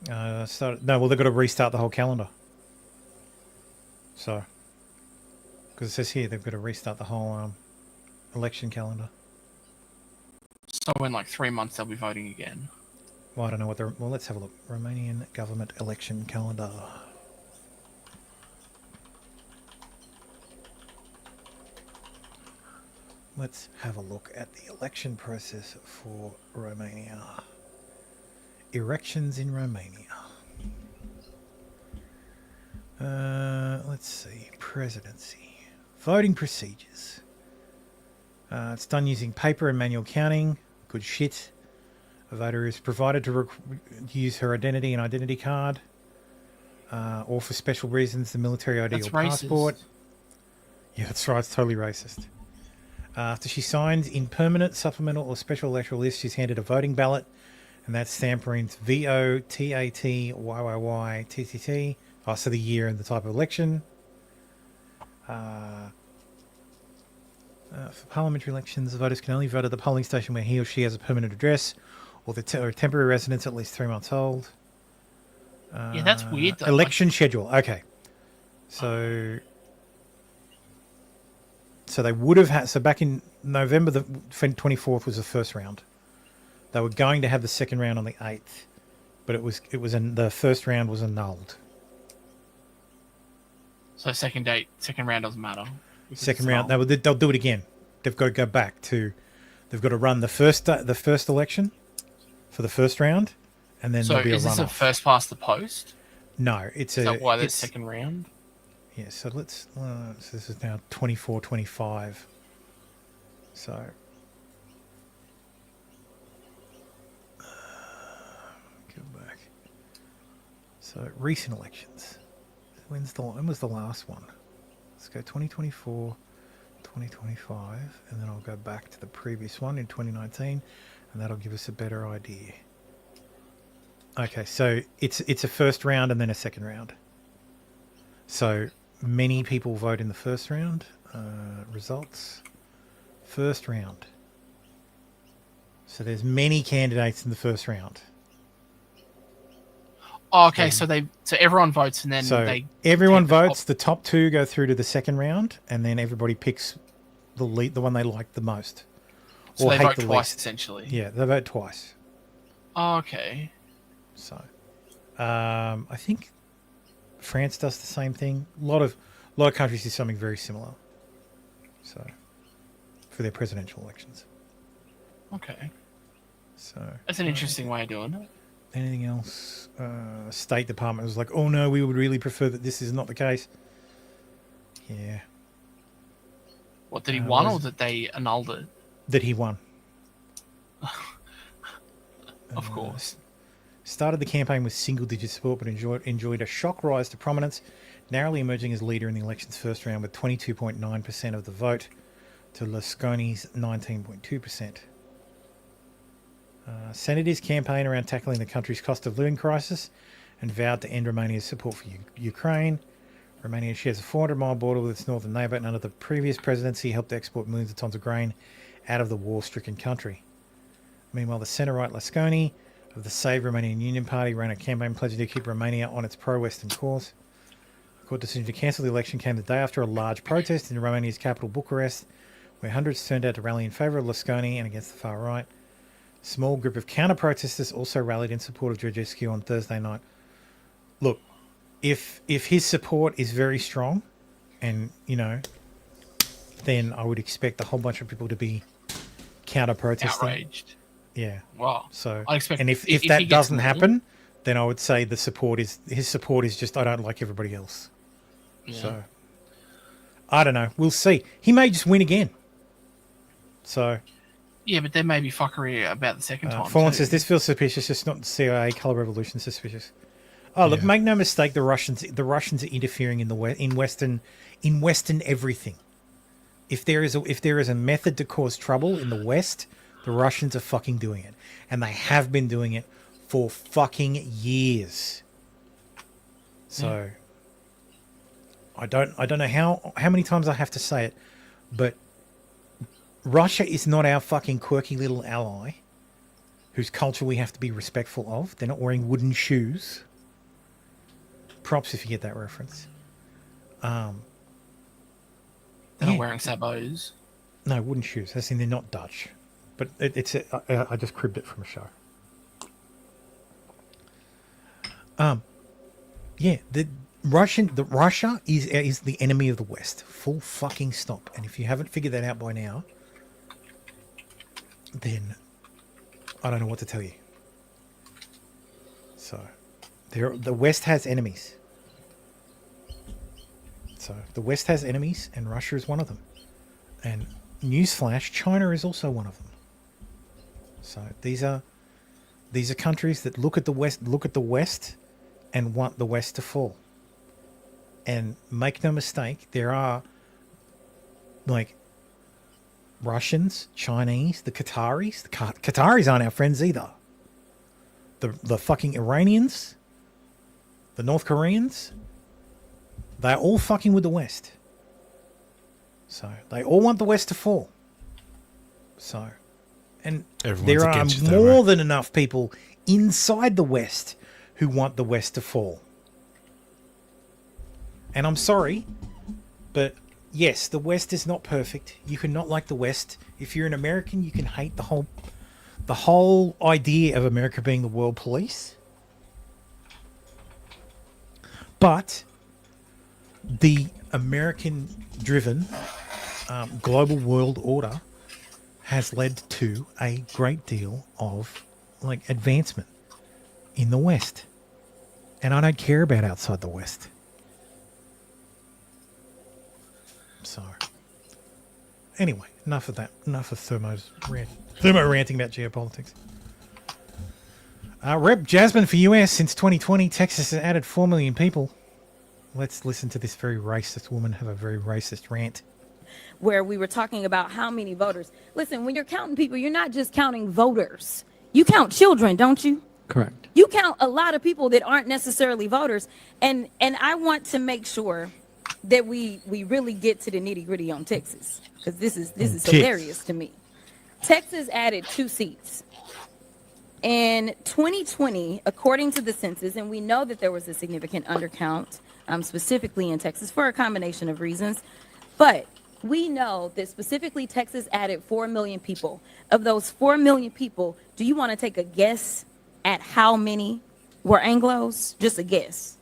No, well, they've got to restart the whole calendar. So, because it says here they've got to restart the whole election calendar. So in 3 months they'll be voting again. Well, I don't know what they're... Well, let's have a look. Romanian government election calendar. Let's have a look at the election process for Romania. Elections in Romania. Let's see. Presidency. Voting procedures. It's done using paper and manual counting. Good shit. A voter is provided to use her identity and identity card, or for special reasons, the military ID or passport. Racist. Yeah, that's right. It's totally racist. After she signs in permanent, supplemental, or special electoral list, she's handed a voting ballot, and that stamp reads VOTATYYYTTT. So the year and the type of election. For parliamentary elections, the voters can only vote at the polling station where he or she has a permanent address or or a temporary residence at least 3 months old. Yeah, that's weird, though. Election schedule. Okay. So they would have had... So back in November the 24th was the first round. They were going to have the second round on the 8th, but the first round was annulled. So second round doesn't matter. Second round, they'll do it again. They've got to go back to... They've got to run the first election for the first round, and then there'll be a runoff. So is this a first past the post? No, it's Is that why there's second round? Yeah, so let's... so this is now 24-25. So... go back. So, recent elections. when was the last one? Let's go 2024, 2025, and then I'll go back to the previous one in 2019, and that'll give us a better idea. Okay, so it's a first round and then a second round. So many people vote in the first round. Results. First round. So there's many candidates in the first round. Oh, okay, so everyone votes and then everyone votes. The top two go through to the second round, and then everybody picks the one they like the most. So they vote twice, essentially. Yeah, they vote twice. Oh, okay. So, I think France does the same thing. A lot of countries do something very similar. So, for their presidential elections. Okay. So that's an interesting way of doing it. Anything else? State Department was like, oh no, we would really prefer that this is not the case. Yeah. What, did he won or that they annulled it? That he won. Of course. Started the campaign with single-digit support, but enjoyed a shock rise to prominence, narrowly emerging as leader in the election's first round with 22.9% of the vote to Losconi's 19.2%. Centred his campaign around tackling the country's cost of living crisis and vowed to end Romania's support for Ukraine. Romania shares a 400-mile border with its northern neighbour, and under the previous presidency helped export millions of tons of grain out of the war-stricken country. Meanwhile, the centre-right Losconi of the Save Romanian Union Party ran a campaign pledging to keep Romania on its pro-Western course. The court decision to cancel the election came the day after a large protest in Romania's capital, Bucharest, where hundreds turned out to rally in favour of Losconi and against the far right. A small group of counter-protesters also rallied in support of Georgescu on Thursday night. Look, if his support is very strong, and, then I would expect a whole bunch of people to be counter-protesting. Outraged. Yeah. Wow. So, I expect, and if that doesn't happen, then I would say his support is just, I don't like everybody else. Yeah. So, I don't know. We'll see. He may just win again. So... Yeah, but there may be fuckery about the second time. Fallen says, this feels suspicious, just not the CIA color revolution suspicious. Oh, look, make no mistake, the Russians are interfering in Western everything. If there is a method to cause trouble in the West, the Russians are fucking doing it. And they have been doing it for fucking years. So I don't know how many times I have to say it, but Russia is not our fucking quirky little ally whose culture we have to be respectful of. They're not wearing wooden shoes. Props if you get that reference. They're not wearing sabots. No, wooden shoes. As in, they're not Dutch. But I just cribbed it from a show. Russia is the enemy of the West. Full fucking stop. And if you haven't figured that out by now, then I don't know what to tell you. So, the West has enemies. So, the West has enemies, and Russia is one of them. And newsflash, China is also one of them. So, these are countries that look at the West, and want the West to fall. And make no mistake, there are Russians, Chinese, the Qataris. The Qataris aren't our friends either. The fucking Iranians, the North Koreans, they're all fucking with the West. So they all want the West to fall. So, and there are more than enough people inside the West who want the West to fall. And I'm sorry, but yes, the West is not perfect. You can not like the West. If you're an American, you can hate the whole idea of America being the world police. But the American-driven global world order has led to a great deal of advancement in the West. And I don't care about outside the West. So, anyway, enough of that. Enough of Thermo ranting about geopolitics. Rep Jasmine for US since 2020, Texas has added 4 million people. let's listen to this very racist woman have a very racist rant. Where we were talking about how many voters. Listen, when you're counting people, you're not just counting voters. You count children, don't you? Correct. You count a lot of people that aren't necessarily voters. And I want to make sure that we really get to the nitty gritty on Texas, because this is hilarious to me. Texas added 2 seats. In 2020, according to the census, and we know that there was a significant undercount, specifically in Texas for a combination of reasons, but we know that specifically Texas added 4 million people. Of those 4 million people, do you want to take a guess at how many were Anglos? Just a guess.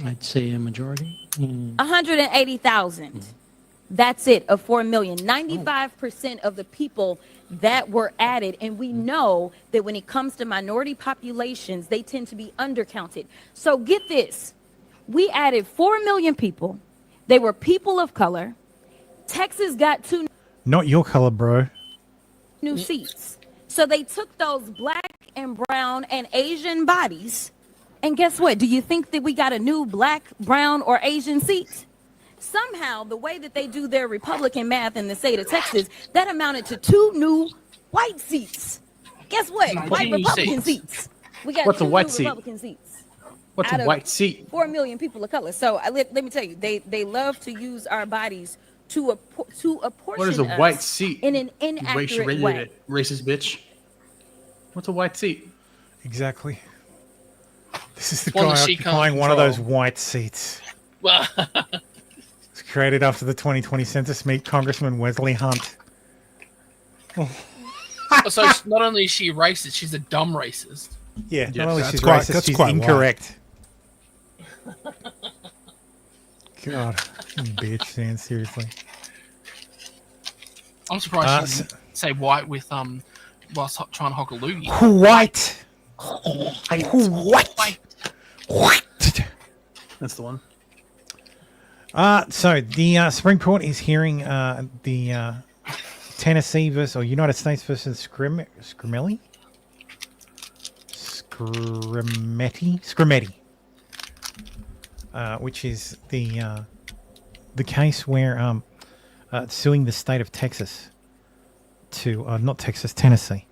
I'd say a majority. 180,000. That's it, of 4 million. 95% of the people that were added, and we know that when it comes to minority populations, they tend to be undercounted. So get this. We added 4 million people. They were people of color. Texas got 2 Not your color, bro. new seats. So they took those black and brown and Asian bodies, and guess what? Do you think that we got a new black, brown, or Asian seat? Somehow, the way that they do their Republican math in the state of Texas, that amounted to 2 new white seats. Guess what? White Republican seats. We got What's a 2 white new seat? Republican seats. What's out a of white seat? 4 million people of color. So let me tell you, they love to use our bodies to apportion What is a us white seat? in an inaccurate way. Racist bitch. What's a white seat? Exactly. This is the One guy that she can't occupying one of those control. white seats. Well, It's created after the 2020 census. Meet Congressman Wesley Hunt. so not only is she racist, she's a dumb racist. Yeah, Yes, not only that's she's quite- racist, that's she's quite incorrect. God, you bitch, Sam, seriously. I'm surprised she didn't say white with whilst trying to hock a loogie. White. White. That's the one. So the Supreme Court is hearing the Tennessee versus or United States versus Scrimetti, which is the case where suing the state of Texas to not Texas, Tennessee,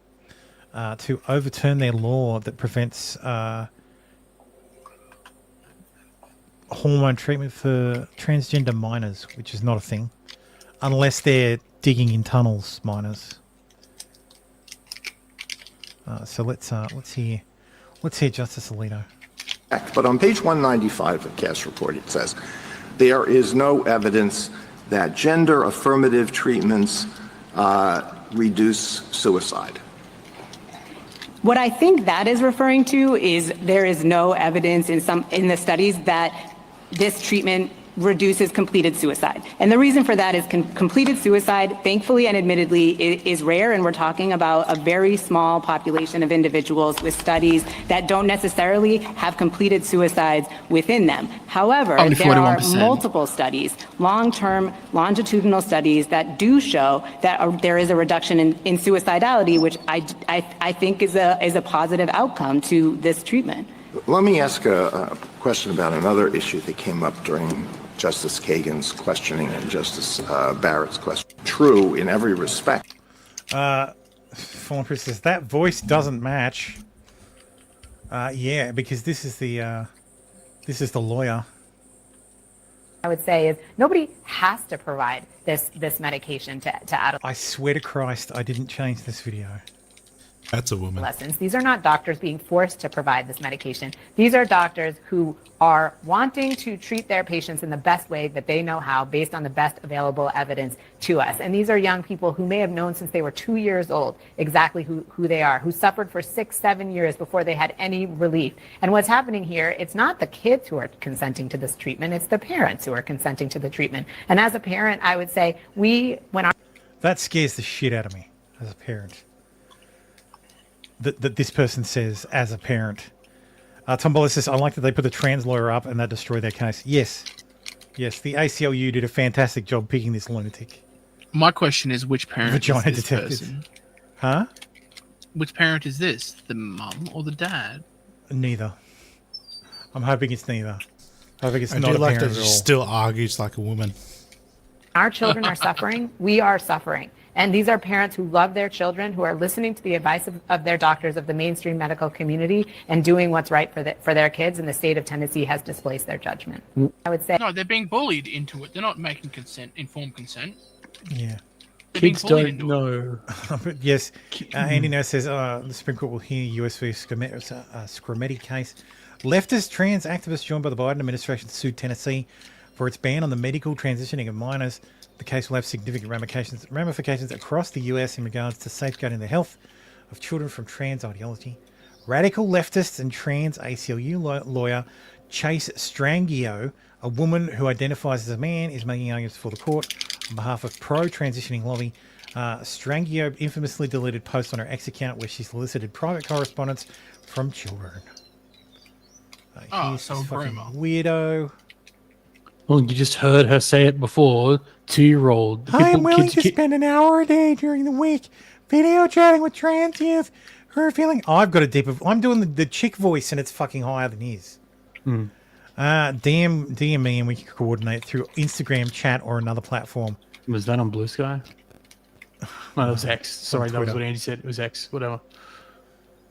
to overturn their law that prevents hormone treatment for transgender minors, which is not a thing, unless they're digging in tunnels, minors. So let's hear Justice Alito. But on page 195 of Cass report, it says there is no evidence that gender affirmative treatments reduce suicide. What I think that is referring to is there is no evidence in the studies that this treatment reduces completed suicide. And the reason for that is completed suicide, thankfully and admittedly, is rare, and we're talking about a very small population of individuals with studies that don't necessarily have completed suicides within them. However, there are multiple studies, long-term longitudinal studies that do show that there is a reduction in suicidality, which I think is a positive outcome to this treatment. Let me ask a question about another issue that came up during Justice Kagan's questioning and Justice Barrett's question. True in every respect. Fallen Chris says that voice doesn't match. Yeah, because this is the lawyer. I would say is nobody has to provide this medication to adolescents. I swear to Christ, I didn't change this video. That's a woman. These are not doctors being forced to provide this medication. These are doctors who are wanting to treat their patients in the best way that they know how, based on the best available evidence to us. And these are young people who may have known since they were 2 years old exactly who they are, who suffered for 6-7 years before they had any relief. And what's happening here, it's not the kids who are consenting to this treatment, it's the parents who are consenting to the treatment. And as a parent, I would say that scares the shit out of me as a parent. That this person says as a parent. Tom Bola says, I like that they put the trans lawyer up and they destroy their case. Yes, the ACLU did a fantastic job picking this lunatic. My question is, which parent Vagina is this detective. person? Huh? Which parent is this? The mum or the dad? Neither. I'm hoping it's neither. I think it's I not do like apparent that at she all. still argues like a woman. Our children are suffering. We are suffering. And these are parents who love their children, who are listening to the advice of their doctors, of the mainstream medical community, and doing what's right for their kids. And the state of Tennessee has displaced their judgment. I would say. No, they're being bullied into it. They're not making informed consent. Yeah. Kids don't know. But yes, Andy now says the Supreme Court will hear US v. Scrimeti case. Leftist trans activists joined by the Biden administration sued Tennessee for its ban on the medical transitioning of minors. The case will have significant ramifications across the US in regards to safeguarding the health of children from trans ideology. Radical leftists and trans ACLU lawyer Chase Strangio, a woman who identifies as a man, is making arguments for the court on behalf of pro-transitioning lobby. Strangio infamously deleted posts on her ex account where she solicited private correspondence from children. Here's so this fucking groomer. weirdo. Well, you just heard her say it before. 2-year-old. I am willing to spend an hour a day during the week video chatting with trans youth who are feeling. I've got a deeper. I'm doing the chick voice and it's fucking higher than his. DM me and we can coordinate through Instagram chat or another platform. Was that on Blue Sky? No, that was X. Sorry, that was Twitter. what Andy said. It was X. Whatever.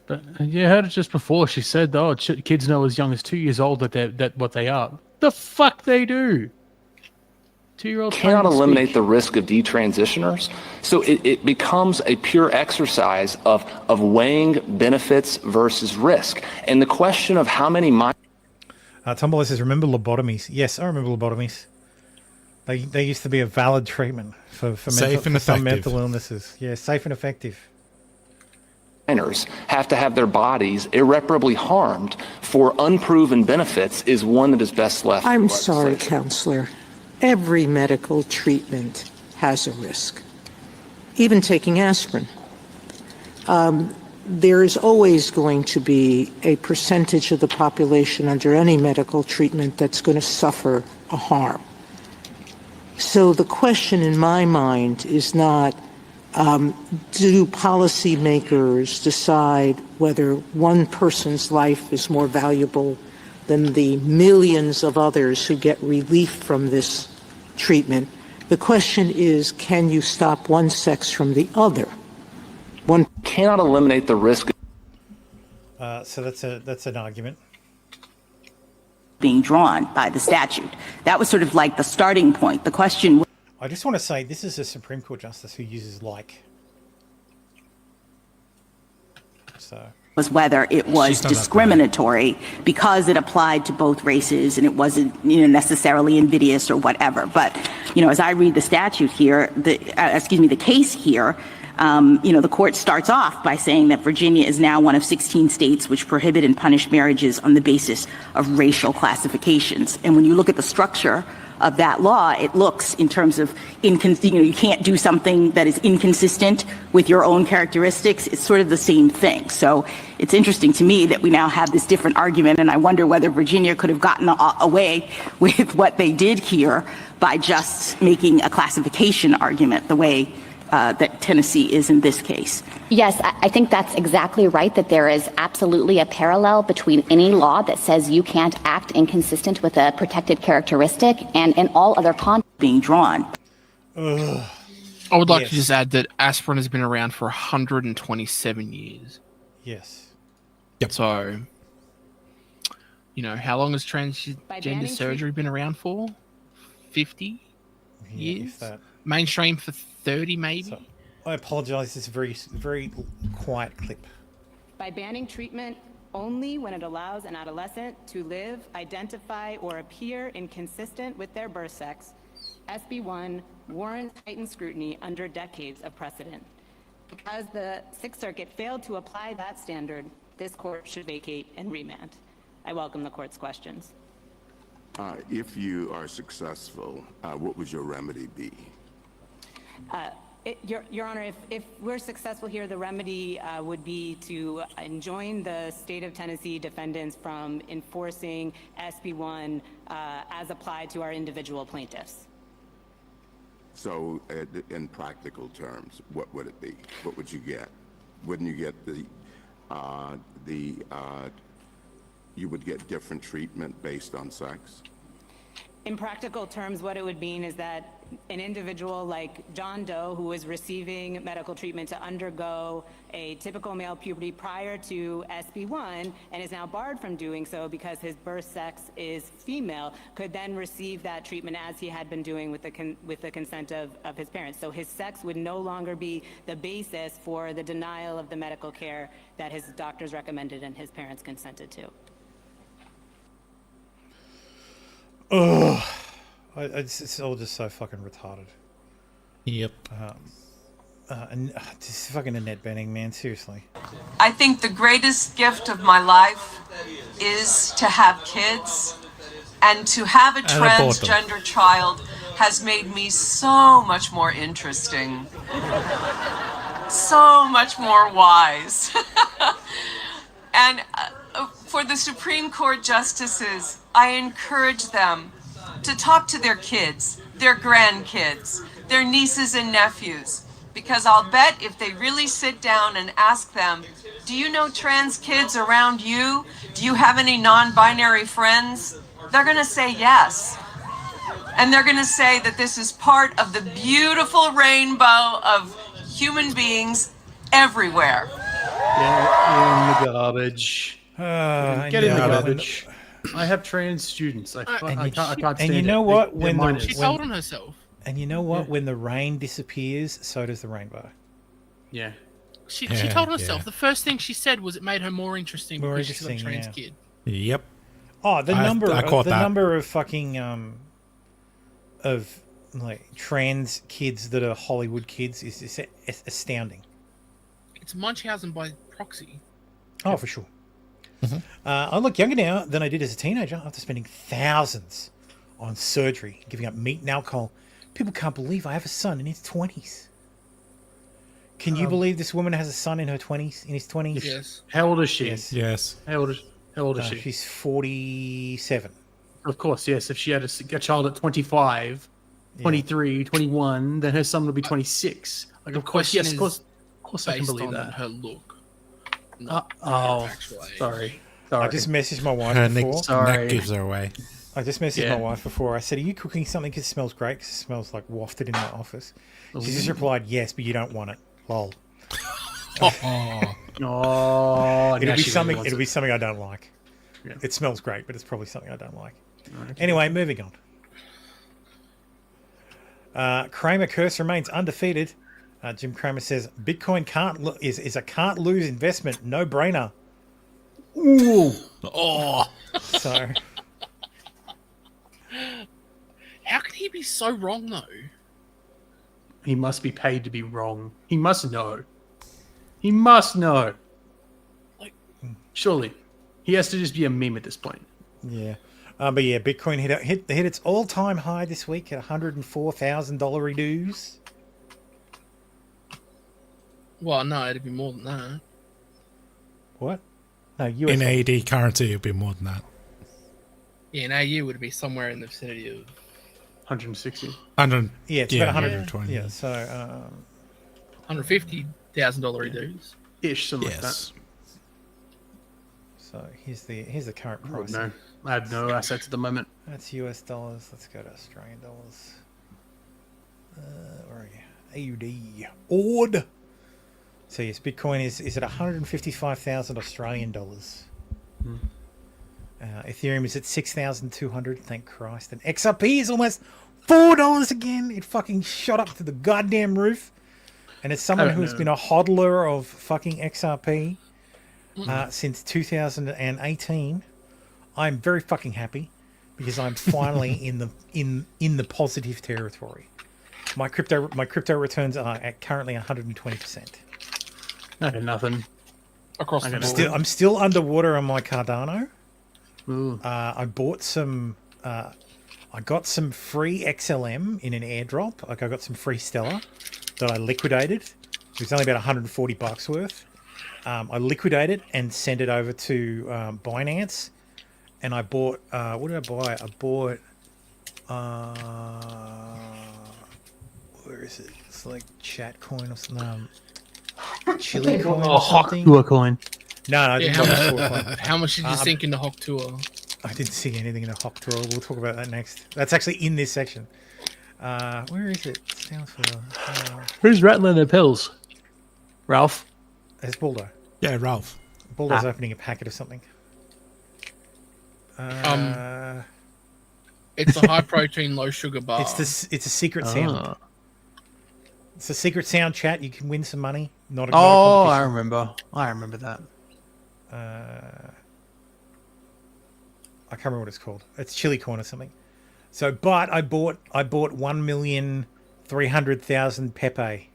But you heard it just before. She said, "Oh, kids know as young as 2 years old that what they are." The fuck they do. 2-year-olds cannot eliminate the risk of detransitioners. So it becomes a pure exercise of weighing benefits versus risk. And the question of how many Tumblr says, remember lobotomies? Yes, I remember lobotomies. They used to be a valid treatment for Safe and some effective. mental illnesses. Yeah, safe and effective. minors have to have their bodies irreparably harmed for unproven benefits is one that is best left. I'm sorry, counselor. Every medical treatment has a risk. Even taking aspirin. There is always going to be a percentage of the population under any medical treatment that's going to suffer a harm. So the question in my mind is not, do policymakers decide whether one person's life is more valuable than the millions of others who get relief from this treatment? The question is, can you stop one sex from the other? One cannot eliminate the risk. So that's an argument. Being drawn by the statute. That was sort of like the starting point. The question I just want to say this is a Supreme Court justice who uses like. So was whether it was discriminatory because it applied to both races and it wasn't necessarily invidious or whatever. But as I read the statute here, the case here, the court starts off by saying that Virginia is now one of 16 states which prohibit and punish marriages on the basis of racial classifications. And when you look at the structure of that law, it looks in terms of, you can't do something that is inconsistent with your own characteristics. It's sort of the same thing. So it's interesting to me that we now have this different argument, and I wonder whether Virginia could have gotten away with what they did here by just making a classification argument the way that Tennessee is in this case. Yes, I think that's exactly right, that there is absolutely a parallel between any law that says you can't act inconsistent with a protected characteristic and in all other contexts being drawn. I would like to just add that aspirin has been around for 127 years. Yes. Yep. So, how long has transgender surgery been around for? 50 years? Mainstream for 30 maybe? So, I apologize, it's a very, very quiet clip. By banning treatment only when it allows an adolescent to live, identify, or appear inconsistent with their birth sex, SB 1 warrants heightened scrutiny under decades of precedent. Because the Sixth Circuit failed to apply that standard, this court should vacate and remand. I welcome the court's questions. If you are successful, what would your remedy be? Your Honor, if we're successful here, the remedy would be to enjoin the state of Tennessee defendants from enforcing SB 1 as applied to our individual plaintiffs. So, in practical terms, what would it be? What would you get? Wouldn't you get you would get different treatment based on sex? In practical terms, what it would mean is that an individual like John Doe, who is receiving medical treatment to undergo a typical male puberty prior to SB1 and is now barred from doing so because his birth sex is female, could then receive that treatment as he had been doing with the consent of his parents. So his sex would no longer be the basis for the denial of the medical care that his doctors recommended and his parents consented to. Ugh. It's all just so fucking retarded. Yep. And just fucking Annette Bening, man, seriously. I think the greatest gift of my life is to have kids, and to have a transgender child has made me so much more interesting, so much more wise. And for the Supreme Court justices, I encourage them to talk to their kids, their grandkids, their nieces and nephews, because I'll bet if they really sit down and ask them, do you know trans kids around you? Do you have any non-binary friends? They're going to say yes. And they're going to say that this is part of the beautiful rainbow of human beings everywhere. Get in the garbage. Get in the garbage. When, I have trans students. I can't stand and you know what? She told on herself. And you know what? When the rain disappears, so does the rainbow. Yeah. She told herself. The first thing she said was it made her more interesting because she's a trans kid. Yep. Oh, the number of fucking of like trans kids that are Hollywood kids is astounding. It's Munchausen by proxy. Oh, for sure. I look younger now than I did as a teenager after spending thousands on surgery, giving up meat and alcohol. People can't believe I have a son in his 20s. Can you believe this woman has a son in her 20s? In his 20s? Yes. How old is she? Yes. How old is she? She's 47. Of course, yes. If she had a child at 25, 23, 21, then her son would be 26. Like, of course, yes, of course I can believe that. Her look. Sorry. I just messaged my wife before. That gives her away. I just messaged my wife before. I said, "Are you cooking something because it smells great? Because it smells like wafted in my office." She just replied, "Yes, but you don't want it." Lol. It'll be something. It'll be something I don't like. Yeah. It smells great, but it's probably something I don't like. Anyway, moving on. Kramer curse remains undefeated. Jim Cramer says Bitcoin is a can't lose investment, no brainer. Ooh. So. How can he be so wrong though? He must be paid to be wrong. He must know. He must know. Like, surely, he has to just be a meme at this point. Yeah. But yeah, Bitcoin hit its all-time high this week at $104,000 reduce. Well, no, it'd be more than that. What? No, US. In AED currency, it'd be more than that. Yeah, in AU would be somewhere in the vicinity of 160. Yeah, it's about 120. Yeah, so $150,000 reduce. Ish, something like that. So here's the current price. No, I have no assets at the moment. That's US dollars. Let's go to Australian dollars. Where are you? AUD. AUD. So yes, Bitcoin is at 155,000 Australian dollars. Ethereum is at 6,200. Thank Christ. And XRP is almost $4 again. It fucking shot up to the goddamn roof. And as someone who has been a hodler of fucking XRP since 2018, I'm very fucking happy because I'm finally in the positive territory. My crypto returns are at currently 120%. Okay, nothing. Across the board. I'm still underwater on my Cardano. Ooh. I bought some. I got some free XLM in an airdrop. Like I got some free Stellar that I liquidated. It was only about $140 worth. I liquidated and sent it over to Binance, and I bought. What did I buy? I bought. Where is it? It's like chat coin or something. Chili coin or something. Hawk coin. No, I didn't buy the coin. How much did you sink into Hawk Tour? I didn't see anything in the Hawk drawer. We'll talk about that next. That's actually in this section. Where is it? Who's rattling their pills? Ralph? It's Baldo. Yeah, Ralph. Baldo's opening a packet of something. It's a high protein, low sugar bar. It's a secret sound. It's a secret sound chat. You can win some money. Not a I remember. I remember that. I can't remember what it's called. It's chili corn or something. So, but I bought 1,300,000 Pepe.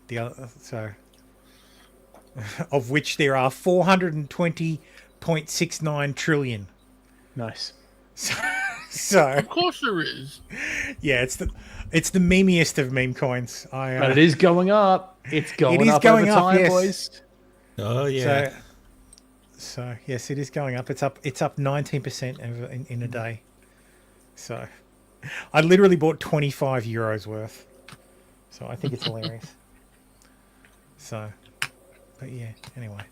The other, so of which there are 420.69 trillion. Nice. So of course there is. Yeah, it's the memeiest of meme coins. But it is going up. It's going up over time, yes. boys. Oh yeah. So yes, it is going up. It's up 19% in a day. So I literally bought 25 euros worth. So I think it's hilarious. So, but yeah, anyway.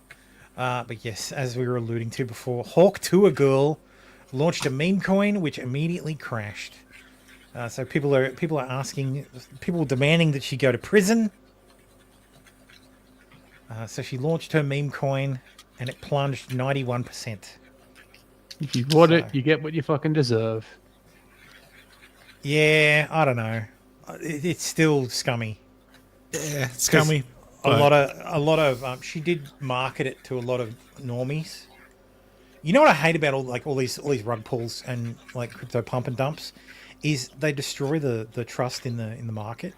But yes, as we were alluding to before, Hawk Tour Girl launched a meme coin which immediately crashed. So people are demanding that she go to prison. So she launched her meme coin and it plunged 91%. If you bought it, you get what you fucking deserve. Yeah, I don't know. It's still scummy. Yeah, scummy. A lot of she did market it to a lot of normies. You know what I hate about all these rug pulls and like crypto pump and dumps is they destroy the trust in the market.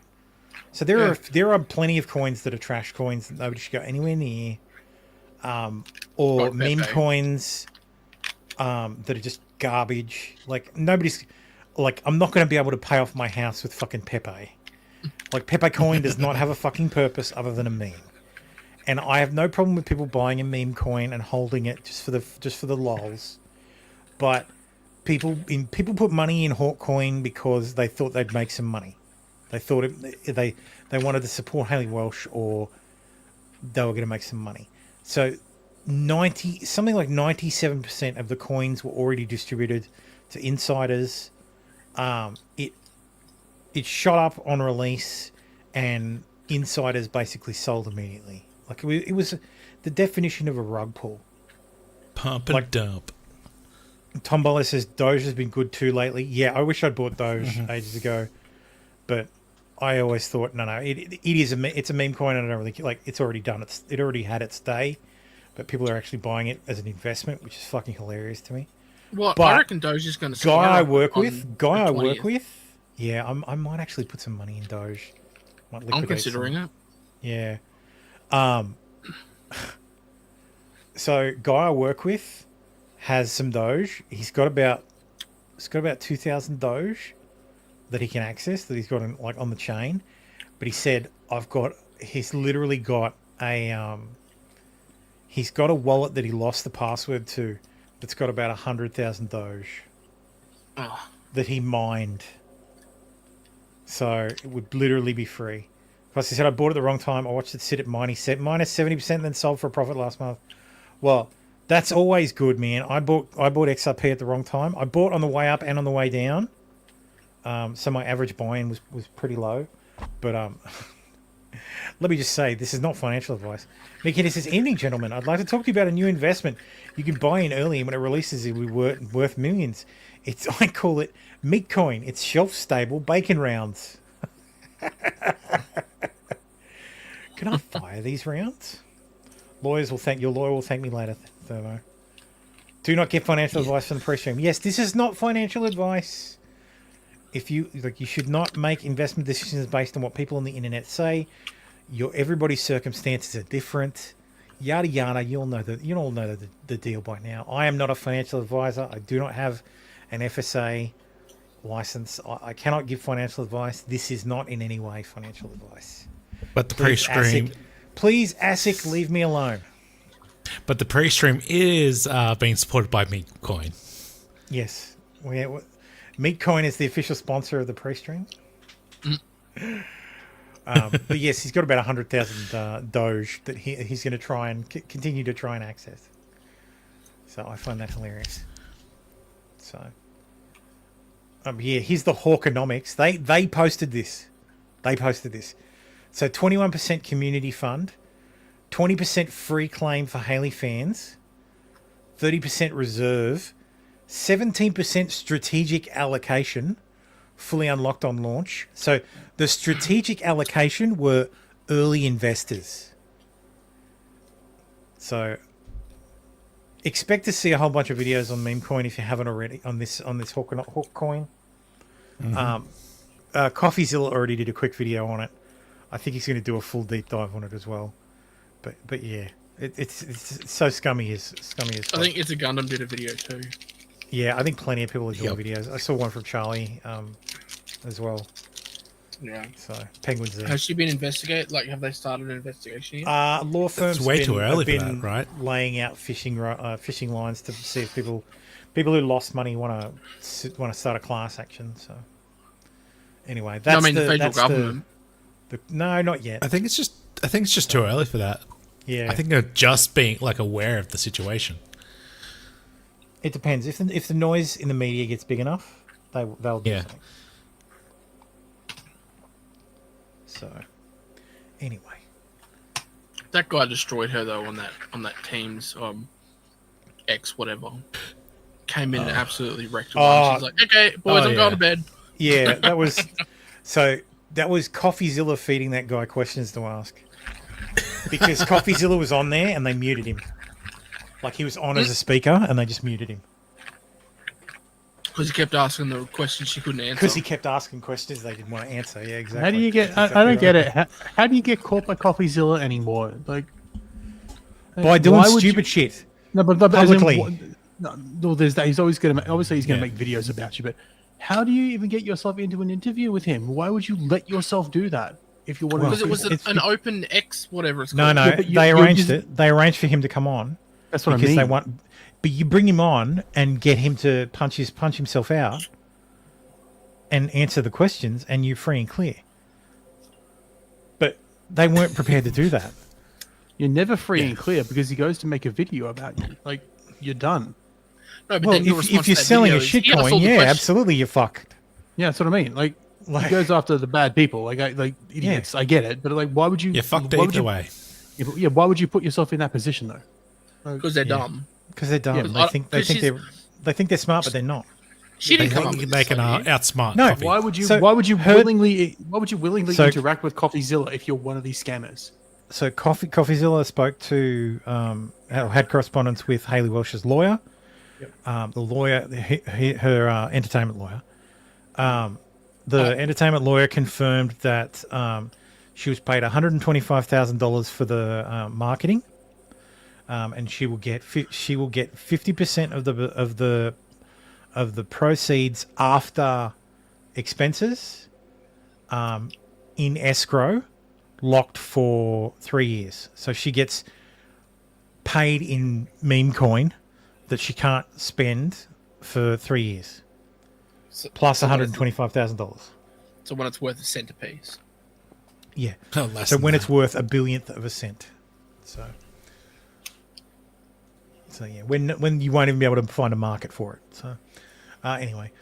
So there are plenty of coins that are trash coins that nobody should go anywhere near, or meme coins that are just garbage. Like nobody's like I'm not going to be able to pay off my house with fucking Pepe. Like Pepe coin does not have a fucking purpose other than a meme. And I have no problem with people buying a meme coin and holding it just for the lols. But people put money in Hawk coin because they thought they'd make some money. They thought they wanted to support Haley Welsh or they were going to make some money. So something like 97% of the coins were already distributed to insiders. It shot up on release and insiders basically sold immediately. Like it was the definition of a rug pull. Pump and dump. Tombola says Doge has been good too lately. Yeah, I wish I'd bought Doge ages ago, but I always thought no, it's a meme coin and I don't really like. It's already done. It already had its day, but people are actually buying it as an investment, which is fucking hilarious to me. Well, I reckon Doge is going to. Guy I work with. Yeah, I might actually put some money in Doge. I'm considering it. Yeah. So guy I work with has some Doge. He's got about 2,000 Doge that he can access that he's got on the chain. But he said he's literally got a he's got a wallet that he lost the password to that's got about 100,000 Doge that he mined. So it would literally be free. Plus he said, I bought it at the wrong time. I watched it sit at minus 70% and then sold for a profit last month. Well, that's always good, man. I bought XRP at the wrong time. I bought on the way up and on the way down. So my average buy-in was pretty low. But let me just say, this is not financial advice. Nikita says, evening, gentlemen. I'd like to talk to you about a new investment. You can buy in early, and when it releases, it will be worth millions. I call it meat coin. It's shelf-stable bacon rounds. Can I fire these rounds? Your lawyer will thank me later, Thermo. Do not get financial advice from the pre-stream. Yes, this is not financial advice. If you should not make investment decisions based on what people on the internet say. Everybody's circumstances are different. Yada yada. You all know the deal by now. I am not a financial advisor. I do not have an FSA license. I cannot give financial advice. This is not in any way financial advice. But the pre-stream... Please, ASIC, leave me alone. But the pre-stream is being supported by Meatcoin. Yes. Meatcoin is the official sponsor of the pre-stream. But yes, he's got about 100,000 Doge that he's going to try and continue to try and access. So I find that hilarious. So, yeah, here's the Hawkonomics. They posted this. So 21% community fund, 20% free claim for Haley fans, 30% reserve, 17% strategic allocation, fully unlocked on launch. So the strategic allocation were early investors. So expect to see a whole bunch of videos on Meme Coin if you haven't already on this Hawk Coin. Coffeezilla already did a quick video on it. I think he's going to do a full deep dive on it as well. But yeah, it's so scummy as fuck. I think it's a Gundam did a video too. Yeah, I think plenty of people are doing videos. I saw one from Charlie as well. Yeah. So Penguin's there. Has she been investigated? Like, have they started an investigation yet? Law firms It's way too early for been that, right? laying out fishing lines to see if people who lost money want to start a class action. So anyway, that's the federal government. No, not yet. I think it's just too early for that. Yeah, I think they're just being like aware of the situation. It depends. If the noise in the media gets big enough, they'll do something. So anyway, that guy destroyed her though on that team's X whatever. Came in and absolutely wrecked her. She's like, okay, boys, I'm going to bed. Yeah, that was Coffeezilla feeding that guy questions to ask. Because Coffeezilla was on there and they muted him. Like he was on as a speaker and they just muted him. Because he kept asking the questions she couldn't answer. Because he kept asking questions they didn't want to answer. Yeah, exactly. How do you get? I don't get it. How do you get caught by Coffeezilla anymore? Like by doing stupid shit. No, but publicly. No, there's that. He's always going to. Obviously, he's going to make videos about you. But how do you even get yourself into an interview with him? Why would you let yourself do that if you want to? Because it was an open X whatever it's called. No, they arranged it. They arranged for him to come on. That's what I mean. Because they want. But you bring him on and get him to punch himself out and answer the questions, and you're free and clear. But they weren't prepared to do that. You're never free and clear because he goes to make a video about you. Like, you're done. No, but well, then if you're selling a shitcoin, yeah, absolutely, you're fucked. Yeah, that's what I mean. Like he goes after the bad people, like idiots. Yeah. I get it, but like, why would you? You're fucked either way. Yeah, why would you put yourself in that position though? Because they're dumb. Because they're dumb. Yeah, they think they're smart, but they're not. She didn't come up with they can outsmart. No, Coffee. Why would you willingly interact with Coffeezilla if you're one of these scammers? So Coffeezilla spoke to had correspondence with Haley Welsh's lawyer, the lawyer, her entertainment lawyer. The entertainment lawyer confirmed that she was paid $125,000 for the marketing. And she will get 50% of the proceeds after expenses in escrow, locked for 3 years. So she gets paid in meme coin that she can't spend for 3 years, plus $125,000. So when it's worth a cent apiece. Yeah. So when it's worth a billionth of a cent. So yeah, when you won't even be able to find a market for it. So anyway,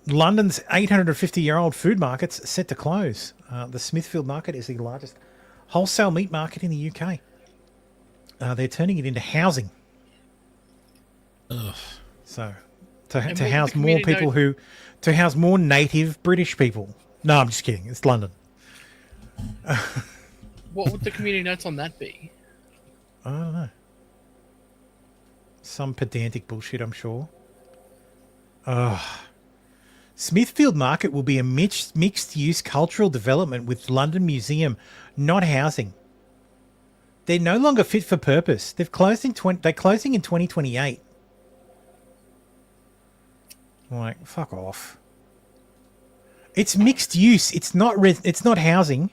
London's 850-year-old food market's set to close. The Smithfield market is the largest wholesale meat market in the UK. They're turning it into housing. Ugh. So to house more people to house more native British people. No, I'm just kidding. It's London. What would the community notes on that be? I don't know. Some pedantic bullshit, I'm sure. Smithfield Market will be a mixed-use cultural development with London Museum, not housing. They're no longer fit for purpose. They're closing in 2028. Like, fuck off. It's mixed use. It's not housing.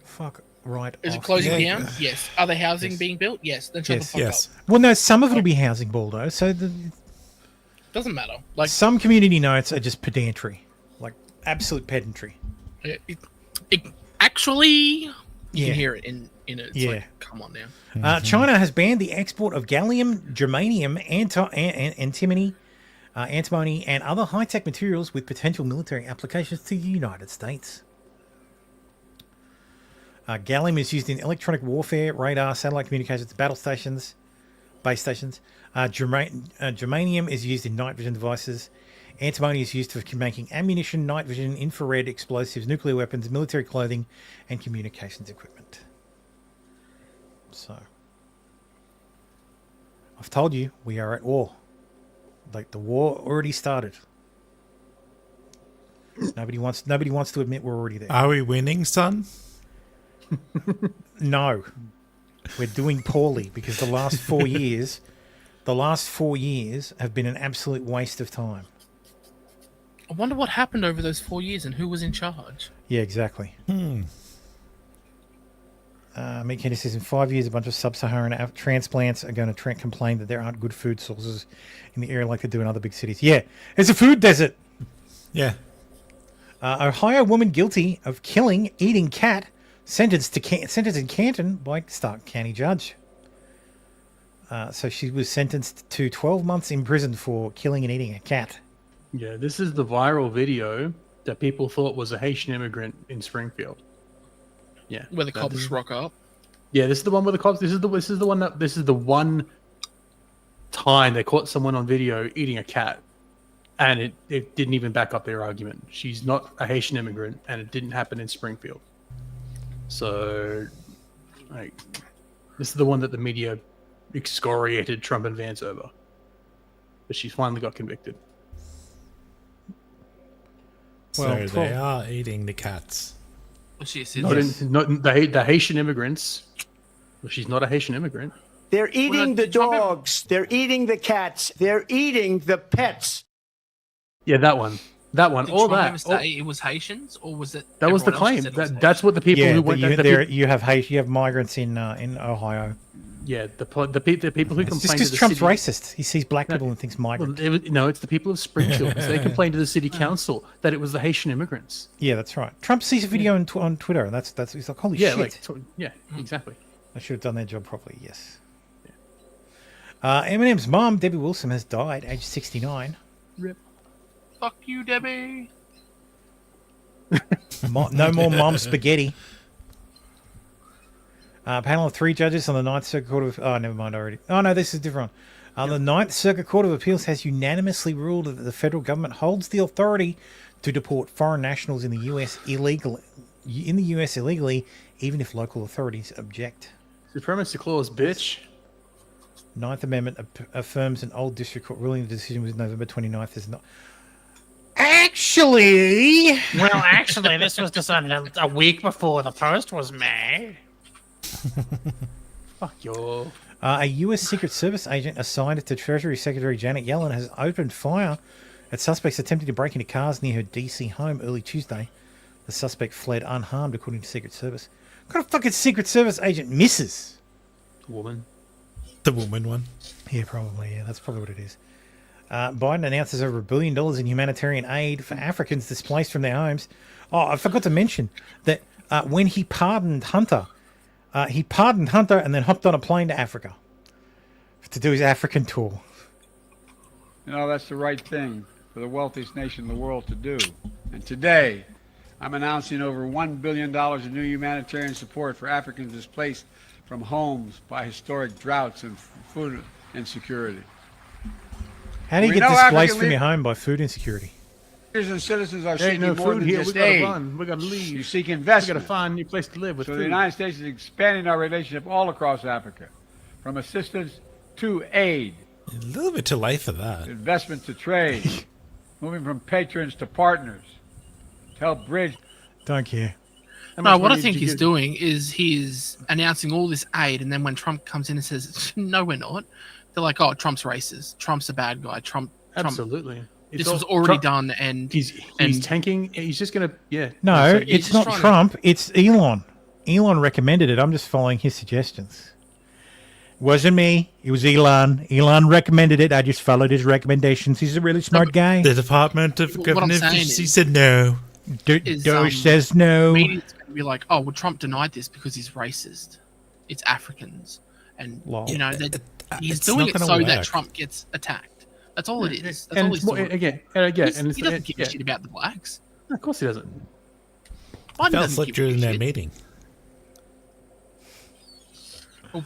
Fuck. Right. Is it closing down? Yes. Are they housing being built? Yes. Then shut the fuck up. Well, no, some of it will be housing, Baldo. So doesn't matter. Like some community notes are just pedantry, like absolute pedantry. Actually, You can hear it in it. It's like, come on now. China has banned the export of gallium, germanium, antimony, and other high-tech materials with potential military applications to the United States. Gallium is used in electronic warfare, radar, satellite communications, battle stations, base stations. Germanium is used in night vision devices. Antimony is used for making ammunition, night vision, infrared explosives, nuclear weapons, military clothing, and communications equipment. So, I've told you, we are at war. Like, the war already started. Nobody wants to admit we're already there. Are we winning, son? No. We're doing poorly because the last 4 years have been an absolute waste of time. I wonder what happened over those 4 years and who was in charge. Yeah, exactly. Mick Henry says in 5 years, a bunch of sub-Saharan transplants are going to complain that there aren't good food sources in the area like they do in other big cities. Yeah, it's a food desert. Yeah. Ohio woman guilty of eating cat sentenced in Canton by Stark County judge. So she was sentenced to 12 months in prison for killing and eating a cat. Yeah, this is the viral video that people thought was a Haitian immigrant in Springfield. Yeah, where the cops rock up. Yeah, this is the one where the cops. This is the one time they caught someone on video eating a cat, and it didn't even back up their argument. She's not a Haitian immigrant, and it didn't happen in Springfield. So, like, this is the one that the media excoriated Trump and Vance over, but she finally got convicted. Well, so they are eating the cats. Well, she is. Not the Haitian immigrants. Well, she's not a Haitian immigrant. They're eating the dogs. They're eating the cats. They're eating the pets. Yeah, that one. All that. It was Haitians, or was it? That was the claim. That's what the people who went there. You have migrants in Ohio. Yeah, the people who complained. Just because Trump's racist, he sees black people and thinks migrant. No, it's the people of Springfield. They complained to the city council that it was the Haitian immigrants. Yeah, that's right. Trump sees a video on Twitter, and that's he's like, holy shit. Exactly. I should have done their job properly. Yes. Yeah. Eminem's mom, Debbie Wilson, has died, aged 69. Rip. Fuck you, Debbie. No more mom spaghetti. Panel of 3 judges on the Ninth Circuit Court of... Oh, never mind already. Oh, no, this is different. The Ninth Circuit Court of Appeals has unanimously ruled that the federal government holds the authority to deport foreign nationals in the U.S. illegally, even if local authorities object. Supremacy clause, bitch. Ninth Amendment affirms an old district court ruling. The decision was November 29th. Is not... Actually, this was decided a week before the post was made. Fuck you. A U.S. Secret Service agent assigned to Treasury Secretary Janet Yellen has opened fire at suspects attempting to break into cars near her D.C. home early Tuesday. The suspect fled unharmed, according to Secret Service. What kind of fucking Secret Service agent misses? Woman. The woman one. Yeah, probably. Yeah, that's probably what it is. Biden announces over $1 billion in humanitarian aid for Africans displaced from their homes. Oh, I forgot to mention that when he pardoned Hunter and then hopped on a plane to Africa to do his African tour. You know, that's the right thing for the wealthiest nation in the world to do. And today, I'm announcing over $1 billion in new humanitarian support for Africans displaced from homes by historic droughts and food insecurity. How do you get displaced from your home by food insecurity? And citizens are There ain't seeking no more food than here. just We gotta aid. run. We gotta leave. You seek We investment. gotta find a new place to live with So food. the United States is expanding our relationship all across Africa, from assistance to aid, A little bit too late for that. investment to trade, moving from patrons to partners, to help bridge. Don't care. No, what I think he's doing is he's announcing all this aid, and then when Trump comes in and says, "No, we're not," they're like, "Oh, Trump's racist. Trump's a bad guy. Trump." Absolutely. This was already done, and he's tanking. He's just gonna No, it's not Trump. It's Elon. Elon recommended it. I'm just following his suggestions. It wasn't me. It was Elon. Elon recommended it. I just followed his recommendations. He's a really smart guy. The Department of Government Efficiency said no. Doge says no. Media's been be like, oh, well, Trump denied this because he's racist. It's Africans. And, he's doing it so that Trump gets attacked. That's all it is. That's all he's doing. He doesn't give a shit about the blacks. No, of course he doesn't. Biden Felt doesn't like give during a their shit. meeting. Well,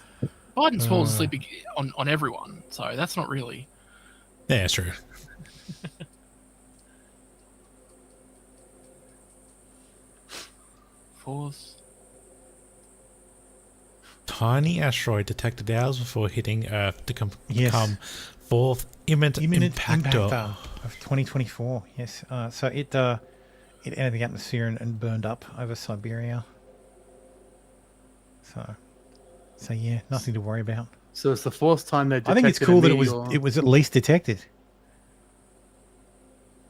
Biden falls asleep on everyone, so that's not really... Yeah, true. Fourth. Tiny asteroid detected hours before hitting Earth to become fourth imminent impactor of 2024. Yes. So it entered the atmosphere and burned up over Siberia. So yeah, nothing to worry about. So it's the fourth time they detected I think it's cool that it was at least detected.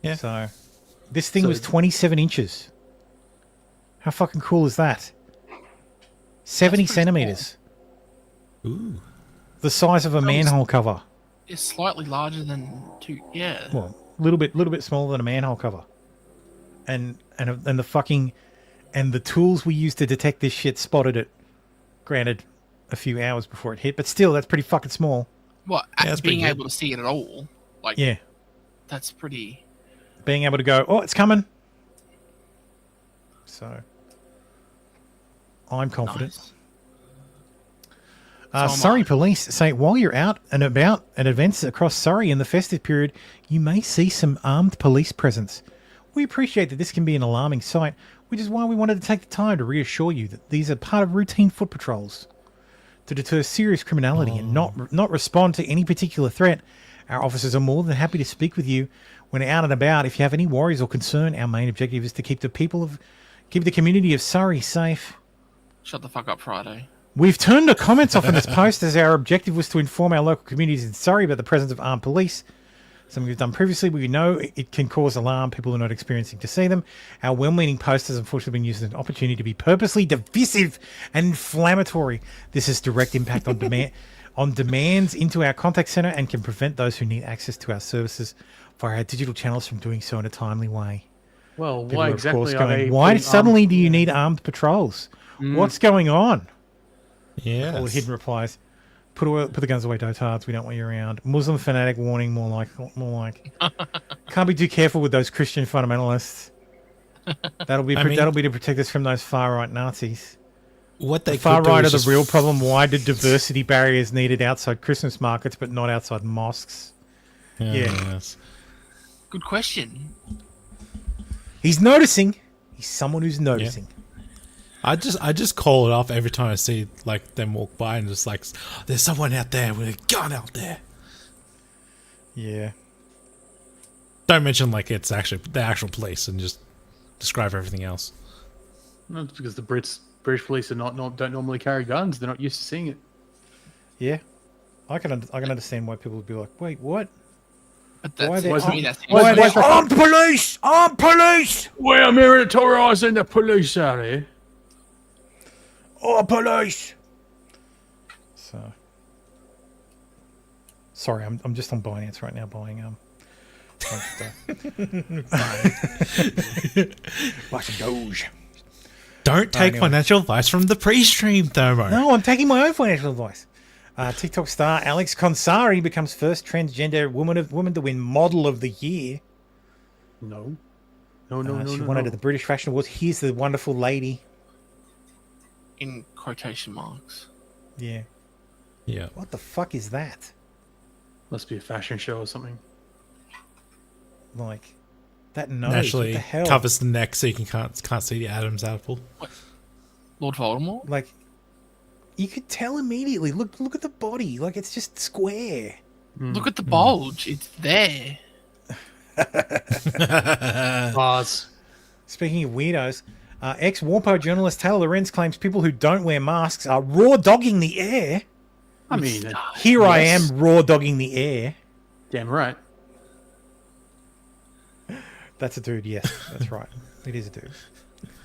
Yeah. So this thing was 27 inches. How fucking cool is that? 70 centimeters. Ooh. The size of a manhole cover. It's slightly larger than two. Yeah. Well, a little bit smaller than a manhole cover. And the tools we used to detect this shit spotted it. Granted, a few hours before it hit, but still, that's pretty fucking small. What? Being able to see it at all, like, yeah, that's pretty. Being able to go, oh, it's coming. So, I'm confident. Nice. Surrey police say while you're out and about at events across Surrey in the festive period, you may see some armed police presence. We appreciate that this can be an alarming sight, which is why we wanted to take the time to reassure you that these are part of routine foot patrols. To deter serious criminality and not respond to any particular threat, our officers are more than happy to speak with you when out and about. If you have any worries or concern, our main objective is to keep the community of Surrey safe. Shut the fuck up, Friday. We've turned the comments off in this post as our objective was to inform our local communities in Surrey about the presence of armed police. Something we've done previously, we know it can cause alarm. People are not experiencing to see them. Our well-meaning post has unfortunately been used as an opportunity to be purposely divisive and inflammatory. This has direct impact on demands into our contact center and can prevent those who need access to our services via our digital channels from doing so in a timely way. Well, People why are, of exactly course, are going, they why putting suddenly do you need armed patrols? What's going on? Yeah. All the hidden replies. Put the guns away, dotards. We don't want you around. Muslim fanatic warning. More like. Can't be too careful with those Christian fundamentalists. That'll be to protect us from those far right Nazis. What they the far right are the just real problem. Why did diversity barriers needed outside Christmas markets but not outside mosques? Yes. Good question. He's noticing. He's someone who's noticing. Yeah. I just call it off every time I see like them walk by and just like there's someone out there with a gun out there. Yeah. Don't mention like it's actually the actual police and just describe everything else. No, it's because the British police are don't normally carry guns. They're not used to seeing it. Yeah, I can understand why people would be like, wait, what? But that's why armed police? Armed police! We're militarising the police out here. Oh, police! So, sorry, I'm just on Binance right now buying watching Doge. Don't take financial advice from the pre-stream, Thermo. No, I'm taking my own financial advice. TikTok star Alex Consari becomes first transgender woman to win Model of the Year. No. She won it at the British Fashion Awards. Here's the wonderful lady. In quotation marks. Yeah. Yeah. What the fuck is that? Must be a fashion show or something. Like, that nose. Naturally what the hell? covers the neck so you can't see the Adam's apple. What? Lord Voldemort? Like, you could tell immediately. Look at the body. Like, it's just square. Look at the bulge. It's there. Pause. Speaking of weirdos, ex-Warpo journalist Taylor Lorenz claims people who don't wear masks are raw dogging the air. I mean, here I am raw dogging the air. Damn right. That's a dude, yes. That's right. It is a dude.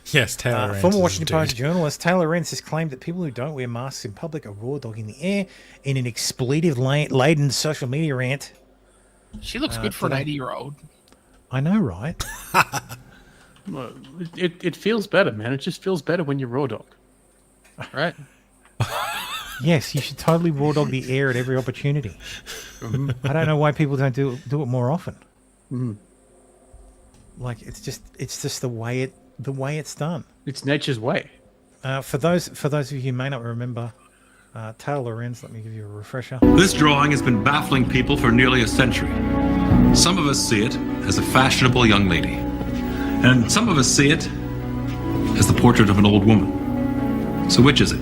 Yes, Taylor Lorenz. Former Washington Post journalist Taylor Lorenz has claimed that people who don't wear masks in public are raw dogging the air in an expletive-laden social media rant. She looks good for an 80-year-old. I know, right? Well, it feels better, man. It just feels better when you raw dog, right? Yes, you should totally raw dog the air at every opportunity. I don't know why people don't do it more often. Like it's just the way it's done. It's nature's way. For those of you who may not remember, Taylor Lorenz, let me give you a refresher. This drawing has been baffling people for nearly a century. Some of us see it as a fashionable young lady, and some of us see it as the portrait of an old woman. So which is it?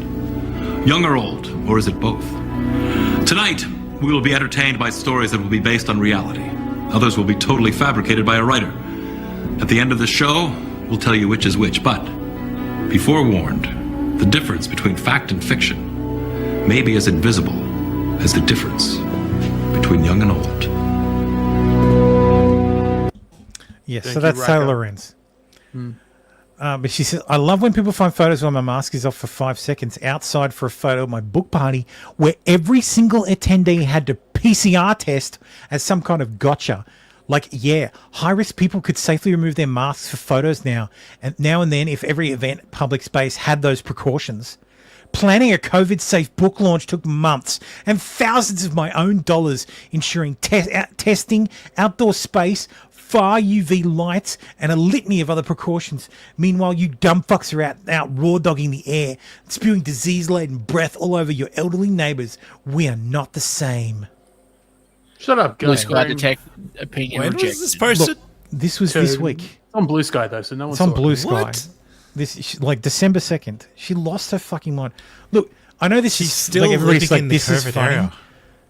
Young or old, or is it both? Tonight, we will be entertained by stories that will be based on reality. Others will be totally fabricated by a writer. At the end of the show, we'll tell you which is which, but be forewarned, the difference between fact and fiction may be as invisible as the difference between young and old. Yes, so that's Taylor Lorenz. But she says, I love when people find photos where my mask is off for 5 seconds outside for a photo of my book party where every single attendee had to PCR test as some kind of gotcha. Like, yeah, high-risk people could safely remove their masks for photos now and then if every event, public space had those precautions. Planning a COVID-safe book launch took months and thousands of my own dollars ensuring testing, outdoor space, far UV lights, and a litany of other precautions. Meanwhile, you dumb fucks are out raw dogging the air, spewing disease-laden breath all over your elderly neighbours. We are not the same. Shut up, guys. Blue Sky Detect opinion When rejected. was this posted? Look, this was this week. It's on Blue Sky though, so no one's It's on Blue it. Sky. What? Like December 2nd. She lost her fucking mind. Look, I know this She's is still like everybody's living like in the this is COVID funny. era.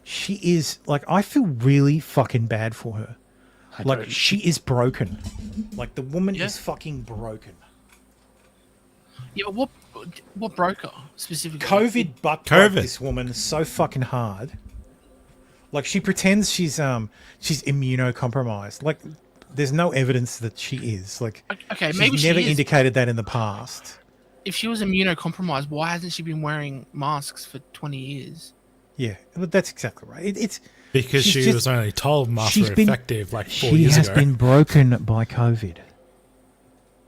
She is like I feel really fucking bad for her. Like she is broken. Like the woman is fucking broken. Yeah, but what broke her specifically? COVID butt broke this woman so fucking hard. Like she pretends she's immunocompromised. Like there's no evidence that she is. Like Okay, she's maybe she never is. indicated that in the past. If she was immunocompromised, why hasn't she been wearing masks for 20 years? Yeah, but that's exactly right. It's because she's she just- was only told masks she's were been- effective like 4 She years has ago. been broken by COVID.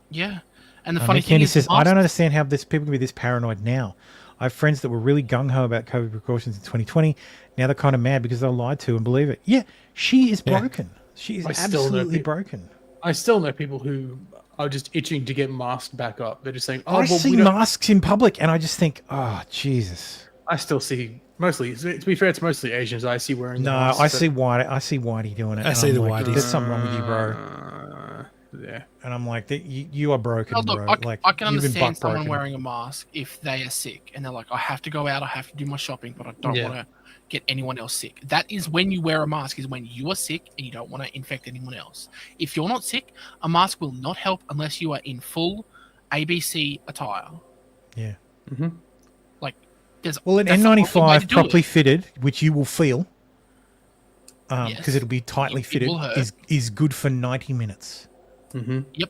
Yeah. And the funny Nick thing Kennedy is, says, I masks- don't understand how people can be this paranoid now. I have friends that were really gung-ho about COVID precautions in 2020. Now they're kind of mad because they're lied to and believe it. Yeah, she is broken. She is absolutely broken. I still know people who are just itching to get masked back up. They're just saying, "Oh, I well, see we don't-" masks in public and I just think, oh, Jesus. I still see mostly. To be fair, it's mostly Asians I see wearing. No, the masks, I so- see Whitey doing it. I and see I'm the like, Whiteys. there's something wrong with you, bro. Yeah. And I'm like, you are broken, Oh, look, bro. I Like, can you've been understand someone butt-broken. wearing a mask if they are sick and they're like, I have to go out, I have to do my shopping, but I don't Yeah. want to get anyone else sick. That is when you wear a mask, is when you are sick and you don't want to infect anyone else. If you're not sick, a mask will not help unless you are in full ABC attire. Yeah. Like, there's Well, an that's the only way N95 to do properly it. fitted, which you will feel, because Yes. it'll be tightly It fitted, will hurt. is good for 90 minutes. Yep.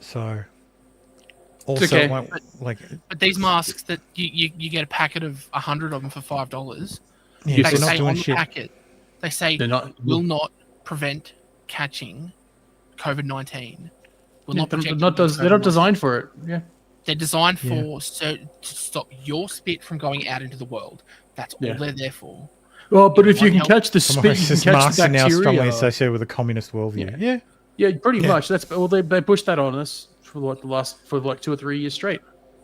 So, also, okay. like, But these masks that you get a packet of 100 of them for $5. yeah, They they're not say doing on the shit. packet, they say They're not- will not prevent catching COVID-19. Will Yeah, not they're protect not you from they're not COVID-19. designed for it. Yeah. They're designed for to stop your spit from going out into the world. That's all Yeah. they're there for. Well, but if you won't can help. catch the Come on, spit, it's you can just catch masks the are now strongly bacteria. associated with a communist worldview. Yeah. Yeah, pretty much. That's well, they pushed that on us for like like 2 or 3 years straight.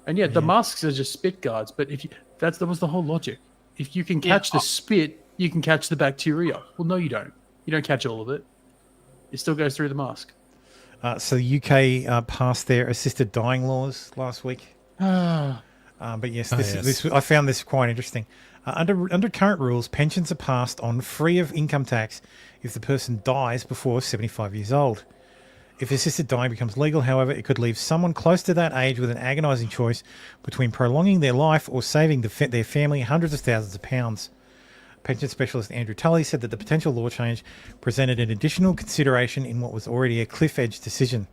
And yeah, the masks are just spit guards. But if you that was the whole logic. If you can catch the spit, you can catch the bacteria. Well, no, you don't. You don't catch all of it. It still goes through the mask. So the UK passed their assisted dying laws last week. But yes, this I found this quite interesting. Under current rules, pensions are passed on free of income tax if the person dies before 75 years old. If assisted dying becomes legal, however, it could leave someone close to that age with an agonising choice between prolonging their life or saving their family hundreds of thousands of pounds. Pension specialist Andrew Tully said that the potential law change presented an additional consideration in what was already a cliff-edge decision.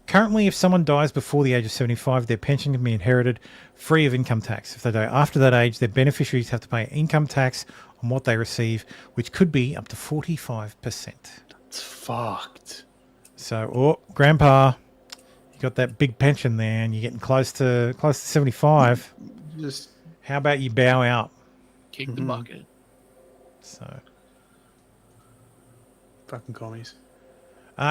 Currently, if someone dies before the age of 75, their pension can be inherited free of income tax. If they die after that age, their beneficiaries have to pay income tax on what they receive, which could be up to 45%. It's fucked. So, Grandpa, you got that big pension there, and you're getting close to 75. Just how about you bow out? Kick the bucket. So, fucking commies.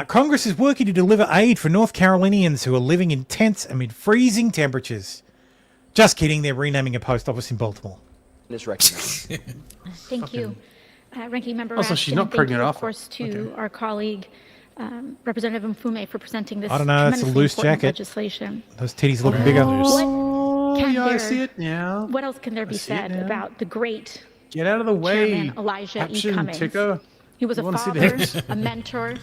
Congress is working to deliver aid for North Carolinians who are living in tents amid freezing temperatures. Just kidding, they're renaming a post office in Baltimore. Is recognized. Thank you, Ranking Member. Also, she's Ashton, not pregnant thank you, off. of course, to our colleague Representative Mfume for presenting this I don't know, it's a tremendously loose important jacket. legislation. Those titties looking bigger. I see it now. What else can there be said about the great Get out of the way, Chairman Elijah E. Caption Cummings? ticker. He was I a wanna see father, this. a mentor,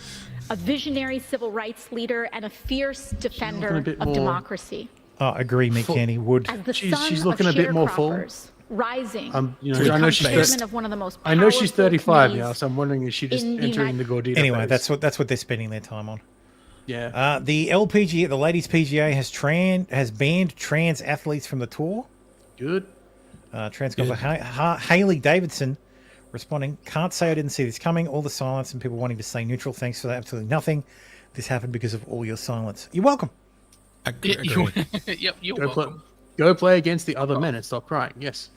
a visionary civil rights leader, and a fierce defender bit of more- democracy. Oh, agree, Mick Kenny would. As the She's son looking of a bit more full. sharecroppers, rising You to know, I know become she's chairman of one of the most I know she's powerful 35 committees now, so I'm wondering if she just in the entering the Gordita Anyway, phase. that's what they're spending their time on. Yeah. The LPGA, the Ladies PGA, has banned trans athletes from the tour. Good. Trans golfer Hailey Davidson responding, "Can't say I didn't see this coming. All the silence and people wanting to stay neutral. Thanks for absolutely nothing. This happened because of all your silence. You're welcome." Yep, you're welcome. Go play against the other men and stop crying. Yes.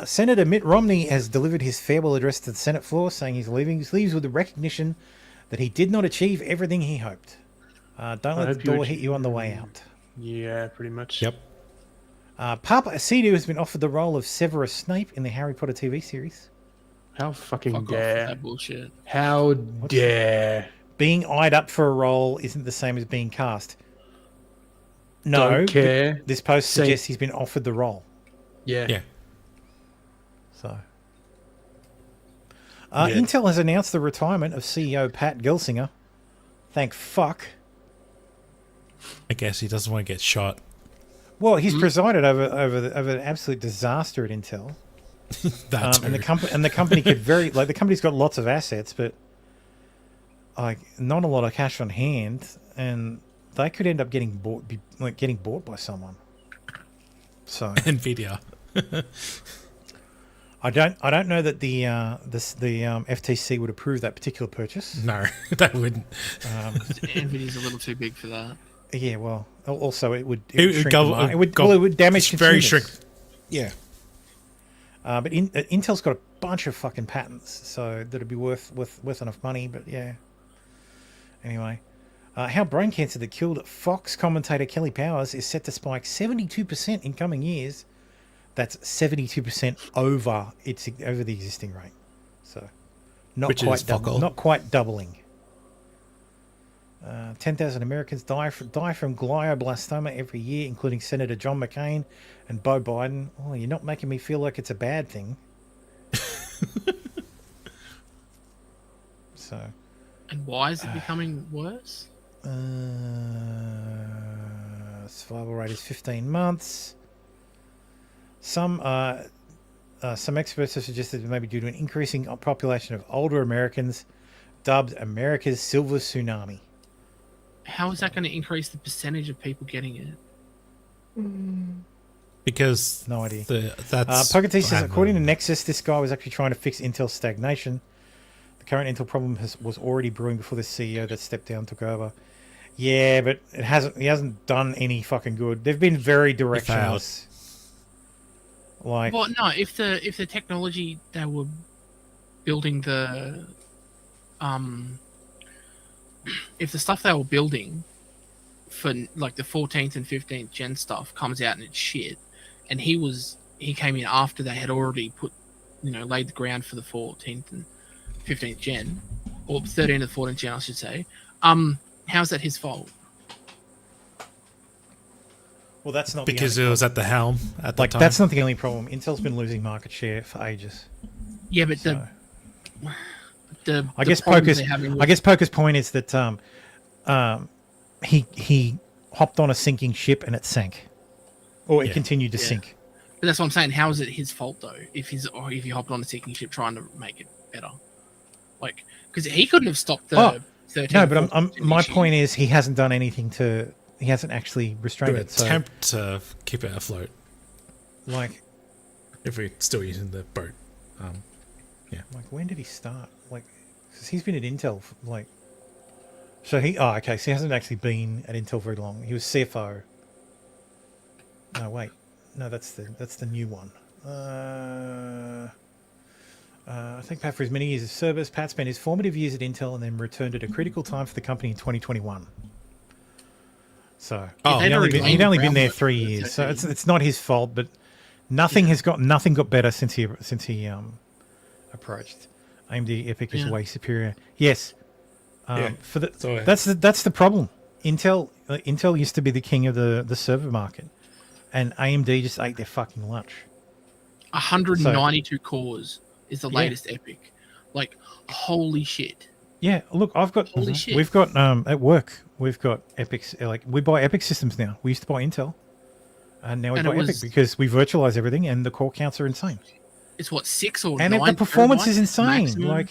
Senator Mitt Romney has delivered his farewell address to the Senate floor, saying he leaves with the recognition that he did not achieve everything he hoped. Don't let the door hit you on the way out. Yeah, pretty much. Yep. Papa Aceto has been offered the role of Severus Snape in the Harry Potter TV series. How fucking Fuck off with dare. that bullshit. How dare. Being eyed up for a role isn't the same as being cast. No, Don't care. This post suggests he's been offered the role. Yeah. Yeah. So, Intel has announced the retirement of CEO Pat Gelsinger. Thank fuck. I guess he doesn't want to get shot. Well, he's presided over an absolute disaster at Intel. And the company could the company's got lots of assets, but like not a lot of cash on hand, and they could end up getting bought by someone. So Nvidia. I don't know that the FTC would approve that particular purchase. No, they wouldn't. Nvidia's a little too big for that. Yeah, well, also it would damage very consumers. shrink. Yeah. But Intel's got a bunch of fucking patents, so that'd be worth enough money. But yeah. Anyway, how brain cancer that killed Fox commentator Kelly Powers is set to spike 72% in coming years. That's 72% over the existing rate. So not quite doubling. 10,000 Americans die from glioblastoma every year, including Senator John McCain and Beau Biden. Oh, you're not making me feel like it's a bad thing. So. And why is it becoming worse? Survival rate is 15 months. Some experts have suggested it may be due to an increasing population of older Americans, dubbed America's Silver Tsunami. How is that going to increase the percentage of people getting it? Because no idea. That's says, according to Nexus, this guy was actually trying to fix Intel's stagnation. The current Intel problem was already brewing before the CEO that stepped down took over. Yeah, but he hasn't done any fucking good. They've been very directionless. Like, well, no. If the technology they were building if the stuff they were building for like the 14th and 15th gen stuff comes out and it's shit, and he came in after they had already laid the ground for the 14th and 15th gen, or 13th and 14th gen, I should say. How's that his fault? Well, that's not because it was at the helm at the time. That's not the only problem. Intel's been losing market share for ages. Yeah, but I guess Poker's point is that he hopped on a sinking ship and it sank, or it continued to sink. But that's what I'm saying. How is it his fault though? If he hopped on a sinking ship trying to make it better, like because he couldn't have stopped the 13th. No, but my point is he hasn't done anything to. He hasn't actually restrained it. So attempt to keep it afloat. Like, if we're still using the boat, yeah. Like, when did he start? Like, because he's been at Intel for, like So he okay, so he hasn't actually been at Intel very long. He was CFO. No, wait. No, that's the new one. I think Pat, for his many years of service, Pat spent his formative years at Intel and then returned at a critical time for the company in 2021. So he'd only been there 3 years, so it's not his fault. But nothing got better since he approached. AMD EPYC is way superior. Yes, that's the problem. Intel used to be the king of the server market, and AMD just ate their fucking lunch. 192 cores is the latest EPYC. Like, holy shit. Yeah, look, we've got at work, we've got EPYCs. Like, we buy EPYC systems now. We used to buy Intel, and now we buy EPYC because we virtualize everything, and the core counts are insane. It's what, 6 or 9 and the performance is insane.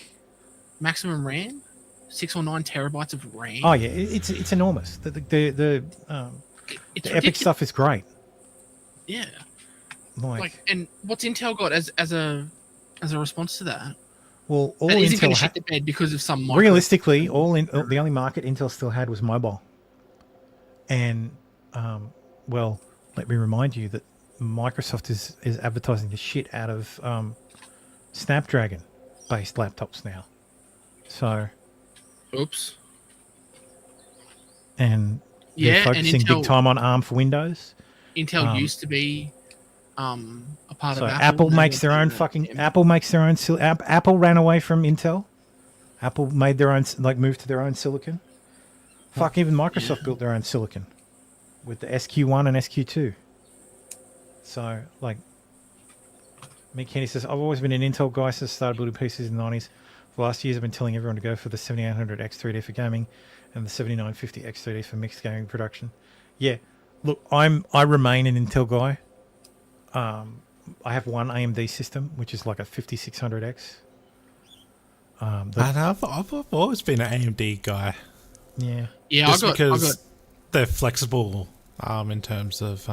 Maximum RAM, 6 or 9 terabytes of RAM. Oh yeah, it's enormous. The EPYC stuff is great. Yeah. Like, and what's Intel got as a response to that? Well, all Intel Intel shit the bed because of some realistically, the only market Intel still had was mobile. And well, let me remind you that Microsoft is advertising the shit out of Snapdragon-based laptops now. So, oops. And they're focusing big time on ARM for Windows. Intel used to be a part of Apple. Apple makes their own Apple ran away from Intel. Apple made their own, moved to their own silicon. Fuck, even Microsoft built their own silicon with the SQ1 and SQ2. So, Mick Kenny says, I've always been an Intel guy since I started building PCs in the 90s. For the last years, I've been telling everyone to go for the 7800 X3D for gaming and the 7950 X3D for mixed gaming production. Yeah, look, I remain an Intel guy. I have one AMD system, which is like a 5600X. I've always been an AMD guy. Yeah. Yeah, just because they're flexible in terms of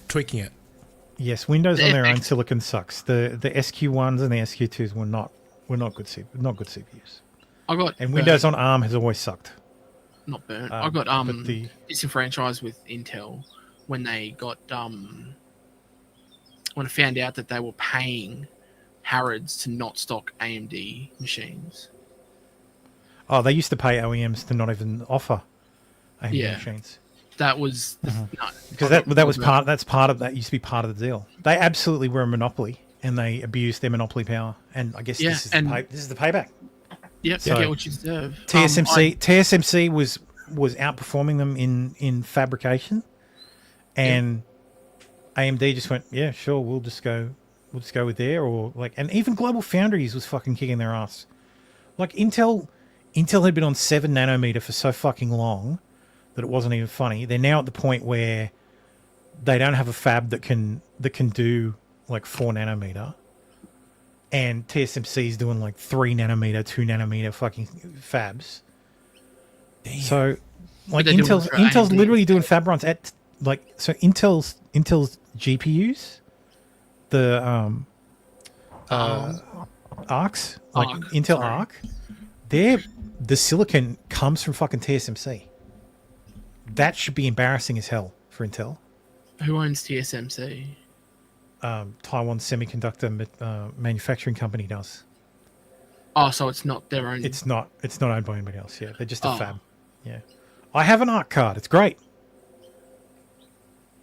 tweaking it. Yes, Windows on their own silicon sucks. The SQ1s and the SQ2s were not good CPUs. And Windows on ARM has always sucked. Not burnt. I got disenfranchised with Intel when they got when I found out that they were paying Harrods to not stock AMD machines. Oh, they used to pay OEMs to not even offer AMD machines. That was because that's part of that used to be part of the deal. They absolutely were a monopoly and they abused their monopoly power. And I guess this is the payback. Yep, so, you get what you deserve. TSMC was outperforming them in fabrication, and AMD just went, yeah, sure, we'll just go with there, and even Global Foundries was fucking kicking their ass. Like Intel had been on 7 nanometer for so fucking long that it wasn't even funny. They're now at the point where they don't have a fab that can do 4 nanometer. And TSMC is doing 3 nanometer, 2 nanometer fucking fabs. Damn. So Intel's literally doing fab runs at Intel's GPUs, the ARCs, Intel Arc, the silicon comes from fucking TSMC. That should be embarrassing as hell for Intel. Who owns TSMC? Taiwan Semiconductor Manufacturing Company does. Oh, so it's not their own. It's not owned by anybody else. Yeah, they're just a fab. Yeah, I have an ARC card. It's great.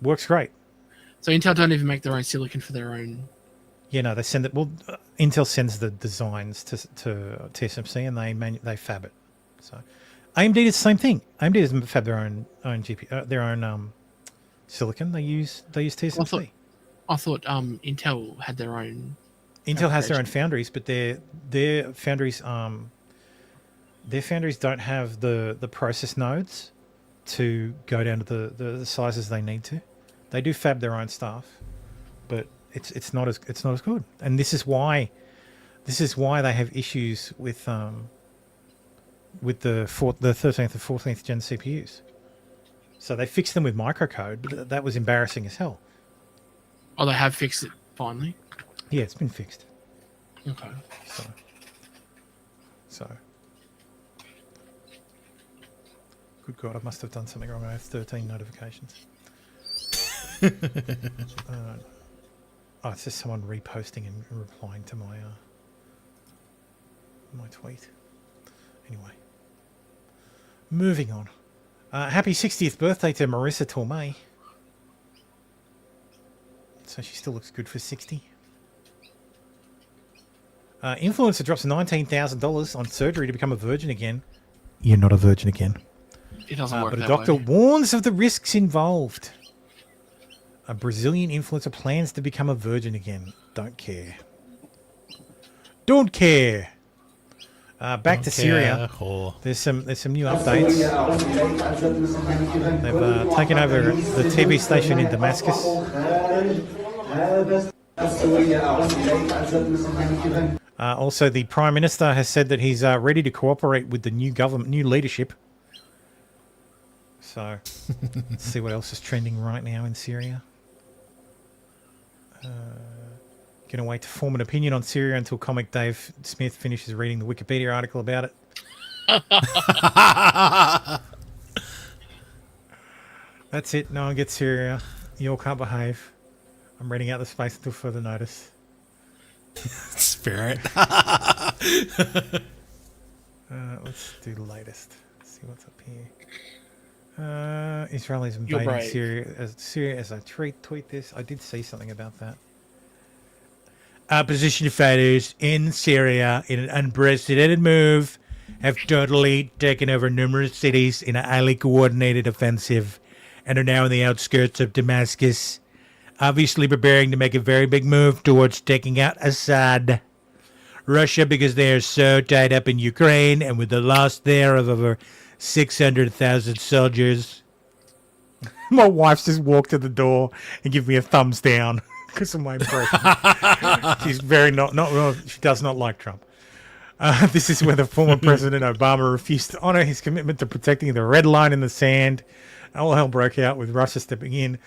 Works great. So Intel don't even make their own silicon for their own. Yeah, no, they send it. Well, Intel sends the designs to TSMC and they fab it. So AMD does the same thing. AMD doesn't fab their own GPU, their own silicon. They use TSMC. I thought Intel had their own. Intel has their own foundries, but their foundries don't have the process nodes to go down to the sizes they need to. They do fab their own stuff, but it's not as good. And this is why they have issues with the 13th and 14th gen CPUs. So they fixed them with microcode, but that was embarrassing as hell. Oh, they have fixed it finally? Yeah, it's been fixed. Okay. Good God, I must have done something wrong. I have 13 notifications. Oh, it's just someone reposting and replying to my my tweet. Anyway, moving on. Happy 60th birthday to Marissa Tomei. So she still looks good for 60. Influencer drops $19,000 on surgery to become a virgin again. You're not a virgin again. It doesn't work but a that doctor way. warns of the risks involved. A Brazilian influencer plans to become a virgin again. Don't care. Don't care. Back to Syria. There's some new updates. They've taken over the TV station in Damascus. Also, the Prime Minister has said that he's ready to cooperate with the new government, new leadership. So, let's see what else is trending right now in Syria. Going to wait to form an opinion on Syria until Comic Dave Smith finishes reading the Wikipedia article about it. That's it. No one gets Syria. You all can't behave. I'm reading out the space until further notice. Spirit. Let's do the latest. Let's see what's up here. Israel is invading Syria as I tweet this. I did see something about that. Opposition fighters in Syria, in an unprecedented move, have totally taken over numerous cities in a highly coordinated offensive and are now in the outskirts of Damascus, obviously preparing to make a very big move towards taking out Assad. Russia, because they are so tied up in Ukraine and with the loss there of over 600,000 soldiers. My wife's just walked to the door and give me a thumbs down because of my impression. She's very she does not like Trump. This is where the former President Obama refused to honor his commitment to protecting the red line in the sand. All hell broke out with Russia stepping in.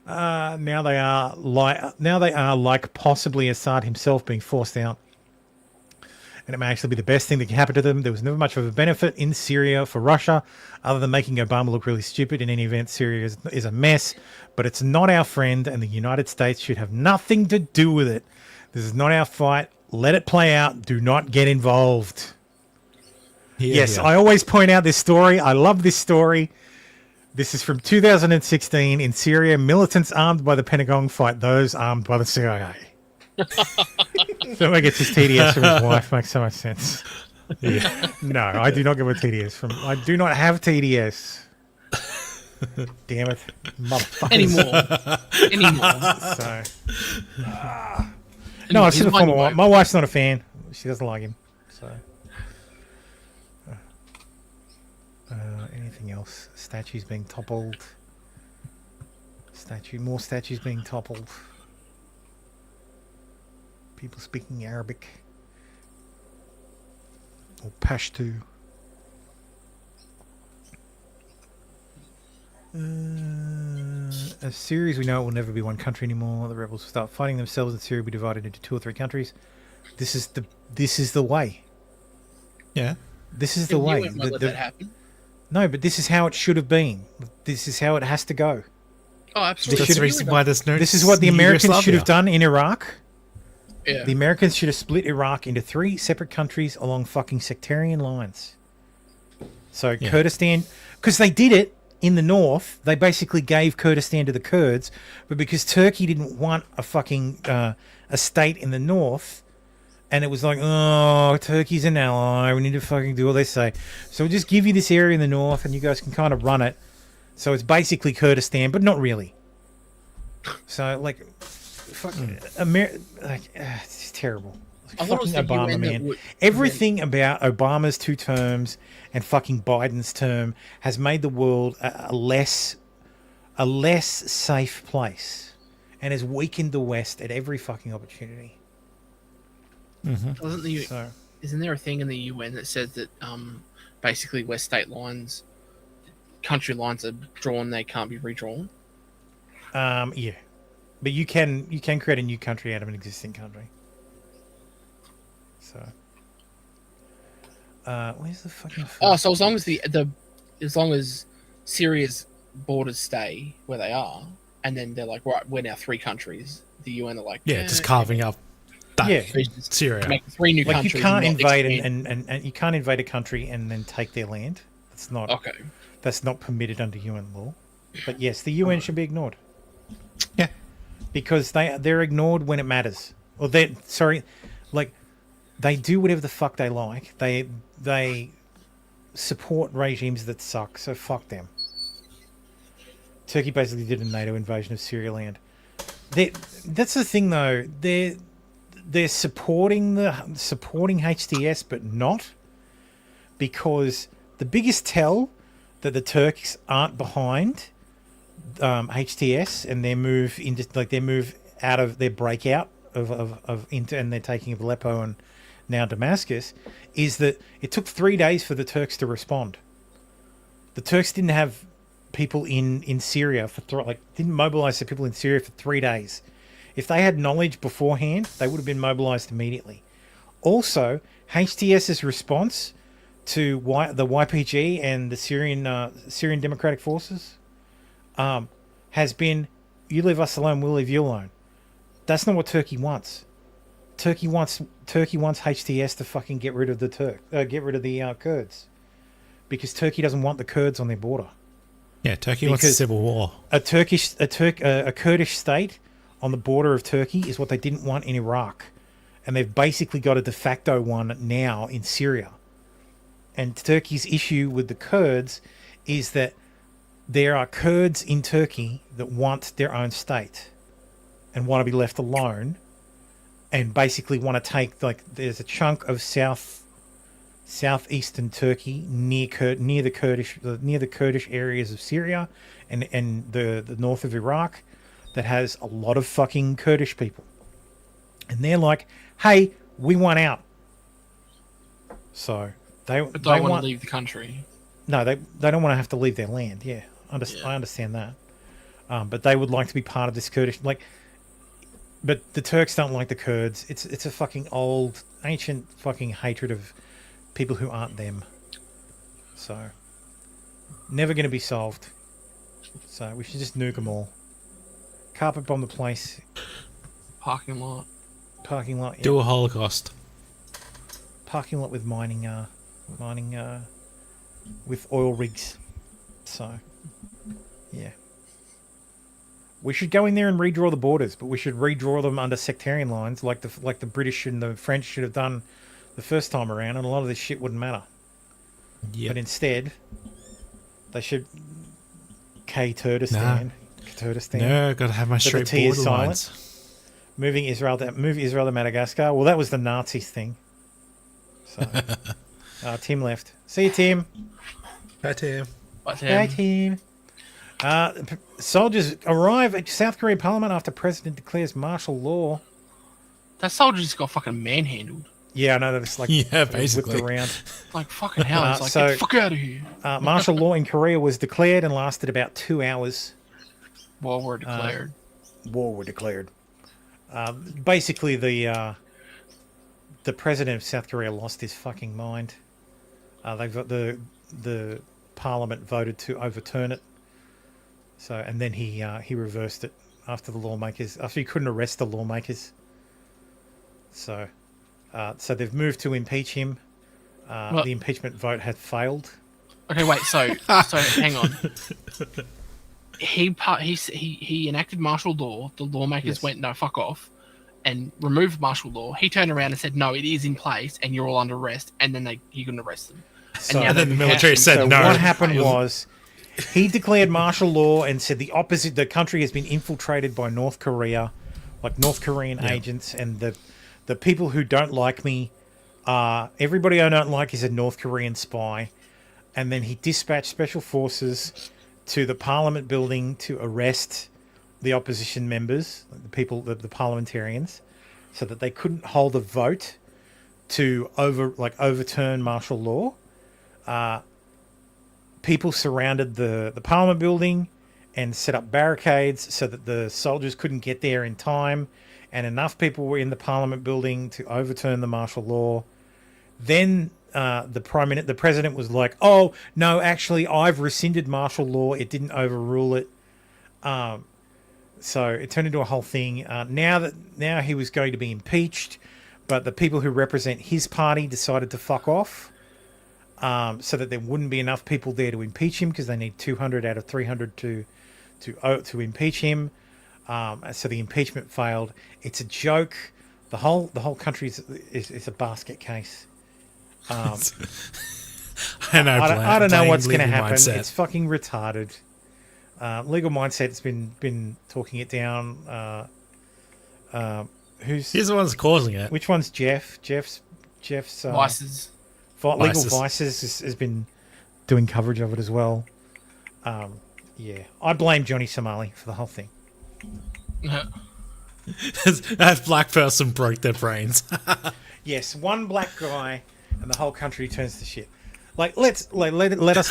Now they are like possibly Assad himself being forced out. And it may actually be the best thing that can happen to them. There was never much of a benefit in Syria for Russia, other than making Obama look really stupid. In any event, Syria is a mess, but it's not our friend, and the United States should have nothing to do with it. This is not our fight. Let it play out. Do not get involved. Yes, I always point out this story. I love this story. This is from 2016. In Syria, militants armed by the Pentagon fight those armed by the CIA. So he gets his TDS from his wife. Makes so much sense. Yeah. No, I do not get my TDS from. I do not have TDS. Damn it, motherfuckers. Anymore. So. No, I've seen the former wife. My wife's not a fan. She doesn't like him. So. Anything else? Statues being toppled. More statues being toppled. People speaking Arabic or Pashto. As Syria, we know it will never be one country anymore. The rebels will start fighting themselves, and Syria will be divided into 2 or 3 countries. This is the way. Yeah. This is the way. Let that happen. No, but this is how it should have been. This is how it has to go. Oh, absolutely. That's the reason why there's no. This is what the Americans should have done in Iraq. Yeah. The Americans should have split Iraq into 3 separate countries along fucking sectarian lines. So Kurdistan, because they did it in the north, they basically gave Kurdistan to the Kurds, but because Turkey didn't want a fucking a state in the north, and it was like, oh, Turkey's an ally, we need to fucking do what they say. So we'll just give you this area in the north, and you guys can kind of run it. So it's basically Kurdistan, but not really. So like. Fucking it's just terrible. Fucking Obama, man. Everything about Obama's 2 terms and fucking Biden's term has made the world a less safe place, and has weakened the West at every fucking opportunity. Mm-hmm. Isn't there a thing in the UN that says that basically where state lines, country lines are drawn, they can't be redrawn? Yeah. But you can create a new country out of an existing country. So, where's the fucking? Oh, so as long as as long as Syria's borders stay where they are, and then they're like, right, we're now 3 countries. The UN are like, just carving up Syria. Make 3 new like countries. You can't invade and you can't invade a country and then take their land. That's not okay. That's not permitted under UN law. But yes, the UN should be ignored. Yeah, because they're ignored when it matters. Or they do whatever the fuck they like. They support regimes that suck. So fuck them. Turkey basically did a NATO invasion of Syria land. That's the thing, though. They're supporting HTS, but not, because the biggest tell that the Turks aren't behind HTS and their move out of their breakout into, and they're taking of Aleppo and now Damascus, is that it took 3 days for the Turks to respond. The Turks didn't have people in Syria didn't mobilize the people in Syria for 3 days. If they had knowledge beforehand, they would have been mobilized immediately. Also, HTS's response to the YPG and the Syrian Democratic Forces has been, you leave us alone, we'll leave you alone. That's not what Turkey wants. Turkey wants HTS to fucking get rid of the Kurds, because Turkey doesn't want the Kurds on their border. Yeah, Turkey wants a civil war. A Kurdish state on the border of Turkey is what they didn't want in Iraq, and they've basically got a de facto one now in Syria. And Turkey's issue with the Kurds is that there are Kurds in Turkey that want their own state and want to be left alone, and basically want to take, there's a chunk of southeastern Turkey near the Kurdish areas of Syria and the north of Iraq that has a lot of fucking Kurdish people, and they're like, hey, we want out. So they want to leave the country. No, they don't want to have to leave their land. Yeah, I understand that, but they would like to be part of this Kurdish But the Turks don't like the Kurds. It's a fucking old, ancient fucking hatred of people who aren't them. So, never going to be solved. So we should just nuke them all. Carpet bomb the place. Parking lot. Yeah. Do a Holocaust. Parking lot with mining with oil rigs. So, yeah. We should go in there and redraw the borders, but we should redraw them under sectarian lines, like the British and the French should have done the first time around, and a lot of this shit wouldn't matter. Yep. But instead, they should Kurdistan. No, got to have my straight border lines. Move Israel to Madagascar. Well, that was the Nazis thing. So, Tim left. See you, Tim. Bye, Tim. Bye, Tim. Soldiers arrive at South Korea Parliament after President declares martial law. That soldier just got fucking manhandled. Yeah, I know. That it's basically whipped around. Like fucking hell. It's get the fuck out of here. Martial law in Korea was declared and lasted about 2 hours. War were declared. Basically, the president of South Korea lost his fucking mind. They've got the parliament voted to overturn it. So, and then he reversed it after he couldn't arrest the lawmakers. So they've moved to impeach him. The impeachment vote had failed. Okay, wait. So hang on. He enacted martial law. The lawmakers went, no, fuck off, and removed martial law. He turned around and said, no, it is in place, and you're all under arrest. And then he couldn't arrest them. And then the military said no. What happened was, he declared martial law and said the opposite. The country has been infiltrated by North Korea, like North Korean agents, and the people who don't like me, everybody I don't like is a North Korean spy. And then he dispatched special forces to the Parliament building to arrest the opposition members, the parliamentarians, so that they couldn't hold a vote to overturn martial law. People surrounded the Parliament building and set up barricades so that the soldiers couldn't get there in time, and enough people were in the Parliament building to overturn the martial law. Then the president was like, "Oh no, actually, I've rescinded martial law. It didn't overrule it." So it turned into a whole thing. Now he was going to be impeached, but the people who represent his party decided to fuck off, so that there wouldn't be enough people there to impeach him because they need 200 out of 300 to impeach him. So the impeachment failed. It's a joke. The whole country is a basket case. I don't know what's going to happen. Mindset. It's fucking retarded. Legal Mindset's been talking it down. He's the one that's causing it. Which one's Jeff? Jeff's Vices. Legal Vices has been doing coverage of it as well. Yeah, I blame Johnny Somali for the whole thing. That black person broke their brains. Yes, one black guy and the whole country turns to shit. Let us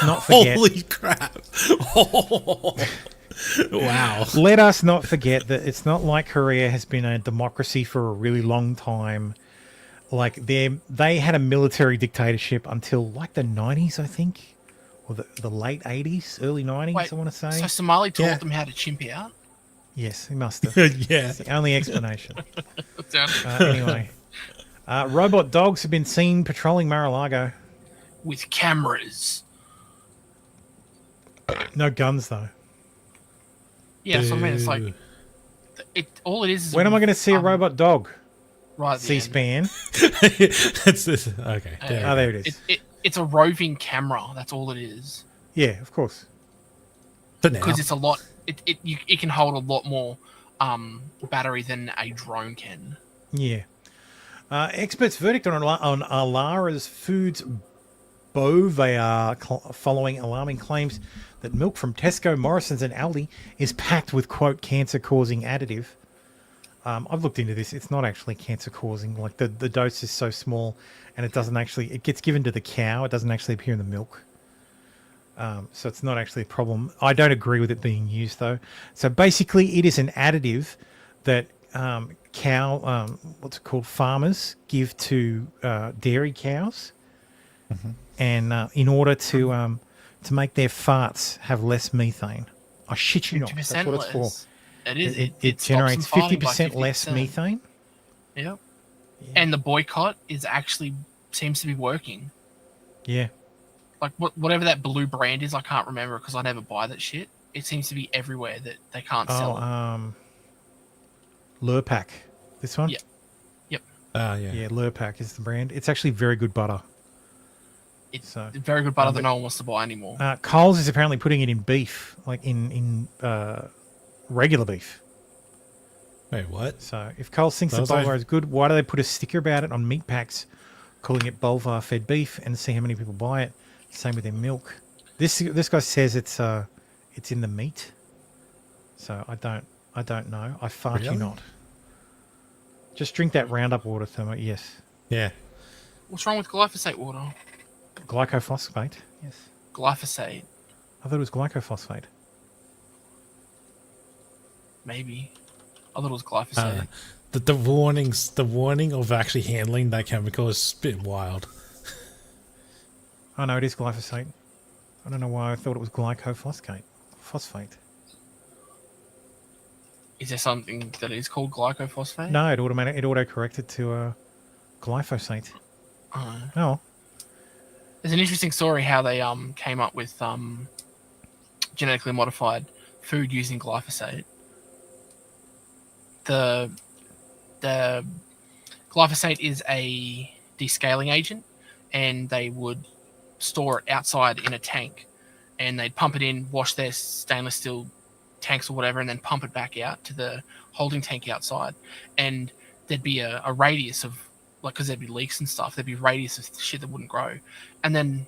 not forget. Holy crap! Wow. Let us not forget that it's not like Korea has been a democracy for a really long time. Like they had a military dictatorship until like the 90s, I think, or the late 80s, early 90s. Wait, I want to say. So Somali taught them how to chimp out. Yes, he must have. Yeah, it's the only explanation. Anyway, robot dogs have been seen patrolling Mar-a-Lago with cameras. No guns though. Yeah, so I mean, it's like all it is. When am I going to see a robot dog? Right. C-SPAN. It's this. Okay. There it is. It's a roving camera. That's all it is. Yeah, of course. But now, because it's a lot. It can hold a lot more battery than a drone can. Yeah. Experts' verdict on Alara's Foods Bove are following alarming claims that milk from Tesco, Morrison's and Aldi is packed with, quote, cancer-causing additive. I've looked into this. It's not actually cancer-causing. Like, the dose is so small and it gets given to the cow. It doesn't actually appear in the milk. So it's not actually a problem. I don't agree with it being used, though. So basically, it is an additive that farmers give to dairy cows, and in order to make their farts have less methane. I shit you not. That's what it's for. It is. It generates 50% less methane. Yep. Yeah. And the boycott seems to be working. Yeah. Like whatever that blue brand is, I can't remember because I never buy that shit. It seems to be everywhere that they can't sell it. Lurpak. This one? Yep. Yep. Yeah, Lurpak is the brand. It's actually very good butter. It's very good butter that no one wants to buy anymore. Coles is apparently putting it in beef, like in regular beef. Wait, what? So if Coles thinks that Bolvar is good, why do they put a sticker about it on meat packs, calling it Bolvar fed beef, and see how many people buy it? Same with their milk. This guy says it's in the meat. So I don't know. I fart you not. Just drink that Roundup water, Thermo. Yes. Yeah. What's wrong with glyphosate water? Glycophosphate. Yes. Glyphosate. I thought it was glycophosphate. Maybe. I thought it was glyphosate. The warning of actually handling that chemical is a bit wild. Oh no, it is glyphosate. I don't know why I thought it was glycophosphate. Phosphate. Is there something that is called glycophosphate? No, it auto-corrected to glyphosate. Oh. There's an interesting story how they came up with genetically modified food using glyphosate. The glyphosate is a descaling agent, and they would store it outside in a tank, and they'd pump it in, wash their stainless steel tanks or whatever, and then pump it back out to the holding tank outside. And there'd be a radius of, like, because there'd be leaks and stuff, there'd be radius of shit that wouldn't grow. And then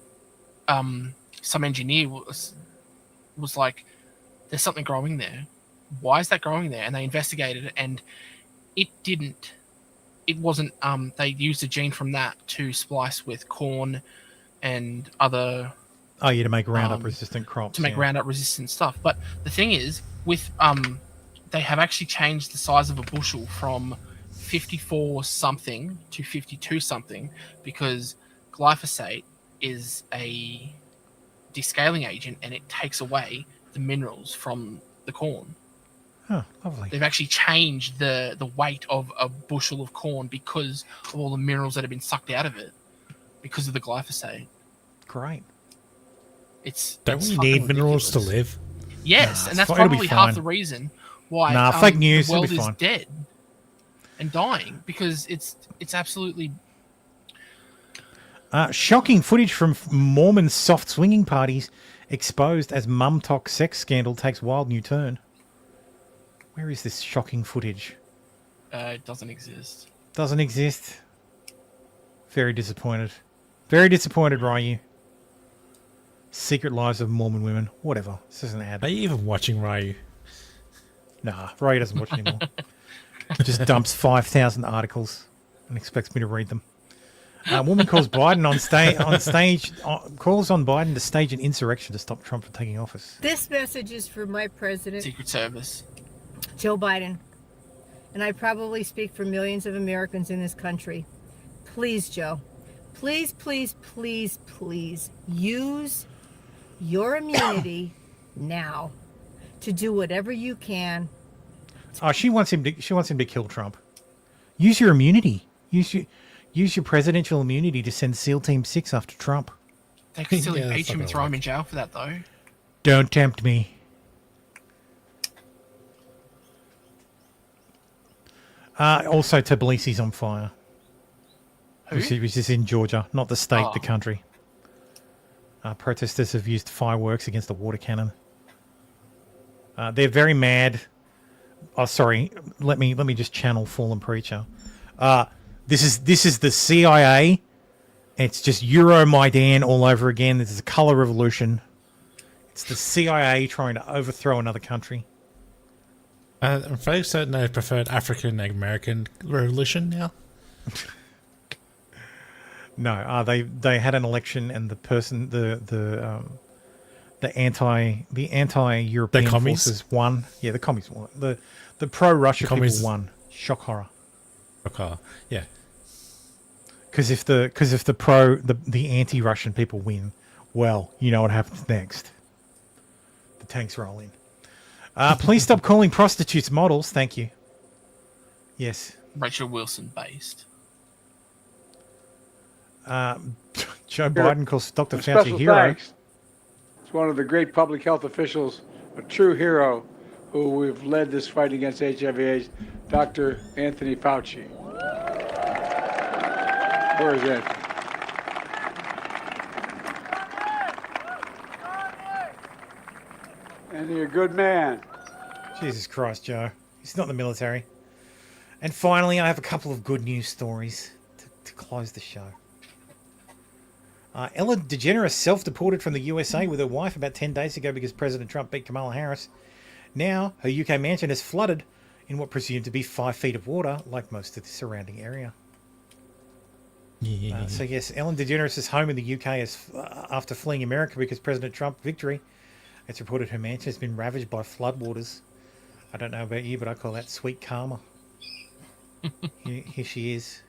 some engineer was like, there's something growing there. Why is that growing there? And they investigated it, and it wasn't, they used a gene from that to splice with corn and other... Oh, yeah, to make Roundup resistant crops. To make Roundup resistant stuff. But the thing is, with they have actually changed the size of a bushel from 54 something to 52 something because glyphosate is a descaling agent, and it takes away the minerals from the corn. Oh, lovely. They've actually changed the weight of a bushel of corn because of all the minerals that have been sucked out of it because of the glyphosate. Great. Don't we need minerals to live? Yes, Nah, and that's it'll be probably half fine. the reason why fake news, the it'll world be is fine. dead and dying because it's absolutely. Shocking footage from Mormon soft swinging parties exposed as mum talk sex scandal takes wild new turn. Where is this shocking footage? It doesn't exist. Doesn't exist. Very disappointed. Very disappointed, Ryu. Secret Lives of Mormon Women. Whatever. This is an ad. Are you even watching Ryu? Nah, Ryu doesn't watch anymore. Just dumps 5,000 articles and expects me to read them. A woman calls Biden calls on Biden to stage an insurrection to stop Trump from taking office. This message is for my president, Secret Service. Joe Biden. And I probably speak for millions of Americans in this country. Please, Joe, please, please, please, please use your immunity now to do whatever you can. Oh, she wants him to kill Trump. Use your immunity. Use your presidential immunity to send SEAL Team 6 after Trump. They could still impeach him and throw him in jail for that, though. Don't tempt me. Also, Tbilisi's on fire. Which is in Georgia, not the state, the country. Protesters have used fireworks against a water cannon. They're very mad. Oh, sorry. Let me just channel Fallen Preacher. This is the CIA. It's just Euromaidan all over again. This is a color revolution. It's the CIA trying to overthrow another country. I'm fairly certain they preferred African American revolution now. No, they had an election and the person the anti-European forces won. Yeah, the commies won. The pro-Russia people won. Shock horror. Shock horror. Yeah. Because if the anti-Russian people win, well, you know what happens next. The tanks roll in. Please stop calling prostitutes models. Thank you. Yes. Rachel Wilson based. Joe Biden calls Dr. Fauci Special hero. thanks. It's one of the great public health officials, a true hero, who we've led this fight against HIV/AIDS, Dr. Anthony Fauci. Where is Anthony? And you're a good man. Jesus Christ, Joe. He's not in the military. And finally, I have a couple of good news stories to close the show. Ellen DeGeneres self-deported from the USA with her wife about 10 days ago because President Trump beat Kamala Harris. Now, her UK mansion is flooded in what presumed to be 5 feet of water, like most of the surrounding area. So yes, Ellen DeGeneres' home in the UK is after fleeing America because President Trump's victory. It's reported her mansion has been ravaged by floodwaters. I don't know about you, but I call that sweet karma. Here she is.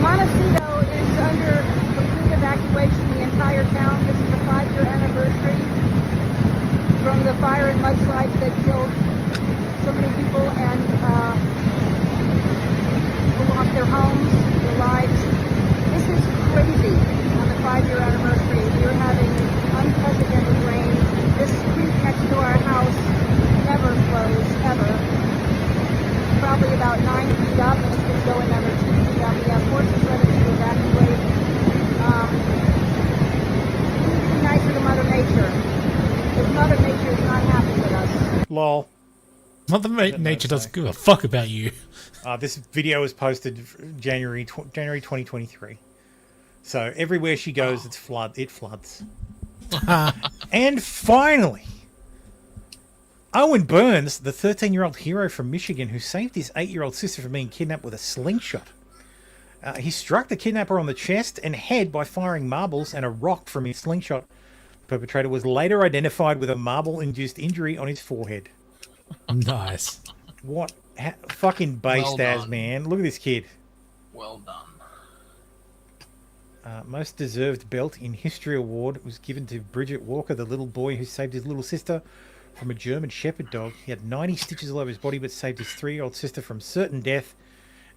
Montecito is under complete evacuation, the entire town. This is the 5-year anniversary from the fire and mudslides that killed so many people and people lost their homes, their lives. This is crazy on the 5-year anniversary. We are having unprecedented rain. This creek next to our house never flows, ever. Probably about 9 feet up, and it's going to go another 2 feet up. We have forces ready to evacuate. We need to be nicer to Mother Nature, because Mother Nature is not happy with us. Lol. Mother Nature doesn't give a fuck about you. This video was posted January 2023. So everywhere she goes, it floods. And finally, Owen Burns, the 13-year-old hero from Michigan who saved his 8-year-old sister from being kidnapped with a slingshot. He struck the kidnapper on the chest and head by firing marbles and a rock from his slingshot. The perpetrator was later identified with a marble-induced injury on his forehead. Nice. What Fucking based Well as, done. man. Look at this kid. Well done. Most deserved belt in history award was given to Bridget Walker, the little boy who saved his little sister from a German Shepherd dog. He had 90 stitches all over his body, but saved his 3-year-old sister from certain death,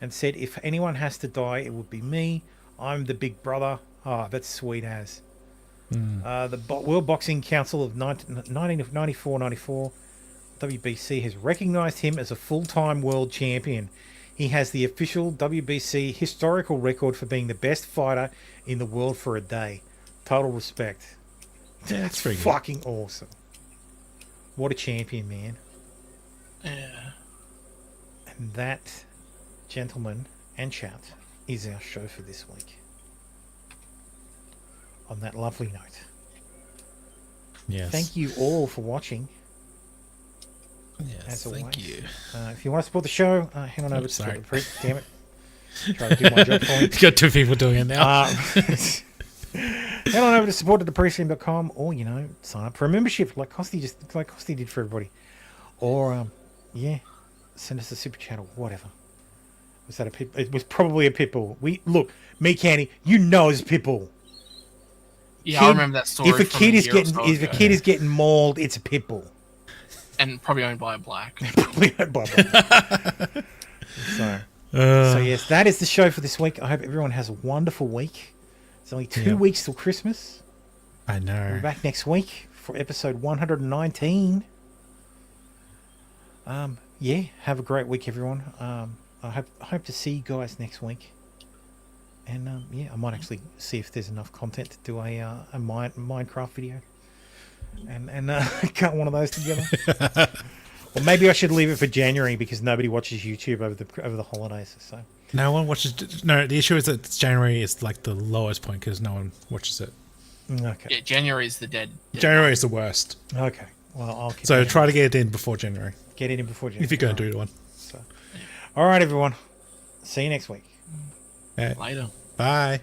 and said, "If anyone has to die, it would be me. I'm the big brother." Ah, that's sweet as. The World Boxing Council of 1994-94, WBC, has recognized him as a full-time world champion. He has the official WBC historical record for being the best fighter in the world for a day. Total respect. That's pretty good. fucking awesome. What a champion, man. Yeah. And that, gentlemen and chat, is our show for this week. On that lovely note. Yes. Thank you all for watching. Yes, As always. thank you. If you want to support the show, head on over to Support the Priest. Damn it. Try to do my job for me. Got two people doing it now. Head on over to supporttheprestream.com, or, sign up for a membership like Costy did for everybody. Or, send us a super chat or whatever. Was that a pit? It was probably a pitbull. Look, me, Candy, it's a pitbull. Yeah, Kid, I remember that story. If a kid is getting mauled, it's a pitbull. And probably owned by a black. Probably owned by a black. So yes, that is the show for this week. I hope everyone has a wonderful week. It's only 2 weeks till Christmas. I know. We're back next week for episode 119. Have a great week, everyone. I hope to see you guys next week. And I might actually see if there's enough content to do a Minecraft video, and cut one of those together. Or maybe I should leave it for January because nobody watches YouTube over the holidays. So no one watches. No, the issue is that January is like the lowest point because no one watches it. Okay. Yeah, January is the dead. January is the worst. Okay. Well, I'll keep. So try to get it in before January. Get it in before January. If you're going to do one. So, all right, everyone. See you next week. Right. Later. Bye.